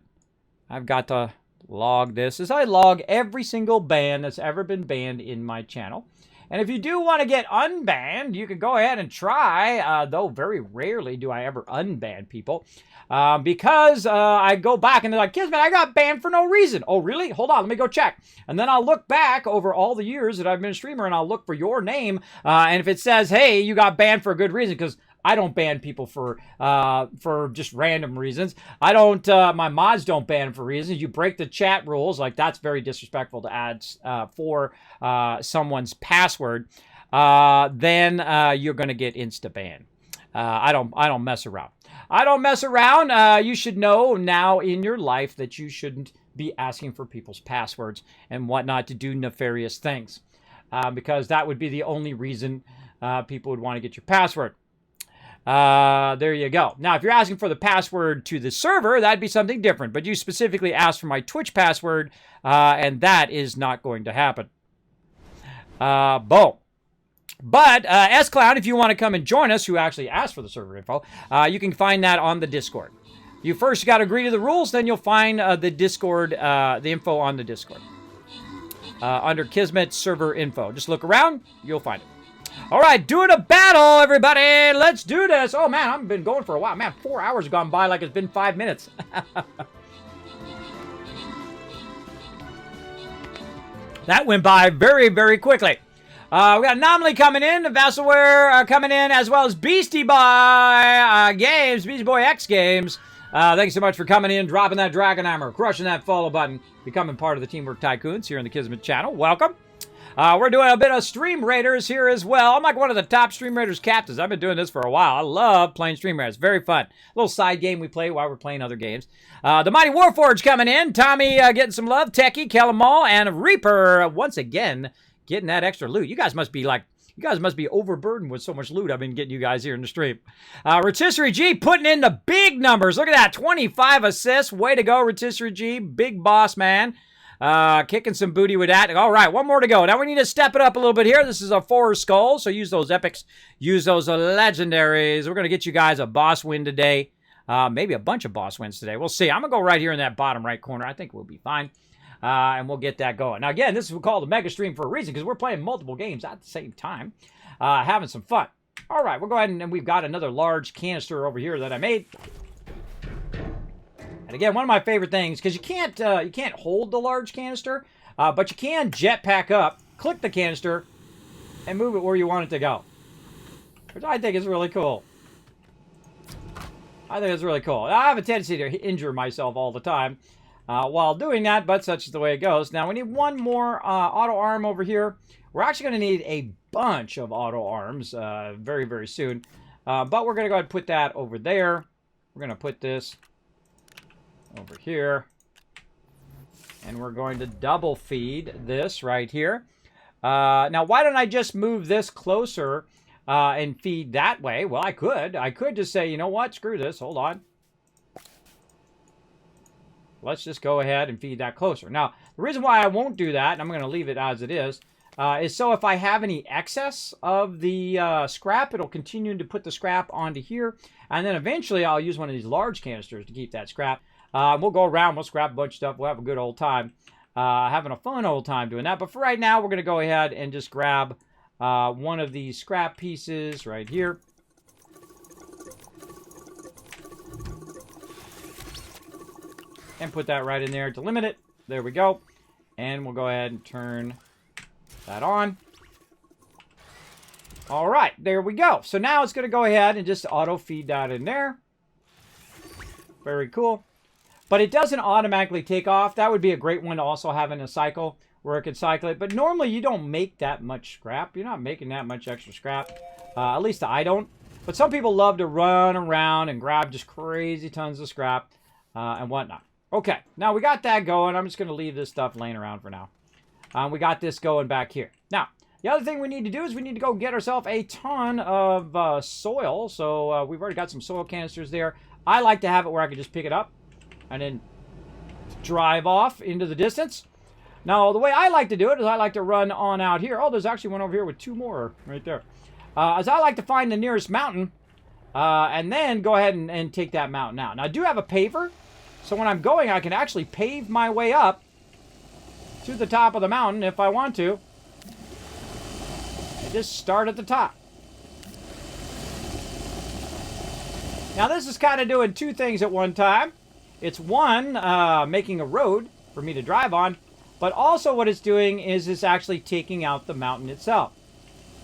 I've got to log this as I log every single ban that's ever been banned in my channel. And if you do want to get unbanned, you can go ahead and try, though very rarely do I ever unban people. Because I go back and they're like, Kismet, I got banned for no reason. Oh, really? Hold on, let me go check. And then I'll look back over all the years that I've been a streamer and I'll look for your name. And if it says, hey, you got banned for a good reason, because I don't ban people for just random reasons. I don't, my mods don't ban for reasons. You break the chat rules, like that's very disrespectful to add for someone's password. Then you're going to get insta-ban. I don't mess around. I don't mess around. You should know now in your life that you shouldn't be asking for people's passwords and whatnot to do nefarious things. Because that would be the only reason people would want to get your password. There you go. Now, if you're asking for the password to the server, that'd be something different. But you specifically asked for my Twitch password, and that is not going to happen. Boom. But S-Clown, if you want to come and join us, who actually asked for the server info, you can find that on the Discord. You first got to agree to the rules, then you'll find the Discord, the info on the Discord. Under Kismet server info. Just look around, you'll find it. All right, doing a battle, everybody. Let's do this. Oh, man, I've been going for a while. Man, 4 hours have gone by like it's been 5 minutes. That went by very, very quickly. We got Anomaly coming in, Vassalware coming in, as well as Beastie Boy Games, Beastie Boy X Games. Thank you so much for coming in, dropping that Dragon Hammer, crushing that follow button, becoming part of the Teamwork Tycoons here on the Kismet channel. Welcome. We're doing a bit of Stream Raiders here as well. I'm like one of the top Stream Raiders captains. I've been doing this for a while. I love playing Stream Raiders. Very fun. A little side game we play while we're playing other games. The Mighty Warforged coming in. Tommy getting some love. Techie, Kellamall, and Reaper once again getting that extra loot. You guys must be overburdened with so much loot I've been getting you guys here in the stream. Rotisserie G putting in the big numbers. Look at that. 25 assists. Way to go, Rotisserie G. Big boss, man. Kicking some booty with that. All right, one more to go. Now we need to step it up a little bit here. This is a 4 skull, so use those epics. Use those legendaries. We're going to get you guys a boss win today. Maybe a bunch of boss wins today. We'll see. I'm going to go right here in that bottom right corner. I think we'll be fine. And we'll get that going. Now, again, this is what we call the mega stream for a reason, because we're playing multiple games at the same time, having some fun. All right, we'll go ahead and we've got another large canister over here that I made. And again, one of my favorite things, because you can't hold the large canister, but you can jetpack up, click the canister, and move it where you want it to go, which I think is really cool. I think it's really cool. I have a tendency to injure myself all the time. while doing that, but such is the way it goes. Now, we need one more auto arm over here. We're actually going to need a bunch of auto arms very, very soon. But we're going to go ahead and put that over there. We're going to put this over here. And we're going to double feed this right here. Now, why don't I just move this closer and feed that way? Well, I could. I could just say, you know what? Screw this. Hold on. Let's just go ahead and feed that closer. Now, the reason why I won't do that, and I'm going to leave it as it is so if I have any excess of the scrap, it'll continue to put the scrap onto here. And then eventually I'll use one of these large canisters to keep that scrap. We'll go around, we'll scrap a bunch of stuff, we'll have a good old time. Having a fun old time doing that. But for right now, we're going to go ahead and just grab one of these scrap pieces right here. And put that right in there to limit it. There we go. And we'll go ahead and turn that on. All right, there we go. So now it's going to go ahead and just auto feed that in there. Very cool. But it doesn't automatically take off. That would be a great one to also have in a cycle where it can cycle it. But normally you don't make that much scrap. You're not making that much extra scrap. At least I don't. But some people love to run around and grab just crazy tons of scrap and whatnot. Okay, now we got that going. I'm just going to leave this stuff laying around for now. We got this going back here. Now, the other thing we need to do is we need to go get ourselves a ton of soil. So we've already got some soil canisters there. I like to have it where I can just pick it up and then drive off into the distance. Now, the way I like to do it is I like to run on out here. Oh, there's actually one over here with two more right there. As I like to find the nearest mountain and then go ahead and take that mountain out. Now, I do have a paver. So when I'm going, I can actually pave my way up to the top of the mountain if I want to. And just start at the top. Now this is kind of doing two things at one time. It's one, making a road for me to drive on, but also what it's doing is it's actually taking out the mountain itself.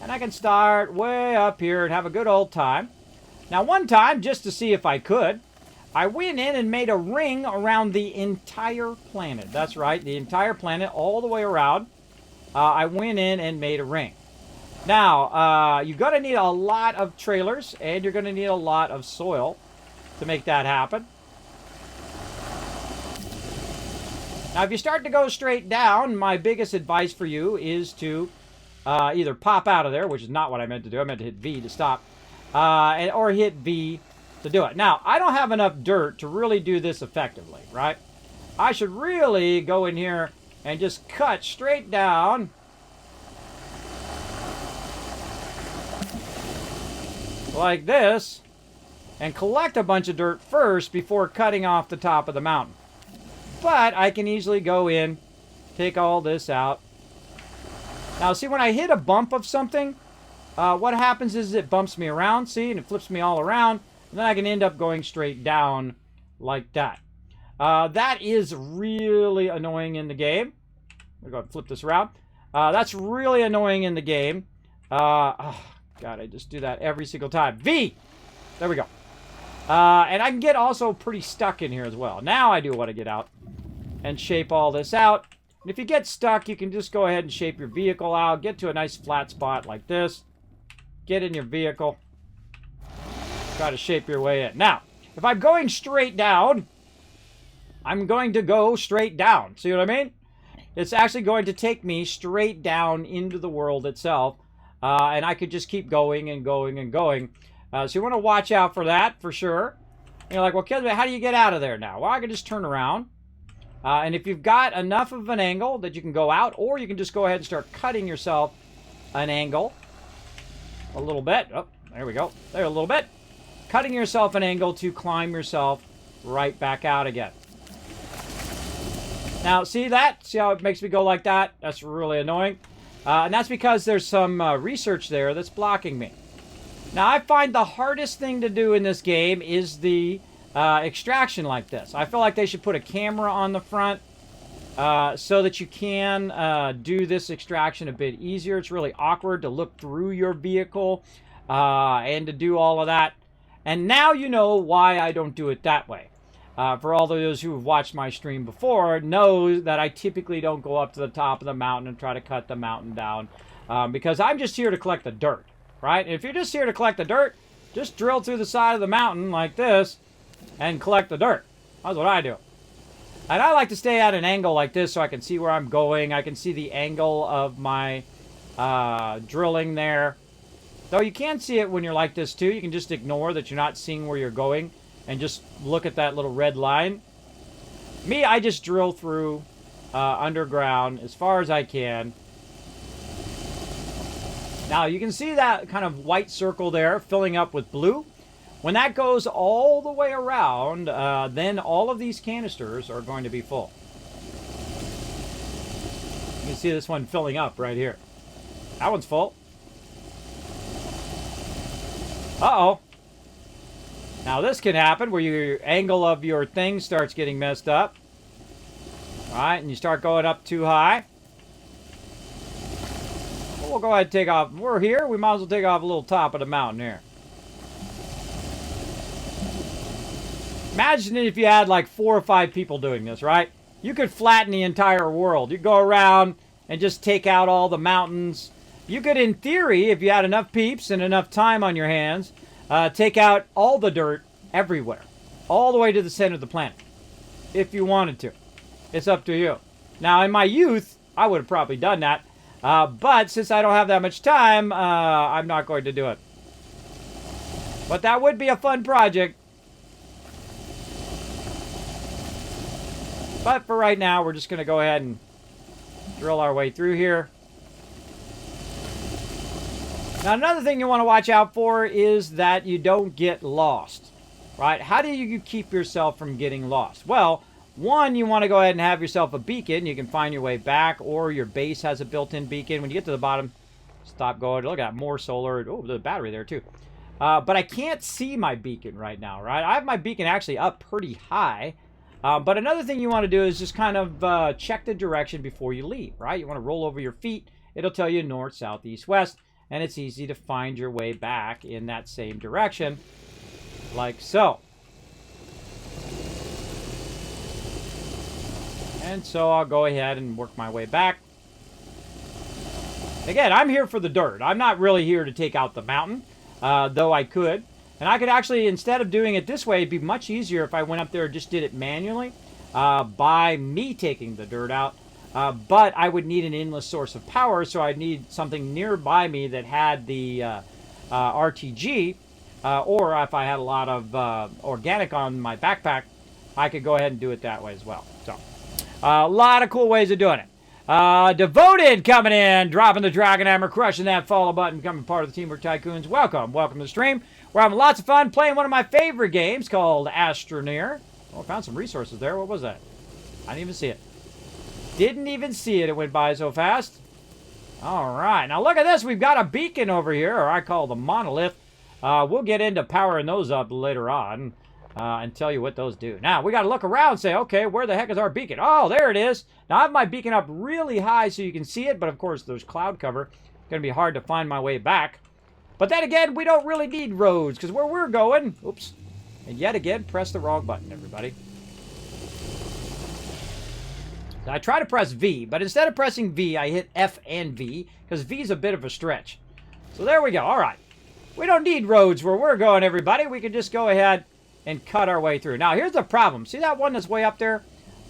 And I can start way up here and have a good old time. Now one time, just to see if I could, I went in and made a ring around the entire planet. That's right, the entire planet, all the way around. I went in and made a ring. Now, you're going to need a lot of trailers, and you're going to need a lot of soil to make that happen. Now, if you start to go straight down, my biggest advice for you is to either pop out of there, which is not what I meant to do. I meant to hit V to stop, or hit V to do it. Now, I don't have enough dirt to really do this effectively, right? I should really go in here and just cut straight down. Like this. And collect a bunch of dirt first before cutting off the top of the mountain. But I can easily go in, take all this out. Now, see, when I hit a bump of something, what happens is it bumps me around, see, and it flips me all around. And then I can end up going straight down like that. That is really annoying in the game. We're going to flip this around. That's really annoying in the game. Oh, God, I just do that every single time. V! There we go. And I can get also pretty stuck in here as well. Now I do want to get out and shape all this out. And if you get stuck, you can just go ahead and shape your vehicle out. Get to a nice flat spot like this. Get in your vehicle. Try to shape your way in. Now, if I'm going straight down, I'm going to go straight down. See what I mean? It's actually going to take me straight down into the world itself. And I could just keep going and going and going. So you want to watch out for that, for sure. And you're like, well, Kismet, how do you get out of there now? Well, I can just turn around. And if you've got enough of an angle that you can go out, or you can just go ahead and start cutting yourself an angle. A little bit. Oh, there we go. There, a little bit. Cutting yourself an angle to climb yourself right back out again. Now, see that? See how it makes me go like that? That's really annoying. And that's because there's some research there that's blocking me. Now, I find the hardest thing to do in this game is the extraction like this. I feel like they should put a camera on the front so that you can do this extraction a bit easier. It's really awkward to look through your vehicle and to do all of that. And now you know why I don't do it that way. For all those who have watched my stream before, know that I typically don't go up to the top of the mountain and try to cut the mountain down. Because I'm just here to collect the dirt, right? If you're just here to collect the dirt, just drill through the side of the mountain like this and collect the dirt. That's what I do. And I like to stay at an angle like this so I can see where I'm going. I can see the angle of my drilling there. Though you can see it when you're like this too. You can just ignore that you're not seeing where you're going and just look at that little red line. Me, I just drill through underground as far as I can. Now you can see that kind of white circle there filling up with blue. When that goes all the way around, then all of these canisters are going to be full. You can see this one filling up right here. That one's full. Uh-oh. Now this can happen where your angle of your thing starts getting messed up. All right, and you start going up too high. Well, we'll go ahead and take off. We're here. We might as well take off a little top of the mountain here. Imagine if you had like 4 or 5 people doing this, right? You could flatten the entire world. You go around and just take out all the mountains. You could, in theory, if you had enough peeps and enough time on your hands, take out all the dirt everywhere. All the way to the center of the planet. If you wanted to. It's up to you. Now, in my youth, I would have probably done that. But since I don't have that much time, I'm not going to do it. But that would be a fun project. But for right now, we're just going to go ahead and drill our way through here. Now, another thing you want to watch out for is that you don't get lost, right? How do you keep yourself from getting lost? Well, one, you want to go ahead and have yourself a beacon. You can find your way back, or your base has a built-in beacon. When you get to the bottom, stop going. Look at that, more solar. Oh, there's a battery there, too. But I can't see my beacon right now, right? I have my beacon actually up pretty high. But another thing you want to do is just kind of check the direction before you leave, right? You want to roll over your feet. It'll tell you north, south, east, west. And it's easy to find your way back in that same direction, like so. And so I'll go ahead and work my way back. Again, I'm here for the dirt. I'm not really here to take out the mountain, though I could. And I could actually, instead of doing it this way, it'd be much easier if I went up there and just did it manually by me taking the dirt out. But I would need an endless source of power, so I'd need something nearby me that had the RTG, or if I had a lot of organic on my backpack, I could go ahead and do it that way as well. So, a lot of cool ways of doing it. Devoted coming in, dropping the Dragon Hammer, crushing that follow button, becoming part of the Teamwork Tycoons. Welcome to the stream. We're having lots of fun playing one of my favorite games called Astroneer. Oh, I found some resources there. What was that? I didn't even see it. Didn't even see it. It went by so fast. All right. Now look at this. We've got a beacon over here, or I call the monolith. We'll get into powering those up later on and tell you what those do. Now, we got to look around and say, okay, where the heck is our beacon? Oh, there it is. Now, I have my beacon up really high so you can see it, but of course, there's cloud cover. It's going to be hard to find my way back. But then again, we don't really need roads, because where we're going, oops, and yet again, press the wrong button, everybody. I try to press V, but instead of pressing V, I hit F and V, because V is a bit of a stretch. So there we go. All right. We don't need roads where we're going, everybody. We can just go ahead and cut our way through. Now, here's the problem. See that one that's way up there?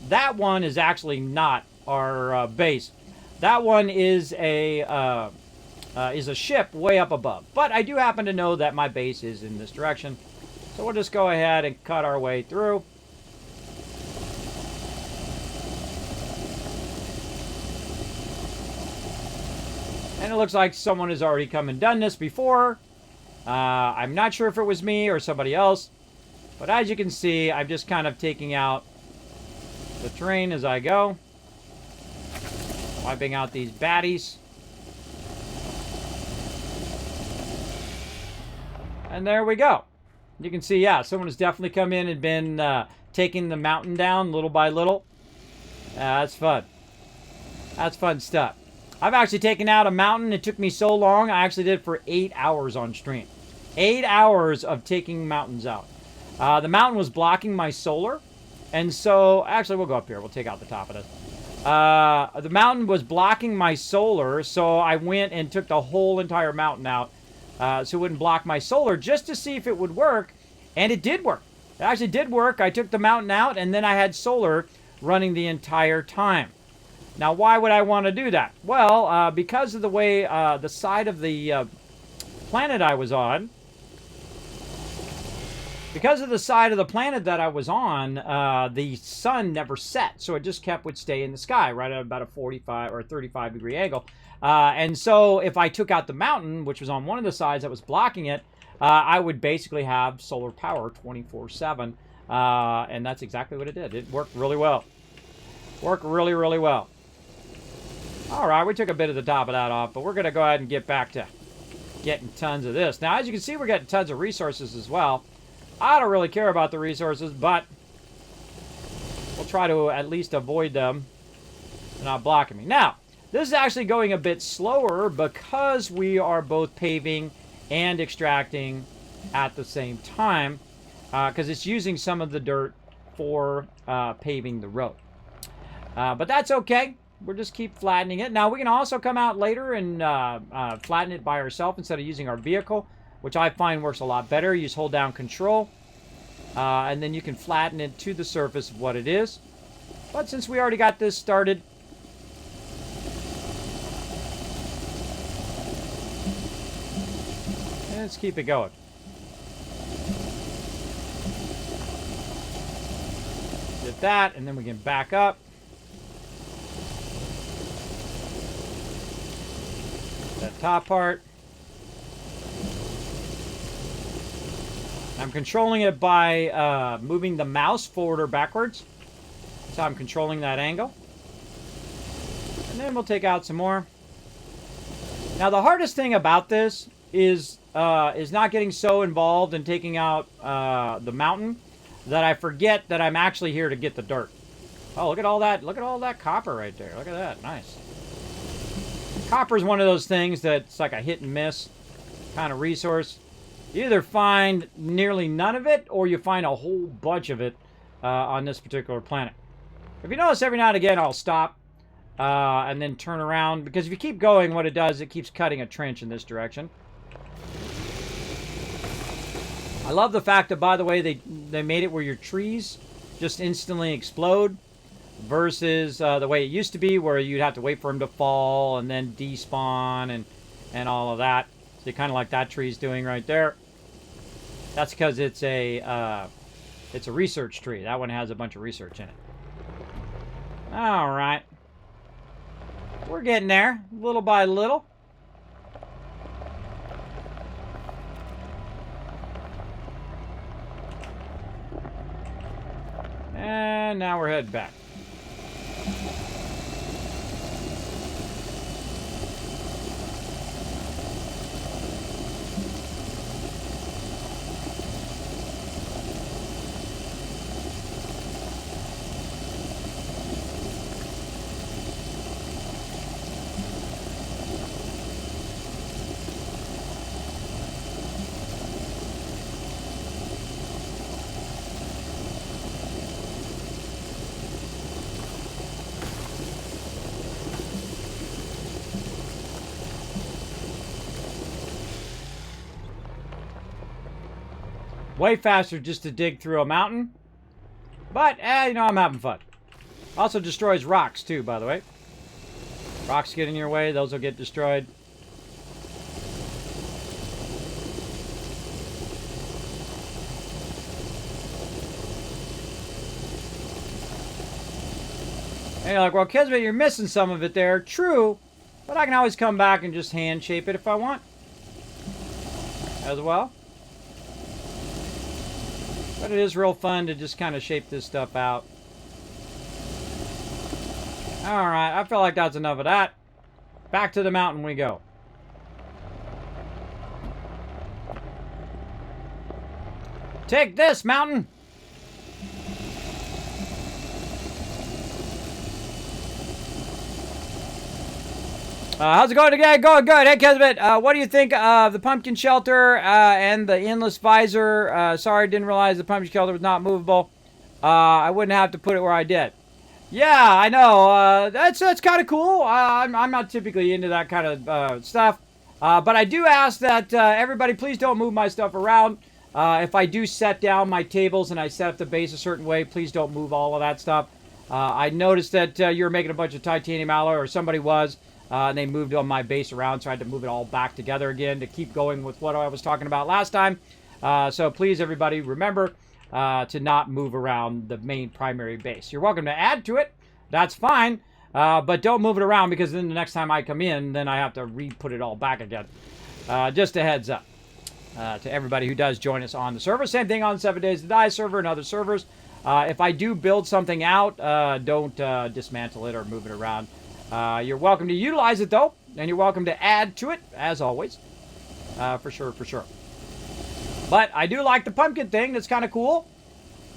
That one is actually not our base. That one is a ship way up above. But I do happen to know that my base is in this direction. So we'll just go ahead and cut our way through. And it looks like someone has already come and done this before. I'm not sure if it was me or somebody else. But as you can see, I'm just kind of taking out the terrain as I go. Wiping out these baddies. And there we go. You can see, yeah, someone has definitely come in and been taking the mountain down little by little. That's fun. That's fun stuff. I've actually taken out a mountain. It took me so long. I actually did it for 8 hours on stream. 8 hours of taking mountains out. The mountain was blocking my solar. And so, actually, we'll go up here. We'll take out the top of this. The mountain was blocking my solar, so I went and took the whole entire mountain out so it wouldn't block my solar just to see if it would work. And it did work. It actually did work. I took the mountain out, and then I had solar running the entire time. Now, why would I want to do that? Well, because of the way the side of the planet I was on, because of the side of the planet that I was on, the sun never set. So it just would stay in the sky right at about a 45 or 35 degree angle. And so if I took out the mountain, which was on one of the sides that was blocking it, I would basically have solar power 24/7. And that's exactly what it did. It worked really well. Worked really, really well. All right, we took a bit of the top of that off, but we're going to go ahead and get back to getting tons of this. Now, as you can see, we're getting tons of resources as well. I don't really care about the resources, but we'll try to at least avoid them. They're not blocking me. Now, this is actually going a bit slower because we are both paving and extracting at the same time, because it's using some of the dirt for paving the road. But that's okay. We'll just keep flattening it. Now, we can also come out later and flatten it by ourselves instead of using our vehicle, which I find works a lot better. You just hold down control, and then you can flatten it to the surface of what it is. But since we already got this started, let's keep it going. Did that, and then we can back up. That top part. I'm controlling it by moving the mouse forward or backwards. So I'm controlling that angle. And then we'll take out some more. Now the hardest thing about this is not getting so involved in taking out the mountain that I forget that I'm actually here to get the dirt. Oh, look at all that! Look at all that copper right there. Look at that, nice. Copper is one of those things that's like a hit and miss kind of resource. You either find nearly none of it, or you find a whole bunch of it on this particular planet. If you notice, every now and again I'll stop and then turn around, because if you keep going, what it does, it keeps cutting a trench in this direction. I love the fact that, by the way, they made it where your trees just instantly explode, versus the way it used to be, where you'd have to wait for them to fall and then despawn and all of that. So kind of like that tree's doing right there. That's because it's a research tree. That one has a bunch of research in it. All right, we're getting there, little by little. And now we're heading back. Way faster just to dig through a mountain. But, you know, I'm having fun. Also destroys rocks, too, by the way. Rocks get in your way, those will get destroyed. And you're like, well, Kismet, you're missing some of it there. True, but I can always come back and just hand shape it if I want. As well. But it is real fun to just kind of shape this stuff out. Alright, I feel like that's enough of that. Back to the mountain we go. Take this, mountain! How's it going today? Going good. Hey, Kismet, what do you think of the pumpkin shelter and the endless visor? Sorry, didn't realize the pumpkin shelter was not movable. I wouldn't have to put it where I did. Yeah, I know. That's kind of cool. I'm not typically into that kind of stuff. But I do ask that everybody please don't move my stuff around. If I do set down my tables and I set up the base a certain way, please don't move all of that stuff. I noticed that you were making a bunch of titanium alloy, or somebody was, and they moved on my base around, so I had to move it all back together again to keep going with what I was talking about last time. So please, everybody, remember to not move around the main primary base. You're welcome to add to it. That's fine. But don't move it around, because then the next time I come in, then I have to re-put it all back again. Just a heads up to everybody who does join us on the server. Same thing on 7 Days to Die server and other servers. If I do build something out, don't dismantle it or move it around. You're welcome to utilize it, though, and you're welcome to add to it, as always. For sure, for sure. But I do like the pumpkin thing. That's kind of cool.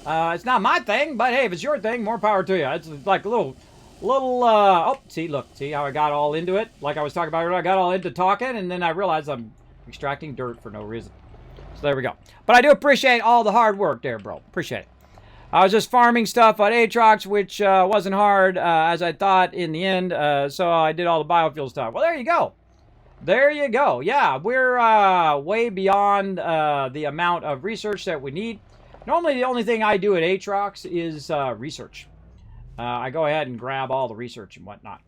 It's not my thing, but hey, if it's your thing, more power to you. It's like a little, oh, see, look, see how I got all into it? Like I was talking about earlier, I got all into talking, and then I realized I'm extracting dirt for no reason. So there we go. But I do appreciate all the hard work there, bro. Appreciate it. I was just farming stuff on Aatrox, which wasn't hard as I thought in the end, so I did all the biofuel stuff. Well, there you go. There you go. Yeah, we're way beyond the amount of research that we need. Normally, the only thing I do at Aatrox is research. I go ahead and grab all the research and whatnot.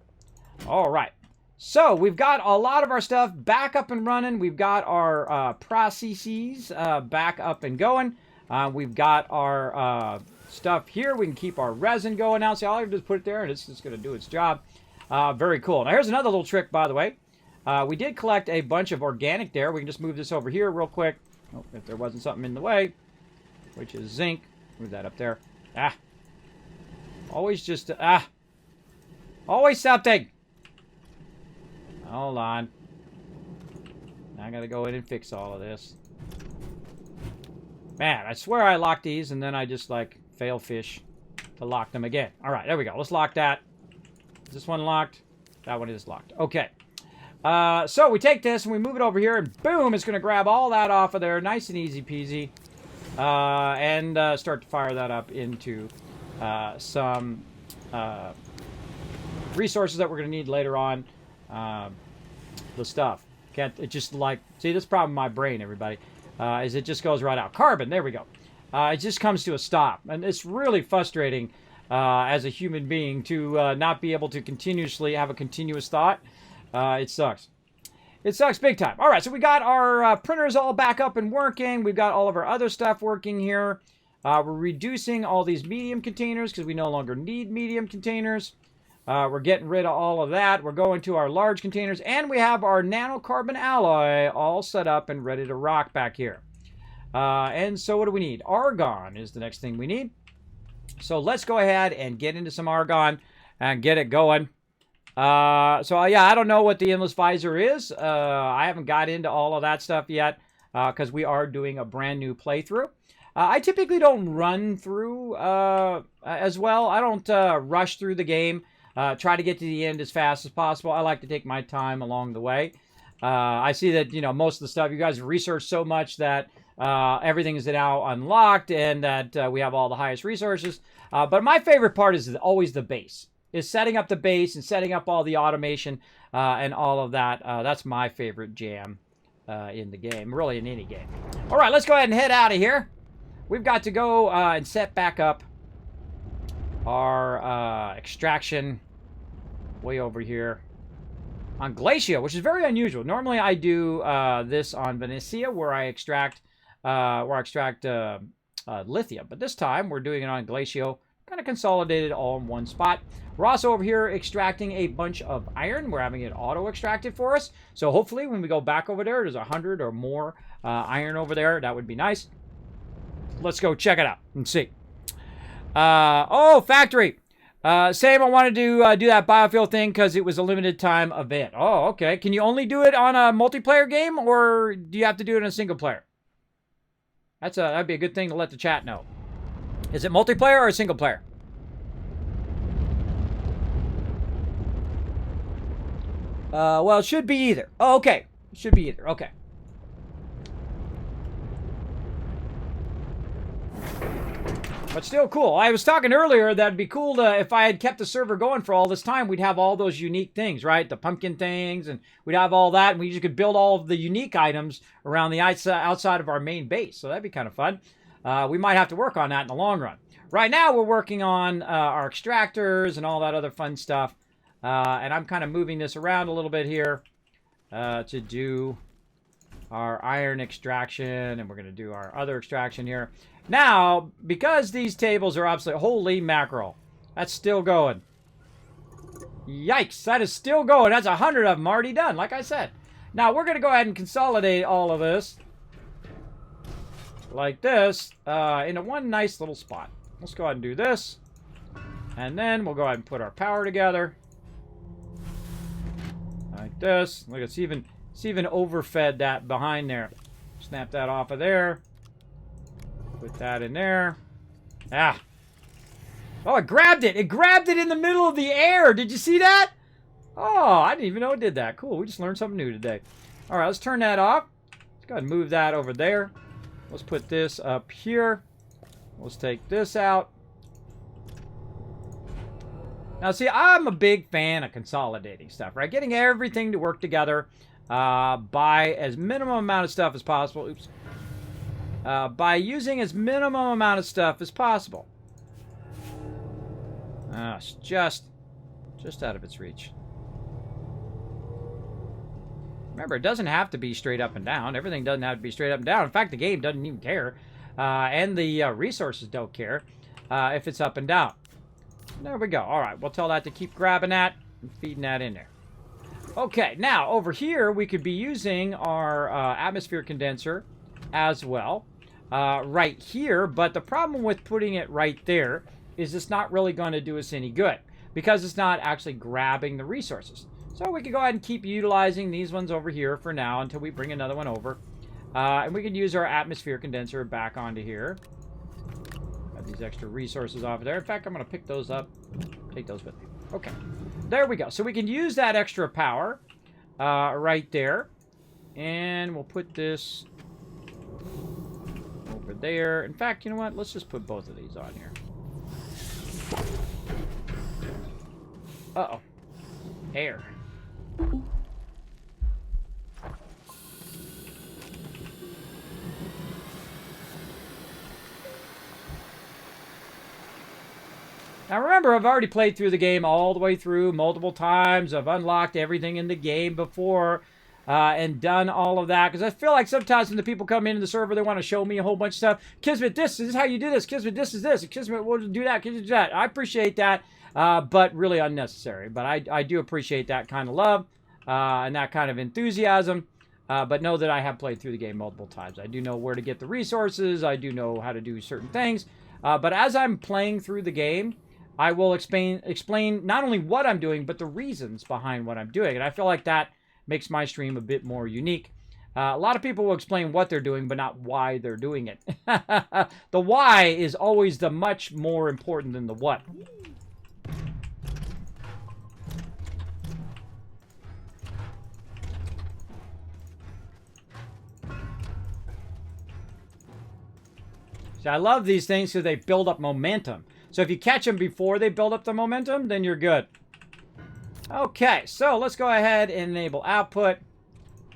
All right. So, we've got a lot of our stuff back up and running. We've got our processes back up and going. We've got our stuff here. We can keep our resin going now. See, all I have to do is put it there, and it's just going to do its job. Very cool. Now, here's another little trick, by the way. We did collect a bunch of organic there. We can just move this over here real quick. Oh, if there wasn't something in the way, which is zinc. Move that up there. Ah. Always just, always something. Hold on. I gotta go in and fix all of this. Man, I swear I locked these, and then I just, like, fail fish to lock them again. All right, there we go. Let's lock that. Is this one locked? That one is locked. Okay. So we take this, and we move it over here, and boom, it's going to grab all that off of there. Nice and easy peasy. And start to fire that up into some resources that we're going to need later on. The stuff. Can't, it just like, see, this problem in my brain, everybody, is it just goes right out. Carbon, there we go. It just comes to a stop. And it's really frustrating as a human being to not be able to continuously have a continuous thought. It sucks. It sucks big time. All right, so we got our printers all back up and working. We've got all of our other stuff working here. We're reducing all these medium containers because we no longer need medium containers. We're getting rid of all of that. We're going to our large containers, and we have our nanocarbon alloy all set up and ready to rock back here. And so what do we need? Argon is the next thing we need. So let's go ahead and get into some argon and get it going. So yeah, I don't know what the endless visor is. I haven't got into all of that stuff yet because we are doing a brand new playthrough. I typically don't run through as well. I don't rush through the game. Try to get to the end as fast as possible. I like to take my time along the way. I see that, you know, most of the stuff you guys have researched so much that everything is now unlocked and that we have all the highest resources. But my favorite part is always the base. Is setting up the base and setting up all the automation and all of that. That's my favorite jam in the game, really in any game. All right, let's go ahead and head out of here. We've got to go and set back up our extraction way over here on Glacia, which is very unusual. Normally I do this on Venetia where I extract lithium, but this time we're doing it on Glacio, kind of consolidated all in one spot. We're also over here extracting a bunch of iron. We're having it auto extracted for us, so hopefully when we go back over there, there's 100 or more iron over there. That would be nice. Let's go check it out and see. Oh, factory. Same, I wanted to do that biofuel thing because it was a limited time event. Oh, okay. Can you only do it on a multiplayer game, or do you have to do it in a single player? That'd be a good thing to let the chat know. Is it multiplayer or a single player? Well, it should be either. Oh, okay. It should be either. Okay. But still cool. I was talking earlier that'd be cool to, if I had kept the server going for all this time, we'd have all those unique things, right? The pumpkin things, and we'd have all that, and we just could build all of the unique items around the outside of our main base. So that'd be kind of fun. We might have to work on that in the long run. Right now, we're working on our extractors and all that other fun stuff. And I'm kind of moving this around a little bit here to do our iron extraction, and we're going to do our other extraction here. Now, because these tables are obsolete, holy mackerel, that's still going. Yikes, that is still going. That's 100 of them already done, like I said. Now, we're going to go ahead and consolidate all of this like this into one nice little spot. Let's go ahead and do this. And then we'll go ahead and put our power together. Like this. Look, it's even overfed that behind there. Snap that off of there. Put that in there. Ah. Oh, it grabbed it. It grabbed it in the middle of the air. Did you see that? Oh, I didn't even know it did that. Cool. We just learned something new today. All right, let's turn that off. Let's go ahead and move that over there. Let's put this up here. Let's take this out. Now, see, I'm a big fan of consolidating stuff, right? Getting everything to work together by as minimum amount of stuff as possible. Oops. By using as minimum amount of stuff as possible. It's just out of its reach. Remember, it doesn't have to be straight up and down. Everything doesn't have to be straight up and down. In fact, the game doesn't even care. And the resources don't care if it's up and down. There we go. All right, we'll tell that to keep grabbing that and feeding that in there. Okay, now over here we could be using our atmosphere condenser as well right here, but the problem with putting it right there is it's not really going to do us any good because it's not actually grabbing the resources. So we can go ahead and keep utilizing these ones over here for now until we bring another one over. And we can use our atmosphere condenser back onto here. Got these extra resources off of there. In fact, I'm going to pick those up. Take those with me. Okay. There we go. So we can use that extra power right there. And we'll put this over there. In fact, you know what? Let's just put both of these on here. Uh-oh. Air. Now remember, I've already played through the game all the way through multiple times. I've unlocked everything in the game before and done all of that. Because I feel like sometimes when the people come into the server, they want to show me a whole bunch of stuff. Kismet, this is how you do this. Kismet, this is this. Kismet, we'll do that. Kismet, do that. I appreciate that, but really unnecessary. But I do appreciate that kind of love and that kind of enthusiasm. But know that I have played through the game multiple times. I do know where to get the resources. I do know how to do certain things. But as I'm playing through the game, I will explain not only what I'm doing, but the reasons behind what I'm doing. And I feel like that makes my stream a bit more unique. A lot of people will explain what they're doing, but not why they're doing it. The why is always the much more important than the what. See, I love these things because they build up momentum. So if you catch them before they build up the momentum, then you're good. Okay, so let's go ahead and enable output.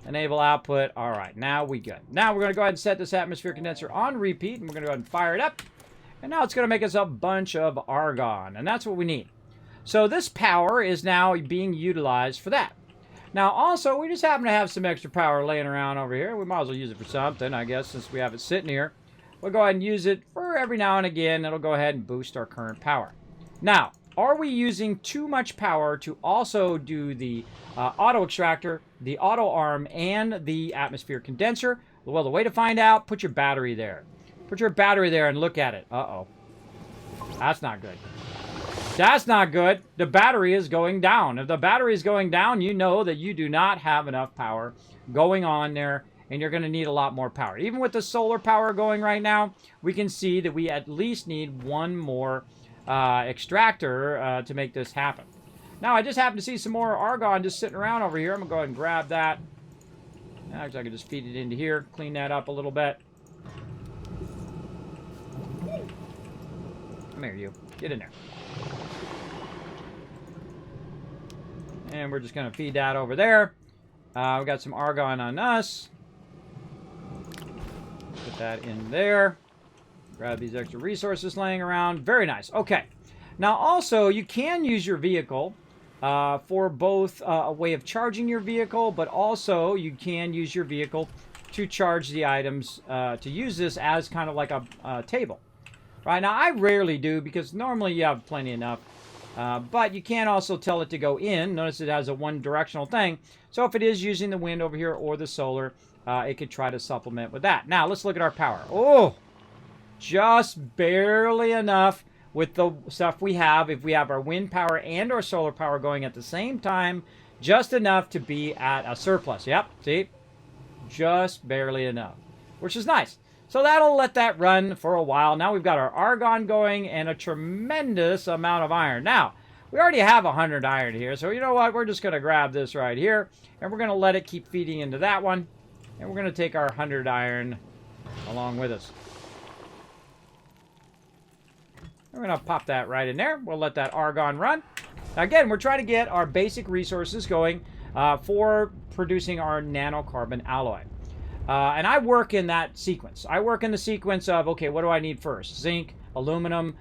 Enable output. All right, now we good. Now we're going to go ahead and set this atmosphere condenser on repeat, and we're going to go ahead and fire it up. And now it's going to make us a bunch of argon, and that's what we need. So this power is now being utilized for that. Now also, we just happen to have some extra power laying around over here. We might as well use it for something, I guess, since we have it sitting here. We'll go ahead and use it for every now and again. It'll go ahead and boost our current power. Now, are we using too much power to also do the auto extractor, the auto arm, and the atmosphere condenser? Well, the way to find out, put your battery there. Put your battery there and look at it. Uh-oh. That's not good. That's not good. The battery is going down. If the battery is going down, you know that you do not have enough power going on there, and you're going to need a lot more power. Even with the solar power going right now, we can see that we at least need one more extractor to make this happen. Now, I just happen to see some more argon just sitting around over here. I'm going to go ahead and grab that. Actually, I can just feed it into here, clean that up a little bit. here, you. Get in there. And we're just going to feed that over there. We got some argon on us. Put that in there. Grab these extra resources laying around. Very nice. Okay. Now, also, you can use your vehicle for both a way of charging your vehicle, but also you can use your vehicle to charge the items, to use this as kind of like a table. Right, now I rarely do because normally you have plenty enough, but you can also tell it to go in. Notice it has a one-directional thing, so if it is using the wind over here or the solar, it could try to supplement with that. Now, let's look at our power. Oh, just barely enough with the stuff we have. If we have our wind power and our solar power going at the same time, just enough to be at a surplus. Yep, see? Just barely enough, which is nice. So that'll let that run for a while. Now we've got our argon going and a tremendous amount of iron. Now, we already have 100 iron here, so you know what? We're just going to grab this right here, and we're going to let it keep feeding into that one, and we're going to take our 100 iron along with us. We're going to pop that right in there. We'll let that argon run. Now, again, we're trying to get our basic resources going for producing our nanocarbon alloy. And I work in that sequence. I work in the sequence of, okay, what do I need first? Zinc, aluminum,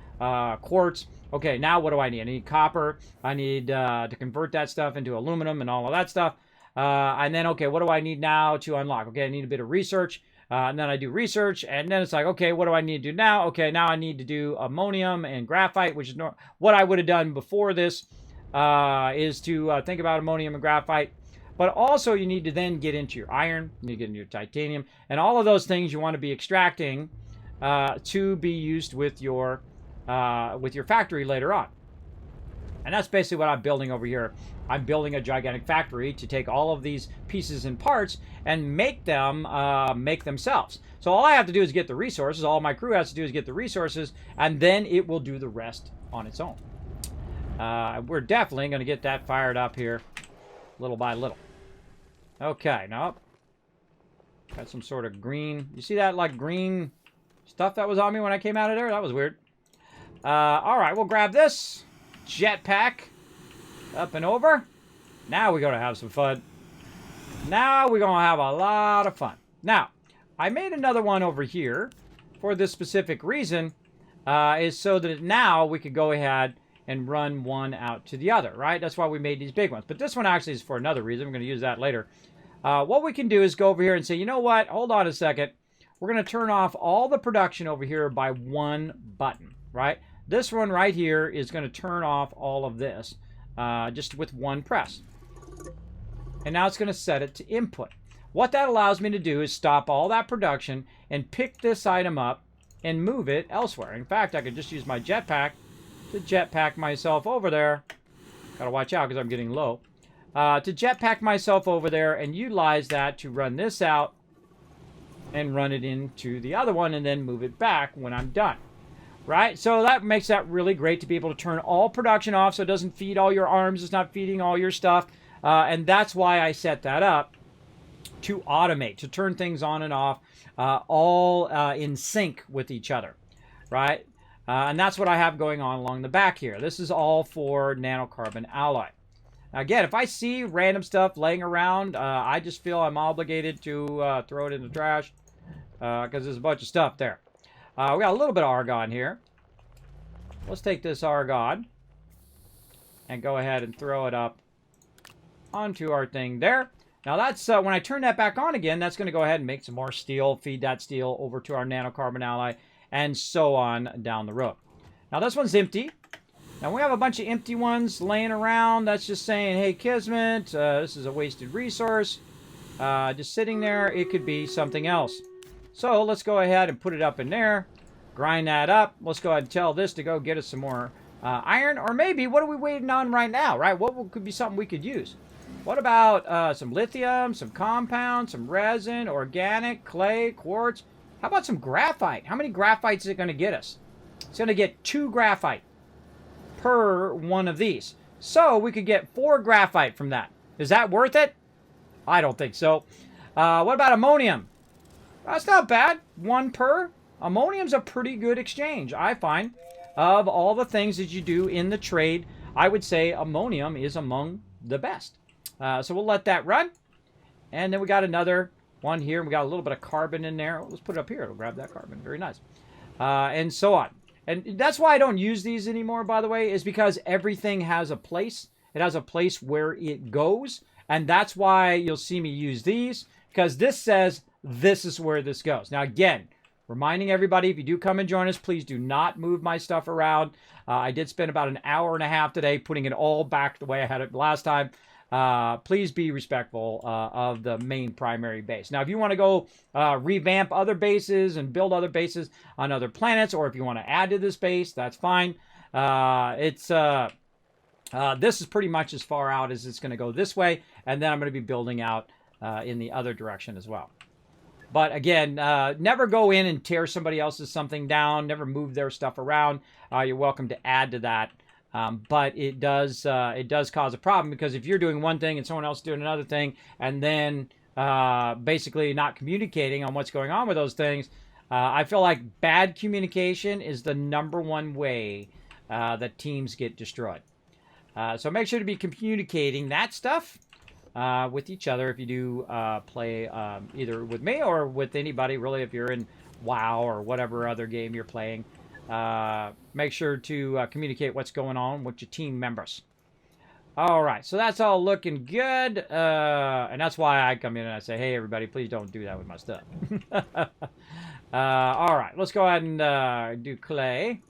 quartz. Okay, now what do I need? I need copper. I need to convert that stuff into aluminum and all of that stuff. And then, okay, what do I need now to unlock? Okay, I need a bit of research. And then I do research. And then it's like, okay, what do I need to do now? Okay, now I need to do ammonium and graphite, which is what I would have done before this, is to think about ammonium and graphite. But also you need to then get into your iron, you need to get into your titanium, and all of those things you want to be extracting to be used with your factory later on. And that's basically what I'm building over here. I'm building a gigantic factory to take all of these pieces and parts and make them make themselves. So all I have to do is get the resources. All my crew has to do is get the resources, and then it will do the rest on its own. We're definitely going to get that fired up here little by little. Okay, now got some sort of green. You see that like green stuff that was on me when I came out of there? That was weird. All right, we'll grab this jetpack up and over. Now we're going to have some fun. Now we're going to have a lot of fun. Now, I made another one over here for this specific reason, is so that now we could go ahead and run one out to the other, right? That's why we made these big ones. But this one actually is for another reason. We're going to use that later. What we can do is go over here and say, you know what? Hold on a second. We're going to turn off all the production over here by one button, right? This one right here is going to turn off all of this just with one press. And now it's going to set it to input. What that allows me to do is stop all that production and pick this item up and move it elsewhere. In fact, I could just use my jetpack to jetpack myself over there. Gotta watch out because I'm getting low. To jetpack myself over there and utilize that to run this out and run it into the other one and then move it back when I'm done. Right? So that makes that really great to be able to turn all production off so it doesn't feed all your arms. It's not feeding all your stuff. And that's why I set that up to automate, to turn things on and off all in sync with each other. Right? And that's what I have going on along the back here. This is all for nanocarbon alloy. Now again, if I see random stuff laying around, I just feel I'm obligated to throw it in the trash because there's a bunch of stuff there. We got a little bit of argon here. Let's take this argon and go ahead and throw it up onto our thing there. Now that's, when I turn that back on again, that's going to go ahead and make some more steel, feed that steel over to our nanocarbon alloy, and so on down the road. Now this one's empty. Now we have a bunch of empty ones laying around. That's just saying, hey, Kismet, this is a wasted resource. Just sitting there, it could be something else. So let's go ahead and put it up in there. Grind that up. Let's go ahead and tell this to go get us some more iron. Or maybe, what are we waiting on right now, right? What could be something we could use? What about some lithium, some compound, some resin, organic, clay, quartz? How about some graphite? How many graphites is it going to get us? It's going to get 2 graphite per one of these. So we could get 4 graphite from that. Is that worth it? I don't think so. What about ammonium? That's not bad. 1 per. Ammonium's a pretty good exchange, I find. of all the things that you do in the trade, I would say ammonium is among the best. So we'll let that run. And then we got another one here. We got a little bit of carbon in there. Let's put it up here. It'll grab that carbon. Very nice. And so on. And that's why I don't use these anymore, by the way, is because everything has a place. It has a place where it goes. And that's why you'll see me use these, because this says this is where this goes. Now, again, reminding everybody, if you do come and join us, please do not move my stuff around. I did spend about an hour and a half today putting it all back the way I had it last time. Please be respectful of the main primary base. Now, if you want to go revamp other bases and build other bases on other planets, or if you want to add to this base, that's fine. This is pretty much as far out as it's going to go this way, and then I'm going to be building out in the other direction as well. But again, never go in and tear somebody else's something down. Never move their stuff around. You're welcome to add to that. But it does cause a problem, because if you're doing one thing and someone else doing another thing, and then basically not communicating on what's going on with those things, I feel like bad communication is the #1 way that teams get destroyed. So make sure to be communicating that stuff with each other if you do play either with me or with anybody, really, if you're in WoW or whatever other game you're playing. Make sure to communicate what's going on with your team members. All right, so that's all looking good. And that's why I come in and I say, hey, everybody, please don't do that with my stuff. All right, let's go ahead and do clay.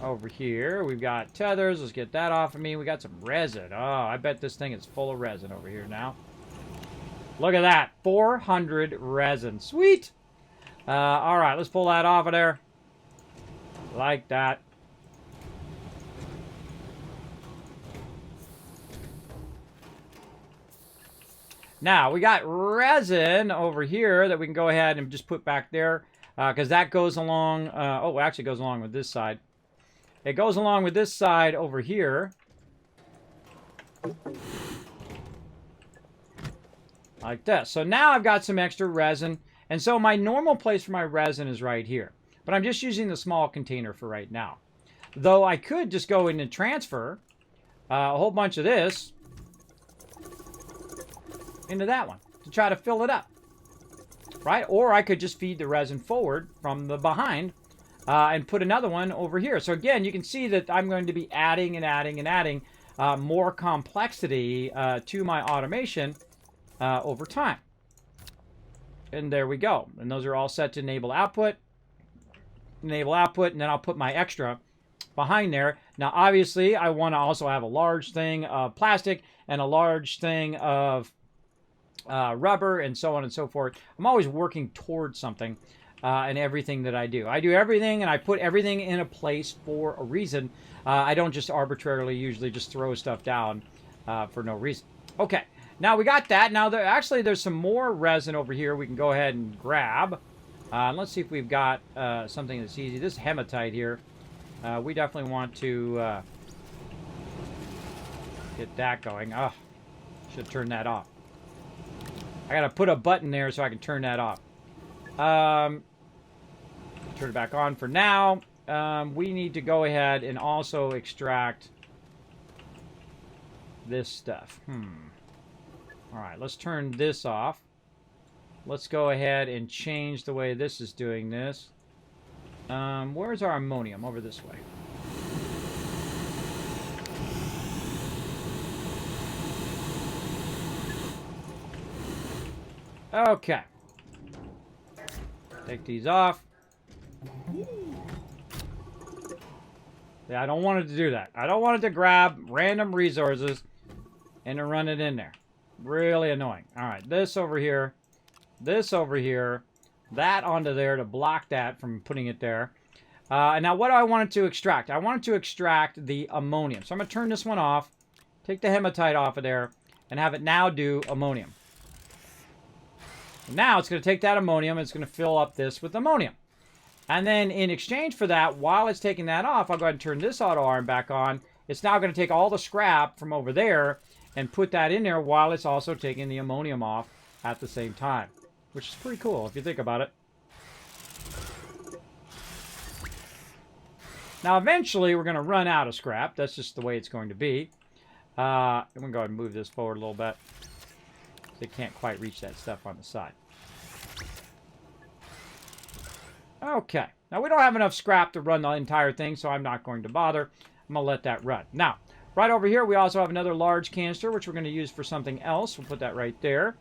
Over here, we've got tethers. Let's get that off of me. We got some resin. Oh, I bet this thing is full of resin over here now. Look at that. 400 resin. Sweet. All right, let's pull that off of there. Like that. Now, we got resin over here that we can go ahead and just put back there, because that goes along. Oh, it actually goes along with this side. It goes along with this side over here. Like this. So now I've got some extra resin. And so my normal place for my resin is right here. But I'm just using the small container for right now. Though I could just go in and transfer a whole bunch of this into that one to try to fill it up. Right? Or I could just feed the resin forward from the behind and put another one over here. So again, you can see that I'm going to be adding and adding and adding more complexity to my automation over time. And there we go. And those are all set to enable output. Enable output, and then I'll put my extra behind there. Now, obviously, I want to also have a large thing of plastic and a large thing of rubber and so on and so forth. I'm always working towards something. And everything that I do. I do everything, and I put everything in a place for a reason. I don't just arbitrarily usually just throw stuff down for no reason. Okay, now we got that. Now, there's some more resin over here we can go ahead and grab. Let's see if we've got something that's easy. This hematite here, we definitely want to get that going. Oh, should turn that off. I got to put a button there so I can turn that off. Turn it back on for now. We need to go ahead and also extract this stuff. All right, let's turn this off. Let's go ahead and change the way this is doing this. Where's our ammonium? Over this way. Okay. Take these off. Yeah, I don't want it to do that. I don't want it to grab random resources and to run it in there. Really annoying. All right, this over here, that onto there to block that from putting it there. And now what do I want it to extract? I want it to extract the ammonium. So I'm going to turn this one off, take the hematite off of there, and have it now do ammonium. Now it's going to take that ammonium and it's going to fill up this with ammonium. And then in exchange for that, while it's taking that off, I'll go ahead and turn this auto arm back on. It's now going to take all the scrap from over there and put that in there while it's also taking the ammonium off at the same time, which is pretty cool if you think about it. Now, eventually, we're going to run out of scrap. That's just the way it's going to be. I'm going to go ahead and move this forward a little bit. They can't quite reach that stuff on the side. Okay. Now, we don't have enough scrap to run the entire thing, so I'm not going to bother. I'm going to let that run. Now, right over here, we also have another large canister, which we're going to use for something else. We'll put that right there.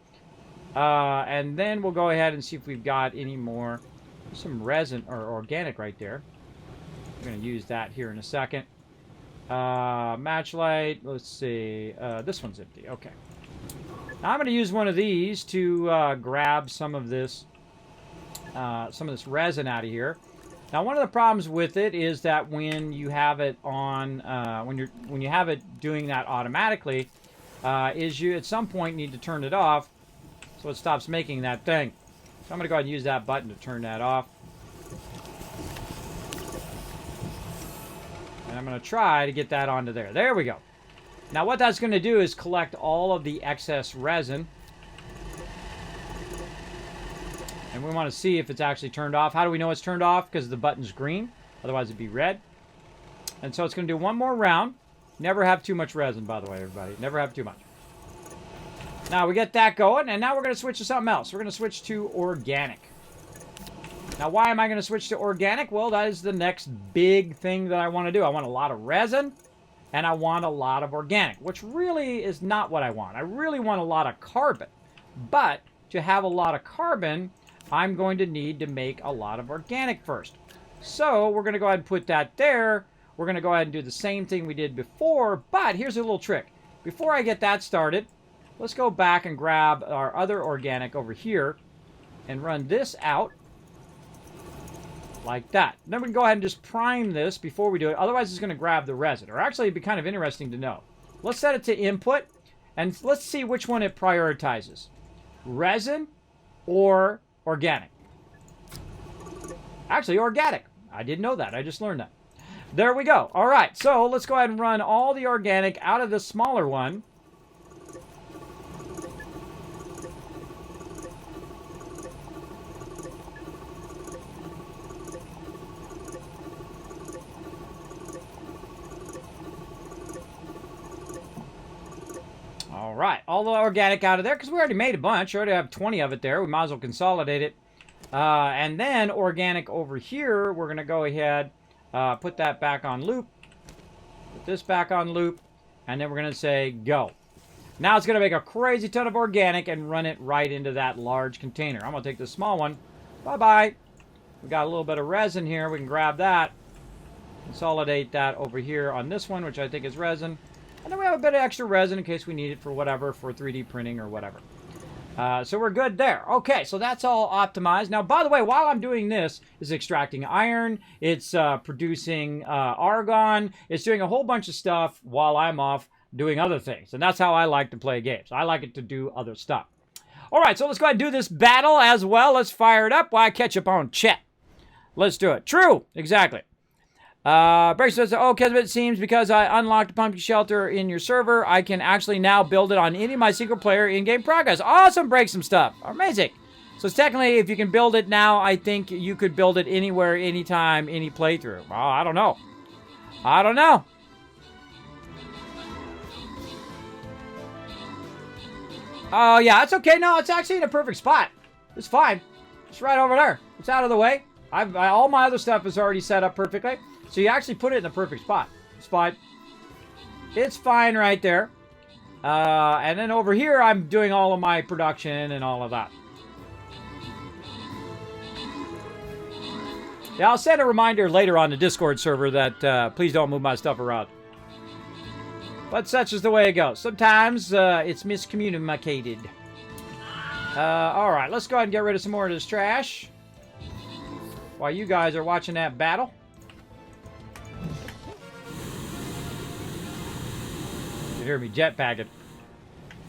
And then we'll go ahead and see if we've got any more. There's some resin or organic right there. We're going to use that here in a second. Match light. Let's see. This one's empty. Okay. Now I'm going to use one of these to grab some of this resin out of here. Now, one of the problems with it is that when you have it on, when you have it doing that automatically, is you at some point need to turn it off, so it stops making that thing. So I'm going to go ahead and use that button to turn that off. And I'm going to try to get that onto there. There we go. Now what that's going to do is collect all of the excess resin. And we want to see if it's actually turned off. How do we know it's turned off? Because the button's green. Otherwise it'd be red. And so it's going to do one more round. Never have too much resin, by the way, everybody. Never have too much. Now we get that going. And now we're going to switch to something else. We're going to switch to organic. Now, why am I going to switch to organic? Well, that is the next big thing that I want to do. I want a lot of resin, and I want a lot of organic, which really is not what I want. I really want a lot of carbon. But to have a lot of carbon, I'm going to need to make a lot of organic first. So we're going to go ahead and put that there. We're going to go ahead and do the same thing we did before, but here's a little trick. Before I get that started, let's go back and grab our other organic over here and run this out. Like that. Then we can go ahead and just prime this before we do it. Otherwise, it's going to grab the resin. Or actually, it'd be kind of interesting to know. Let's set it to input. And let's see which one it prioritizes. Resin or organic. Actually, organic. I didn't know that. I just learned that. There we go. All right. So let's go ahead and run all the organic out of the smaller one. All right, all the organic out of there, because we already made a bunch. We already have 20 of it there. We might as well consolidate it. And then organic over here, we're going to go ahead, put that back on loop. Put this back on loop. And then we're going to say go. Now it's going to make a crazy ton of organic and run it right into that large container. I'm going to take this small one. Bye-bye. We got a little bit of resin here. We can grab that. Consolidate that over here on this one, which I think is resin. And then we have a bit of extra resin in case we need it for whatever, for 3D printing or whatever. So we're good there. Okay, so that's all optimized. Now, by the way, while I'm doing this, it's extracting iron, it's producing argon, it's doing a whole bunch of stuff while I'm off doing other things. And that's how I like to play games. I like it to do other stuff. All right, so let's go ahead and do this battle as well. Let's fire it up while I catch up on chat. Let's do it. True, exactly. Break says, oh, Kismet, it seems because I unlocked Pumpkin Shelter in your server, I can actually now build it on any of my single player in-game progress. Awesome, break some stuff. Amazing. So technically, if you can build it now, I think you could build it anywhere, anytime, any playthrough. Oh, I don't know. I don't know. Oh, yeah, it's okay. No, it's actually in a perfect spot. It's fine. It's right over there. It's out of the way. All my other stuff is already set up perfectly. So you actually put it in the perfect spot. It's fine. It's fine right there. And then over here, I'm doing all of my production and all of that. Yeah, I'll send a reminder later on the Discord server that please don't move my stuff around. But such is the way it goes. Sometimes it's miscommunicated. All right, let's go ahead and get rid of some more of this trash while you guys are watching that battle. You hear me jetpacking.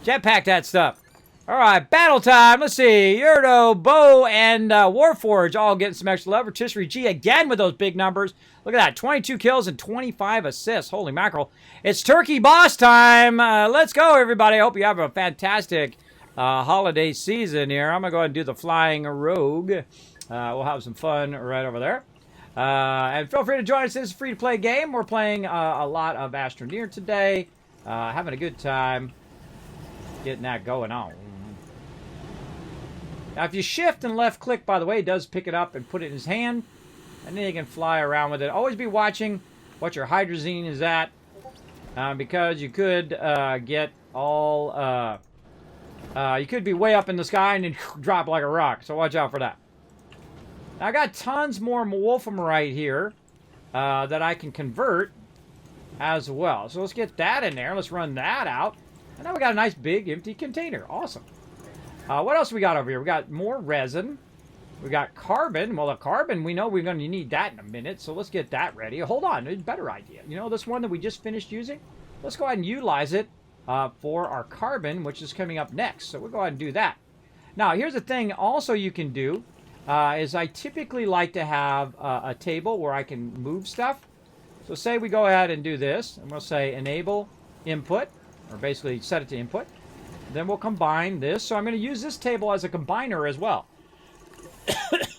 Jetpack that stuff. All right, battle time. Let's see. Yurdo, Bo, and Warforge all getting some extra love. Rotisserie G again with those big numbers. Look at that. 22 kills and 25 assists. Holy mackerel. It's turkey boss time. Let's go, everybody. I hope you have a fantastic holiday season here. I'm going to go ahead and do the flying rogue. We'll have some fun right over there. And feel free to join us. This is a free-to-play game. We're playing a lot of Astroneer today. Having a good time getting that going on. Now, if you shift and left-click, by the way, it does pick it up and put it in his hand. And then you can fly around with it. Always be watching what your hydrazine is at. Because you could get all... you could be way up in the sky and then drop like a rock. So watch out for that. Now, I got tons more wolframite here that I can convert as well. So let's get that in there. Let's run that out. And now we got a nice big empty container. Awesome. What else we got over here? We got more resin. We got carbon. Well, the carbon, we know we're going to need that in a minute. So let's get that ready. Hold on. There's a better idea. You know, this one that we just finished using? Let's go ahead and utilize it for our carbon, which is coming up next. So we'll go ahead and do that. Now, here's the thing also you can do is I typically like to have a table where I can move stuff. So say we go ahead and do this, and we'll say enable input, or basically set it to input. Then we'll combine this. So I'm going to use this table as a combiner as well.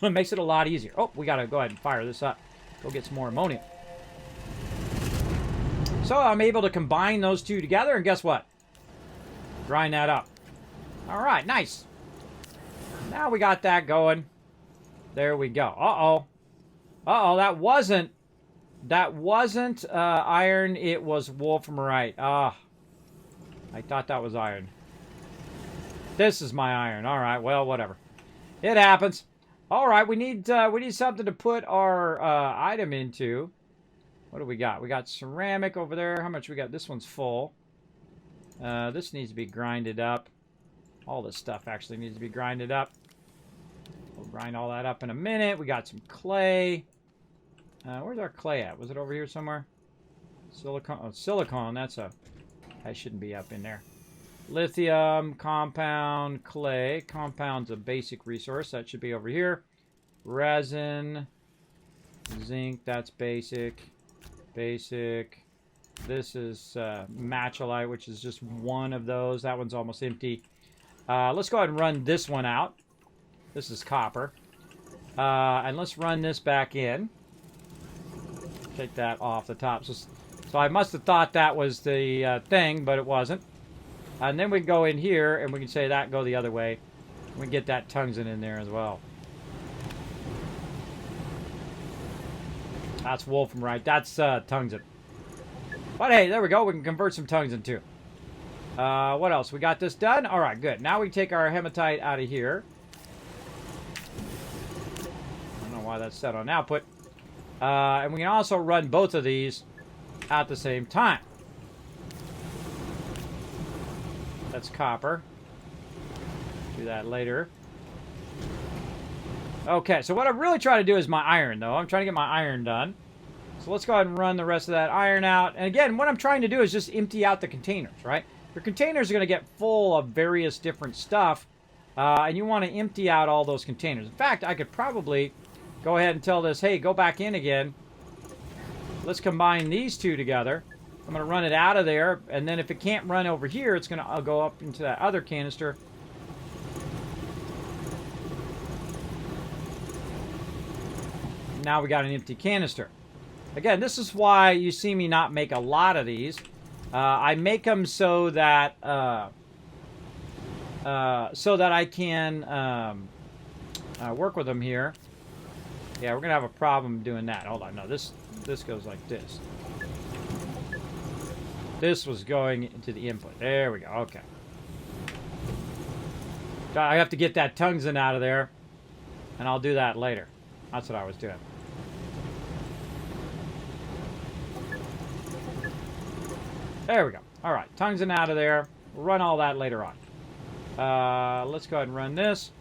It makes it a lot easier. Oh, we got to go ahead and fire this up. Go get some more ammonia. So I'm able to combine those two together, and guess what? Grind that up. All right, nice. Now we got that going. There we go. Uh-oh. Uh-oh, that wasn't iron. It was wolframite. Ah. I thought that was iron. This is my iron. All right, well, whatever. It happens. All right, we need something to put our item into. What do we got? We got ceramic over there. How much we got? This one's full. This needs to be grinded up. All this stuff actually needs to be grinded up. We'll grind all that up in a minute. We got some clay. Where's our clay at? Was it over here somewhere? Silicon. Oh, silicon. That shouldn't be up in there. Lithium, compound, clay. Compound's a basic resource. That should be over here. Resin, zinc. That's basic. Basic. This is matcholite, which is just one of those. That one's almost empty. Let's go ahead and run this one out. This is copper. And let's run this back in. Take that off the top. So I must have thought that was the thing, but it wasn't. And then we can go in here, and we can say that go the other way. We can get that tungsten in there as well. That's wolframite. That's tungsten. But hey, there we go. We can convert some tungsten too. What else? We got this done? All right, good. Now we take our hematite out of here. I don't know why that's set on output. And we can also run both of these at the same time. That's copper. Do that later. Okay, so what I'm really trying to do is my iron, though. I'm trying to get my iron done. So let's go ahead and run the rest of that iron out. And again, what I'm trying to do is just empty out the containers, right? Your containers are going to get full of various different stuff. And you want to empty out all those containers. In fact, I could probably go ahead and tell this, hey, go back in again. Let's combine these two together. I'm going to run it out of there, and then if it can't run over here, it's going to go up into that other canister. Now we got an empty canister. Again, this is why you see me not make a lot of these. I make them so that I can work with them here. Yeah, we're going to have a problem doing that. Hold on. No, this goes like this. This was going into the input. There we go. Okay. I have to get that tungsten out of there, and I'll do that later. That's what I was doing. There we go. All right. Tungsten out of there. We'll run all that later on. Let's go ahead and run this.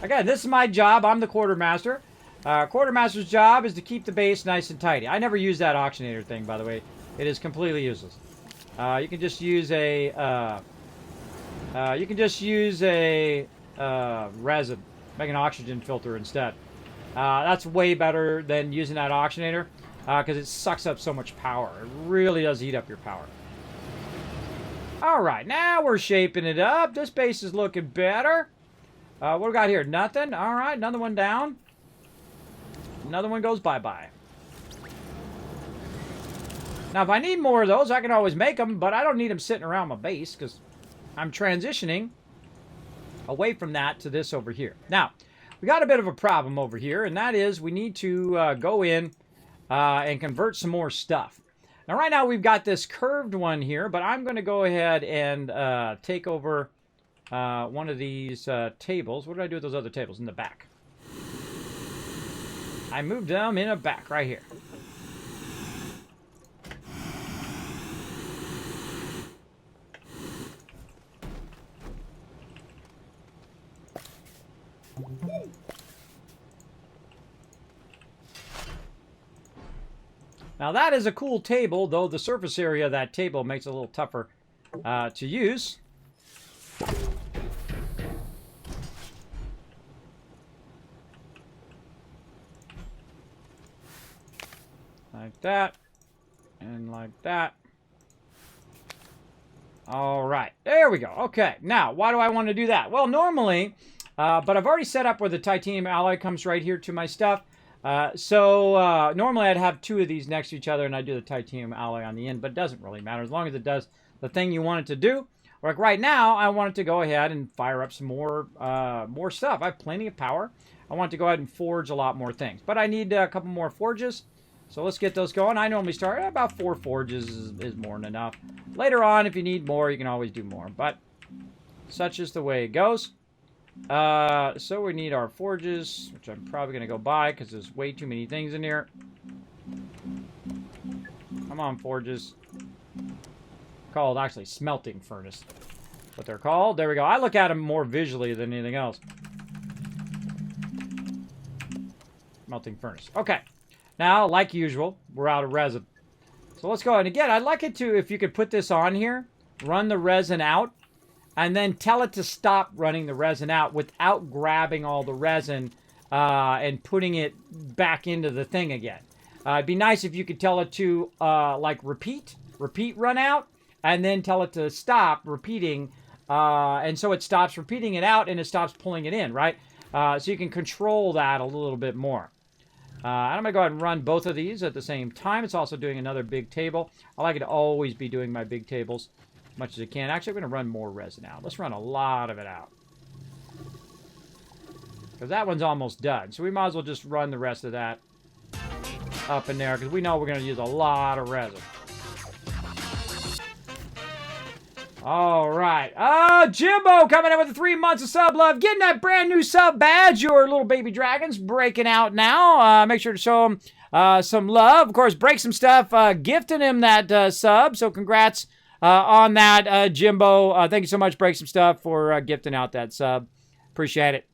Again, this is my job. I'm the quartermaster. Quartermaster's job is to keep the base nice and tidy. I never use that auctionator thing, by the way. It is completely useless. You can just use a resin. Make an oxygen filter instead. That's way better than using that auctionator because it sucks up so much power. It really does eat up your power. All right, now we're shaping it up. This base is looking better. What do we got here? Nothing. All right, another one down. Another one goes bye-bye. Now, if I need more of those, I can always make them, but I don't need them sitting around my base because I'm transitioning away from that to this over here. Now, we got a bit of a problem over here, and that is we need to go in and convert some more stuff. Now, right now, we've got this curved one here, but I'm going to go ahead and take over one of these tables. What did I do with those other tables? In the back. I moved them in the back right here. Now that is a cool table, though the surface area of that table makes it a little tougher to use. Like that, and like that. All right, there we go. Okay, now, why do I want to do that? Well, normally, but I've already set up where the titanium alloy comes right here to my stuff. Normally I'd have two of these next to each other and I'd do the titanium alloy on the end, but it doesn't really matter as long as it does the thing you want it to do. Like right now, I want it to go ahead and fire up some more stuff. I have plenty of power. I want to go ahead and forge a lot more things, but I need a couple more forges. So let's get those going. I normally start at about 4 forges is more than enough. Later on, if you need more, you can always do more, but such is the way it goes. So we need our forges, which I'm probably going to go buy because there's way too many things in here. Come on, forges. Called actually smelting furnace. What they're called. There we go. I look at them more visually than anything else. Smelting furnace. Okay. Now, like usual, we're out of resin. So let's go ahead. And again, I'd like it to, if you could put this on here, run the resin out, and then tell it to stop running the resin out without grabbing all the resin and putting it back into the thing again. It'd be nice if you could tell it to, like, repeat run out, and then tell it to stop repeating, and so it stops repeating it out and it stops pulling it in, right? So you can control that a little bit more. I'm going to go ahead and run both of these at the same time. It's also doing another big table. I like it to always be doing my big tables as much as I can. Actually, I'm going to run more resin out. Let's run a lot of it out. Because that one's almost done. So we might as well just run the rest of that up in there. Because we know we're going to use a lot of resin. All right. Jimbo coming in with the 3 months of sub love. Getting that brand new sub badge. Your little baby dragons breaking out now. Make sure to show him some love. Of course, break some stuff. Gifting him that sub. So congrats on that, Jimbo. Thank you so much, Break Some Stuff, for gifting out that sub. Appreciate it.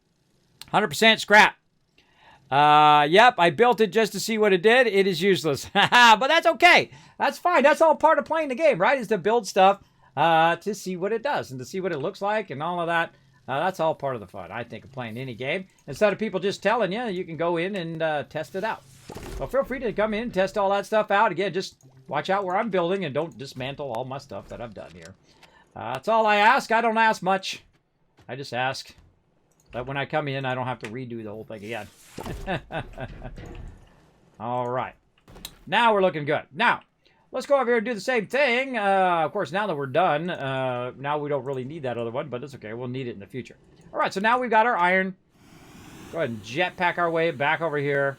100% scrap. Yep, I built it just to see what it did. It is useless. But that's okay. That's fine. That's all part of playing the game, right? Is to build stuff to see what it does and to see what it looks like and all of that. That's all part of the fun, I think, of playing any game. Instead of people just telling you, you can go in and test it out. So feel free to come in and test all that stuff out. Again, just watch out where I'm building and don't dismantle all my stuff that I've done here. That's all I ask. I don't ask much. I just ask that when I come in, I don't have to redo the whole thing again. All right. Now we're looking good. Now, let's go over here and do the same thing. Of course, now that we're done, now we don't really need that other one, but it's okay. We'll need it in the future. All right, so now we've got our iron. Go ahead and jetpack our way back over here.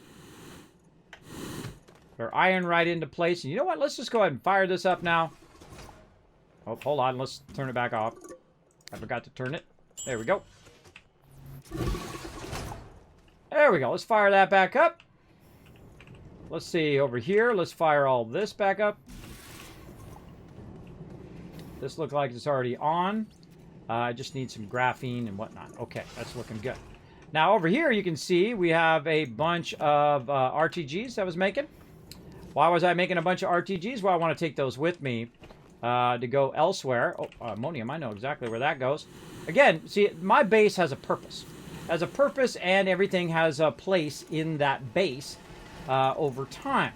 Put our iron right into place. And you know what? Let's just go ahead and fire this up now. Oh, hold on. Let's turn it back off. I forgot to turn it. There we go. There we go. Let's fire that back up. Let's see, over here, let's fire all this back up. This looks like it's already on. I just need some graphene and whatnot. Okay, that's looking good. Now, over here, you can see we have a bunch of RTGs I was making. Why was I making a bunch of RTGs? Well, I want to take those with me to go elsewhere. Oh, ammonium, I know exactly where that goes. Again, see, my base has a purpose. Has a purpose, and everything has a place in that base. Over time.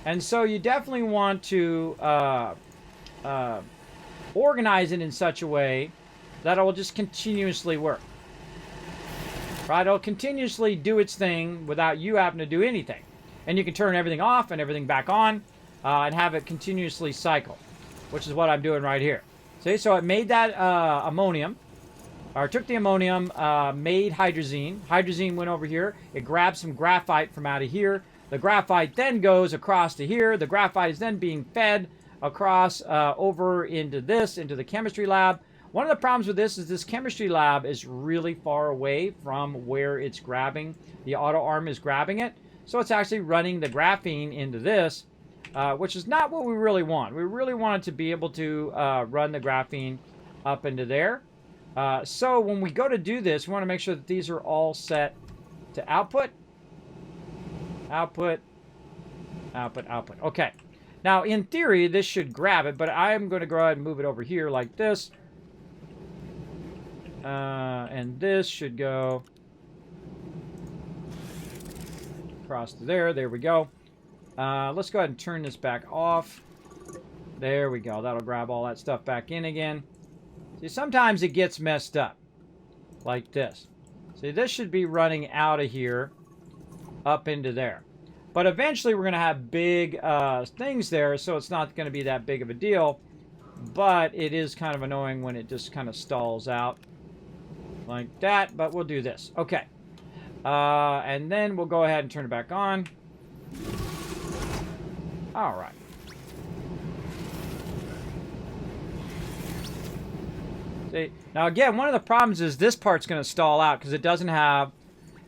And so you definitely want to organize it in such a way that it will just continuously work. Right? It'll continuously do its thing without you having to do anything. And you can turn everything off and everything back on and have it continuously cycle, which is what I'm doing right here. See, so it made that ammonium, or took the ammonium, made hydrazine. Hydrazine went over here. It grabbed some graphite from out of here. The graphite then goes across to here. The graphite is then being fed across over into the chemistry lab. One of the problems with this is this chemistry lab is really far away from where it's grabbing. The auto arm is grabbing it. So it's actually running the graphene into this, which is not what we really want. We really want it to be able to run the graphene up into there. So when we go to do this, we want to make sure that these are all set to output. Output. Output, output. Okay. Now, in theory, this should grab it, but I'm going to go ahead and move it over here like this. And this should go across to there. There we go. Let's go ahead and turn this back off. There we go. That'll grab all that stuff back in again. See, sometimes it gets messed up. Like this. See, this should be running out of here up into there. But eventually we're going to have big things there, so it's not going to be that big of a deal. But it is kind of annoying when it just kind of stalls out. Like that, but we'll do this. Okay. And then we'll go ahead and turn it back on. All right. See, now again, one of the problems is this part's going to stall out because it doesn't have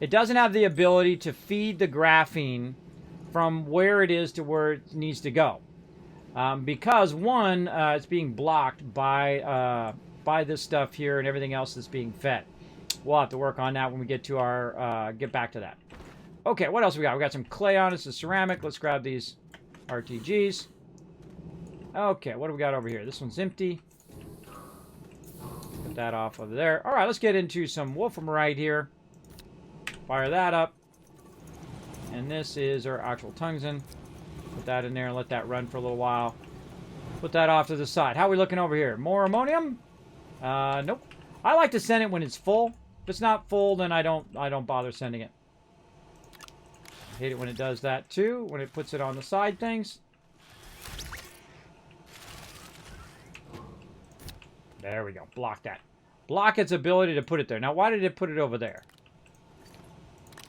the ability to feed the graphene from where it is to where it needs to go. Because one, it's being blocked by this stuff here and everything else that's being fed. We'll have to work on that when we get to our, get back to that. Okay, what else we got? We got some clay on us, the ceramic. Let's grab these RTGs. Okay, what do we got over here? This one's empty. Put that off over there. All right, let's get into some wolframite here. Fire that up. And this is our actual tungsten. Put that in there and let that run for a little while. Put that off to the side. How are we looking over here? More ammonium? Nope. I like to send it when it's full. If it's not full, then I don't bother sending it. I hate it when it does that too, when it puts it on the side things. There we go. Block that. Block its ability to put it there. Now, why did it put it over there?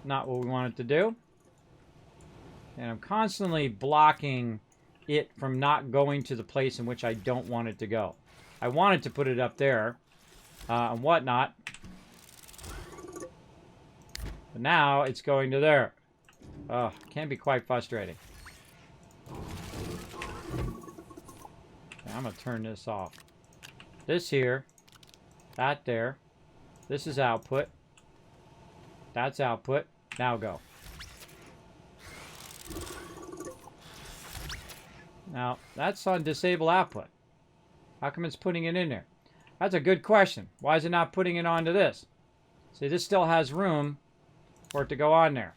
Not what we want it to do. And I'm constantly blocking it from not going to the place in which I don't want it to go. I wanted to put it up there and whatnot. But now it's going to there. Oh, can be quite frustrating. Okay, I'm going to turn this off. This here. That there. This is output. That's output. Now go. Now, that's on disable output. How come it's putting it in there? That's a good question. Why is it not putting it onto this? See, this still has room for it to go on there.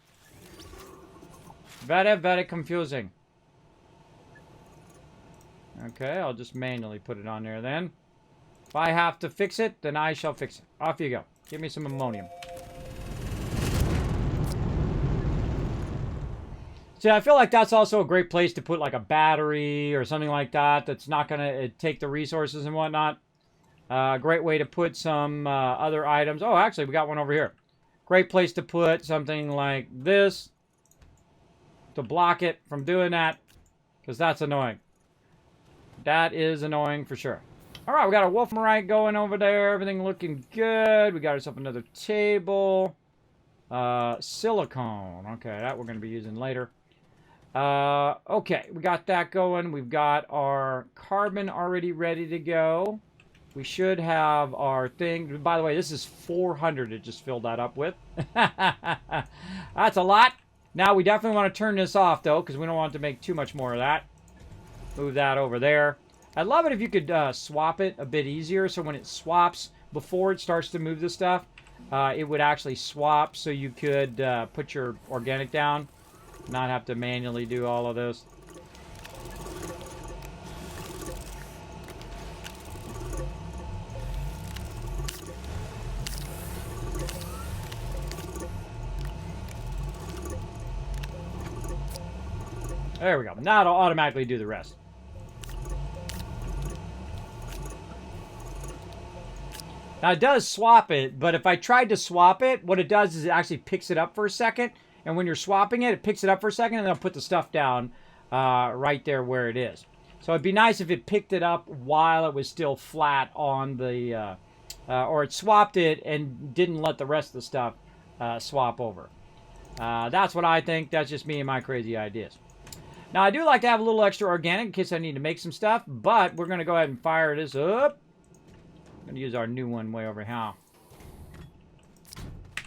Very confusing. Okay, I'll just manually put it on there then. If I have to fix it, then I shall fix it. Off you go. Give me some ammonium. See, I feel like that's also a great place to put like a battery or something like that that's not going to take the resources and whatnot. Great way to put some other items. Oh, actually, we got one over here. Great place to put something like this to block it from doing that, because that's annoying. That is annoying for sure. All right, we got a wolframite going over there. Everything looking good. We got ourselves another table. Silicone. Okay, that we're going to be using later. Okay, we got that going. We've got our carbon already ready to go. We should have our thing. By the way, this is 400 it just filled that up with. That's a lot. Now, we definitely want to turn this off, though, because we don't want to make too much more of that. Move that over there. I'd love it if you could swap it a bit easier, so when it swaps, before it starts to move the stuff, it would actually swap so you could put your organic down, not have to manually do all of this. There we go. Now it'll automatically do the rest. Now it does swap it, but if I tried to swap it, what it does is it actually picks it up for a second. And when you're swapping it, it picks it up for a second, and then I'll put the stuff down right there where it is. So it'd be nice if it picked it up while it was still flat on the, or it swapped it and didn't let the rest of the stuff swap over. That's what I think. That's just me and my crazy ideas. Now, I do like to have a little extra organic in case I need to make some stuff, but we're going to go ahead and fire this up. I'm going to use our new one way over here.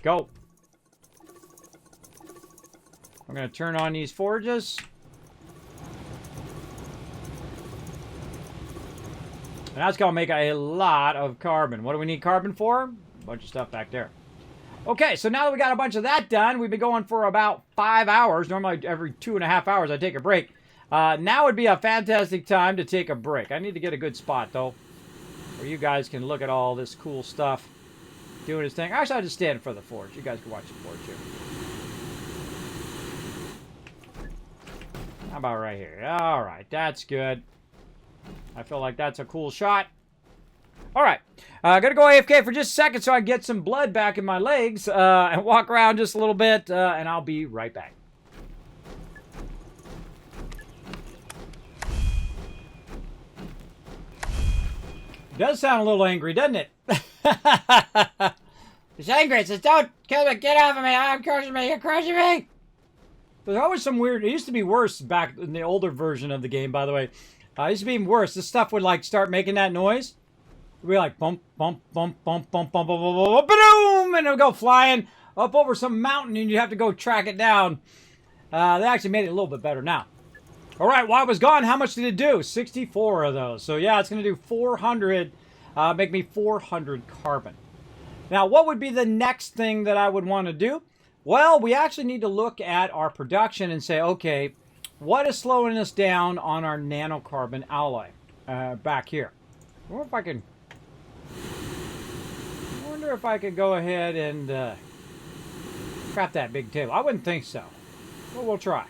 Go. I'm going to turn on these forges. And that's going to make a lot of carbon. What do we need carbon for? A bunch of stuff back there. Okay, so now that we got a bunch of that done, we've been going for about 5 hours. Normally every 2.5 hours I take a break. Now would be a fantastic time to take a break. I need to get a good spot, though, where you guys can look at all this cool stuff doing its thing. Actually, I'll just stand in front of the forge. You guys can watch the forge here. How about right here? All right, that's good. I feel like that's a cool shot. All right, I'm going to go AFK for just a second so I can get some blood back in my legs and walk around just a little bit, and I'll be right back. It does sound a little angry, doesn't it? It's angry. It says, don't kill me. Get off of me. I'm crushing me. You're crushing me. There's always some weird... It used to be worse back in the older version of the game, by the way. It used to be even worse. This stuff would, like, start making that noise. It'd be like, bump, bump, bump, bump, bump, bump, bump, bump, bump, boom! And it would go flying up over some mountain, and you'd have to go track it down. They actually made it a little bit better now. All right, while I was gone, how much did it do? 64 of those. So, yeah, it's going to do 400, make me 400 carbon. Now, what would be the next thing that I would want to do? Well, we actually need to look at our production and say, okay, what is slowing us down on our nanocarbon alloy back here? I wonder if I could go ahead and crap that big table. I wouldn't think so, but we'll try.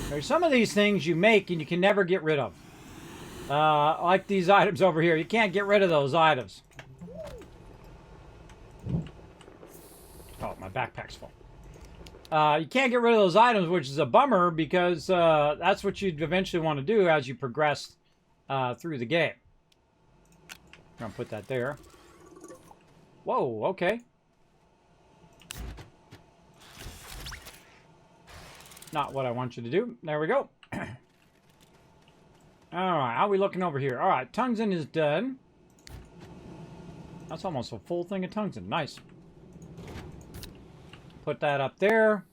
There's some of these things you make and you can never get rid of. Like these items over here. You can't get rid of those items. Oh, my backpack's full. You can't get rid of those items, which is a bummer because that's what you'd eventually want to do as you progress through the game. I'm going to put that there. Whoa, okay. Not what I want you to do. There we go. All right, how are we looking over here? All right, tungsten is done. That's almost a full thing of tungsten. Nice. Put that up there.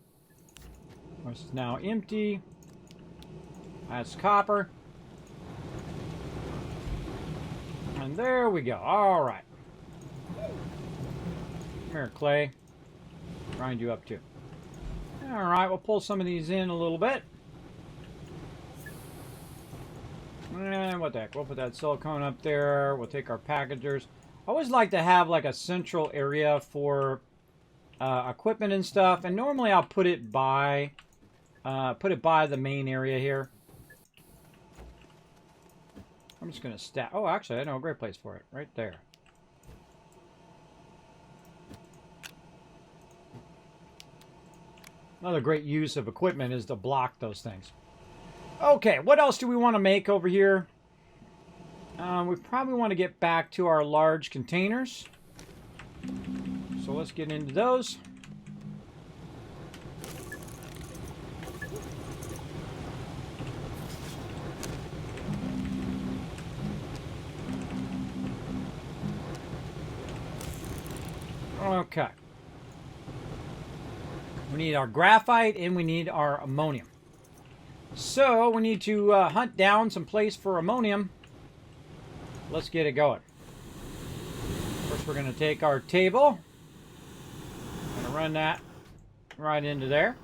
This is now empty. That's copper. And there we go. All right. Come here, clay. Grind you up too. All right, we'll pull some of these in a little bit. And what the heck? We'll put that silicone up there. We'll take our packagers. I always like to have like a central area for equipment and stuff. And normally I'll put it by the main area here. I'm just gonna stack. Oh, actually, I know a great place for it. Right there. Another great use of equipment is to block those things. Okay, what else do we want to make over here? We probably want to get back to our large containers. So let's get into those. Okay. We need our graphite and we need our ammonium. So we need to hunt down some place for ammonium. Let's get it going. First we're going to take our table. I'm going to run that right into there.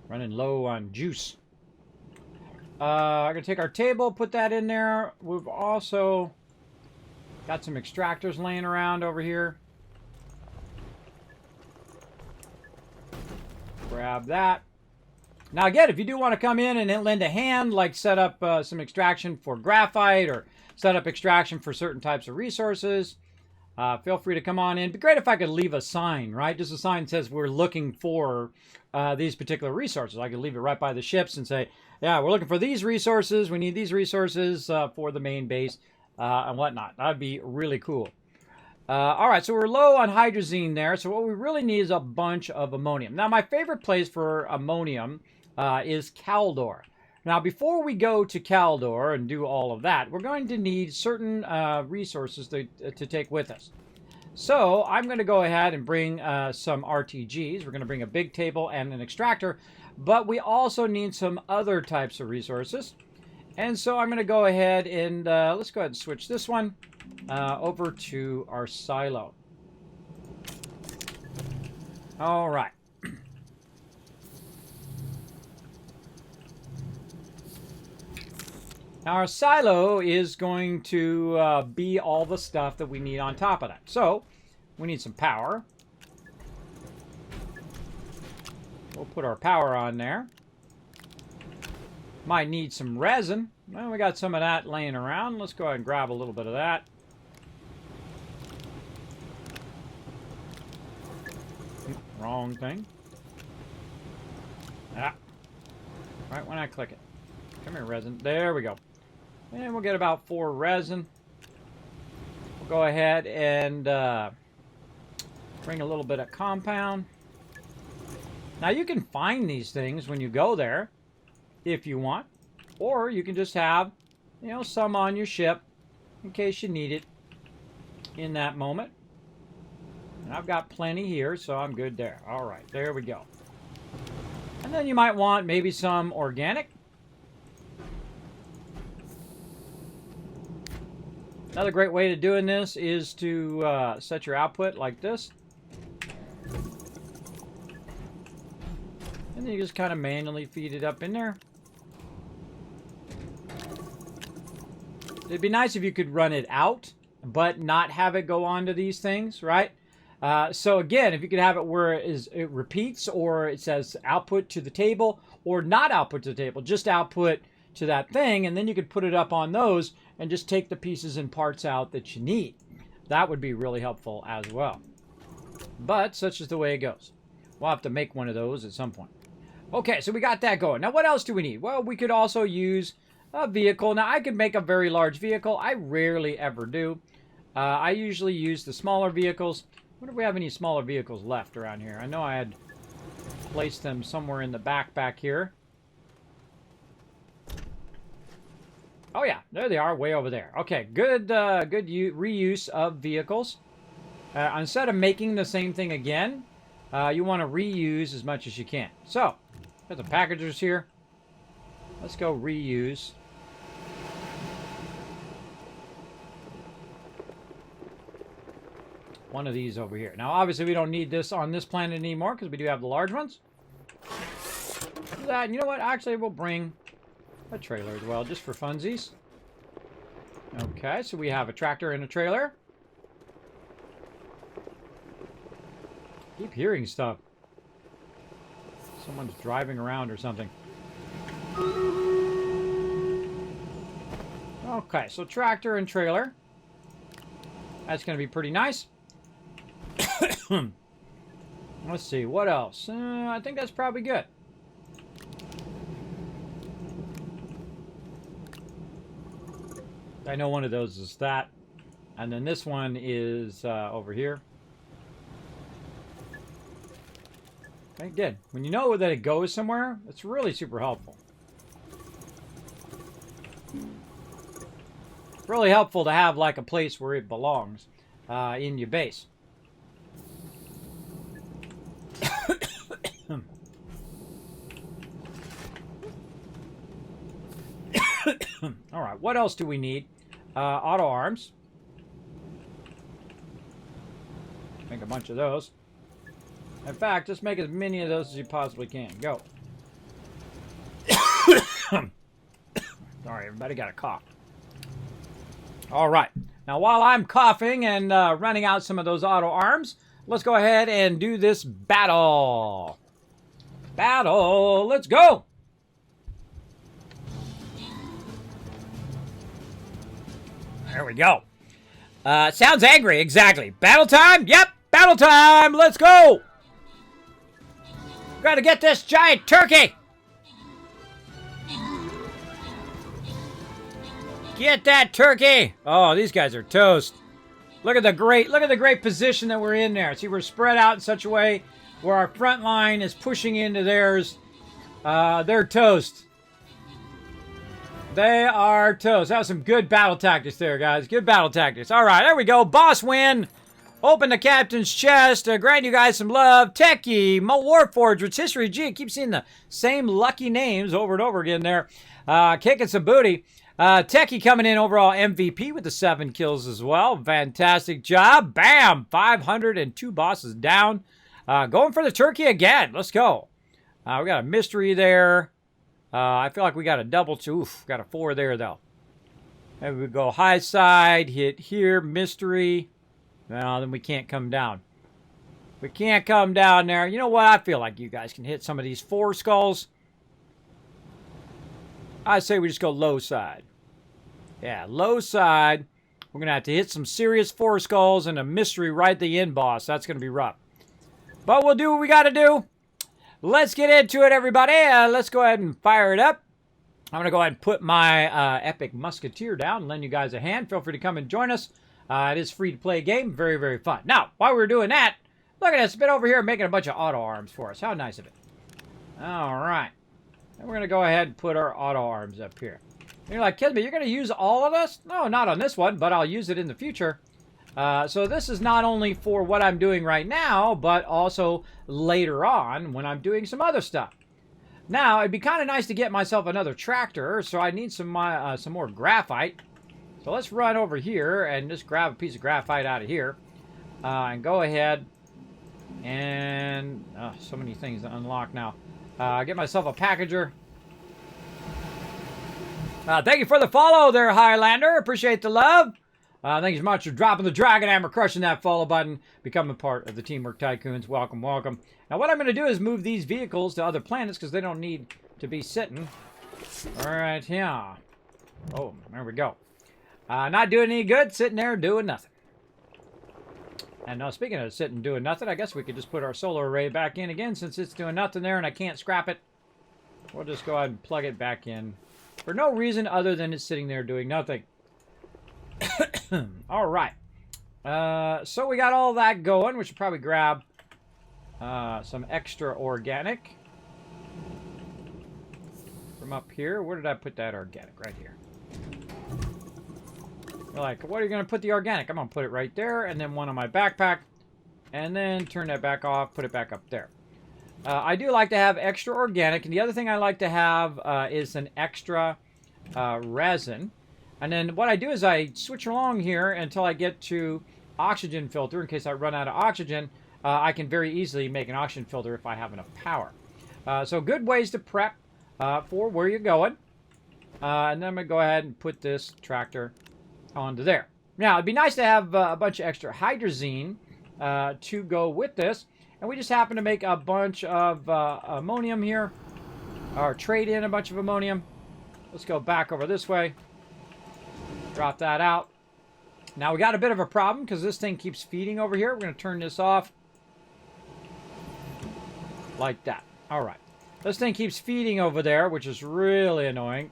Running low on juice. I'm going to take our table, put that in there. We've also got some extractors laying around over here. Grab that. Now again, if you do want to come in and lend a hand, like set up some extraction for graphite or set up extraction for certain types of resources, feel free to come on in. It'd be great if I could leave a sign, right? Just a sign that says we're looking for these particular resources. I could leave it right by the ships and say, yeah, we're looking for these resources. We need these resources for the main base and whatnot. That'd be really cool. All right, so we're low on hydrazine there. So what we really need is a bunch of ammonium. Now, my favorite place for ammonium is Caldor. Now, before we go to Caldor and do all of that, we're going to need certain resources to take with us. So I'm going to go ahead and bring some RTGs. We're going to bring a big table and an extractor, but we also need some other types of resources. And so I'm going to go ahead and let's go ahead and switch this one over to our silo. All right. Now our silo is going to be all the stuff that we need on top of that. So we need some power. We'll put our power on there. Might need some resin. Well, we got some of that laying around. Let's go ahead and grab a little bit of that. Wrong thing. Ah. Right when I click it. Come here, resin. There we go. And we'll get about 4 resin. We'll go ahead and bring a little bit of compound. Now you can find these things when you go there, if you want. Or you can just have, you know, some on your ship in case you need it in that moment. And I've got plenty here, so I'm good there. All right, there we go. And then you might want maybe some organic. Another great way to doing this is to set your output like this. And then you just kind of manually feed it up in there. It'd be nice if you could run it out, but not have it go on to these things, right? So again, if you could have it where it repeats, or it says output to the table, or not output to the table, just output to that thing, and then you could put it up on those and just take the pieces and parts out that you need. That would be really helpful as well. But such is the way it goes. We'll have to make one of those at some point. Okay, so we got that going. Now what else do we need? Well, we could also use a vehicle. Now I could make a very large vehicle. I rarely ever do. I usually use the smaller vehicles. I wonder if we have any smaller vehicles left around here. I know I had placed them somewhere in the back here. Oh yeah, there they are, way over there. Okay, good reuse of vehicles. Instead of making the same thing again, you want to reuse as much as you can. So, got the packagers here. Let's go reuse. One of these over here. Now, obviously, we don't need this on this planet anymore because we do have the large ones. That, you know what? Actually, we'll bring a trailer as well, just for funsies. Okay, so we have a tractor and a trailer. Keep hearing stuff. Someone's driving around or something. Okay, so tractor and trailer. That's going to be pretty nice. Let's see, what else? I think that's probably good. I know one of those is that. And then this one is over here. Again, when you know that it goes somewhere, it's really super helpful. Really helpful to have like a place where it belongs in your base. All right, what else do we need? Auto arms. Make a bunch of those. In fact, just make as many of those as you possibly can. Go. Sorry, everybody got a cough. All right. Now, while I'm coughing and running out some of those auto arms, let's go ahead and do this battle. Battle. Let's go. There we go. Sounds angry. Exactly. Battle time? Yep. Battle time. Let's go. Gotta get this giant turkey. Get that turkey. Oh, these guys are toast. Look at the great position that we're in there. See, we're spread out in such a way where our front line is pushing into theirs. They're toast. They are toast. That was some good battle tactics there, guys. Good battle tactics. All right, there we go. Boss win. Open the captain's chest. Grant you guys some love. Techie, Warforged, Rich History. Gee, I keep seeing the same lucky names over and over again there. Kicking some booty. Techie coming in overall MVP with the 7 kills as well. Fantastic job. Bam! 502 bosses down. Going for the turkey again. Let's go. We got a mystery there. I feel like we got a double. Oof, got a 4 there, though. And we go high side, hit here, mystery. Well, then we can't come down. We can't come down there. You know what? I feel like you guys can hit some of these 4 skulls. I say we just go low side. Yeah, low side. We're going to have to hit some serious 4 skulls and a mystery right at the end boss. That's going to be rough. But we'll do what we got to do. Let's get into it, everybody. Let's go ahead and fire it up. I'm going to go ahead and put my epic musketeer down and lend you guys a hand. Feel free to come and join us. It is free to play game. Very, very fun. Now, while we're doing that, look at us. Been over here making a bunch of auto arms for us. How nice of it. All right. And we're going to go ahead and put our auto arms up here. And you're like, Kismet, you're going to use all of this? No, not on this one, but I'll use it in the future. So this is not only for what I'm doing right now, but also later on when I'm doing some other stuff. Now, it'd be kind of nice to get myself another tractor, so I need some more graphite. So let's run over here and just grab a piece of graphite out of here. And go ahead and... so many things to unlock now. Get myself a packager. Thank you for the follow there, Highlander. Appreciate the love. Thank you so much for dropping the Dragon Hammer, crushing that follow button, becoming part of the Teamwork Tycoons. Welcome, welcome. Now, what I'm going to do is move these vehicles to other planets because they don't need to be sitting. All right, yeah. Oh, there we go. Not doing any good, sitting there doing nothing. And now, speaking of sitting doing nothing, I guess we could just put our solar array back in again since it's doing nothing there and I can't scrap it. We'll just go ahead and plug it back in for no reason other than it's sitting there doing nothing. All right. So we got all that going. We should probably grab some extra organic from up here. Where did I put that organic? Right here. You're like, what are you going to put the organic? I'm going to put it right there, and then one on my backpack, and then turn that back off, put it back up there. I do like to have extra organic, and the other thing I like to have is an extra resin. And then what I do is I switch along here until I get to oxygen filter. In case I run out of oxygen, I can very easily make an oxygen filter if I have enough power. So good ways to prep for where you're going. And then I'm going to go ahead and put this tractor onto there. Now, it'd be nice to have a bunch of extra hydrazine to go with this. And we just happen to make a bunch of ammonium here. Or trade in a bunch of ammonium. Let's go back over this way. Drop that out. Now we got a bit of a problem because this thing keeps feeding over here. We're going to turn this off. Like that. All right. This thing keeps feeding over there, which is really annoying.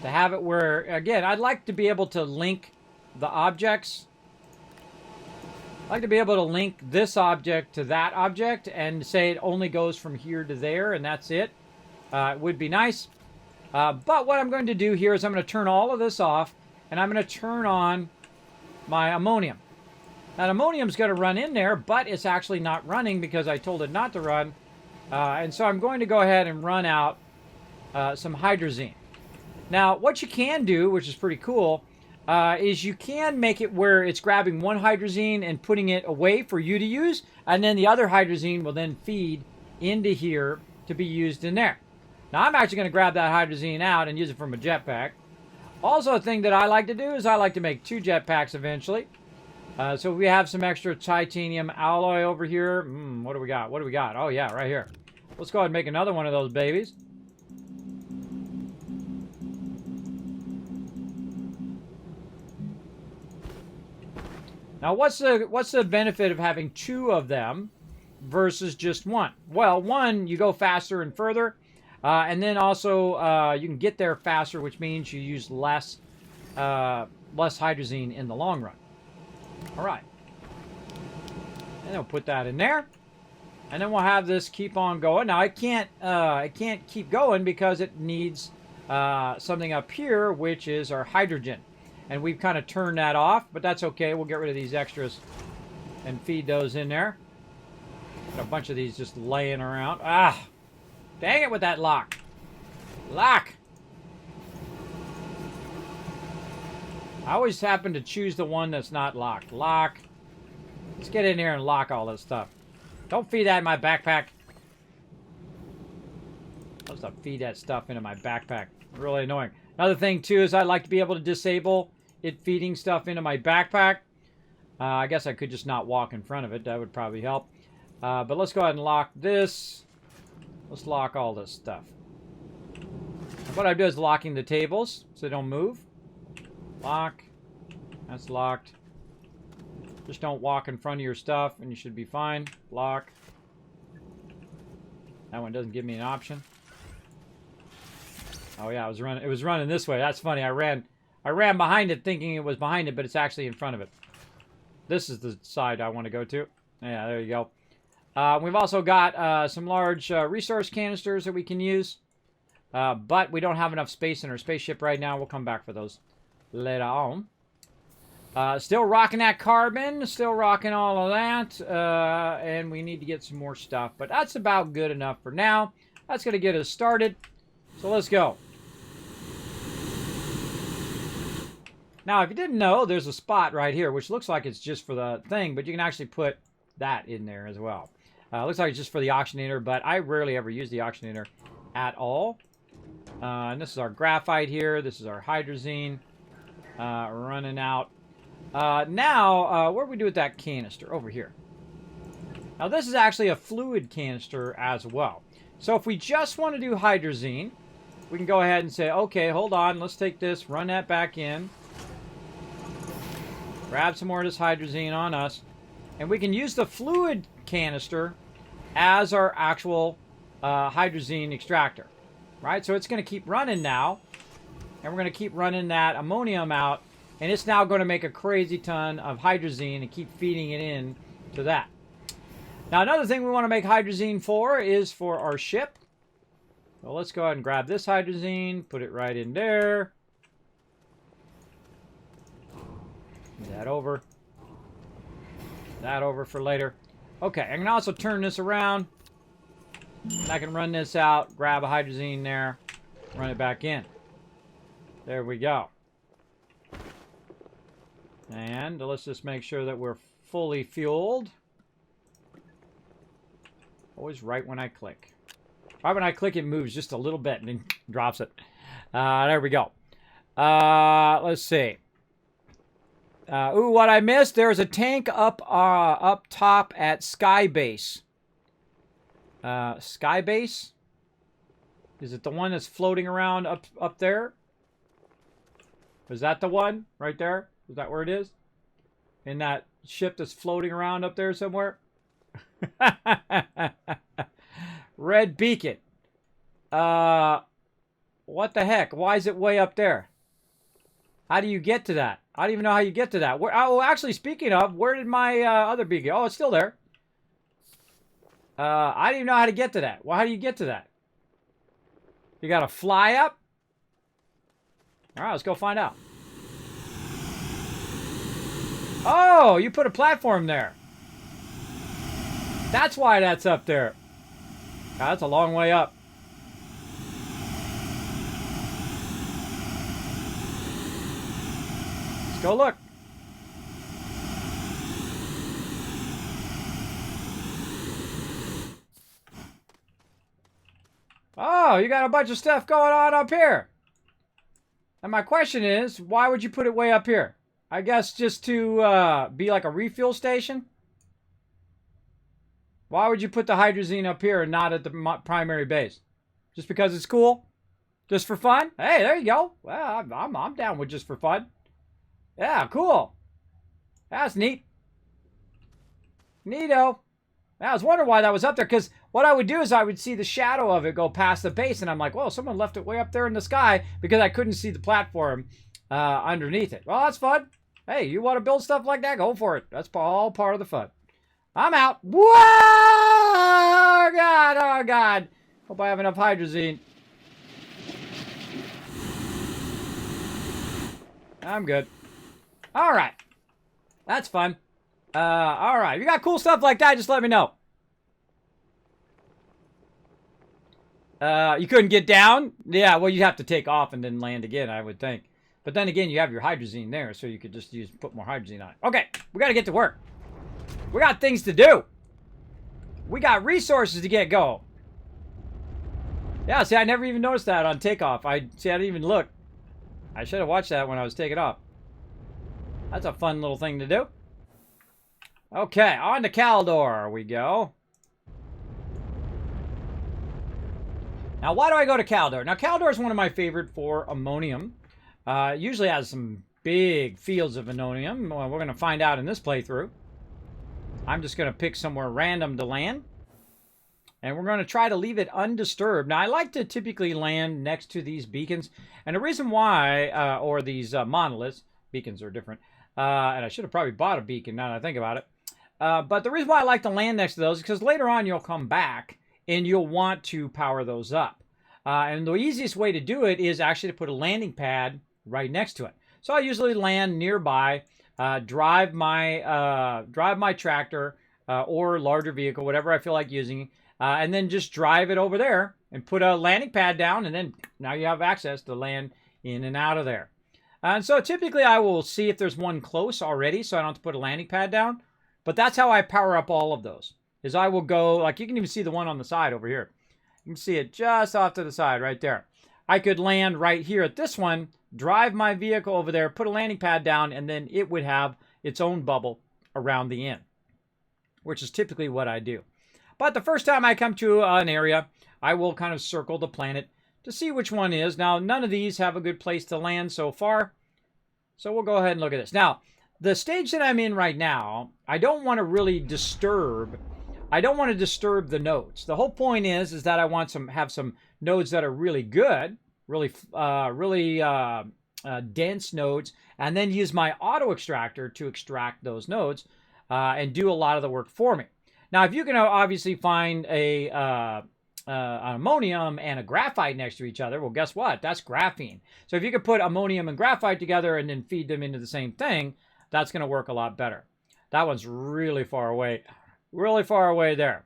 To have it where, again, I'd like to be able to link the objects. I'd like to be able to link this object to that object and say it only goes from here to there and that's it. It would be nice. But what I'm going to do here is I'm going to turn all of this off, and I'm going to turn on my ammonium. Now, ammonium's going to run in there, but it's actually not running because I told it not to run. And so I'm going to go ahead and run out some hydrazine. Now, what you can do, which is pretty cool, is you can make it where it's grabbing one hydrazine and putting it away for you to use, and then the other hydrazine will then feed into here to be used in there. Now, I'm actually going to grab that hydrazine out and use it from a jetpack. Also, a thing that I like to do is I like to make 2 jetpacks eventually. So we have some extra titanium alloy over here. What do we got? What do we got? Oh, yeah, right here. Let's go ahead and make another one of those babies. Now, what's the benefit of having 2 of them versus just 1? Well, 1, you go faster and further, and then also you can get there faster, which means you use less hydrazine in the long run. All right, and then we'll put that in there, and then we'll have this keep on going. Now, it can't keep going because it needs something up here, which is our hydrogen. And we've kind of turned that off, but that's okay. We'll get rid of these extras and feed those in there. Got a bunch of these just laying around. Ah, dang it with that lock. Lock. I always happen to choose the one that's not locked. Lock. Let's get in here and lock all this stuff. Don't feed that in my backpack. I was to feed that stuff into my backpack. Really annoying. Another thing, too, is I like to be able to disable it feeding stuff into my backpack. I guess I could just not walk in front of it. That would probably help. But let's go ahead and lock this. Let's lock all this stuff. What I do is locking the tables so they don't move. Lock. That's locked. Just don't walk in front of your stuff and you should be fine. Lock. That one doesn't give me an option. Oh yeah, it was running this way. That's funny. I ran behind it thinking it was behind it, but it's actually in front of it. This is the side I want to go to. Yeah, there you go. We've also got some large resource canisters that we can use. But we don't have enough space in our spaceship right now. We'll come back for those later on. Still rocking that carbon. Still rocking all of that. And we need to get some more stuff. But that's about good enough for now. That's going to get us started. So let's go. Now, if you didn't know, there's a spot right here, which looks like it's just for the thing, but you can actually put that in there as well. Looks like it's just for the oxygenator, but I rarely ever use the oxygenator at all. And this is our graphite here. This is our hydrazine running out. Now, what do we do with that canister? Over here. Now, this is actually a fluid canister as well. So if we just want to do hydrazine, we can go ahead and say, okay, hold on. Let's take this, run that back in. Grab some more of this hydrazine on us. And we can use the fluid canister as our actual hydrazine extractor. Right? So it's going to keep running now. And we're going to keep running that ammonium out. And it's now going to make a crazy ton of hydrazine and keep feeding it in to that. Now, another thing we want to make hydrazine for is for our ship. So let's go ahead and grab this hydrazine, put it right in there. That over. That over for later. Okay, I can also turn this around. I can run this out, grab a hydrazine there, run it back in. There we go. And let's just make sure that we're fully fueled. Always right when I click. Right when I click, it moves just a little bit and then drops it. There we go. Let's see. Ooh, what I missed. There's a tank up top at Skybase. Skybase? Is it the one that's floating around up there? Is that the one right there? Is that where it is? In that ship that's floating around up there somewhere? Red beacon. What the heck? Why is it way up there? How do you get to that? I don't even know how you get to that. Oh, actually, speaking of, where did my other beacon? Oh, it's still there. I don't even know how to get to that. Well, how do you get to that? You got to fly up? All right, let's go find out. Oh, you put a platform there. That's why that's up there. God, that's a long way up. Let's go look. Oh, you got a bunch of stuff going on up here. And my question is, why would you put it way up here? I guess just to be like a refuel station. Why would you put the hydrazine up here and not at the primary base? Just because it's cool? Just for fun? Hey, there you go. Well, I'm down with just for fun. Yeah, cool. That's neat. Neato. I was wondering why that was up there, because what I would do is I would see the shadow of it go past the base, and I'm like, well, someone left it way up there in the sky because I couldn't see the platform underneath it. Well, that's fun. Hey, you want to build stuff like that? Go for it. That's all part of the fun. I'm out. Whoa! Oh, God. Oh, God. Hope I have enough hydrazine. I'm good. All right. That's fun. All right. If you got cool stuff like that, just let me know. You couldn't get down? Yeah, well, you'd have to take off and then land again, I would think. But then again, you have your hydrazine there, so you could just put more hydrazine on it. Okay, we got to get to work. We got things to do. We got resources to get going. Yeah, see, I never even noticed that on takeoff. I didn't even look. I should have watched that when I was taking off. That's a fun little thing to do. Okay, on to Caldor we go. Now, why do I go to Caldor? Now, Caldor is one of my favorite for ammonium. Usually has some big fields of ammonium. Well, we're going to find out in this playthrough. I'm just going to pick somewhere random to land. And we're going to try to leave it undisturbed. Now, I like to typically land next to these beacons. And the reason why, or these monoliths, beacons are different. And I should have probably bought a beacon now that I think about it. But the reason why I like to land next to those is because later on you'll come back and you'll want to power those up. And the easiest way to do it is actually to put a landing pad right next to it. So I usually land nearby, drive my tractor or larger vehicle, whatever I feel like using, and then just drive it over there and put a landing pad down, and then now you have access to land in and out of there. And so typically I will see if there's one close already, so I don't have to put a landing pad down. But that's how I power up all of those, is I will go, like you can even see the one on the side over here. You can see it just off to the side right there. I could land right here at this one, drive my vehicle over there, put a landing pad down, and then it would have its own bubble around the end, which is typically what I do. But the first time I come to an area, I will kind of circle the planet to see which one is. Now, none of these have a good place to land so far, so we'll go ahead and look at this. Now, the stage that I'm in right now, I don't want to really disturb. I don't want to disturb the nodes. The whole point is that I want to have some nodes that are really good, really dense nodes, and then use my auto extractor to extract those nodes and do a lot of the work for me. Now, if you can obviously find an ammonium and a graphite next to each other, well, guess what? That's graphene. So if you could put ammonium and graphite together and then feed them into the same thing, that's going to work a lot better. That one's really far away there.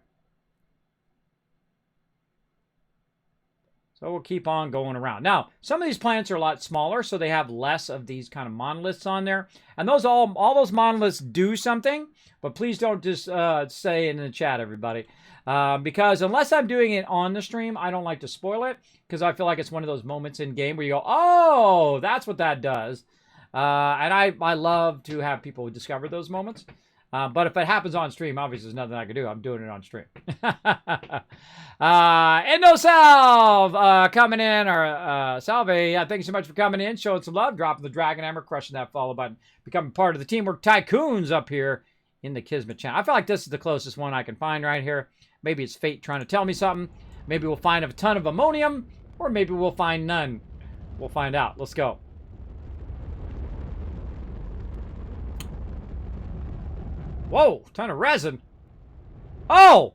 So we'll keep on going around. Now, some of these planets are a lot smaller, so they have less of these kind of monoliths on there. And those all those monoliths do something, but please don't just say it in the chat, everybody. Because unless I'm doing it on the stream, I don't like to spoil it, because I feel like it's one of those moments in game where you go, oh, that's what that does. And I love to have people discover those moments. But if it happens on stream, obviously there's nothing I can do. I'm doing it on stream. Endosalve coming in, or Salve, thank you so much for coming in, showing some love, dropping the dragon hammer, crushing that follow button, becoming part of the Teamwork Tycoons up here in the Kismet channel. I feel like this is the closest one I can find right here. Maybe it's fate trying to tell me something. Maybe we'll find a ton of ammonium, or maybe we'll find none. We'll find out. Let's go. Whoa, ton of resin. Oh!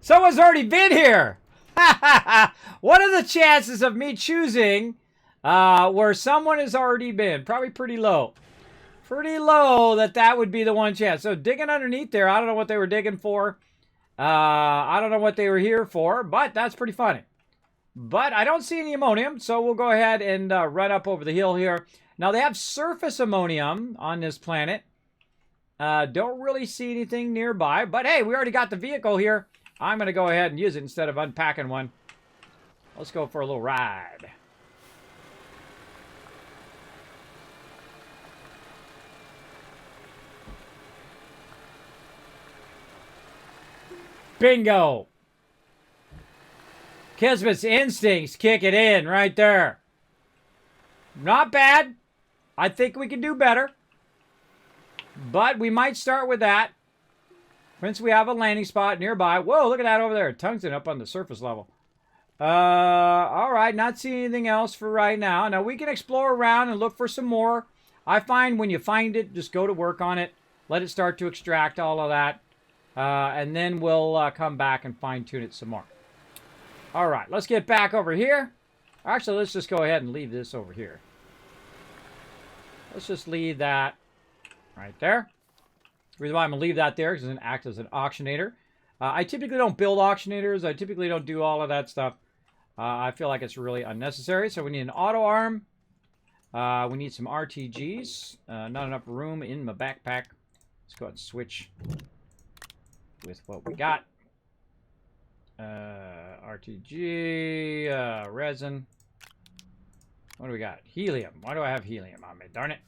Someone's already been here! What are the chances of me choosing where someone has already been? Probably pretty low. Pretty low that would be the one chance. So digging underneath there, I don't know what they were digging for. I don't know what they were here for, but that's pretty funny. But I don't see any ammonium, so we'll go ahead and run up over the hill here. Now, they have surface ammonium on this planet. Don't really see anything nearby, but hey, we already got the vehicle here. I'm going to go ahead and use it instead of unpacking one. Let's go for a little ride. Bingo. Kismet's instincts kick it in right there. Not bad. I think we can do better. But we might start with that. Since we have a landing spot nearby. Whoa, look at that over there. Tungsten up on the surface level. All right, not seeing anything else for right now. Now, we can explore around and look for some more. I find when you find it, just go to work on it. Let it start to extract all of that. And then we'll come back and fine-tune it some more. All right, let's get back over here. Actually, let's just go ahead and leave this over here. Let's just leave that right there. The reason why I'm going to leave that there is because it acts as an auctionator. I typically don't build auctionators. I typically don't do all of that stuff. I feel like it's really unnecessary. So we need an auto arm. We need some RTGs. Not enough room in my backpack. Let's go ahead and switch with what we got. RTG, resin. What do we got? Helium. Why do I have helium on me? Darn it.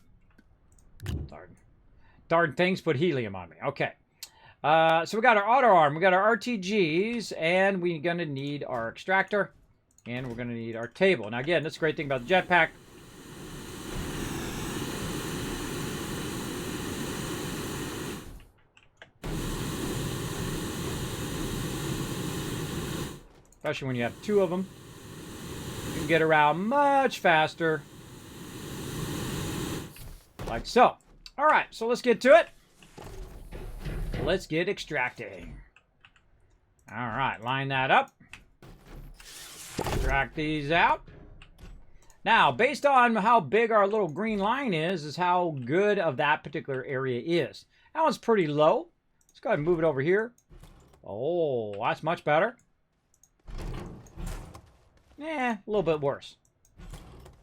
Darn things put helium on me. Okay. So we got our auto arm. We got our RTGs. And we're going to need our extractor. And we're going to need our table. Now, again, that's a great thing about the jetpack. Especially when you have two of them. You can get around much faster. Like so. All right, so let's get to it. Let's get extracting. All right, line that up. Extract these out. Now, based on how big our little green line is how good of that particular area is. That one's pretty low. Let's go ahead and move it over here. Oh, that's much better. A little bit worse.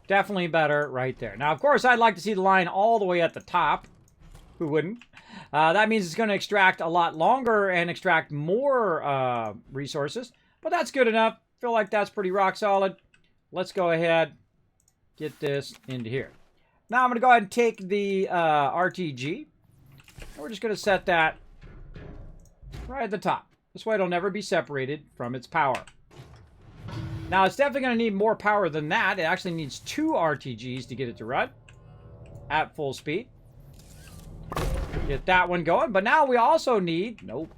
Definitely better right there. Now, of course, I'd like to see the line all the way at the top. Who wouldn't? That means it's going to extract a lot longer and extract more resources. But that's good enough. Feel like that's pretty rock solid. Let's go ahead, get this into here. Now, I'm going to go ahead and take the RTG. And we're just going to set that right at the top. This way it'll never be separated from its power. Now, it's definitely going to need more power than that. It actually needs 2 RTGs to get it to run at full speed. Get that one going. But now we also need... Nope.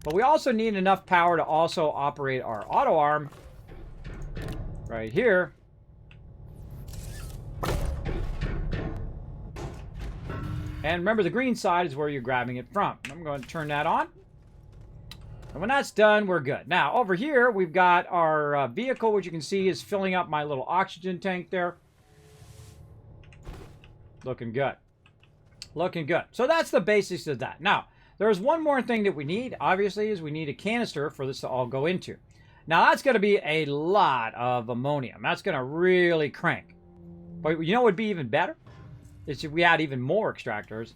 But we also need enough power to also operate our auto arm right here. And remember, the green side is where you're grabbing it from. I'm going to turn that on. And when that's done, we're good. Now, over here, we've got our vehicle, which you can see is filling up my little oxygen tank there. Looking good. Looking good. So that's the basics of that. Now, there's one more thing that we need, obviously, is we need a canister for this to all go into. Now, that's going to be a lot of ammonium. That's going to really crank. But you know what would be even better? Is if we had even more extractors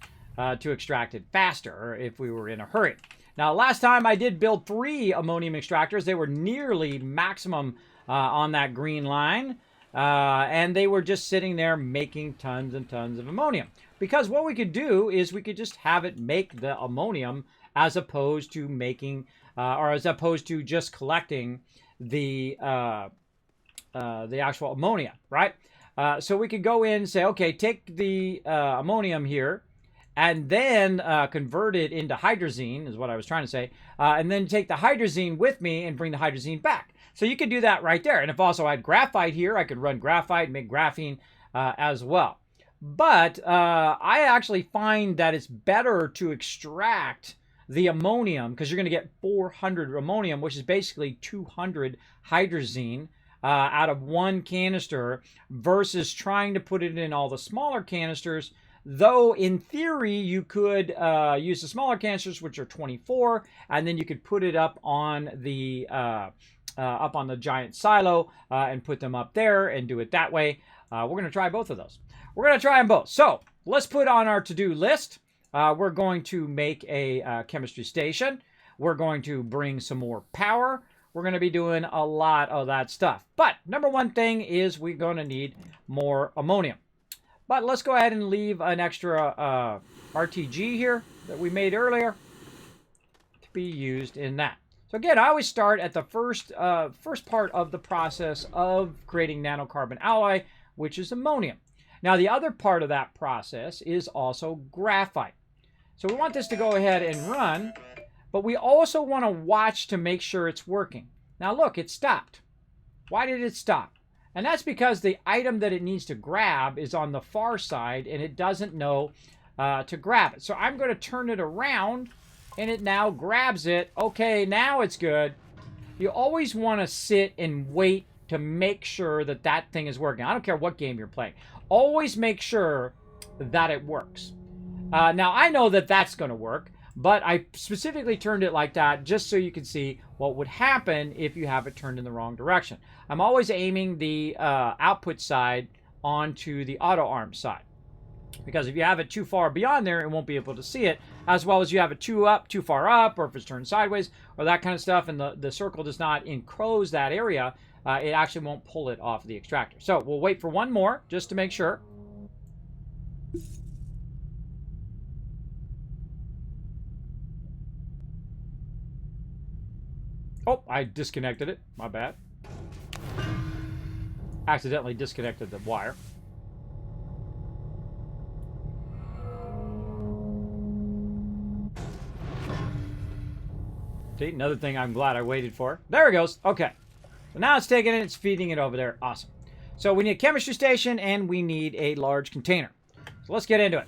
to extract it faster if we were in a hurry. Now, last time I did build 3 ammonium extractors. They were nearly maximum on that green line. And they were just sitting there making tons and tons of ammonium. Because what we could do is we could just have it make the ammonium as opposed to making, or as opposed to just collecting the actual ammonia, right? So we could go in and say, okay, take the ammonium here, and then convert it into hydrazine, is what I was trying to say, and then take the hydrazine with me and bring the hydrazine back. So you could do that right there. And if also I had graphite here, I could run graphite and make graphene as well. But I actually find that it's better to extract the ammonium, because you're going to get 400 ammonium, which is basically 200 hydrazine out of one canister, versus trying to put it in all the smaller canisters. Though, in theory, you could use the smaller canisters, which are 24, and then you could put it up on the giant silo and put them up there and do it that way. We're going to try both of those. We're going to try them both. So, let's put on our to-do list. We're going to make a chemistry station. We're going to bring some more power. We're going to be doing a lot of that stuff. But, number one thing is we're going to need more ammonium. But let's go ahead and leave an extra RTG here that we made earlier. be used in that. So again, I always start at the first part of the process of creating nanocarbon alloy, which is ammonium. Now, the other part of that process is also graphite. So we want this to go ahead and run, but we also want to watch to make sure it's working. Now look, it stopped. Why did it stop? And that's because the item that it needs to grab is on the far side, and it doesn't know to grab it. So I'm going to turn it around, and it now grabs it. Okay, now it's good. You always want to sit and wait to make sure that that thing is working. I don't care what game you're playing. Always make sure that it works. Now, I know that that's going to work, but I specifically turned it like that just so you can see what would happen if you have it turned in the wrong direction. I'm always aiming the output side onto the auto arm side, because if you have it too far beyond there, it won't be able to see it, as well as you have it too far up, or if it's turned sideways, or that kind of stuff, and the circle does not enclose that area, it actually won't pull it off the extractor. So we'll wait for one more, just to make sure. Oh, I disconnected it. My bad. Accidentally disconnected the wire. See, another thing I'm glad I waited for. There it goes. Okay. So now it's taking it, it's feeding it over there. Awesome. So we need a chemistry station, and we need a large container. So let's get into it.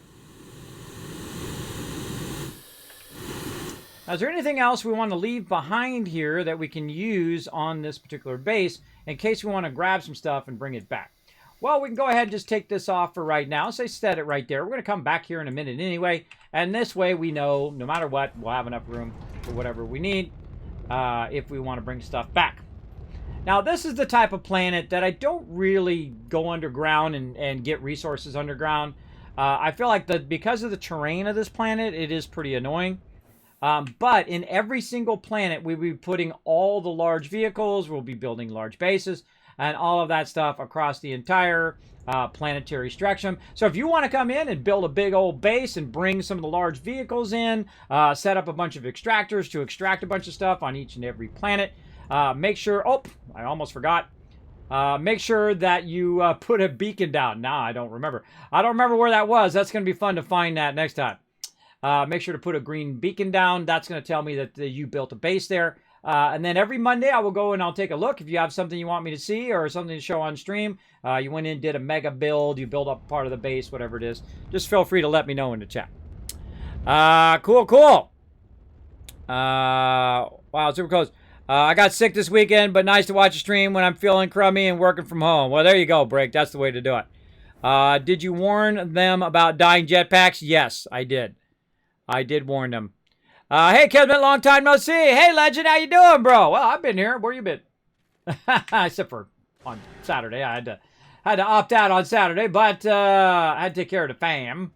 Now, is there anything else we want to leave behind here that we can use on this particular base in case we want to grab some stuff and bring it back? Well, we can go ahead and just take this off for right now. So set it right there. We're going to come back here in a minute anyway. And this way we know, no matter what, we'll have enough room for whatever we need if we want to bring stuff back. Now, this is the type of planet that I don't really go underground and get resources underground. I feel like because of the terrain of this planet, it is pretty annoying. But in every single planet, we'll be putting all the large vehicles, we'll be building large bases, and all of that stuff across the entire planetary spectrum. So if you want to come in and build a big old base and bring some of the large vehicles in, set up a bunch of extractors to extract a bunch of stuff on each and every planet, make sure, oh, I almost forgot. Make sure that you put a beacon down. Now I don't remember. I don't remember where that was. That's going to be fun to find that next time. Make sure to put a green beacon down. That's going to tell me that you built a base there. And then every Monday, I will go and I'll take a look. If you have something you want me to see or something to show on stream, you went in, did a mega build, you build up part of the base, whatever it is, just feel free to let me know in the chat. Cool. Wow, super close. I got sick this weekend, but nice to watch a stream when I'm feeling crummy and working from home. Well, there you go, Break. That's the way to do it. Did you warn them about dying jetpacks? Yes, I did. I did warn them. Hey, Kismet, long time no see. Hey, Legend, how you doing, bro? Well, I've been here. Where you been? Except for on Saturday. I had to opt out on Saturday, but I had to take care of the fam.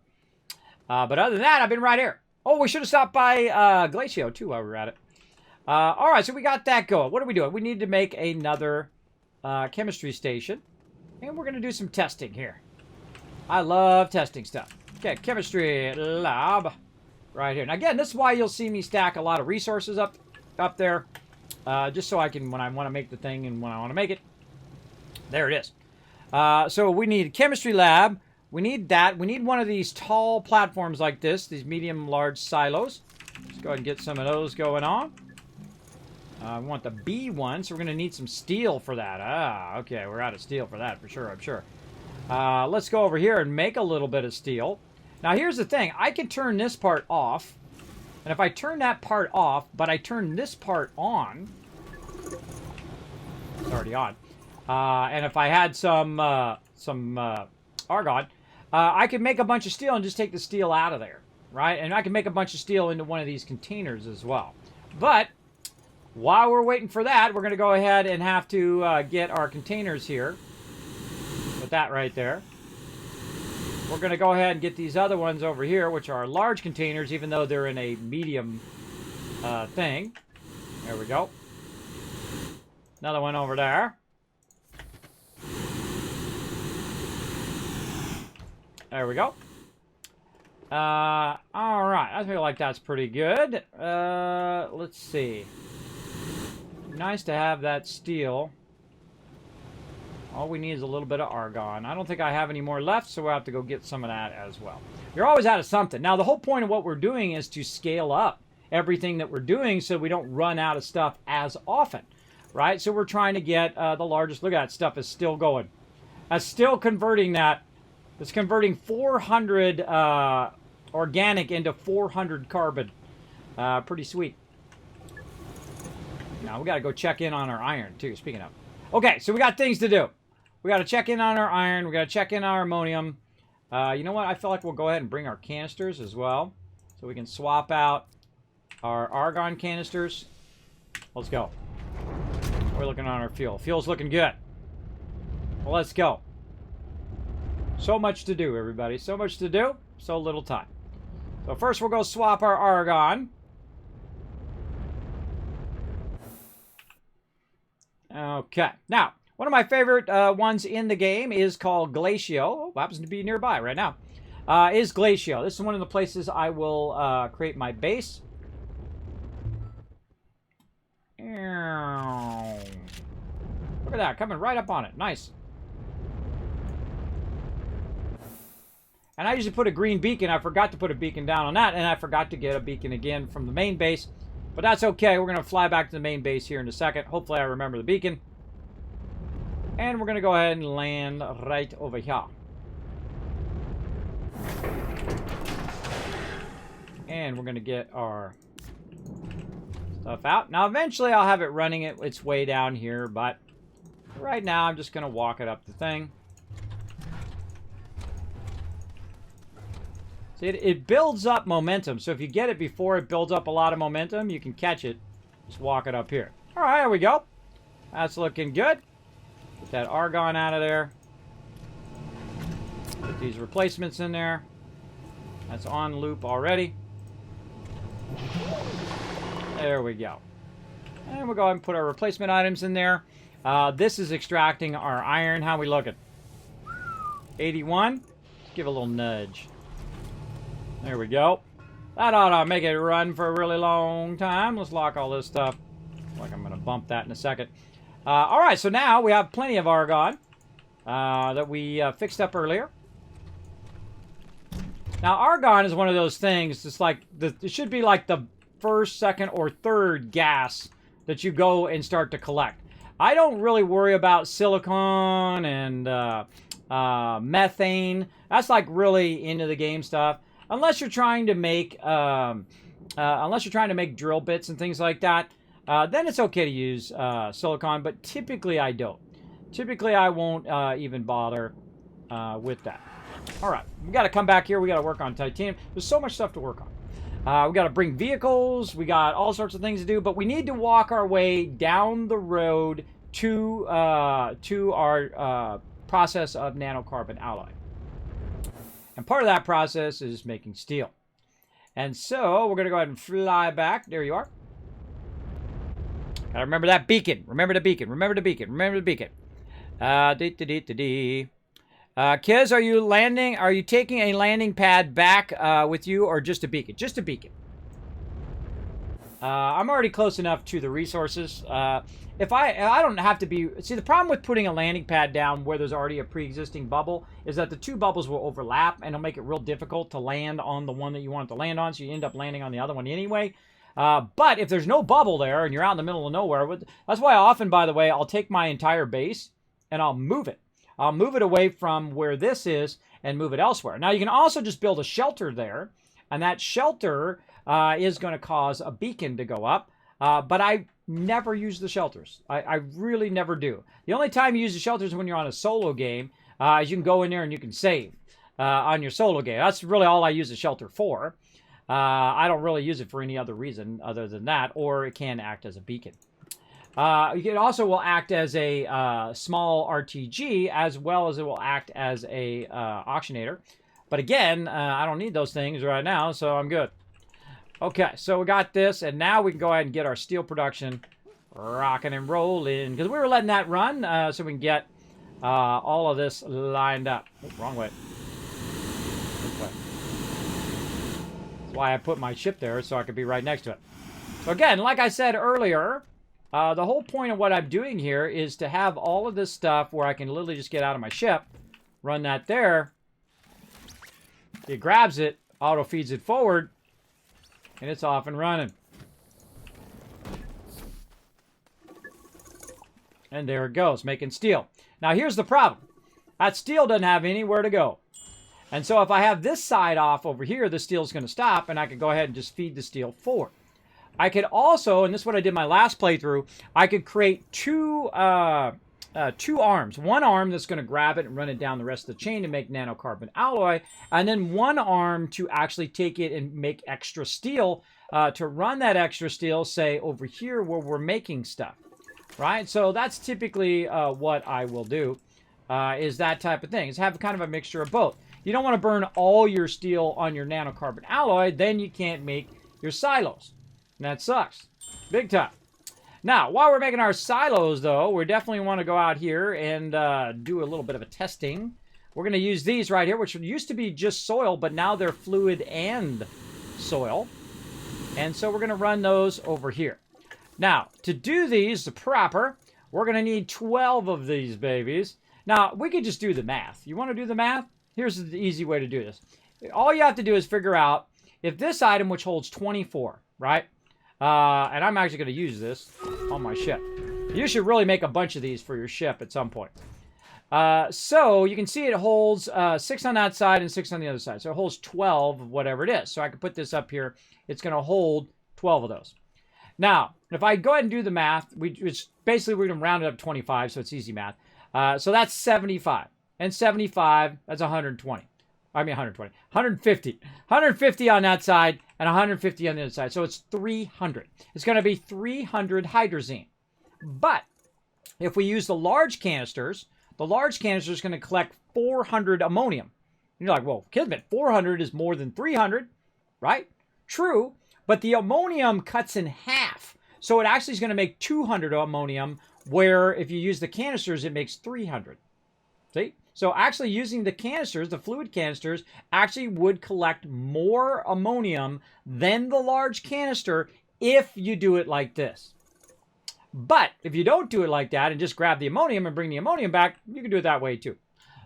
But other than that, I've been right here. Oh, we should have stopped by Glacio, too, while we were at it. All right, so we got that going. What are we doing? We need to make another chemistry station. And we're going to do some testing here. I love testing stuff. Okay, chemistry lab. Right here. And again, this is why you'll see me stack a lot of resources up there. Just so I can, when I want to make the thing and when I want to make it. There it is. So we need a chemistry lab. We need that. We need one of these tall platforms like this. These medium, large silos. Let's go ahead and get some of those going on. We want the B one, so we're going to need some steel for that. Okay. We're out of steel for that, for sure, I'm sure. Let's go over here and make a little bit of steel. Now, here's the thing. I can turn this part off. And if I turn that part off, but I turn this part on, it's already on. And if I had some argon, I could make a bunch of steel and just take the steel out of there, right? And I can make a bunch of steel into one of these containers as well. But while we're waiting for that, we're going to go ahead and have to get our containers here. Put that right there. We're going to go ahead and get these other ones over here, which are large containers, even though they're in a medium thing. There we go. Another one over there. There we go. All right. I feel like that's pretty good. Let's see. Nice to have that steel. All we need is a little bit of argon. I don't think I have any more left, so we'll have to go get some of that as well. You're always out of something. Now, the whole point of what we're doing is to scale up everything that we're doing so we don't run out of stuff as often, right? So we're trying to get the largest. Look at that stuff is still going. That's still converting that. It's converting 400 organic into 400 carbon. Pretty sweet. Now, we got to go check in on our iron, too, speaking of. Okay, so we got things to do. We got to check in on our iron. We got to check in on our ammonium. You know what? I feel like we'll go ahead and bring our canisters as well. So we can swap out our argon canisters. Let's go. We're looking on our fuel. Fuel's looking good. Well, let's go. So much to do, everybody. So much to do. So little time. So first we'll go swap our argon. Okay. Now, one of my favorite ones in the game is called Glacio. Oh, happens to be nearby right now. Is Glacio. This is one of the places I will create my base. Look at that. Coming right up on it. Nice. And I usually put a green beacon. I forgot to put a beacon down on that, and I forgot to get a beacon again from the main base. But that's okay. We're going to fly back to the main base here in a second. Hopefully I remember the beacon. And we're going to go ahead and land right over here. And we're going to get our stuff out. Now, eventually I'll have it running its way down here, but right now I'm just going to walk it up the thing. See, it builds up momentum. So if you get it before it builds up a lot of momentum, you can catch it. Just walk it up here. All right, there we go. That's looking good. Get that argon out of there. Put these replacements in there. That's on loop already. There we go. And we'll go ahead and put our replacement items in there. This is extracting our iron. How we looking? 81. Let's give it a little nudge. There we go. That ought to make it run for a really long time. Let's lock all this stuff. Like I'm going to bump that in a second. All right, so now we have plenty of argon that we fixed up earlier. Now, argon is one of those things. It's like it should be like the first, second, or third gas that you go and start to collect. I don't really worry about silicon and methane. That's like really into the game stuff. Unless you're trying to make drill bits and things like that, then it's okay to use silicon. But typically, I don't. Typically, I won't even bother with that. All right, we got to come back here. We got to work on titanium. There's so much stuff to work on. We got to bring vehicles. We got all sorts of things to do. But we need to walk our way down the road to our process of nanocarbon alloy. And part of that process is making steel. And so we're going to go ahead and fly back. There you are. Gotta remember that beacon. Remember the beacon. Remember the beacon. Remember the beacon. Kiz, are you landing? Are you taking a landing pad back with you, or just a beacon? Just a beacon. I'm already close enough to the resources. If I don't have to be... See, the problem with putting a landing pad down where there's already a pre-existing bubble is that the two bubbles will overlap, and it'll make it real difficult to land on the one that you want it to land on, so you end up landing on the other one anyway. But if there's no bubble there and you're out in the middle of nowhere... That's why often, by the way, I'll take my entire base and I'll move it. I'll move it away from where this is and move it elsewhere. Now, you can also just build a shelter there, and that shelter is going to cause a beacon to go up. But I never use the shelters. I really never do. The only time you use the shelters is when you're on a solo game, is you can go in there and you can save on your solo game. That's really all I use the shelter for. I don't really use it for any other reason other than that, or it can act as a beacon. It also will act as a small RTG, as well as it will act as a auctionator. But again, I don't need those things right now, so I'm good. Okay, so we got this, and now we can go ahead and get our steel production rocking and rolling. Because we were letting that run so we can get all of this lined up. Oh, wrong way. Okay. why I put my ship there, so I could be right next to it. So again, like I said earlier, the whole point of what I'm doing here is to have all of this stuff where I can literally just get out of my ship, run that there. It grabs it, auto feeds it forward, and it's off and running. And there it goes, making steel. Now here's the problem. That steel doesn't have anywhere to go. And so if I have this side off over here, the steel's going to stop, and I could go ahead and just feed the steel forward. I could also, and this is what I did my last playthrough, I could create two arms. One arm that's going to grab it and run it down the rest of the chain to make nanocarbon alloy, and then one arm to actually take it and make extra steel to run that extra steel, say, over here where we're making stuff, right? So that's typically what I will do, is that type of thing, is have kind of a mixture of both. You don't want to burn all your steel on your nanocarbon alloy, then you can't make your silos. And that sucks. Big time. Now, while we're making our silos, though, we definitely want to go out here and do a little bit of a testing. We're going to use these right here, which used to be just soil, but now they're fluid and soil. And so we're going to run those over here. Now, to do these the proper, we're going to need 12 of these babies. Now, we could just do the math. You want to do the math? Here's the easy way to do this. All you have to do is figure out if this item, which holds 24, right? And I'm actually going to use this on my ship. You should really make a bunch of these for your ship at some point. So you can see it holds 6 on that side and 6 on the other side. So it holds 12 of whatever it is. So I can put this up here. It's going to hold 12 of those. Now, if I go ahead and do the math, it's basically we're going to round it up to 25, so it's easy math. So that's 75. And 75, that's 120. I mean 120. 150. 150 on that side and 150 on the other side. So it's 300. It's going to be 300 hydrazine. But if we use the large canisters is going to collect 400 ammonium. And you're like, well, Kismet, 400 is more than 300, right? True, but the ammonium cuts in half. So it actually is going to make 200 ammonium, where if you use the canisters, it makes 300. See? So actually using the canisters, the fluid canisters, actually would collect more ammonium than the large canister if you do it like this. But if you don't do it like that and just grab the ammonium and bring the ammonium back, you can do it that way too.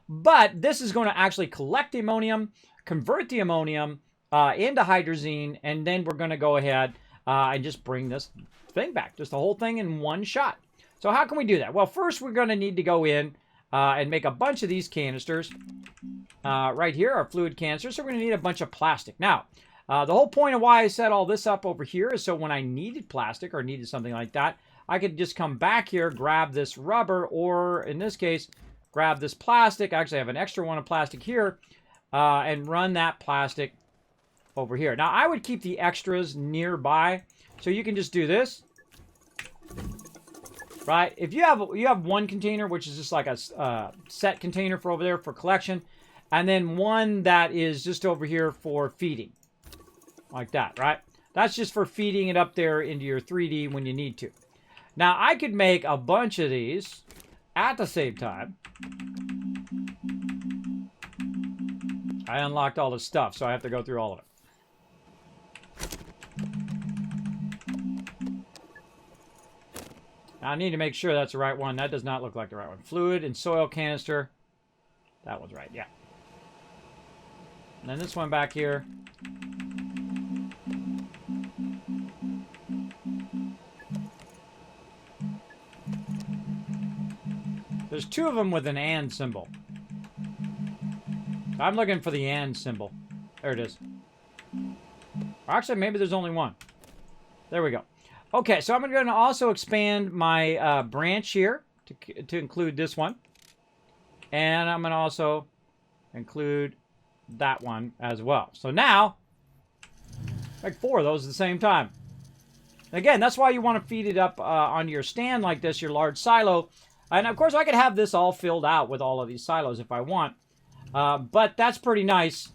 But this is going to actually collect the ammonium, convert the ammonium into hydrazine, and then we're going to go ahead and just bring this thing back. Just the whole thing in one shot. So how can we do that? Well, first we're going to need to go in and make a bunch of these canisters. Right here are fluid canisters, so we're going to need a bunch of plastic. Now, the whole point of why I set all this up over here is so when I needed plastic or needed something like that, I could just come back here, grab this rubber, or in this case, grab this plastic. Actually, I have an extra one of plastic here, and run that plastic over here. Now, I would keep the extras nearby, so you can just do this. Right? If you have one container, which is just like a set container for over there for collection, and then one that is just over here for feeding. Like that, right? That's just for feeding it up there into your 3D when you need to. Now, I could make a bunch of these at the same time. I unlocked all the stuff, so I have to go through all of it. I need to make sure that's the right one. That does not look like the right one. Fluid and soil canister. That one's right, yeah. And then this one back here. There's two of them with an and symbol. I'm looking for the and symbol. There it is. Or actually, maybe there's only one. There we go. Okay, so I'm going to also expand my branch here to include this one. And I'm going to also include that one as well. So now, like 4 of those at the same time. Again, that's why you want to feed it up onto your stand like this, your large silo. And of course, I could have this all filled out with all of these silos if I want. But that's pretty nice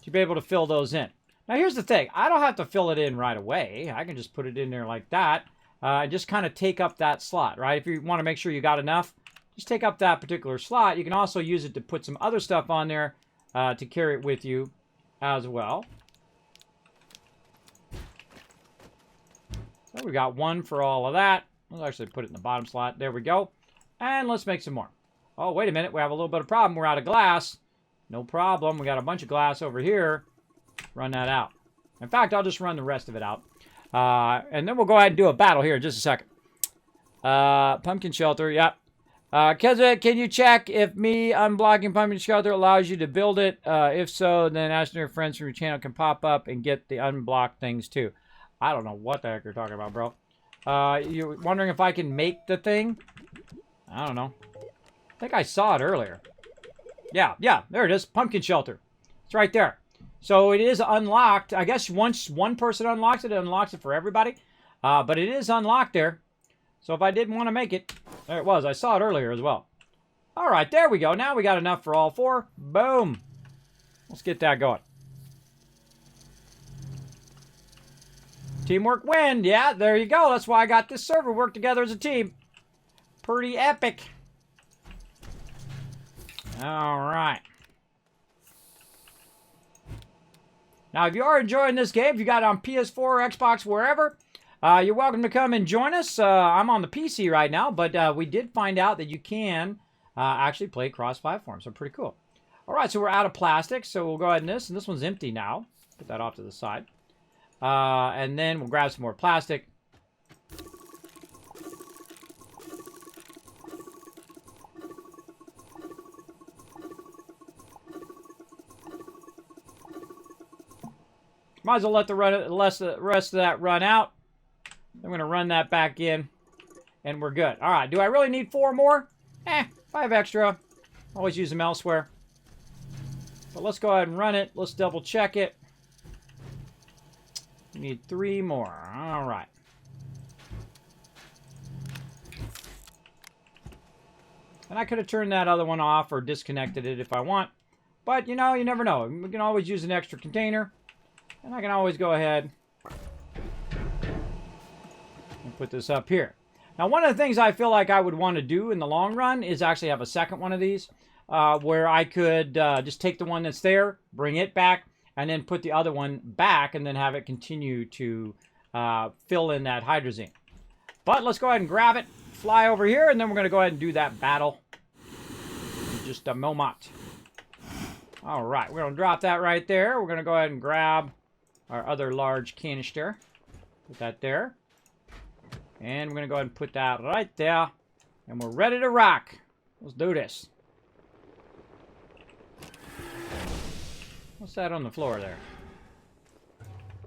to be able to fill those in. Now, here's the thing. I don't have to fill it in right away. I can just put it in there like that. And just kind of take up that slot, right? If you want to make sure you got enough, just take up that particular slot. You can also use it to put some other stuff on there to carry it with you as well. So we got one for all of that. Let's actually put it in the bottom slot. There we go. And let's make some more. Oh, wait a minute. We have a little bit of problem. We're out of glass. No problem. We got a bunch of glass over here. Run that out. In fact, I'll just run the rest of it out. And then we'll go ahead and do a battle here in just a second. Pumpkin shelter. Yep. Kismet, can you check if me unblocking pumpkin shelter allows you to build it? If so, then Astroneer friends from your channel can pop up and get the unblocked things too. I don't know what the heck you're talking about, bro. You're wondering if I can make the thing? I don't know. I think I saw it earlier. Yeah, there it is. Pumpkin shelter. It's right there. So it is unlocked. I guess once one person unlocks it, it unlocks it for everybody. But it is unlocked there. So if I didn't want to make it, there it was. I saw it earlier as well. All right, there we go. Now we got enough for all four. Boom. Let's get that going. Teamwork win. Yeah, there you go. That's why I got this server. Work together as a team. Pretty epic. All right. Now, if you are enjoying this game, if you got it on PS4 or Xbox, wherever, you're welcome to come and join us. I'm on the PC right now, but we did find out that you can actually play cross-platform, so pretty cool. All right, so we're out of plastic, so we'll go ahead and this one's empty now. Put that off to the side. And then we'll grab some more plastic. Might as well let the rest of that run out. I'm going to run that back in, and we're good. All right, do I really need 4 more? If I have extra, always use them elsewhere. But let's go ahead and run it. Let's double check it. We need 3 more. All right. And I could have turned that other one off or disconnected it if I want. But, you know, you never know. We can always use an extra container. And I can always go ahead and put this up here. Now, one of the things I feel like I would want to do in the long run is actually have a second one of these where I could just take the one that's there, bring it back, and then put the other one back and then have it continue to fill in that hydrazine. But let's go ahead and grab it, fly over here, and then we're going to go ahead and do that battle in just a moment. All right, we're going to drop that right there. We're going to go ahead and grab our other large canister. Put that there. And we're going to go ahead and put that right there. And we're ready to rock. Let's do this. What's that on the floor there?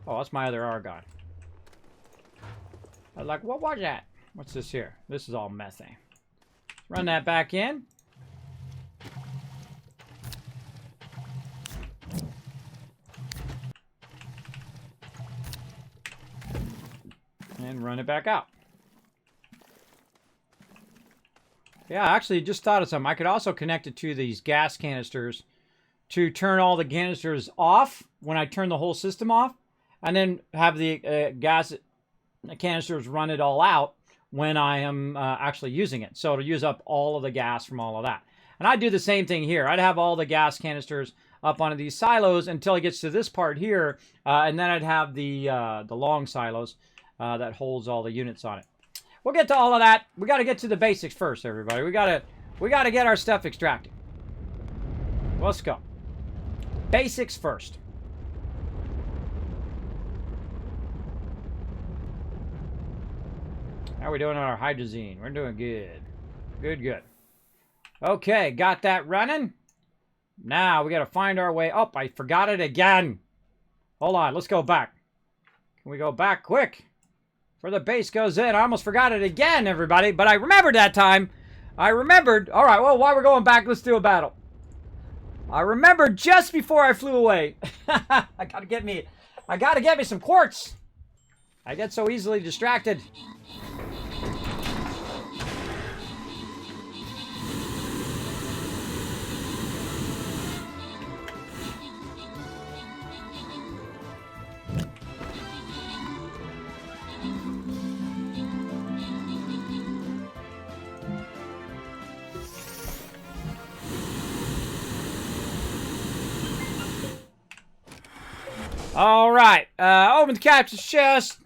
Oh, that's my other argon. I was like, what was that? What's this here? This is all methane. Run that back in. And run it back out. Yeah, I actually just thought of something. I could also connect it to these gas canisters to turn all the canisters off when I turn the whole system off, and then have the gas canisters run it all out when I am actually using it. So it'll use up all of the gas from all of that. And I'd do the same thing here. I'd have all the gas canisters up onto these silos until it gets to this part here, and then I'd have the long silos that holds all the units on it. We'll get to all of that. We got to get to the basics first, everybody. We got to get our stuff extracted. Let's go. Basics first. How are we doing on our hydrazine? We're doing good. Good. Okay, got that running. Now we got to find our way. Oh, I forgot it again. Hold on, let's go back. Can we go back quick? Before the base goes in. I almost forgot it again, everybody. But I remembered that time. I remembered. All right, well, while we're going back, let's do a battle. I remembered just before I flew away. I gotta get me some quartz. I get so easily distracted. All right, open the captain's chest.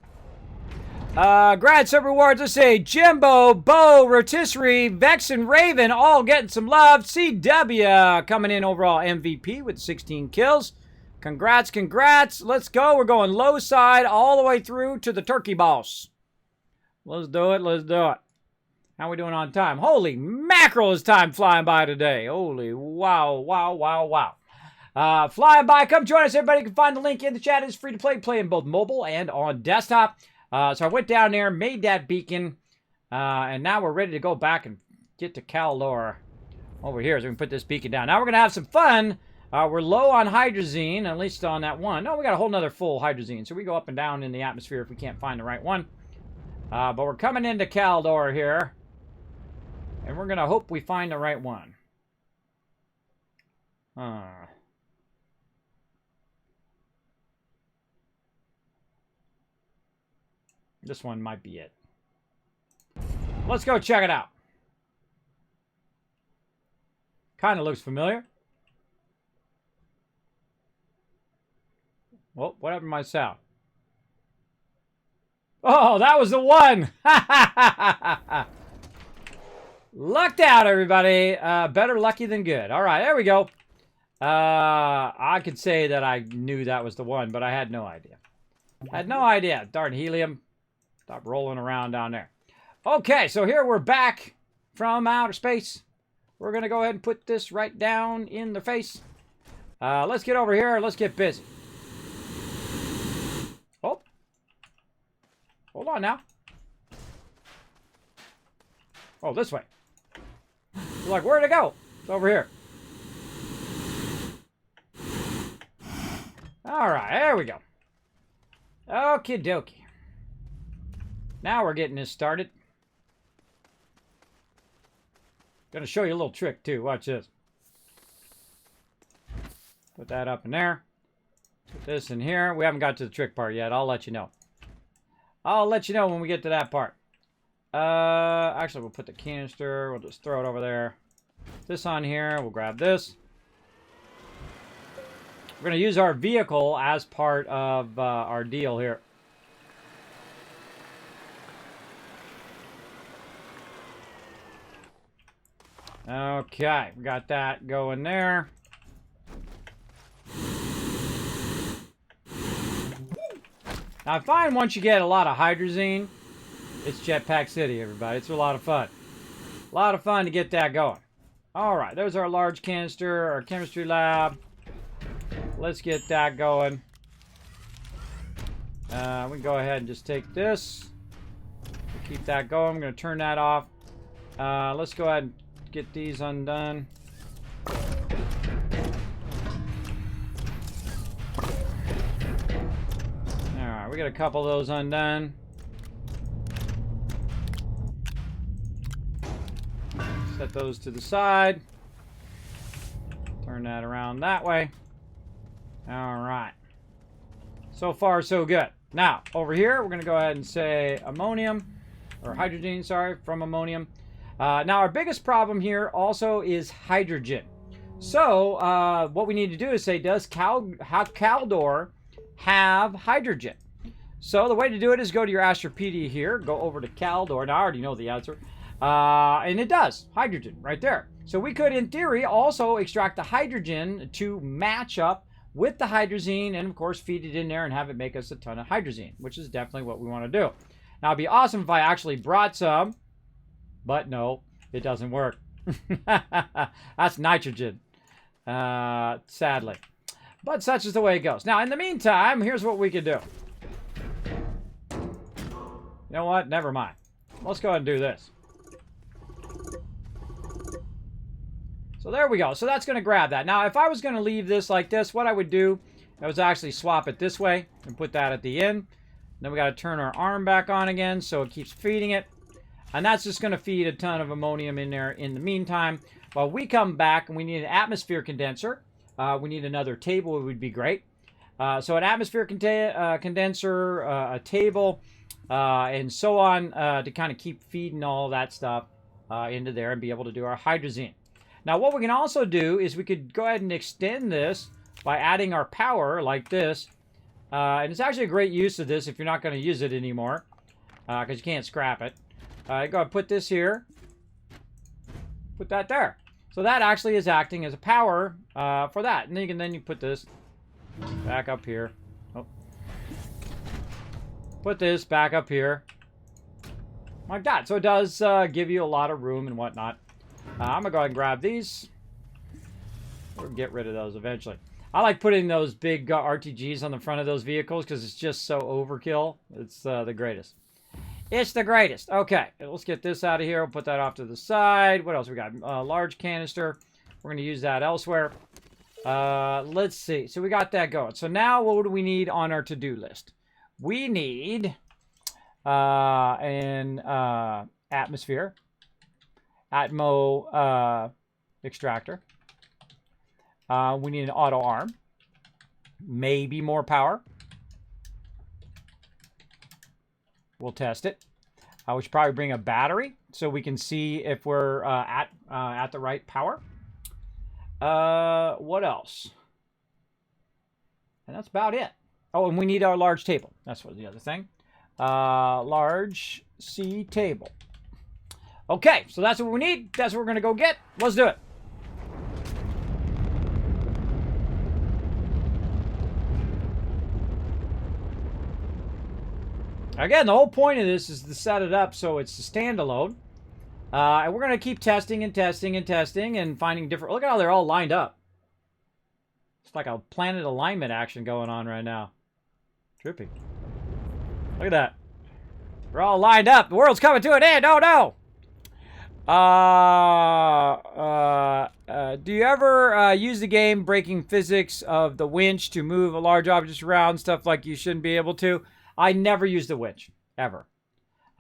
Grad sub rewards, let's say Jimbo, Bo, Rotisserie, Vex, and Raven all getting some love. CW coming in overall MVP with 16 kills. Congrats, congrats. Let's go. We're going low side all the way through to the turkey boss. Let's do it. Let's do it. How are we doing on time? Holy mackerel, is time flying by today. Holy wow, wow, wow, wow. Flying by. Come join us, everybody. You can find the link in the chat. It's free to play. Play in both mobile and on desktop. So I went down there, made that beacon, and now we're ready to go back and get to Caldor over here. So we can put this beacon down. Now we're going to have some fun. We're low on hydrazine, at least on that one. No, we got a whole nother full hydrazine. So we go up and down in the atmosphere if we can't find the right one. But we're coming into Caldor here. And we're going to hope we find the right one. This one might be it. Let's go check it out. Kind of looks familiar. Well, what happened to my sound? Oh, that was the one! Lucked out, everybody. Better lucky than good. All right, there we go. I could say that I knew that was the one, but I had no idea. I had no idea. Darn helium. Stop rolling around down there. Okay, so here we're back from outer space. We're going to go ahead and put this right down in the face. Let's get over here. Let's get busy. Oh. Hold on now. Oh, this way. You're like, where'd it go? It's over here. All right, there we go. Okie dokie. Now we're getting this started. Gonna show you a little trick too. Watch this. Put that up in there. Put this in here. We haven't got to the trick part yet. I'll let you know. I'll let you know when we get to that part. Actually, we'll put the canister. We'll just throw it over there. This on here. We'll grab this. We're going to use our vehicle as part of our deal here. Okay, we got that going there. Now, I find once you get a lot of hydrazine, it's Jetpack City, everybody. It's a lot of fun. A lot of fun to get that going. All right, there's our large canister, our chemistry lab. Let's get that going. We can go ahead and just take this. Keep that going. I'm going to turn that off. Let's go ahead and get these undone. Alright, we got a couple of those undone. Set those to the side. Turn that around that way. Alright. So far, so good. Now, over here, we're going to go ahead and say ammonium, or hydrogen, sorry, from ammonium. Now, our biggest problem here also is hydrogen. So, what we need to do is say, does Caldor have hydrogen? So, the way to do it is go to your Astropedia here, go over to Caldor, and I already know the answer. And it does, hydrogen, right there. So, we could, in theory, also extract the hydrogen to match up with the hydrazine, and of course feed it in there and have it make us a ton of hydrazine, which is definitely what we want to do. Now, it'd be awesome if I actually brought some, but no, it doesn't work. That's nitrogen, sadly. But such is the way it goes. Now, in the meantime, here's what we could do. You know what? Never mind. Let's go ahead and do this. So there we go. So that's going to grab that. Now, if I was going to leave this like this, what I would do is actually swap it this way and put that at the end. Then we got to turn our arm back on again so it keeps feeding it. And that's just going to feed a ton of ammonium in there in the meantime. While we come back and we need an atmosphere condenser. We need another table. It would be great. So an atmosphere condenser, a table, and so on to kind of keep feeding all that stuff into there and be able to do our hydrazine. Now, what we can also do is we could go ahead and extend this by adding our power like this. And it's actually a great use of this if you're not going to use it anymore. because you can't scrap it. Go ahead and put this here. Put that there. So that actually is acting as a power for that. And then you put this back up here. Oh. Put this back up here. Like that. So it does give you a lot of room and whatnot. I'm going to go ahead and grab these. We'll get rid of those eventually. I like putting those big RTGs on the front of those vehicles because it's just so overkill. It's the greatest. It's the greatest. Okay, let's get this out of here. We'll put that off to the side. What else we got? Large canister. We're going to use that elsewhere. Let's see. So we got that going. So now what do we need on our to-do list? We need an atmosphere. Atmo extractor. We need an auto arm. Maybe more power. We'll test it. We should probably bring a battery so we can see if we're at the right power. What else? And that's about it. Oh, and we need our large table. That's what the other thing. Large C table. Okay, so that's what we need. That's what we're going to go get. Let's do it. Again, the whole point of this is to set it up so it's a standalone. And we're going to keep testing and testing and testing and finding different... Look at how they're all lined up. It's like a planet alignment action going on right now. Trippy. Look at that. We're all lined up. The world's coming to an end. Oh, no. Do you ever use the game breaking physics of the winch to move a large object around, stuff like you shouldn't be able to? I never use the winch, ever.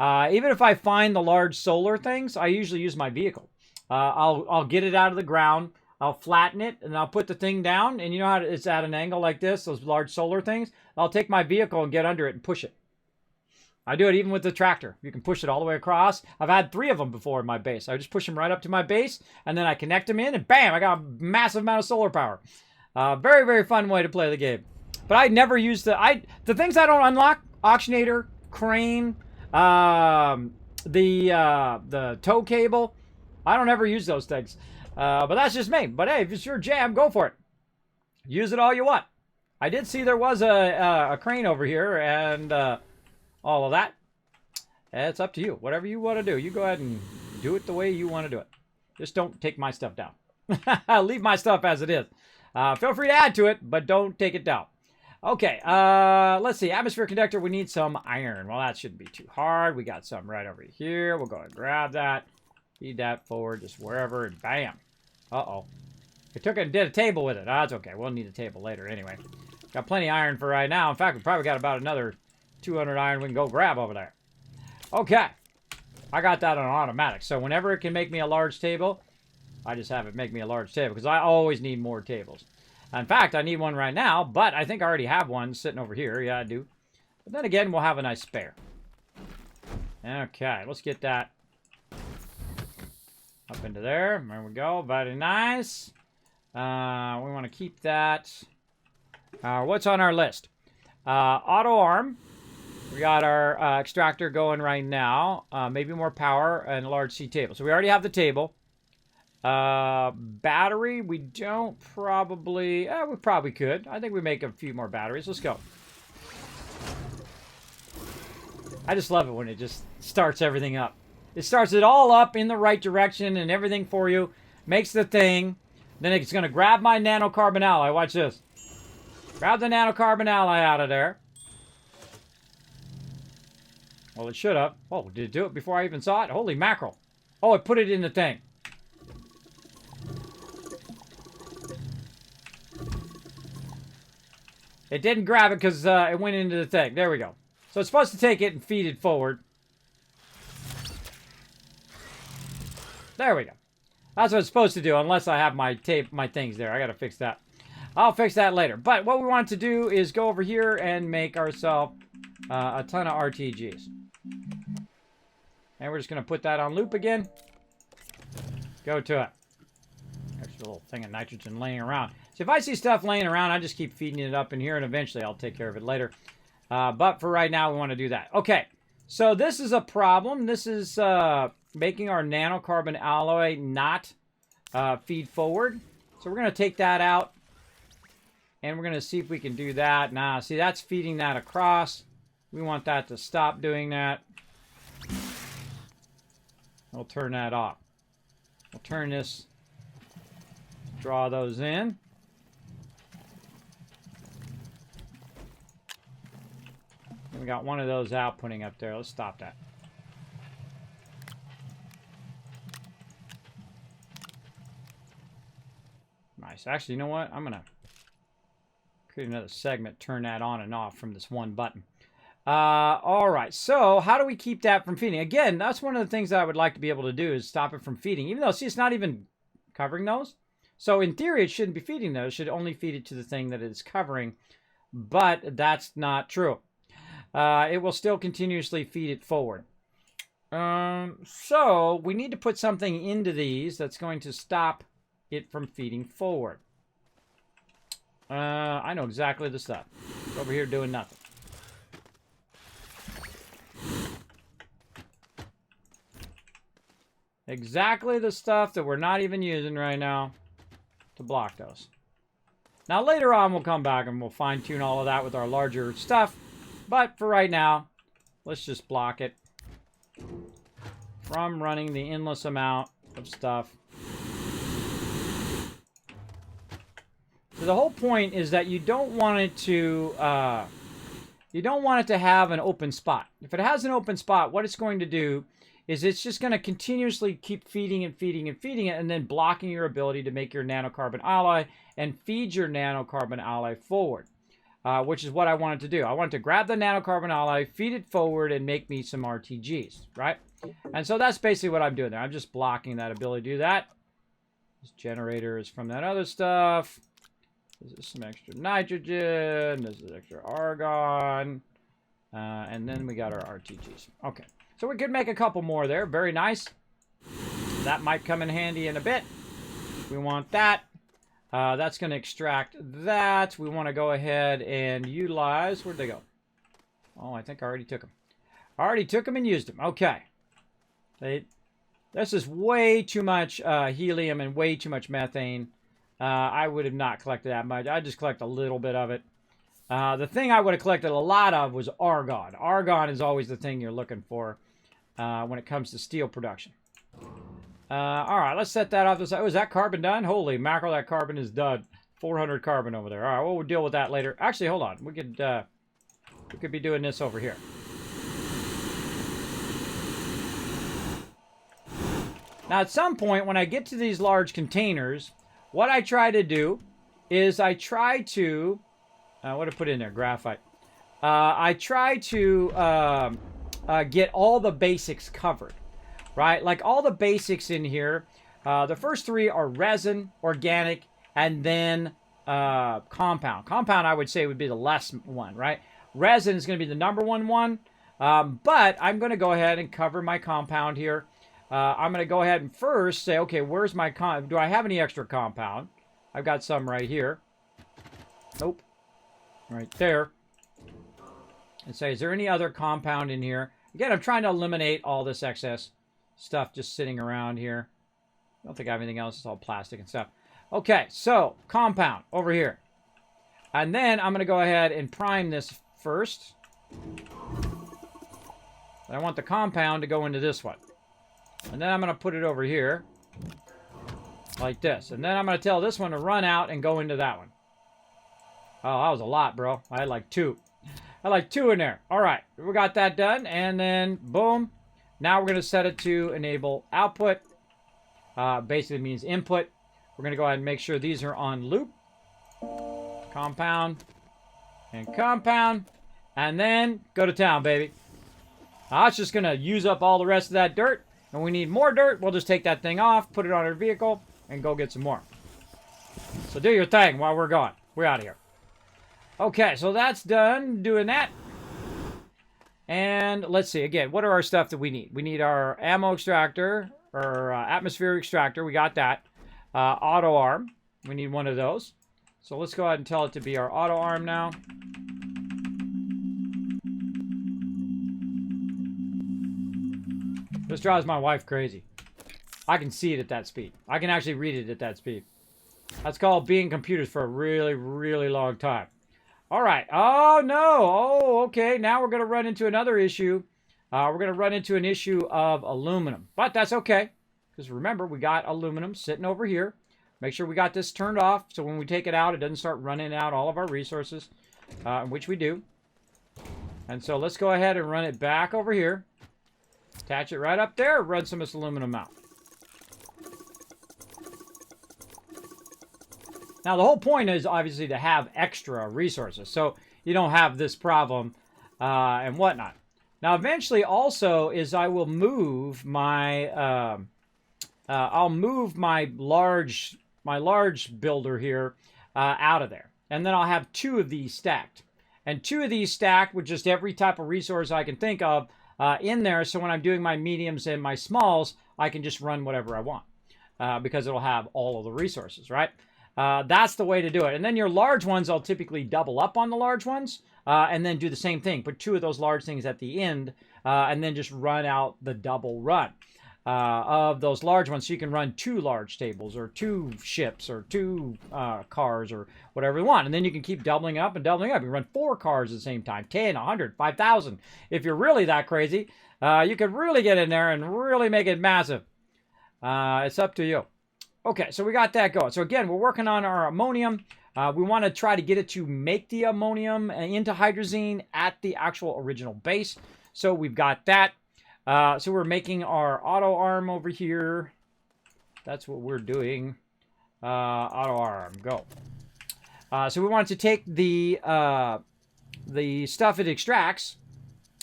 Even if I find the large solar things, I usually use my vehicle. I'll get it out of the ground, I'll flatten it, and I'll put the thing down, and you know how it's at an angle like this, those large solar things? I'll take my vehicle and get under it and push it. I do it even with the tractor. You can push it all the way across. I've had 3 of them before in my base. I just push them right up to my base, and then I connect them in, and bam, I got a massive amount of solar power. Very, very fun way to play the game. But I never use the things I don't unlock: auctionator, crane, the tow cable. I don't ever use those things. But that's just me. But hey, if it's your jam, go for it. Use it all you want. I did see there was a crane over here and all of that. It's up to you. Whatever you want to do. You go ahead and do it the way you want to do it. Just don't take my stuff down. Leave my stuff as it is. Feel free to add to it, but don't take it down. Okay, let's see. Atmosphere conductor, we need some iron. Well, that shouldn't be too hard. We got some right over here. We'll go and grab that. Feed that forward just wherever, and bam. Uh-oh. We took it and did a table with it. That's okay. We'll need a table later anyway. Got plenty of iron for right now. In fact, we probably got about another 200 iron we can go grab over there. Okay. I got that on automatic. So whenever it can make me a large table, I just have it make me a large table because I always need more tables. In fact, I need one right now, but I think I already have one sitting over here. Yeah, I do. But then again, we'll have a nice spare. Okay, let's get that up into there. There we go. Very nice. We want to keep that. What's on our list? Auto arm. We got our extractor going right now. Maybe more power and a large C table. So we already have the table. Battery, we don't probably... we probably could. I think we make a few more batteries. Let's go. I just love it when it just starts everything up. It starts it all up in the right direction and everything for you. Makes the thing. Then it's going to grab my nanocarbon alloy. Watch this. Grab the nanocarbon alloy out of there. Well, it should have. Oh, did it do it before I even saw it? Holy mackerel. Oh, it put it in the thing. It didn't grab it because it went into the thing. There we go. So it's supposed to take it and feed it forward. There we go. That's what it's supposed to do, unless I have my things there. I got to fix that. I'll fix that later. But what we want to do is go over here and make ourselves a ton of RTGs. And we're just going to put that on loop again. Go to it. There's a little thing of nitrogen laying around. So if I see stuff laying around, I just keep feeding it up in here, and eventually I'll take care of it later. But for right now, we want to do that. Okay, So this is a problem. This is making our nanocarbon alloy not feed forward. So we're going to take that out. And we're going to see if we can do that. Nah, see, that's feeding that across. We want that to stop doing that. We'll turn that off. We'll turn this, draw those in. And we got one of those outputting up there. Let's stop that. Nice. Actually, you know what? I'm going to create another segment, turn that on and off from this one button. All right, so how do we keep that from feeding? Again, that's one of the things that I would like to be able to do is stop it from feeding, even though, see, it's not even covering those. So in theory, it shouldn't be feeding those. It should only feed it to the thing that it's covering, but that's not true. It will still continuously feed it forward. So we need to put something into these that's going to stop it from feeding forward. I know exactly the stuff. It's over here doing nothing. Exactly the stuff that we're not even using right now to block those. Now later on we'll come back and we'll fine tune all of that with our larger stuff. But for right now, let's just block it from running the endless amount of stuff. So the whole point is that you don't want it to have an open spot. If it has an open spot, what it's going to do is it's just going to continuously keep feeding and feeding and feeding it, and then blocking your ability to make your nanocarbon alloy and feed your nanocarbon alloy forward, which is what I wanted to do. I wanted to grab the nanocarbon alloy, feed it forward, and make me some RTGs, right? And so that's basically what I'm doing there. I'm just blocking that ability to do that. This generator is from that other stuff. This is some extra nitrogen. This is extra argon. And then we got our RTGs. Okay. So we could make a couple more there. Very nice. That might come in handy in a bit. We want that. That's going to extract that. We want to go ahead and utilize... Where'd they go? Oh, I think I already took them. I already took them and used them. Okay. This is way too much helium and way too much methane. I would have not collected that much. I just collect a little bit of it. The thing I would have collected a lot of was argon. Argon is always the thing you're looking for when it comes to steel production. All right, let's set that off. Oh, is that carbon done? Holy mackerel, that carbon is done. 400 carbon over there. All right, well, we'll deal with that later. Actually, hold on. We could be doing this over here. Now, at some point, when I get to these large containers, what I try to do is I try to... what did I put in there? Graphite. I try to get all the basics covered, right? Like all the basics in here. The first three are resin, organic, and then compound. Compound, I would say, would be the less one, right? Resin is going to be the number one. But I'm going to go ahead and cover my compound here. I'm going to go ahead and first say, okay, where's my do I have any extra compound? I've got some right here. Nope. Right there. And say, is there any other compound in here? Again, I'm trying to eliminate all this excess stuff just sitting around here. I don't think I have anything else. It's all plastic and stuff. Okay, so compound over here. And then I'm going to go ahead and prime this first. And I want the compound to go into this one. And then I'm going to put it over here. Like this. And then I'm going to tell this one to run out and go into that one. Oh, that was a lot, bro. I had like two. I had like two in there. All right. We got that done. And then, boom. Now we're going to set it to enable output. Basically means input. We're going to go ahead and make sure these are on loop. Compound. And compound. And then go to town, baby. It's just going to use up all the rest of that dirt. And we need more dirt. We'll just take that thing off, put it on our vehicle, and go get some more. So do your thing while we're gone. We're out of here. Okay, so that's done doing that. And let's see, again, what are our stuff that we need? We need our ammo extractor, or atmospheric extractor. We got that. Auto arm. We need one of those. So let's go ahead and tell it to be our auto arm now. This drives my wife crazy. I can see it at that speed. I can actually read it at that speed. That's called being computers for a really, really long time. All right. Oh, no. Oh, okay. Now we're going to run into another issue. We're going to run into an issue of aluminum. But that's okay. Because remember, we got aluminum sitting over here. Make sure we got this turned off. So when we take it out, it doesn't start running out all of our resources. Which we do. And so let's go ahead and run it back over here. Attach it right up there. Run some of this aluminum out. Now, the whole point is obviously to have extra resources, so you don't have this problem and whatnot. Now, eventually, also, is I will move my I'll move my large builder here out of there, and then I'll have 2 of these stacked, and 2 of these stacked with just every type of resource I can think of in there. So when I'm doing my mediums and my smalls, I can just run whatever I want because it'll have all of the resources, right? That's the way to do it. And then your large ones, I'll typically double up on the large ones and then do the same thing. Put 2 of those large things at the end and then just run out the double run of those large ones. So you can run 2 large tables or 2 ships or 2 cars or whatever you want. And then you can keep doubling up and doubling up. You can run 4 cars at the same time, 10, 100, 5,000. If you're really that crazy, you could really get in there and really make it massive. It's up to you. Okay, so we got that going. So again, we're working on our ammonium. We want to try to get it to make the ammonium into hydrazine at the actual original base. So we've got that. So we're making our auto arm over here. That's what we're doing. Auto arm, go. So we want to take the stuff it extracts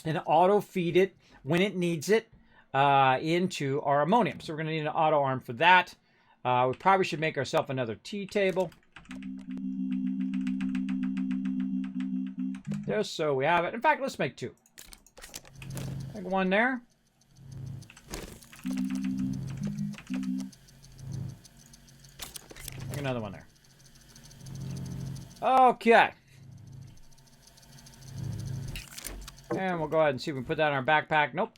and auto feed it when it needs it into our ammonium. So we're going to need an auto arm for that. We probably should make ourselves another tea table. Just so we have it. In fact, let's make 2. Make 1 there. Make another 1 there. Okay. And we'll go ahead and see if we can put that in our backpack. Nope.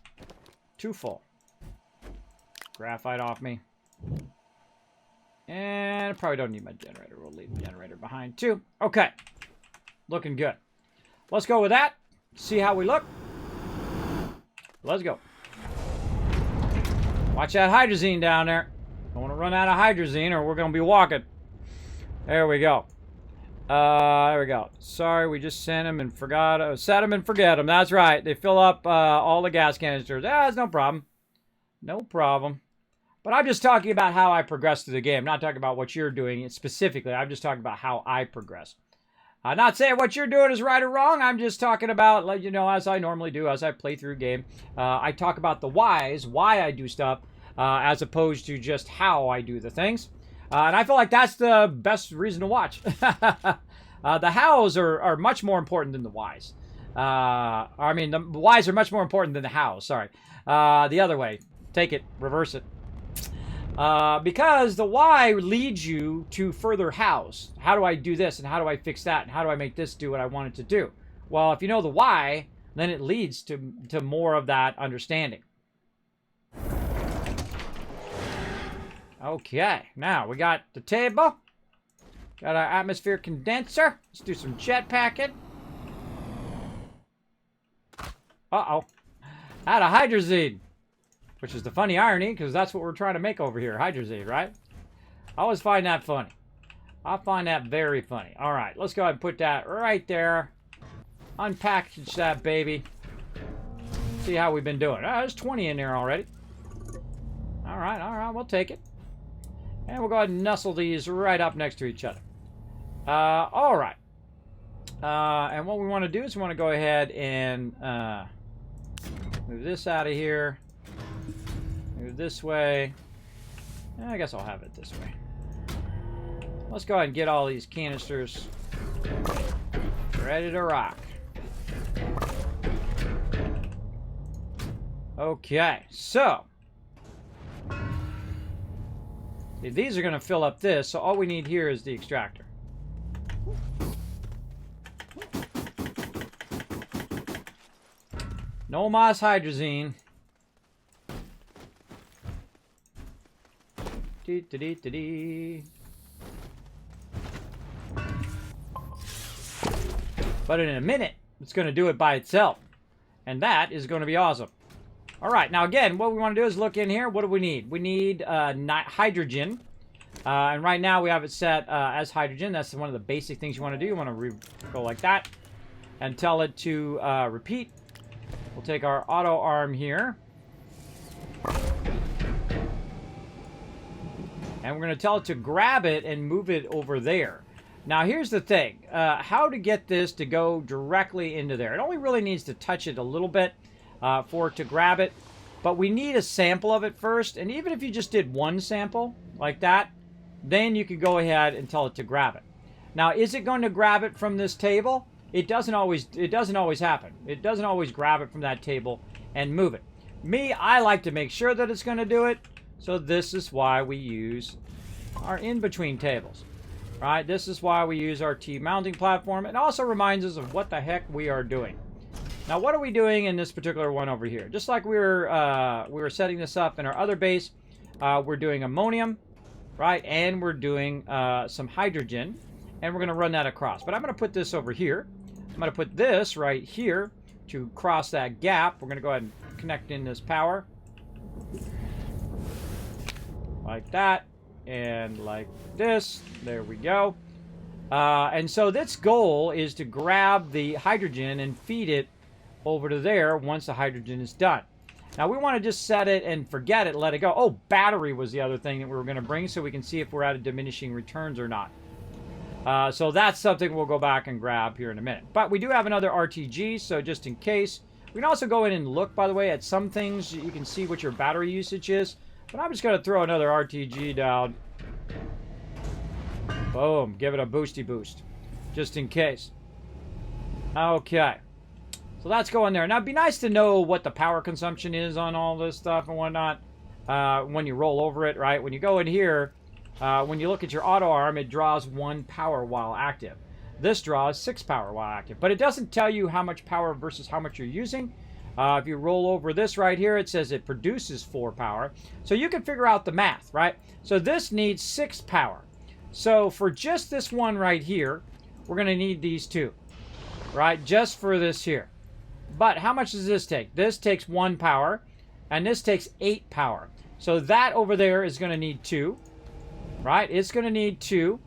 Too full. Graphite off me. And I probably don't need my generator. We'll leave the generator behind too. Okay. Looking good. Let's go with that. See how we look. Let's go. Watch that hydrazine down there. Don't want to run out of hydrazine or we're going to be walking. There we go. There we go. Sorry, we just sent them and forgot. Set them and forget them. That's right. They fill up all the gas canisters. That's no problem. No problem. But I'm just talking about how I progress through the game. I'm not talking about what you're doing specifically. I'm just talking about how I progress. I'm not saying what you're doing is right or wrong. I'm just talking about, like, you know, as I normally do, as I play through a game. I talk about the whys, why I do stuff, as opposed to just how I do the things. And I feel like that's the best reason to watch. The hows are much more important than the whys. I mean, the whys are much more important than the hows. Sorry. The other way. Take it. Reverse it. Because the why leads you to further hows. How do I do this? And how do I fix that? And how do I make this do what I want it to do? Well, if you know the why, then it leads to more of that understanding. Okay, now we got the table. Got our atmosphere condenser. Let's do some jetpacking. Uh-oh. Out of hydrazine. Which is the funny irony, because that's what we're trying to make over here. Hydrazine, right? I always find that funny. I find that very funny. All right, let's go ahead and put that right there. Unpackage that baby. See how we've been doing. There's 20 in there already. All right, we'll take it. And we'll go ahead and nestle these right up next to each other. All right. And what we want to do is we want to go ahead and move this out of here. Move this way. I guess I'll have it this way. Let's go ahead and get all these canisters ready to rock. Okay, so these are going to fill up this, so all we need here is the extractor. No moss hydrazine. But in a minute, it's going to do it by itself. And that is going to be awesome. All right, now again, what we want to do is look in here. What do we need? We need hydrogen. And right now we have it set as hydrogen. That's one of the basic things you want to do. You want to go like that and tell it to repeat. We'll take our auto arm here. And we're going to tell it to grab it and move it over there. Now, here's the thing. How to get this to go directly into there. It only really needs to touch it a little bit for it to grab it. But we need a sample of it first. And even if you just did one sample like that, then you could go ahead and tell it to grab it. Now, is it going to grab it from this table? It doesn't always happen. It doesn't always grab it from that table and move it. Me, I like to make sure that it's going to do it. So this is why we use our in-between tables. Right? This is why we use our T-mounting platform. It also reminds us of what the heck we are doing. Now, what are we doing in this particular one over here? Just like we were setting this up in our other base, we're doing ammonium, right? And we're doing some hydrogen, and we're going to run that across. But I'm going to put this over here. I'm going to put this right here to cross that gap. We're going to go ahead and connect in this power. Like that. And like this. There we go. And so this goal is to grab the hydrogen and feed it over to there once the hydrogen is done. Now we want to just set it and forget it, let it go. Oh, battery was the other thing that we were going to bring so we can see if we're at a diminishing returns or not. So that's something we'll go back and grab here in a minute. But we do have another RTG, so just in case. We can also go in and look, by the way, at some things. You can see what your battery usage is. But I'm just going to throw another RTG down. Boom. Give it a boosty boost. Just in case. Okay. So that's going there. Now, it'd be nice to know what the power consumption is on all this stuff and whatnot when you roll over it, right? When you go in here, when you look at your auto arm, it draws 1 power while active. This draws 6 power while active. But it doesn't tell you how much power versus how much you're using. If you roll over this right here, it says it produces 4 power. So you can figure out the math, right? So this needs 6 power. So for just this one right here, we're going to need these 2, right? Just for this here. But how much does this take? This takes 1 power, and this takes 8 power. So that over there is going to need 2, right? It's going to need 2.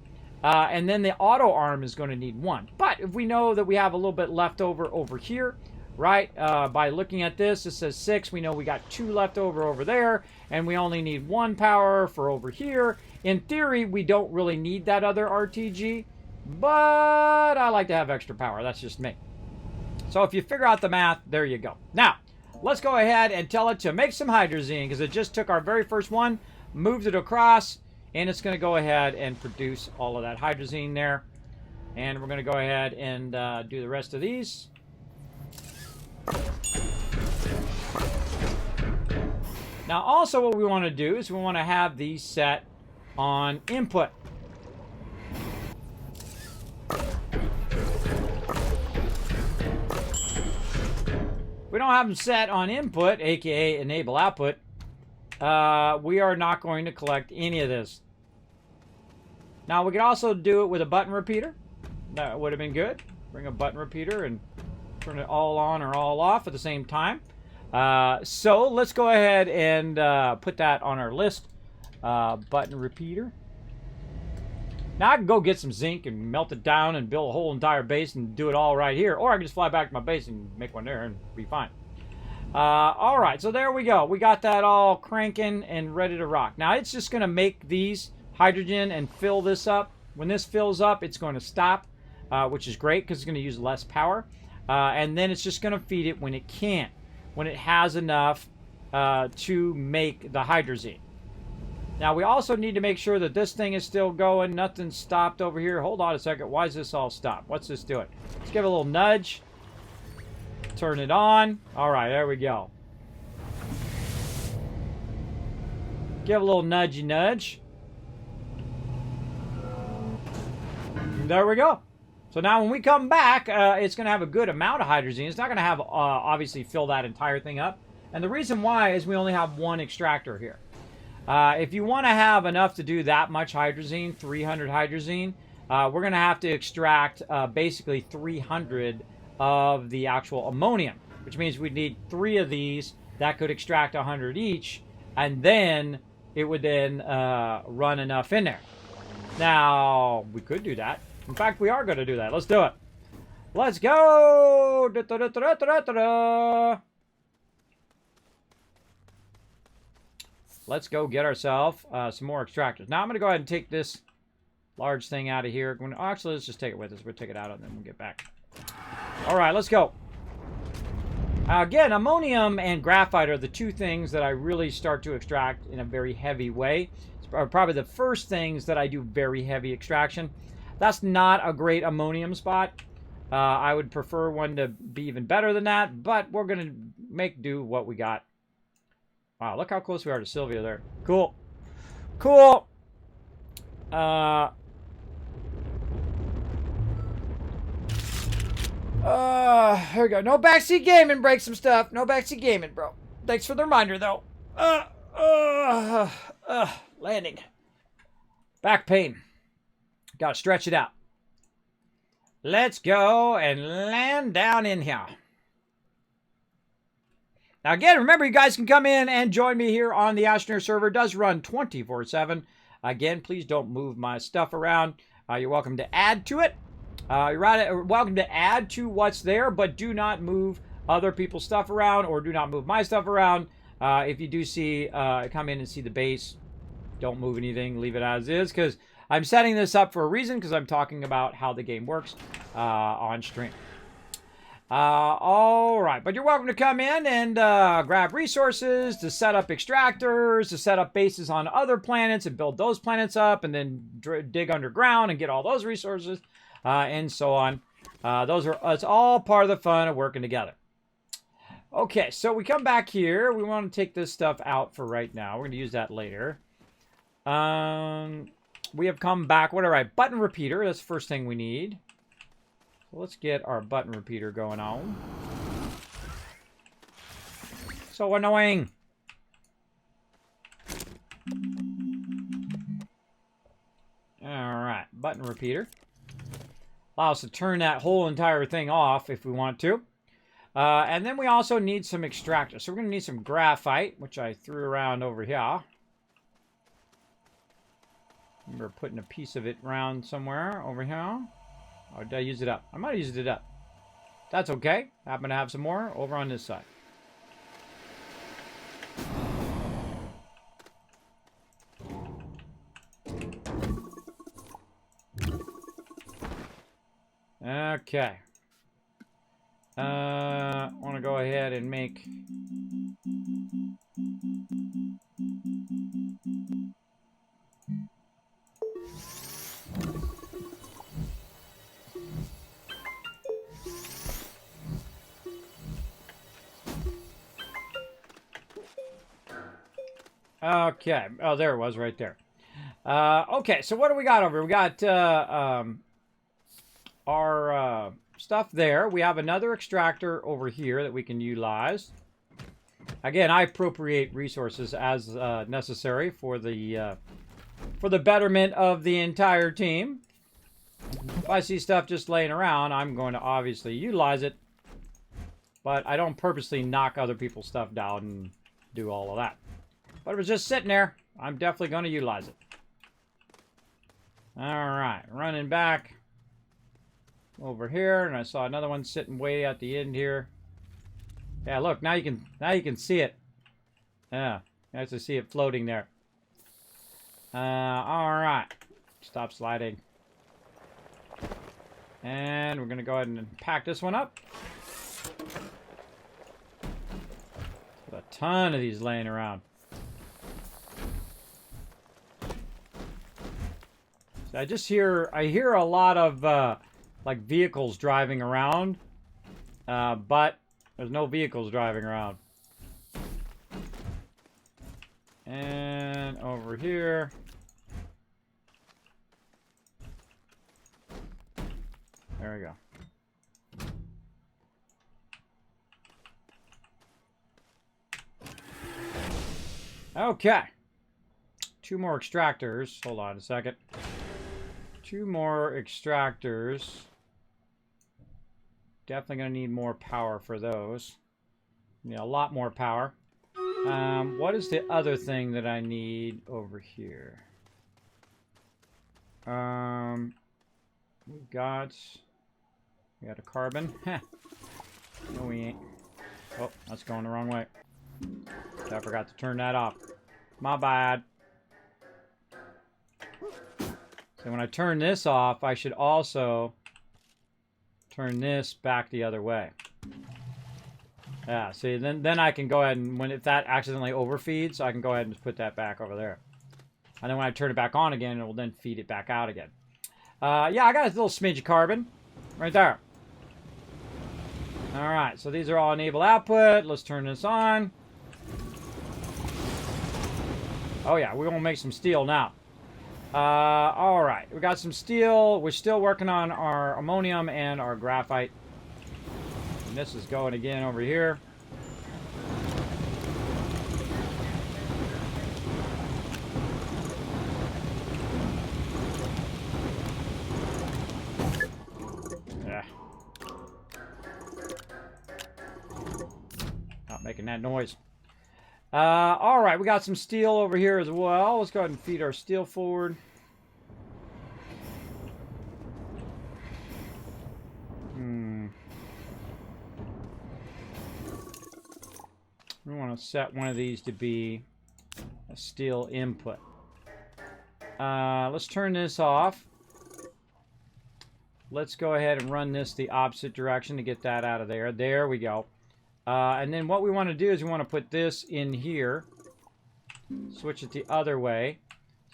And then the auto arm is going to need 1. But if we know that we have a little bit left over here, right? By looking at this, it says 6. We know we got 2 left over there, and we only need 1 power for over here. In theory, we don't really need that other RTG, but I like to have extra power. That's just me. So if you figure out the math, there you go. Now, let's go ahead and tell it to make some hydrazine, because it just took our very first one, moved it across, and it's going to go ahead and produce all of that hydrazine there. And we're going to go ahead and do the rest of these. Now, also what we want to do is we want to have these set on input. We don't have them set on input, aka enable output. We are not going to collect any of this. Now, we could also do it with a button repeater. That would have been good. Bring a button repeater and turn it all on or all off at the same time. So let's go ahead and put that on our list. Button repeater. Now I can go get some zinc and melt it down and build a whole entire base and do it all right here. Or I can just fly back to my base and make one there and be fine. Alright, so there we go. We got that all cranking and ready to rock. Now it's just going to make these hydrogen and fill this up. When this fills up, it's going to stop, which is great because it's going to use less power. And then it's just going to feed it when it can, when it has enough to make the hydrazine. Now, we also need to make sure that this thing is still going. Nothing's stopped over here. Hold on a second. Why is this all stopped? What's this doing? Let's give it a little nudge. Turn it on. All right, there we go. Give a little nudgy nudge. There we go. So now when we come back, it's going to have a good amount of hydrazine. It's not going to have, obviously, fill that entire thing up. And the reason why is we only have one extractor here. If you want to have enough to do that much hydrazine, 300 hydrazine, we're going to have to extract basically 300 of the actual ammonium, which means we'd need 3 of these that could extract 100 each, and then it would then run enough in there. Now, we could do that. In fact, we are going to do that. Let's do it. Let's go! Da, da, da, da, da, da, da. Let's go get ourselves some more extractors. Now, I'm going to go ahead and take this large thing out of here. Actually, let's just take it with us. We'll take it out and then we'll get back. All right, let's go. Again, ammonium and graphite are the 2 things that I really start to extract in a very heavy way. It's probably the first things that I do very heavy extraction. That's not a great ammonium spot. I would prefer one to be even better than that, but we're going to make do what we got. Wow, look how close we are to Sylvia there. Cool. Cool. Here we go. No backseat gaming. Break some stuff. No backseat gaming, bro. Thanks for the reminder, though. Landing. Back pain. Gotta stretch it out. Let's go and land down in here. Now, again, remember, you guys can come in and join me here on the Astroneer server. It does run 24/7. Again, please don't move my stuff around. You're welcome to add to it. You're welcome to add to what's there, but do not move other people's stuff around or do not move my stuff around. If you do see, come in and see the base, don't move anything. Leave it as is, because I'm setting this up for a reason, because I'm talking about how the game works on stream. All right, but you're welcome to come in and grab resources to set up extractors, to set up bases on other planets and build those planets up, and then dig underground and get all those resources, and so on. It's all part of the fun of working together. Okay, so we come back here. We want to take this stuff out for right now. We're going to use that later. We have come back. What, all right, button repeater. That's the first thing we need. So let's get our button repeater going on. So annoying. All right, button repeater. Allow us to turn that whole entire thing off if we want to. And then we also need some extractors. So we're going to need some graphite, which I threw around over here. Remember putting a piece of it around somewhere over here. Or did I use it up? I might have used it up. That's okay. Happen to have some more over on this side. Okay. I want to go ahead and make... Okay. Oh, there it was right there. Okay, so what do we got over here? We got our stuff there. We have another extractor over here that we can utilize. Again, I appropriate resources as necessary for the betterment of the entire team. If I see stuff just laying around, I'm going to obviously utilize it. But I don't purposely knock other people's stuff down and do all of that. But if it's just sitting there, I'm definitely going to utilize it. All right, running back over here, and I saw another one sitting way at the end here. Yeah, look, now you can see it. Yeah, nice to see it floating there. All right, stop sliding. And we're going to go ahead and pack this one up. There's a ton of these laying around. So I hear a lot of like vehicles driving around, but there's no vehicles driving around. And over here. There we go. Okay. 2 more extractors. Hold on a second. 2 more extractors. Definitely going to need more power for those. Yeah, a lot more power. What is the other thing that I need over here? We got a carbon. No, we ain't. Oh, that's going the wrong way. I forgot to turn that off. My bad. So when I turn this off, I should also turn this back the other way. Yeah, see, then I can go ahead and, if that accidentally overfeeds, I can go ahead and just put that back over there. And then when I turn it back on again, it will then feed it back out again. Yeah, I got a little smidge of carbon right there. All right, so these are all enable output. Let's turn this on. Oh yeah, we're gonna make some steel now. All right, we got some steel. We're still working on our ammonium and our graphite. And this is going again over here. Yeah. Not making that noise. All right, we got some steel over here as well. Let's go ahead and feed our steel forward. We want to set one of these to be a steel input. Let's turn this off. Let's go ahead and run this the opposite direction to get that out of there. There we go. And then what we want to do is we want to put this in here. Switch it the other way.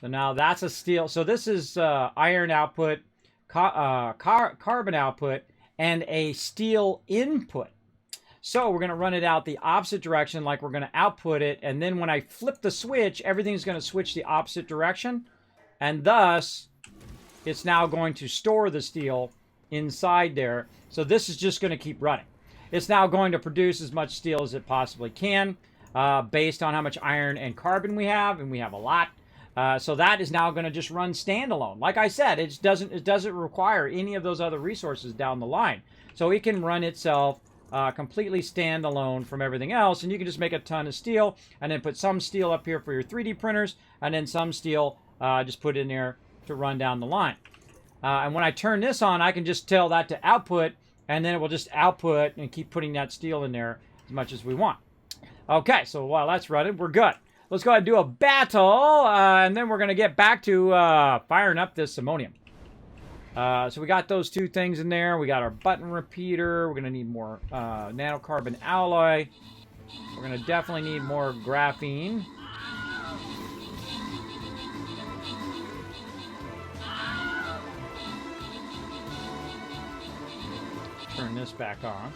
So now that's a steel. So this is iron output, carbon output, and a steel input. So we're going to run it out the opposite direction like we're going to output it. And then when I flip the switch, everything's going to switch the opposite direction. And thus, it's now going to store the steel inside there. So this is just going to keep running. It's now going to produce as much steel as it possibly can based on how much iron and carbon we have. And we have a lot. So that is now going to just run standalone. Like I said, it doesn't require any of those other resources down the line. So it can run itself completely standalone from everything else, and you can just make a ton of steel and then put some steel up here for your 3D printers, and then some steel just put in there to run down the line. And when I turn this on, I can just tell that to output, and then it will just output and keep putting that steel in there as much as we want. Okay, so while that's running, we're good. Let's go ahead and do a battle, and then we're going to get back to firing up this ammonium. So we got those 2 things in there. We got our button repeater. We're going to need more nanocarbon alloy. We're going to definitely need more graphene. Turn this back on.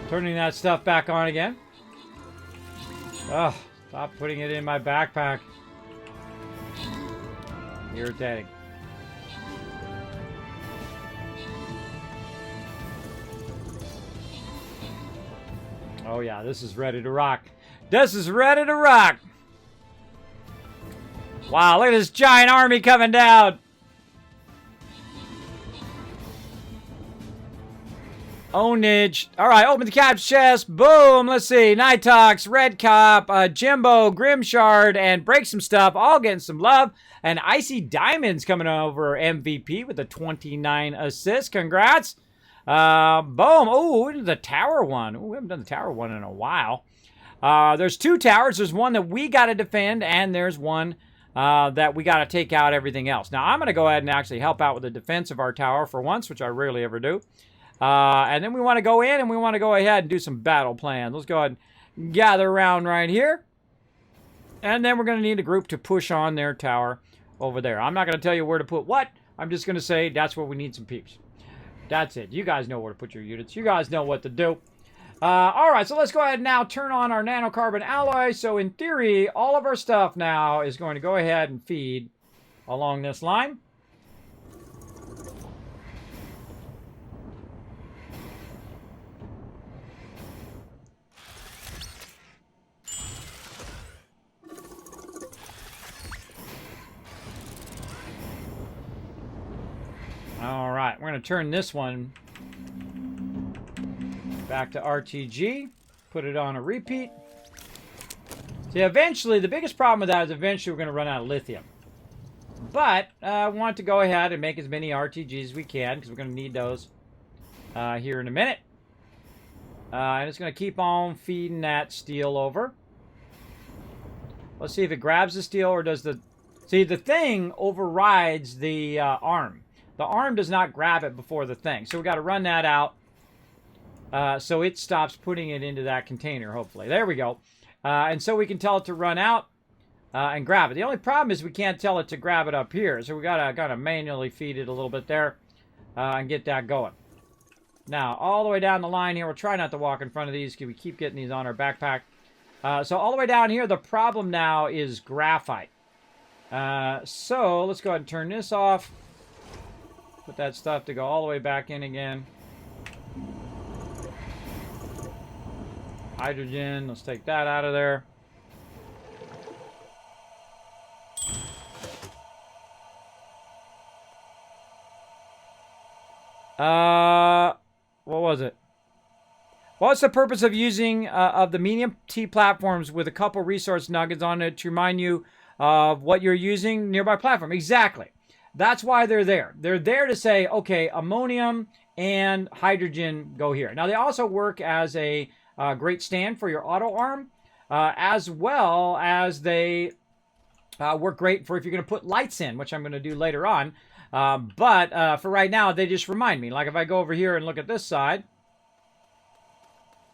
Turning that stuff back on again. Oh, stop putting it in my backpack. Irritating. Oh yeah, this is ready to rock. This is ready to rock. Wow, look at this giant army coming down. Ownage. All right, open the cap's chest. Boom. Let's see. Nightox, Red Cop, Jimbo, Grimshard, and Break Some Stuff. All getting some love. And Icy Diamonds coming over MVP with a 29 assists. Congrats. Boom. Oh, the tower one. Oh, we haven't done the tower one in a while. There's 2 towers. There's one that we got to defend, and there's one that we got to take out everything else. Now, I'm going to go ahead and actually help out with the defense of our tower for once, which I rarely ever do. And then we want to go in and we want to go ahead and do some battle plans. Let's go ahead and gather around right here. And then we're going to need a group to push on their tower over there. I'm not going to tell you where to put what. I'm just going to say that's where we need some peeps. That's it. You guys know where to put your units. You guys know what to do. All right, so let's go ahead and now turn on our nanocarbon alloy. So in theory, all of our stuff now is going to go ahead and feed along this line. All right, we're going to turn this one back to RTG, put it on a repeat. See, eventually, the biggest problem with that is eventually we're going to run out of lithium. But I want to go ahead and make as many RTGs as we can, because we're going to need those here in a minute. And it's going to keep on feeding that steel over. Let's see if it grabs the steel or does the... See, the thing overrides the arm. The arm does not grab it before the thing. So we've got to run that out so it stops putting it into that container, hopefully. There we go. And so we can tell it to run out and grab it. The only problem is we can't tell it to grab it up here. So we got to kind of manually feed it a little bit there and get that going. Now, all the way down the line here, we'll try not to walk in front of these because we keep getting these on our backpack. So all the way down here, the problem now is graphite. So let's go ahead and turn this off. Put that stuff to go all the way back in again. Hydrogen, let's take that out of there. What was it? What's the purpose of using of the medium T platforms with a couple resource nuggets on it to remind you of what you're using nearby platform? Exactly. That's why they're there. They're there to say, okay, ammonium and hydrogen go here. Now, they also work as a great stand for your auto arm, as well as they work great for if you're going to put lights in, which I'm going to do later on. But for right now, they just remind me. Like if I go over here and look at this side,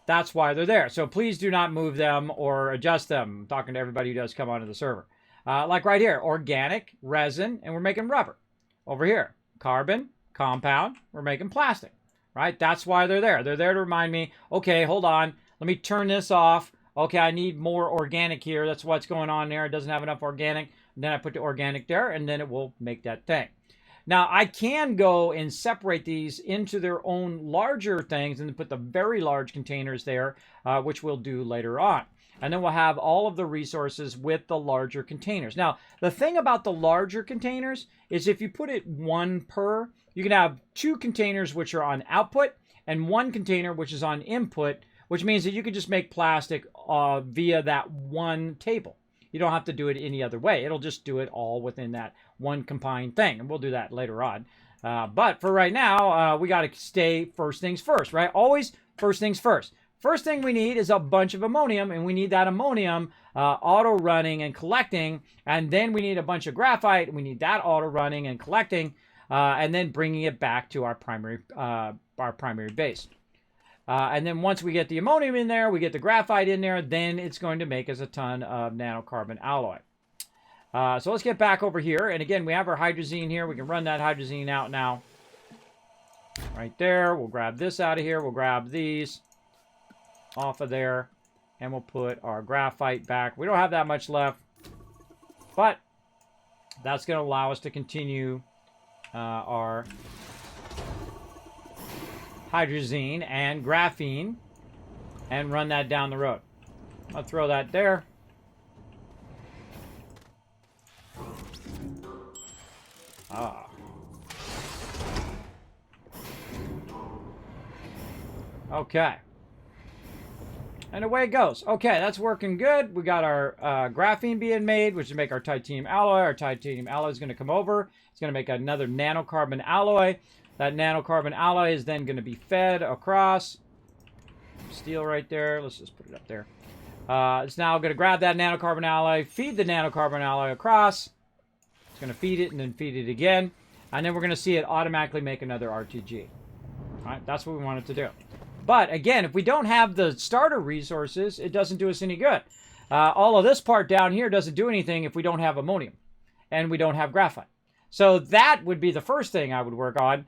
that's why they're there. So please do not move them or adjust them. I'm talking to everybody who does come onto the server. Like right here, organic, resin, and we're making rubber. Over here, carbon, compound, we're making plastic, right? That's why they're there. They're there to remind me, okay, hold on, let me turn this off. Okay, I need more organic here. That's what's going on there. It doesn't have enough organic. And then I put the organic there, and then it will make that thing. Now, I can go and separate these into their own larger things and then put the very large containers there, which we'll do later on. And then we'll have all of the resources with the larger containers. Now, the thing about the larger containers is if you put it one per, you can have two containers which are on output and one container which is on input, which means that you can just make plastic via that one table. You don't have to do it any other way. It'll just do it all within that one combined thing. And we'll do that later on. But for right now, we got to stay first things first, right? Always first things first. First thing we need is a bunch of ammonium, and we need that ammonium auto-running and collecting, and then we need a bunch of graphite, and we need that auto-running and collecting, and then bringing it back to our primary base. And then once we get the ammonium in there, we get the graphite in there, then it's going to make us a ton of nanocarbon alloy. So let's get back over here, and again, we have our hydrazine here. We can run that hydrazine out now. Right there. We'll grab this out of here. We'll grab these off of there, and we'll put our graphite back. We don't have that much left, but that's going to allow us to continue our hydrazine and graphene and run that down the road. I'll throw that there. Okay. And away it goes. Okay, that's working good. We got our graphene being made, which will make our titanium alloy. Our titanium alloy is going to come over. It's going to make another nanocarbon alloy. That nanocarbon alloy is then going to be fed across. Steel right there. Let's just put it up there. It's now going to grab that nanocarbon alloy, feed the nanocarbon alloy across. It's going to feed it and then feed it again. And then we're going to see it automatically make another RTG. All right, that's what we want it to do. But again, if we don't have the starter resources, it doesn't do us any good. All of this part down here doesn't do anything if we don't have ammonium and we don't have graphite. So that would be the first thing I would work on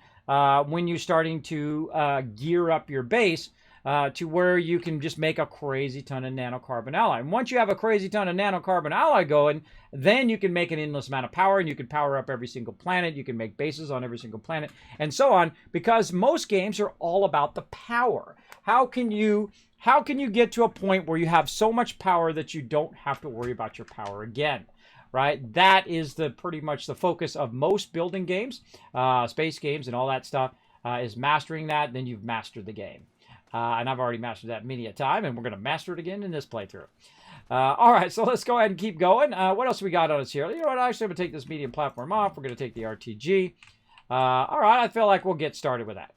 when you're starting to gear up your base to where you can just make a crazy ton of nanocarbon alloy. And once you have a crazy ton of nanocarbon alloy going, then you can make an endless amount of power, and you can power up every single planet. You can make bases on every single planet, and so on, because most games are all about the power. How can you get to a point where you have so much power that you don't have to worry about your power again? Right? That is pretty much the focus of most building games, space games and all that stuff, is mastering that. Then you've mastered the game. And I've already mastered that many a time, and we're going to master it again in this playthrough. All right, so let's go ahead and keep going. What else we got on us here? You know what? Actually, I'm going to take this medium platform off. We're going to take the RTG. All right, I feel like we'll get started with that.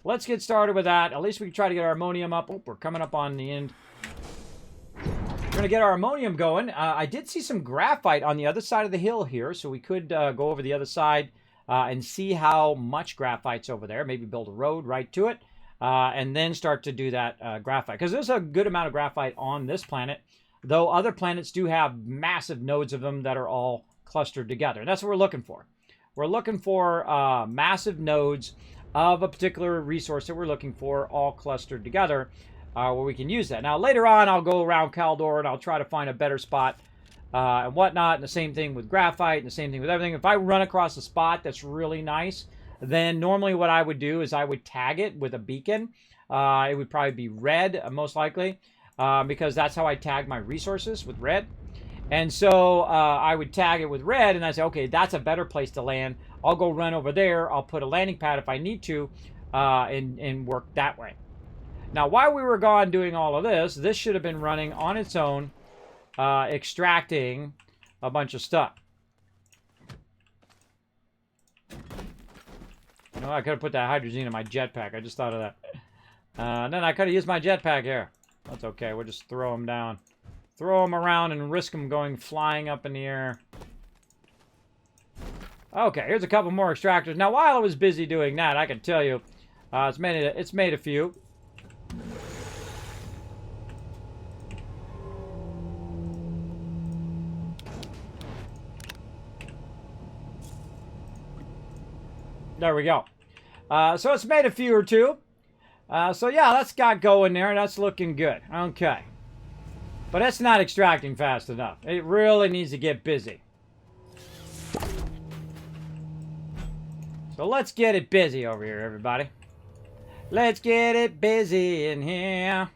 Let's get started with that. At least we can try to get our ammonium up. Oh, we're coming up on the end. We're going to get our ammonium going. I did see some graphite on the other side of the hill here, so we could go over the other side and see how much graphite's over there. Maybe build a road right to it. And then start to do that graphite. Because there's a good amount of graphite on this planet, though other planets do have massive nodes of them that are all clustered together. And that's what we're looking for. We're looking for massive nodes of a particular resource that we're looking for all clustered together where we can use that. Now, later on, I'll go around Caldor and I'll try to find a better spot and whatnot. And the same thing with graphite and the same thing with everything. If I run across a spot that's really nice, then normally what I would do is I would tag it with a beacon. It would probably be red, most likely, because that's how I tag my resources, with red. And so I would tag it with red, and I say, okay, that's a better place to land. I'll go run over there. I'll put a landing pad if I need to, and work that way. Now, while we were gone doing all of this, this should have been running on its own, extracting a bunch of stuff. No, I could have put that hydrazine in my jetpack. I just thought of that. Then I could have used my jetpack here. That's okay. We'll just throw them down. Throw them around and risk them going flying up in the air. Okay, here's a couple more extractors. Now, while I was busy doing that, I can tell you, it's made a few. There we go. So it's made a few or two. So yeah, that's got going there. That's looking good. Okay. But it's not extracting fast enough. It really needs to get busy. So let's get it busy over here, everybody. Let's get it busy in here.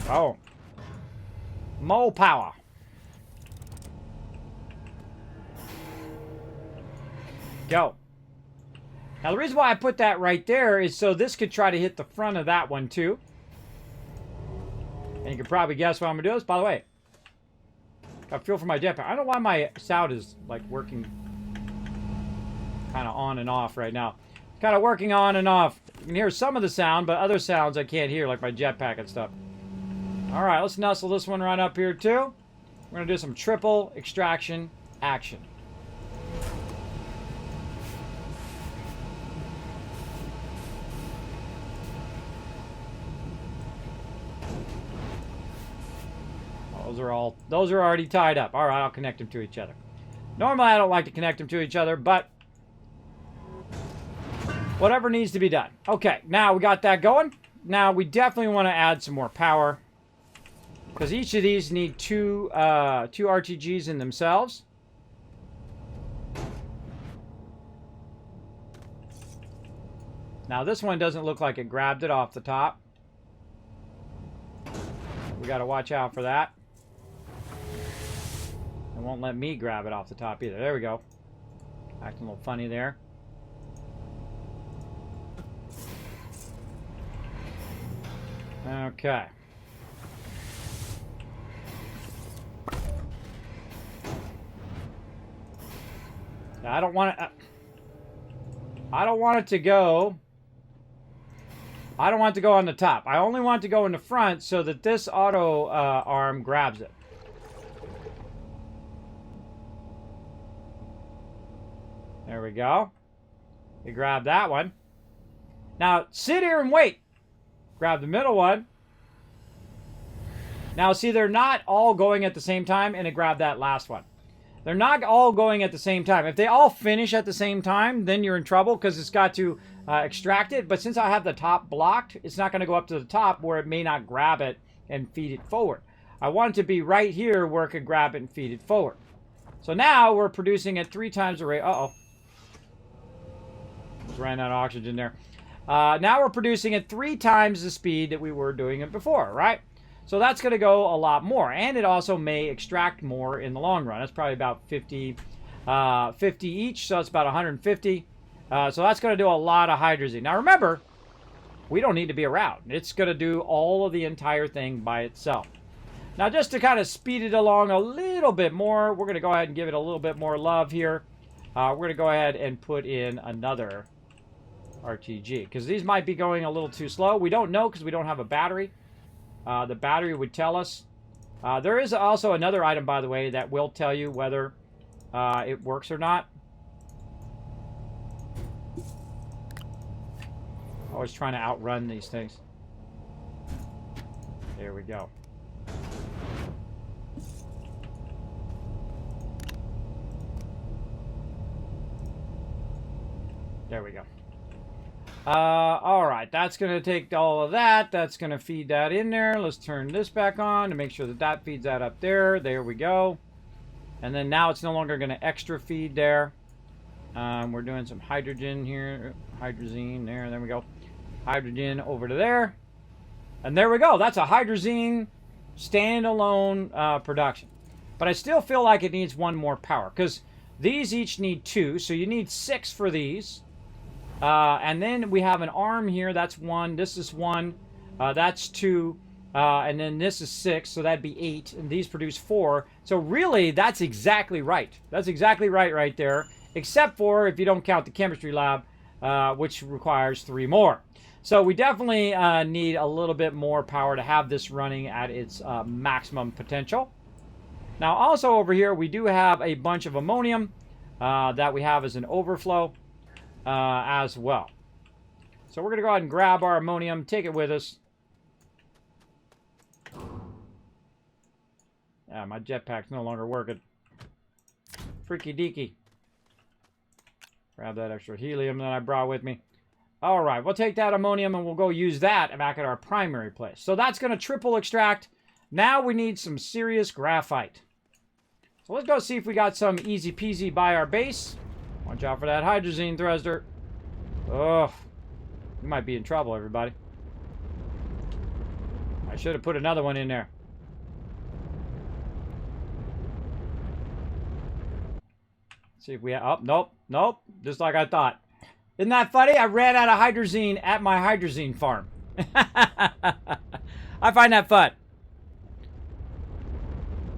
Oh. More power. Go. Now, the reason why I put that right there is so this could try to hit the front of that one, too. And you can probably guess what I'm going to do. This, by the way, I feel for my jetpack. I don't know why my sound is, like, working kind of on and off right now. It's kind of working on and off. You can hear some of the sound, but other sounds I can't hear, like my jetpack and stuff. All right, let's nuzzle this one right up here, too. We're going to do some triple extraction action. Those are already tied up. All right, I'll connect them to each other. Normally, I don't like to connect them to each other, but whatever needs to be done. Okay, now we got that going. Now we definitely want to add some more power because each of these need two RTGs in themselves. Now this one doesn't look like it grabbed it off the top. We got to watch out for that. It won't let me grab it off the top either. There we go. Acting a little funny there. Okay. I don't want it. I don't want it to go. I don't want it to go on the top. I only want it to go in the front so that this auto arm grabs it. There we go. We grab that one. Now, sit here and wait. Grab the middle one. Now, see, they're not all going at the same time, and grab that last one. They're not all going at the same time. If they all finish at the same time, then you're in trouble because it's got to extract it. But since I have the top blocked, it's not going to go up to the top where it may not grab it and feed it forward. I want it to be right here where it could grab it and feed it forward. So now we're producing at 3 times the rate. Uh-oh. Just ran out of oxygen there. Now we're producing at 3 times the speed that we were doing it before, right? So that's going to go a lot more. And it also may extract more in the long run. That's probably about 50 each, so it's about 150. So that's going to do a lot of hydrazine. Now remember, we don't need to be around. It's going to do all of the entire thing by itself. Now just to kind of speed it along a little bit more, we're going to go ahead and give it a little bit more love here. We're going to go ahead and put in another RTG, because these might be going a little too slow. We don't know because we don't have a battery. The battery would tell us. There is also another item, by the way, that will tell you whether it works or not. Always trying to outrun these things. There we go. There we go. All right, that's going to take all of that. That's going to feed that in there. Let's turn this back on to make sure that that feeds that up there. There we go. And then now it's no longer going to extra feed there. We're doing some hydrogen here. Hydrazine there. There we go. Hydrogen over to there. And there we go. That's a hydrazine standalone production. But I still feel like it needs one more power, because these each need 2. So you need 6 for these. And then we have an arm here. That's 1. This is 1. That's 2. And then this is 6. So that'd be 8. And these produce 4. So really, that's exactly right. That's exactly right there. Except for if you don't count the chemistry lab, which requires 3 more. So we definitely need a little bit more power to have this running at its maximum potential. Now also over here, we do have a bunch of ammonium that we have as an overflow. As well. So we're going to go ahead and grab our ammonium, take it with us. Yeah, my jetpack's no longer working. Freaky deaky. Grab that extra helium that I brought with me. All right, we'll take that ammonium and we'll go use that back at our primary place. So that's going to triple extract. Now we need some serious graphite. So let's go see if we got some easy peasy by our base. Watch out for that hydrazine thruster. Oh, you might be in trouble, everybody. I should have put another one in there. See if we have... Oh, nope. Just like I thought. Isn't that funny? I ran out of hydrazine at my hydrazine farm. I find that fun.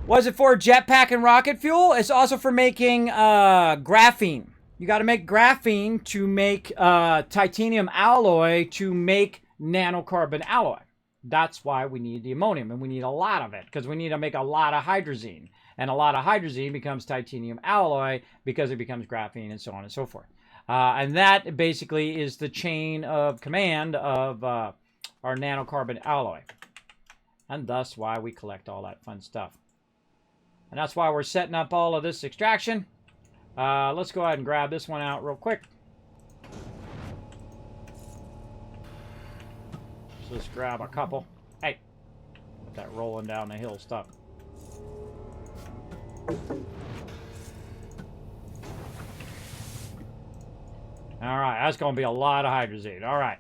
Was it for jetpack and rocket fuel? It's also for making graphene. You got to make graphene to make titanium alloy to make nanocarbon alloy. That's why we need the ammonium, and we need a lot of it, because we need to make a lot of hydrazine. And a lot of hydrazine becomes titanium alloy because it becomes graphene and so on and so forth. And that basically is the chain of command of our nanocarbon alloy. And thus why we collect all that fun stuff. And that's why we're setting up all of this extraction. Let's go ahead and grab this one out real quick. So let's grab a couple. Hey, that rolling down the hill stuff. All right, that's going to be a lot of hydrazine. All right.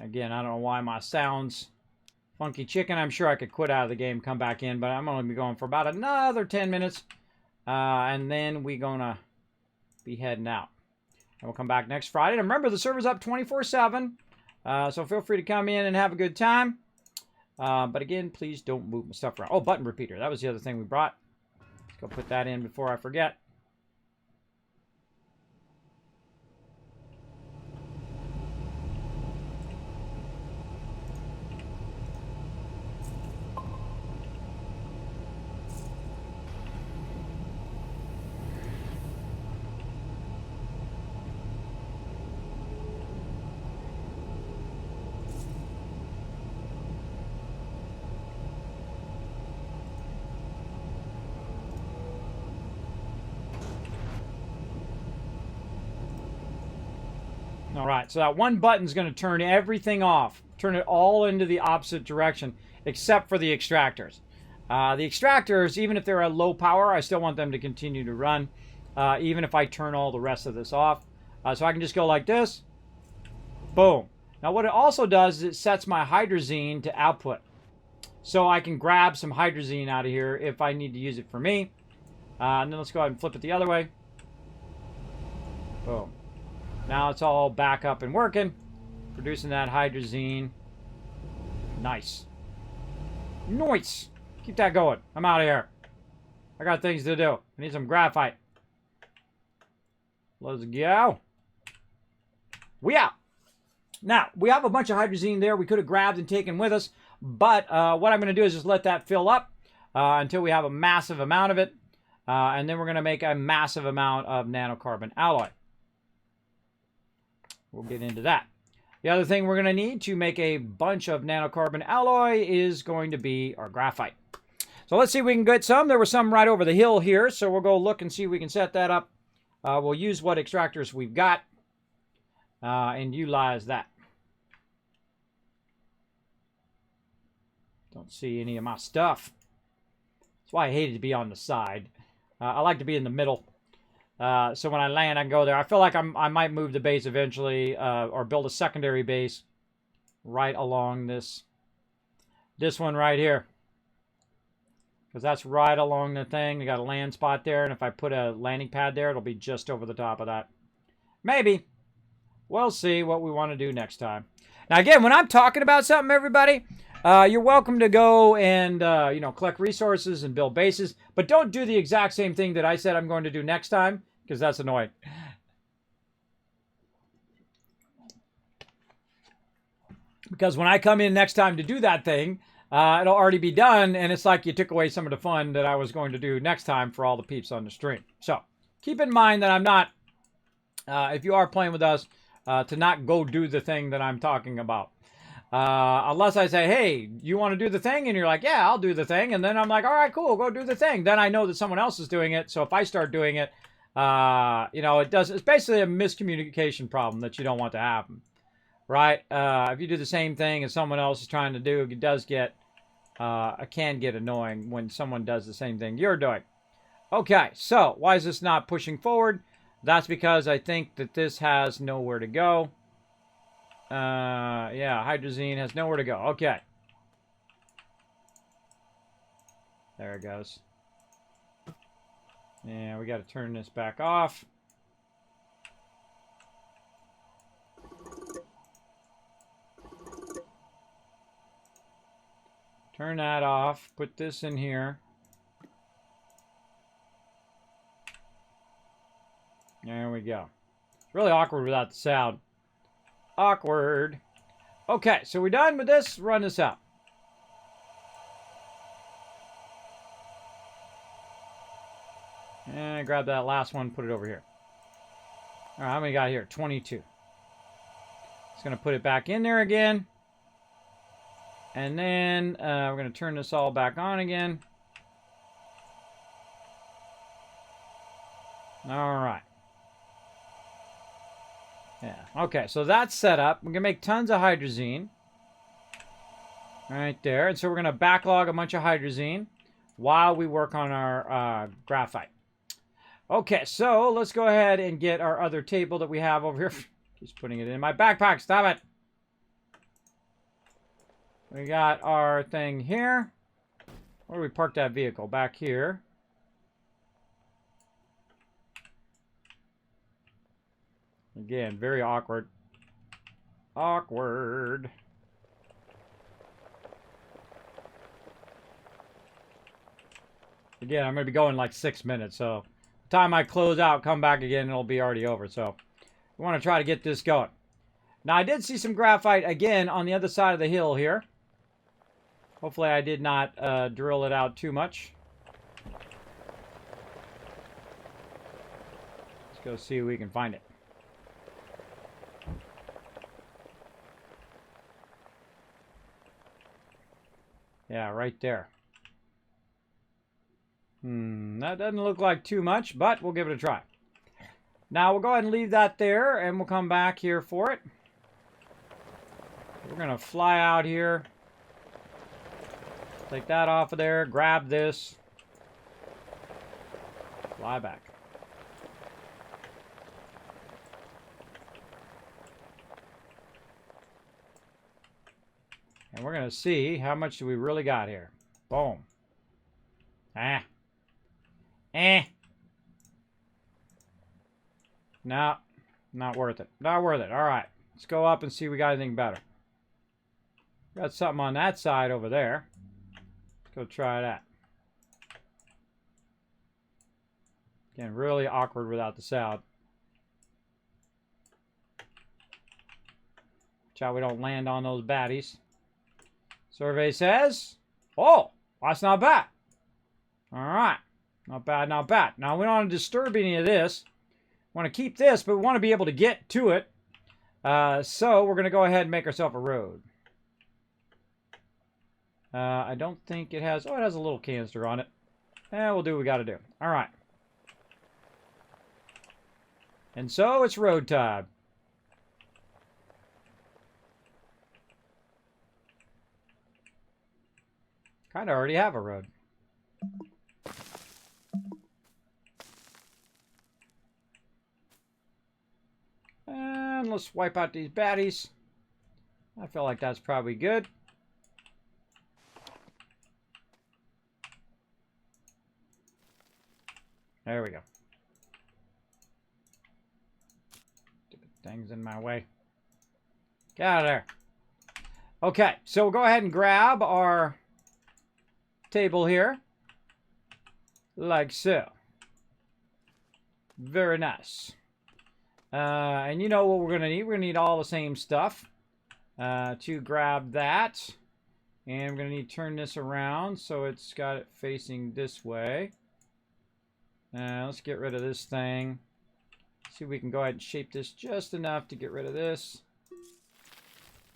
Again, I don't know why my sound's funky chicken. I'm sure I could quit out of the game, come back in, but I'm only be going for about another 10 minutes. And then we're going to be heading out. And we'll come back next Friday. And remember, the server's up 24/7. So feel free to come in and have a good time. But again, please don't move my stuff around. Oh, button repeater. That was the other thing we brought. Let's go put that in before I forget. All right, so that one button's going to turn everything off. Turn it all into the opposite direction, except for the extractors. The extractors, even if they're at low power, I still want them to continue to run, even if I turn all the rest of this off. So I can just go like this. Boom. Now what it also does is it sets my hydrazine to output. So I can grab some hydrazine out of here if I need to use it for me. And then let's go ahead and flip it the other way. Boom. Now it's all back up and working. Producing that hydrazine. Nice. Nice. Keep that going. I'm out of here. I got things to do. I need some graphite. Let's go. We out. Now, we have a bunch of hydrazine there we could have grabbed and taken with us. But what I'm going to do is just let that fill up until we have a massive amount of it. And then we're going to make a massive amount of nanocarbon alloy. We'll get into that. The other thing we're going to need to make a bunch of nanocarbon alloy is going to be our graphite. So let's see if we can get some. There was some right over the hill here, so we'll go look and see if we can set that up. We'll use what extractors we've got and utilize that. Don't see any of my stuff. That's why I hated to be on the side. I like to be in the middle. So when I land, I can go there. I feel like I might move the base eventually or build a secondary base right along this one right here. Because that's right along the thing. We got a land spot there, and if I put a landing pad there, it'll be just over the top of that. Maybe. We'll see what we want to do next time. Now, again, when I'm talking about something, everybody, you're welcome to go and, collect resources and build bases. But don't do the exact same thing that I said I'm going to do next time, because that's annoying. Because when I come in next time to do that thing, it'll already be done, and it's like you took away some of the fun that I was going to do next time for all the peeps on the stream. So, keep in mind that I'm not, if you are playing with us, to not go do the thing that I'm talking about. Unless I say, hey, you want to do the thing? And you're like, yeah, I'll do the thing. And then I'm like, all right, cool, go do the thing. Then I know that someone else is doing it. So if I start doing it, it's basically a miscommunication problem that you don't want to happen. Right? If you do the same thing as someone else is trying to do, it can get annoying when someone does the same thing you're doing. Okay, so why is this not pushing forward? That's because I think that this has nowhere to go. Yeah, hydrazine has nowhere to go. Okay. There it goes. Yeah, we got to turn this back off. Turn that off. Put this in here. There we go. It's really awkward without the sound. Awkward. Okay, so we're done with this. Run this out. And grab that last one, put it over here. All right, how many got here? 22. Just going to put it back in there again. And then we're going to turn this all back on again. All right. Yeah. Okay, so that's set up. We're going to make tons of hydrazine. Right there. And so we're going to backlog a bunch of hydrazine while we work on our graphite. Okay, so let's go ahead and get our other table that we have over here. Just putting it in my backpack. Stop it. We got our thing here. Where do we park that vehicle? Back here. Again, very awkward. Awkward. Again, I'm going to be going like 6 minutes, so the time I close out, come back again, it'll be already over. So we want to try to get this going. Now, I did see some graphite again on the other side of the hill here. Hopefully I did not drill it out too much. Let's go see if we can find it. Yeah, right there. That doesn't look like too much, but we'll give it a try. Now we'll go ahead and leave that there, and we'll come back here for it. We're going to fly out here. Take that off of there. Grab this. Fly back. And we're going to see how much do we really got here. Boom. No, not worth it. Not worth it. All right. Let's go up and see if we got anything better. Got something on that side over there. Let's go try that. Again, really awkward without the sound. Watch out we don't land on those baddies. Survey says, oh, that's not bad. All right. Not bad, not bad. Now, we don't want to disturb any of this. We want to keep this, but we want to be able to get to it. So we're going to go ahead and make ourselves a road. I don't think it has... Oh, it has a little canister on it. We'll do what we got to do. All right. And so it's road time. Kind of already have a road. And let's wipe out these baddies. I feel like that's probably good. There we go. Stupid things in my way. Get out of there. Okay, so we'll go ahead and grab our table here. Like so. Very nice. And you know what we're going to need? We're going to need all the same stuff to grab that. And we're going to need to turn this around so it's got it facing this way. Let's get rid of this thing. See if we can go ahead and shape this just enough to get rid of this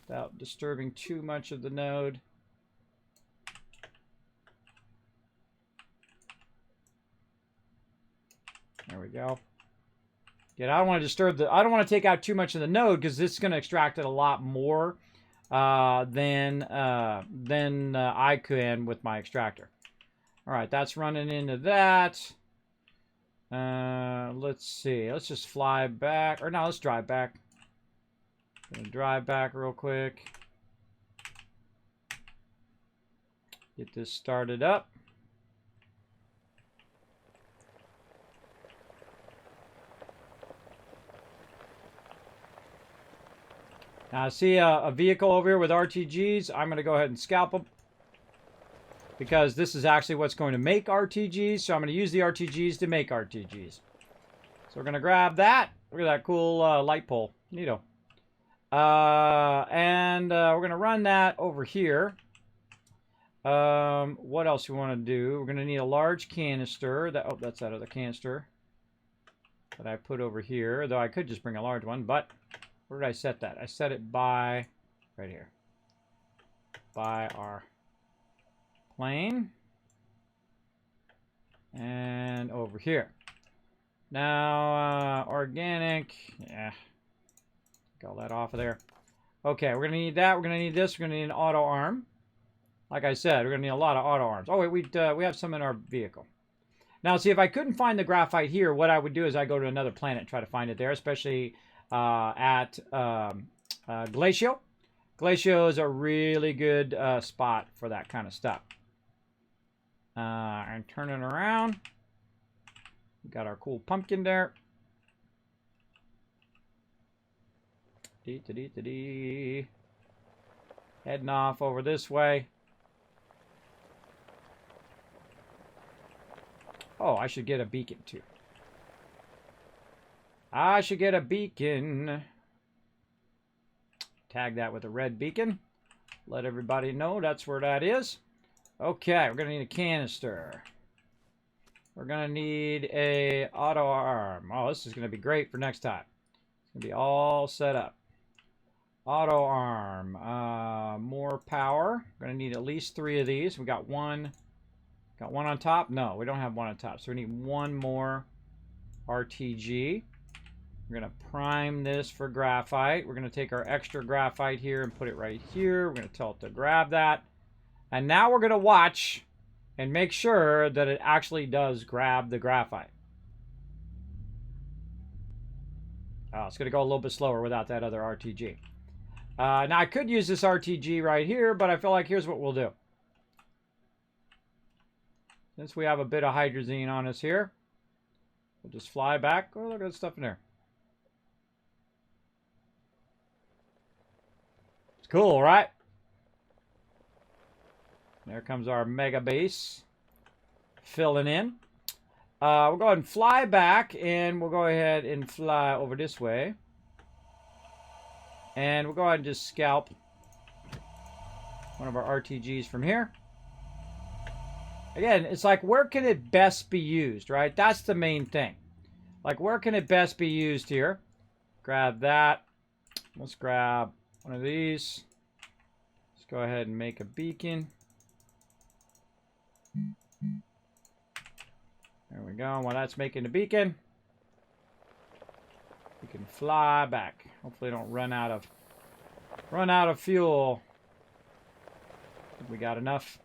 without disturbing too much of the node. There we go. Again, I don't want to disturb the... I don't want to take out too much of the node because this is going to extract it a lot more than I can with my extractor. All right, that's running into that. Let's see. Let's just fly back. Or no, let's drive back. Gonna drive back real quick. Get this started up. Now, I see a vehicle over here with RTGs. I'm going to go ahead and scalp them. Because this is actually what's going to make RTGs. So I'm going to use the RTGs to make RTGs. So we're going to grab that. Look at that cool light pole. Neato. And we're going to run that over here. What else we want to do? We're going to need a large canister. Oh, that's out of the canister that I put over here. Though I could just bring a large one. But where did I set that? I set it by right here. By our plane. And over here. Now, organic. Yeah. Take all that off of there. Okay, we're going to need that. We're going to need this. We're going to need an auto arm. Like I said, we're going to need a lot of auto arms. Oh, wait, we have some in our vehicle. Now, see, if I couldn't find the graphite here, what I would do is I go to another planet and try to find it there, especially at Glacio. Glacio is a really good spot for that kind of stuff. And turn it around. We got our cool pumpkin there. Heading off over this way. Oh, I should get a beacon too. I should get a beacon. Tag that with a red beacon. Let everybody know that's where that is. Okay, we're going to need a canister. We're going to need a auto arm. Oh, this is going to be great for next time. It's going to be all set up. Auto arm. More power. We're going to need at least 3 of these. We got one. Got one on top? No, we don't have one on top. So we need one more RTG. We're going to prime this for graphite. We're going to take our extra graphite here and put it right here. We're going to tell it to grab that. And now we're going to watch and make sure that it actually does grab the graphite. Oh, it's going to go a little bit slower without that other RTG. Now, I could use this RTG right here, but I feel like here's what we'll do. Since we have a bit of hydrazine on us here, we'll just fly back. Oh, look at that stuff in there. It's cool, right? There comes our mega base filling in. We'll go ahead and fly back, and we'll go ahead and fly over this way. And we'll go ahead and just scalp one of our RTGs from here. Again, it's like, where can it best be used, right? That's the main thing. Like, where can it best be used here? Grab that. Let's grab one of these. Let's go ahead and make a beacon. There we go. While that's making the beacon, we can fly back. Hopefully don't run out of fuel. I think we got enough.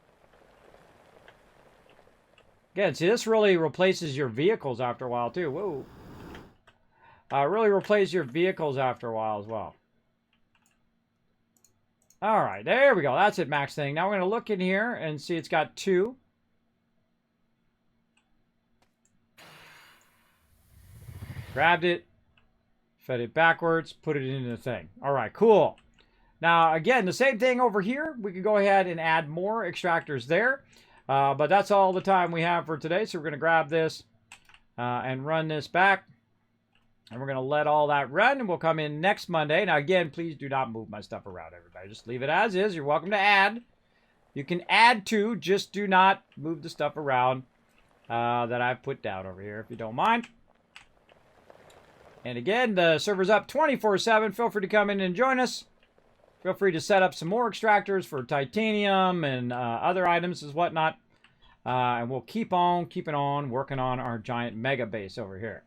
Again, see, this really replaces your vehicles after a while, too. Whoa. Really replaces your vehicles after a while as well. All right, there we go. That's it, max thing. Now we're going to look in here and see it's got 2. Grabbed it, fed it backwards, put it into the thing. All right, cool. Now, again, the same thing over here. We could go ahead and add more extractors there. But that's all the time we have for today. So we're going to grab this and run this back. And we're going to let all that run. And we'll come in next Monday. Now, again, please do not move my stuff around, everybody. Just leave it as is. You're welcome to add. You can add to. Just do not move the stuff around that I've put down over here, if you don't mind. And again, the server's up 24/7. Feel free to come in and join us. Feel free to set up some more extractors for titanium and other items as whatnot. And we'll keep on working on our giant mega base over here.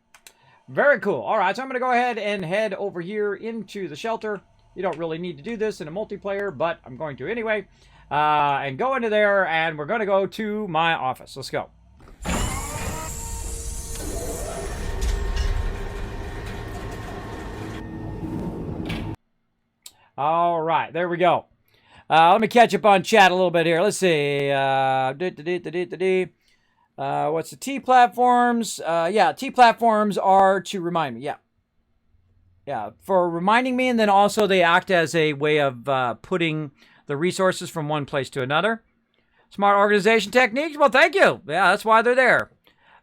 Very cool. All right, so I'm going to go ahead and head over here into the shelter. You don't really need to do this in a multiplayer, but I'm going to anyway. And go into there, and we're going to go to my office. Let's go. All right, there we go. Let me catch up on chat a little bit here. Let's see. What's the T platforms? Yeah, T platforms are to remind me. Yeah, for reminding me, and then also they act as a way of putting the resources from one place to another. Smart organization techniques. Well, thank you. Yeah, that's why they're there.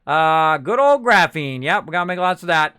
Good old graphene. Yep, we gotta make lots of that.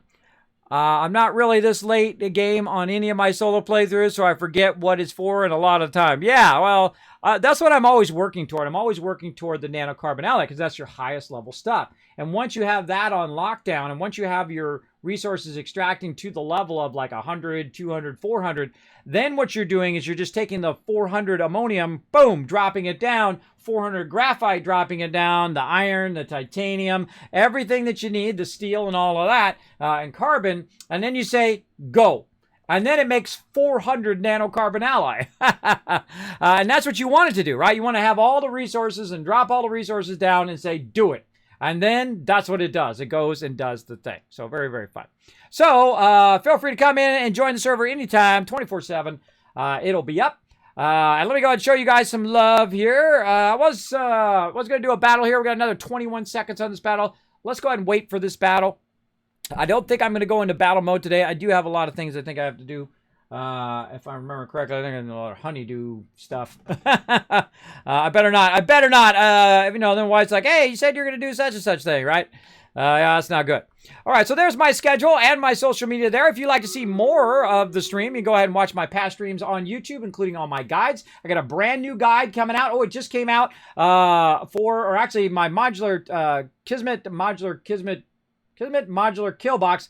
I'm not really this late a game on any of my solo playthroughs, so I forget what it's for and a lot of time. Yeah, well, that's what I'm always working toward. I'm always working toward the nanocarbon alloy because that's your highest level stuff. And once you have that on lockdown, and once you have your resources extracting to the level of like 100, 200, 400, then what you're doing is you're just taking the 400 ammonium, boom, dropping it down, 400 graphite, dropping it down, the iron, the titanium, everything that you need, the steel and all of that, and carbon, and then you say, go. And then it makes 400 nanocarbon alloy. And that's what you want it to do, right? You want to have all the resources and drop all the resources down and say, do it. And then that's what it does. It goes and does the thing. So very, very fun. So feel free to come in and join the server anytime, 24/7. It'll be up. And let me go ahead and show you guys some love here. I was going to do a battle here. We got another 21 seconds on this battle. Let's go ahead and wait for this battle. I don't think I'm going to go into battle mode today. I do have a lot of things I think I have to do. If I remember correctly, I think I'm going to do a lot of honeydew stuff. I better not. You know, then why it's like, hey, you said you're going to do such and such thing, right? Yeah, that's not good. All right, so there's my schedule and my social media there. If you'd like to see more of the stream, you can go ahead and watch my past streams on YouTube, including all my guides. I got a brand new guide coming out. Oh, it just came out actually my modular Kismet modular kill box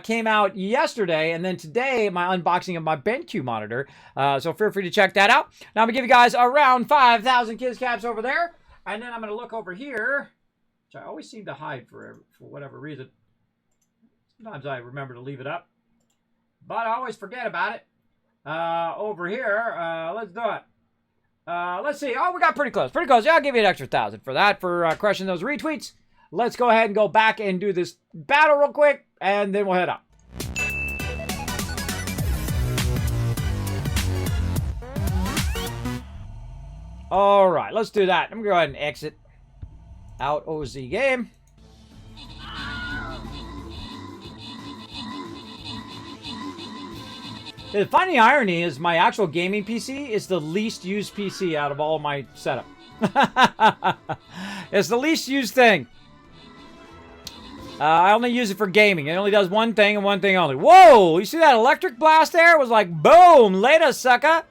came out yesterday, and then today my unboxing of my BenQ monitor. So feel free to check that out. Now I'm gonna give you guys around 5,000 kids caps over there, and then I'm gonna look over here, which I always seem to hide for whatever reason. Sometimes I remember to leave it up, but I always forget about it. Over here, let's do it. Let's see. Oh, we got pretty close. Pretty close. Yeah, I'll give you an extra 1,000 for that, for crushing those retweets. Let's go ahead and go back and do this battle real quick, and then we'll head up. All right, let's do that. I'm going to go ahead and exit out OZ game. The funny irony is my actual gaming PC is the least used PC out of all my setup. It's the least used thing. I only use it for gaming. It only does one thing and one thing only. Whoa! You see that electric blast there? It was like, boom! Later, sucker!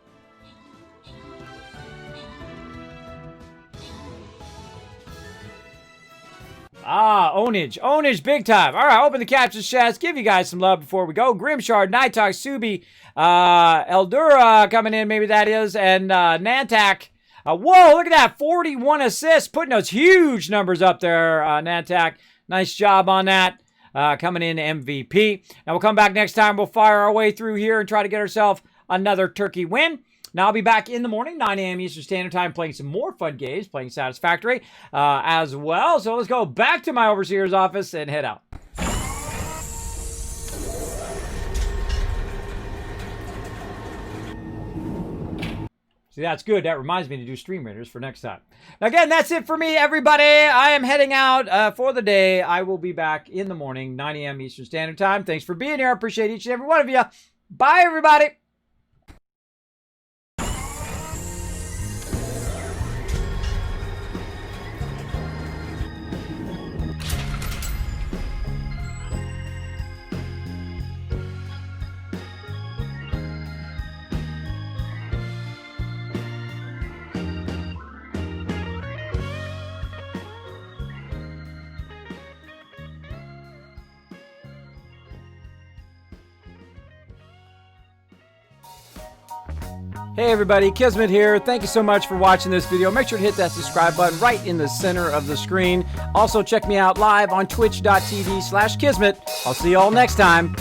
Ah, ownage. Ownage big time. All right, open the capture chest. Give you guys some love before we go. Grimshard, Nighthawk, Subi, Eldura coming in, maybe that is, and Nantak. Whoa, look at that. 41 assists. Putting those huge numbers up there, Nantak. Nice job on that. Coming in MVP. Now we'll come back next time. We'll fire our way through here and try to get ourselves another turkey win. Now I'll be back in the morning, 9 a.m. Eastern Standard Time, playing some more fun games, playing Satisfactory as well. So let's go back to my overseer's office and head out. See, that's good. That reminds me to do stream readers for next time. Now, again, that's it for me, everybody. I am heading out for the day. I will be back in the morning, 9 a.m. Eastern Standard Time. Thanks for being here. I appreciate each and every one of you. Bye, everybody. Hey everybody, Kismet here. Thank you so much for watching this video. Make sure to hit that subscribe button right in the center of the screen. Also check me out live on twitch.tv/Kismet. I'll see you all next time.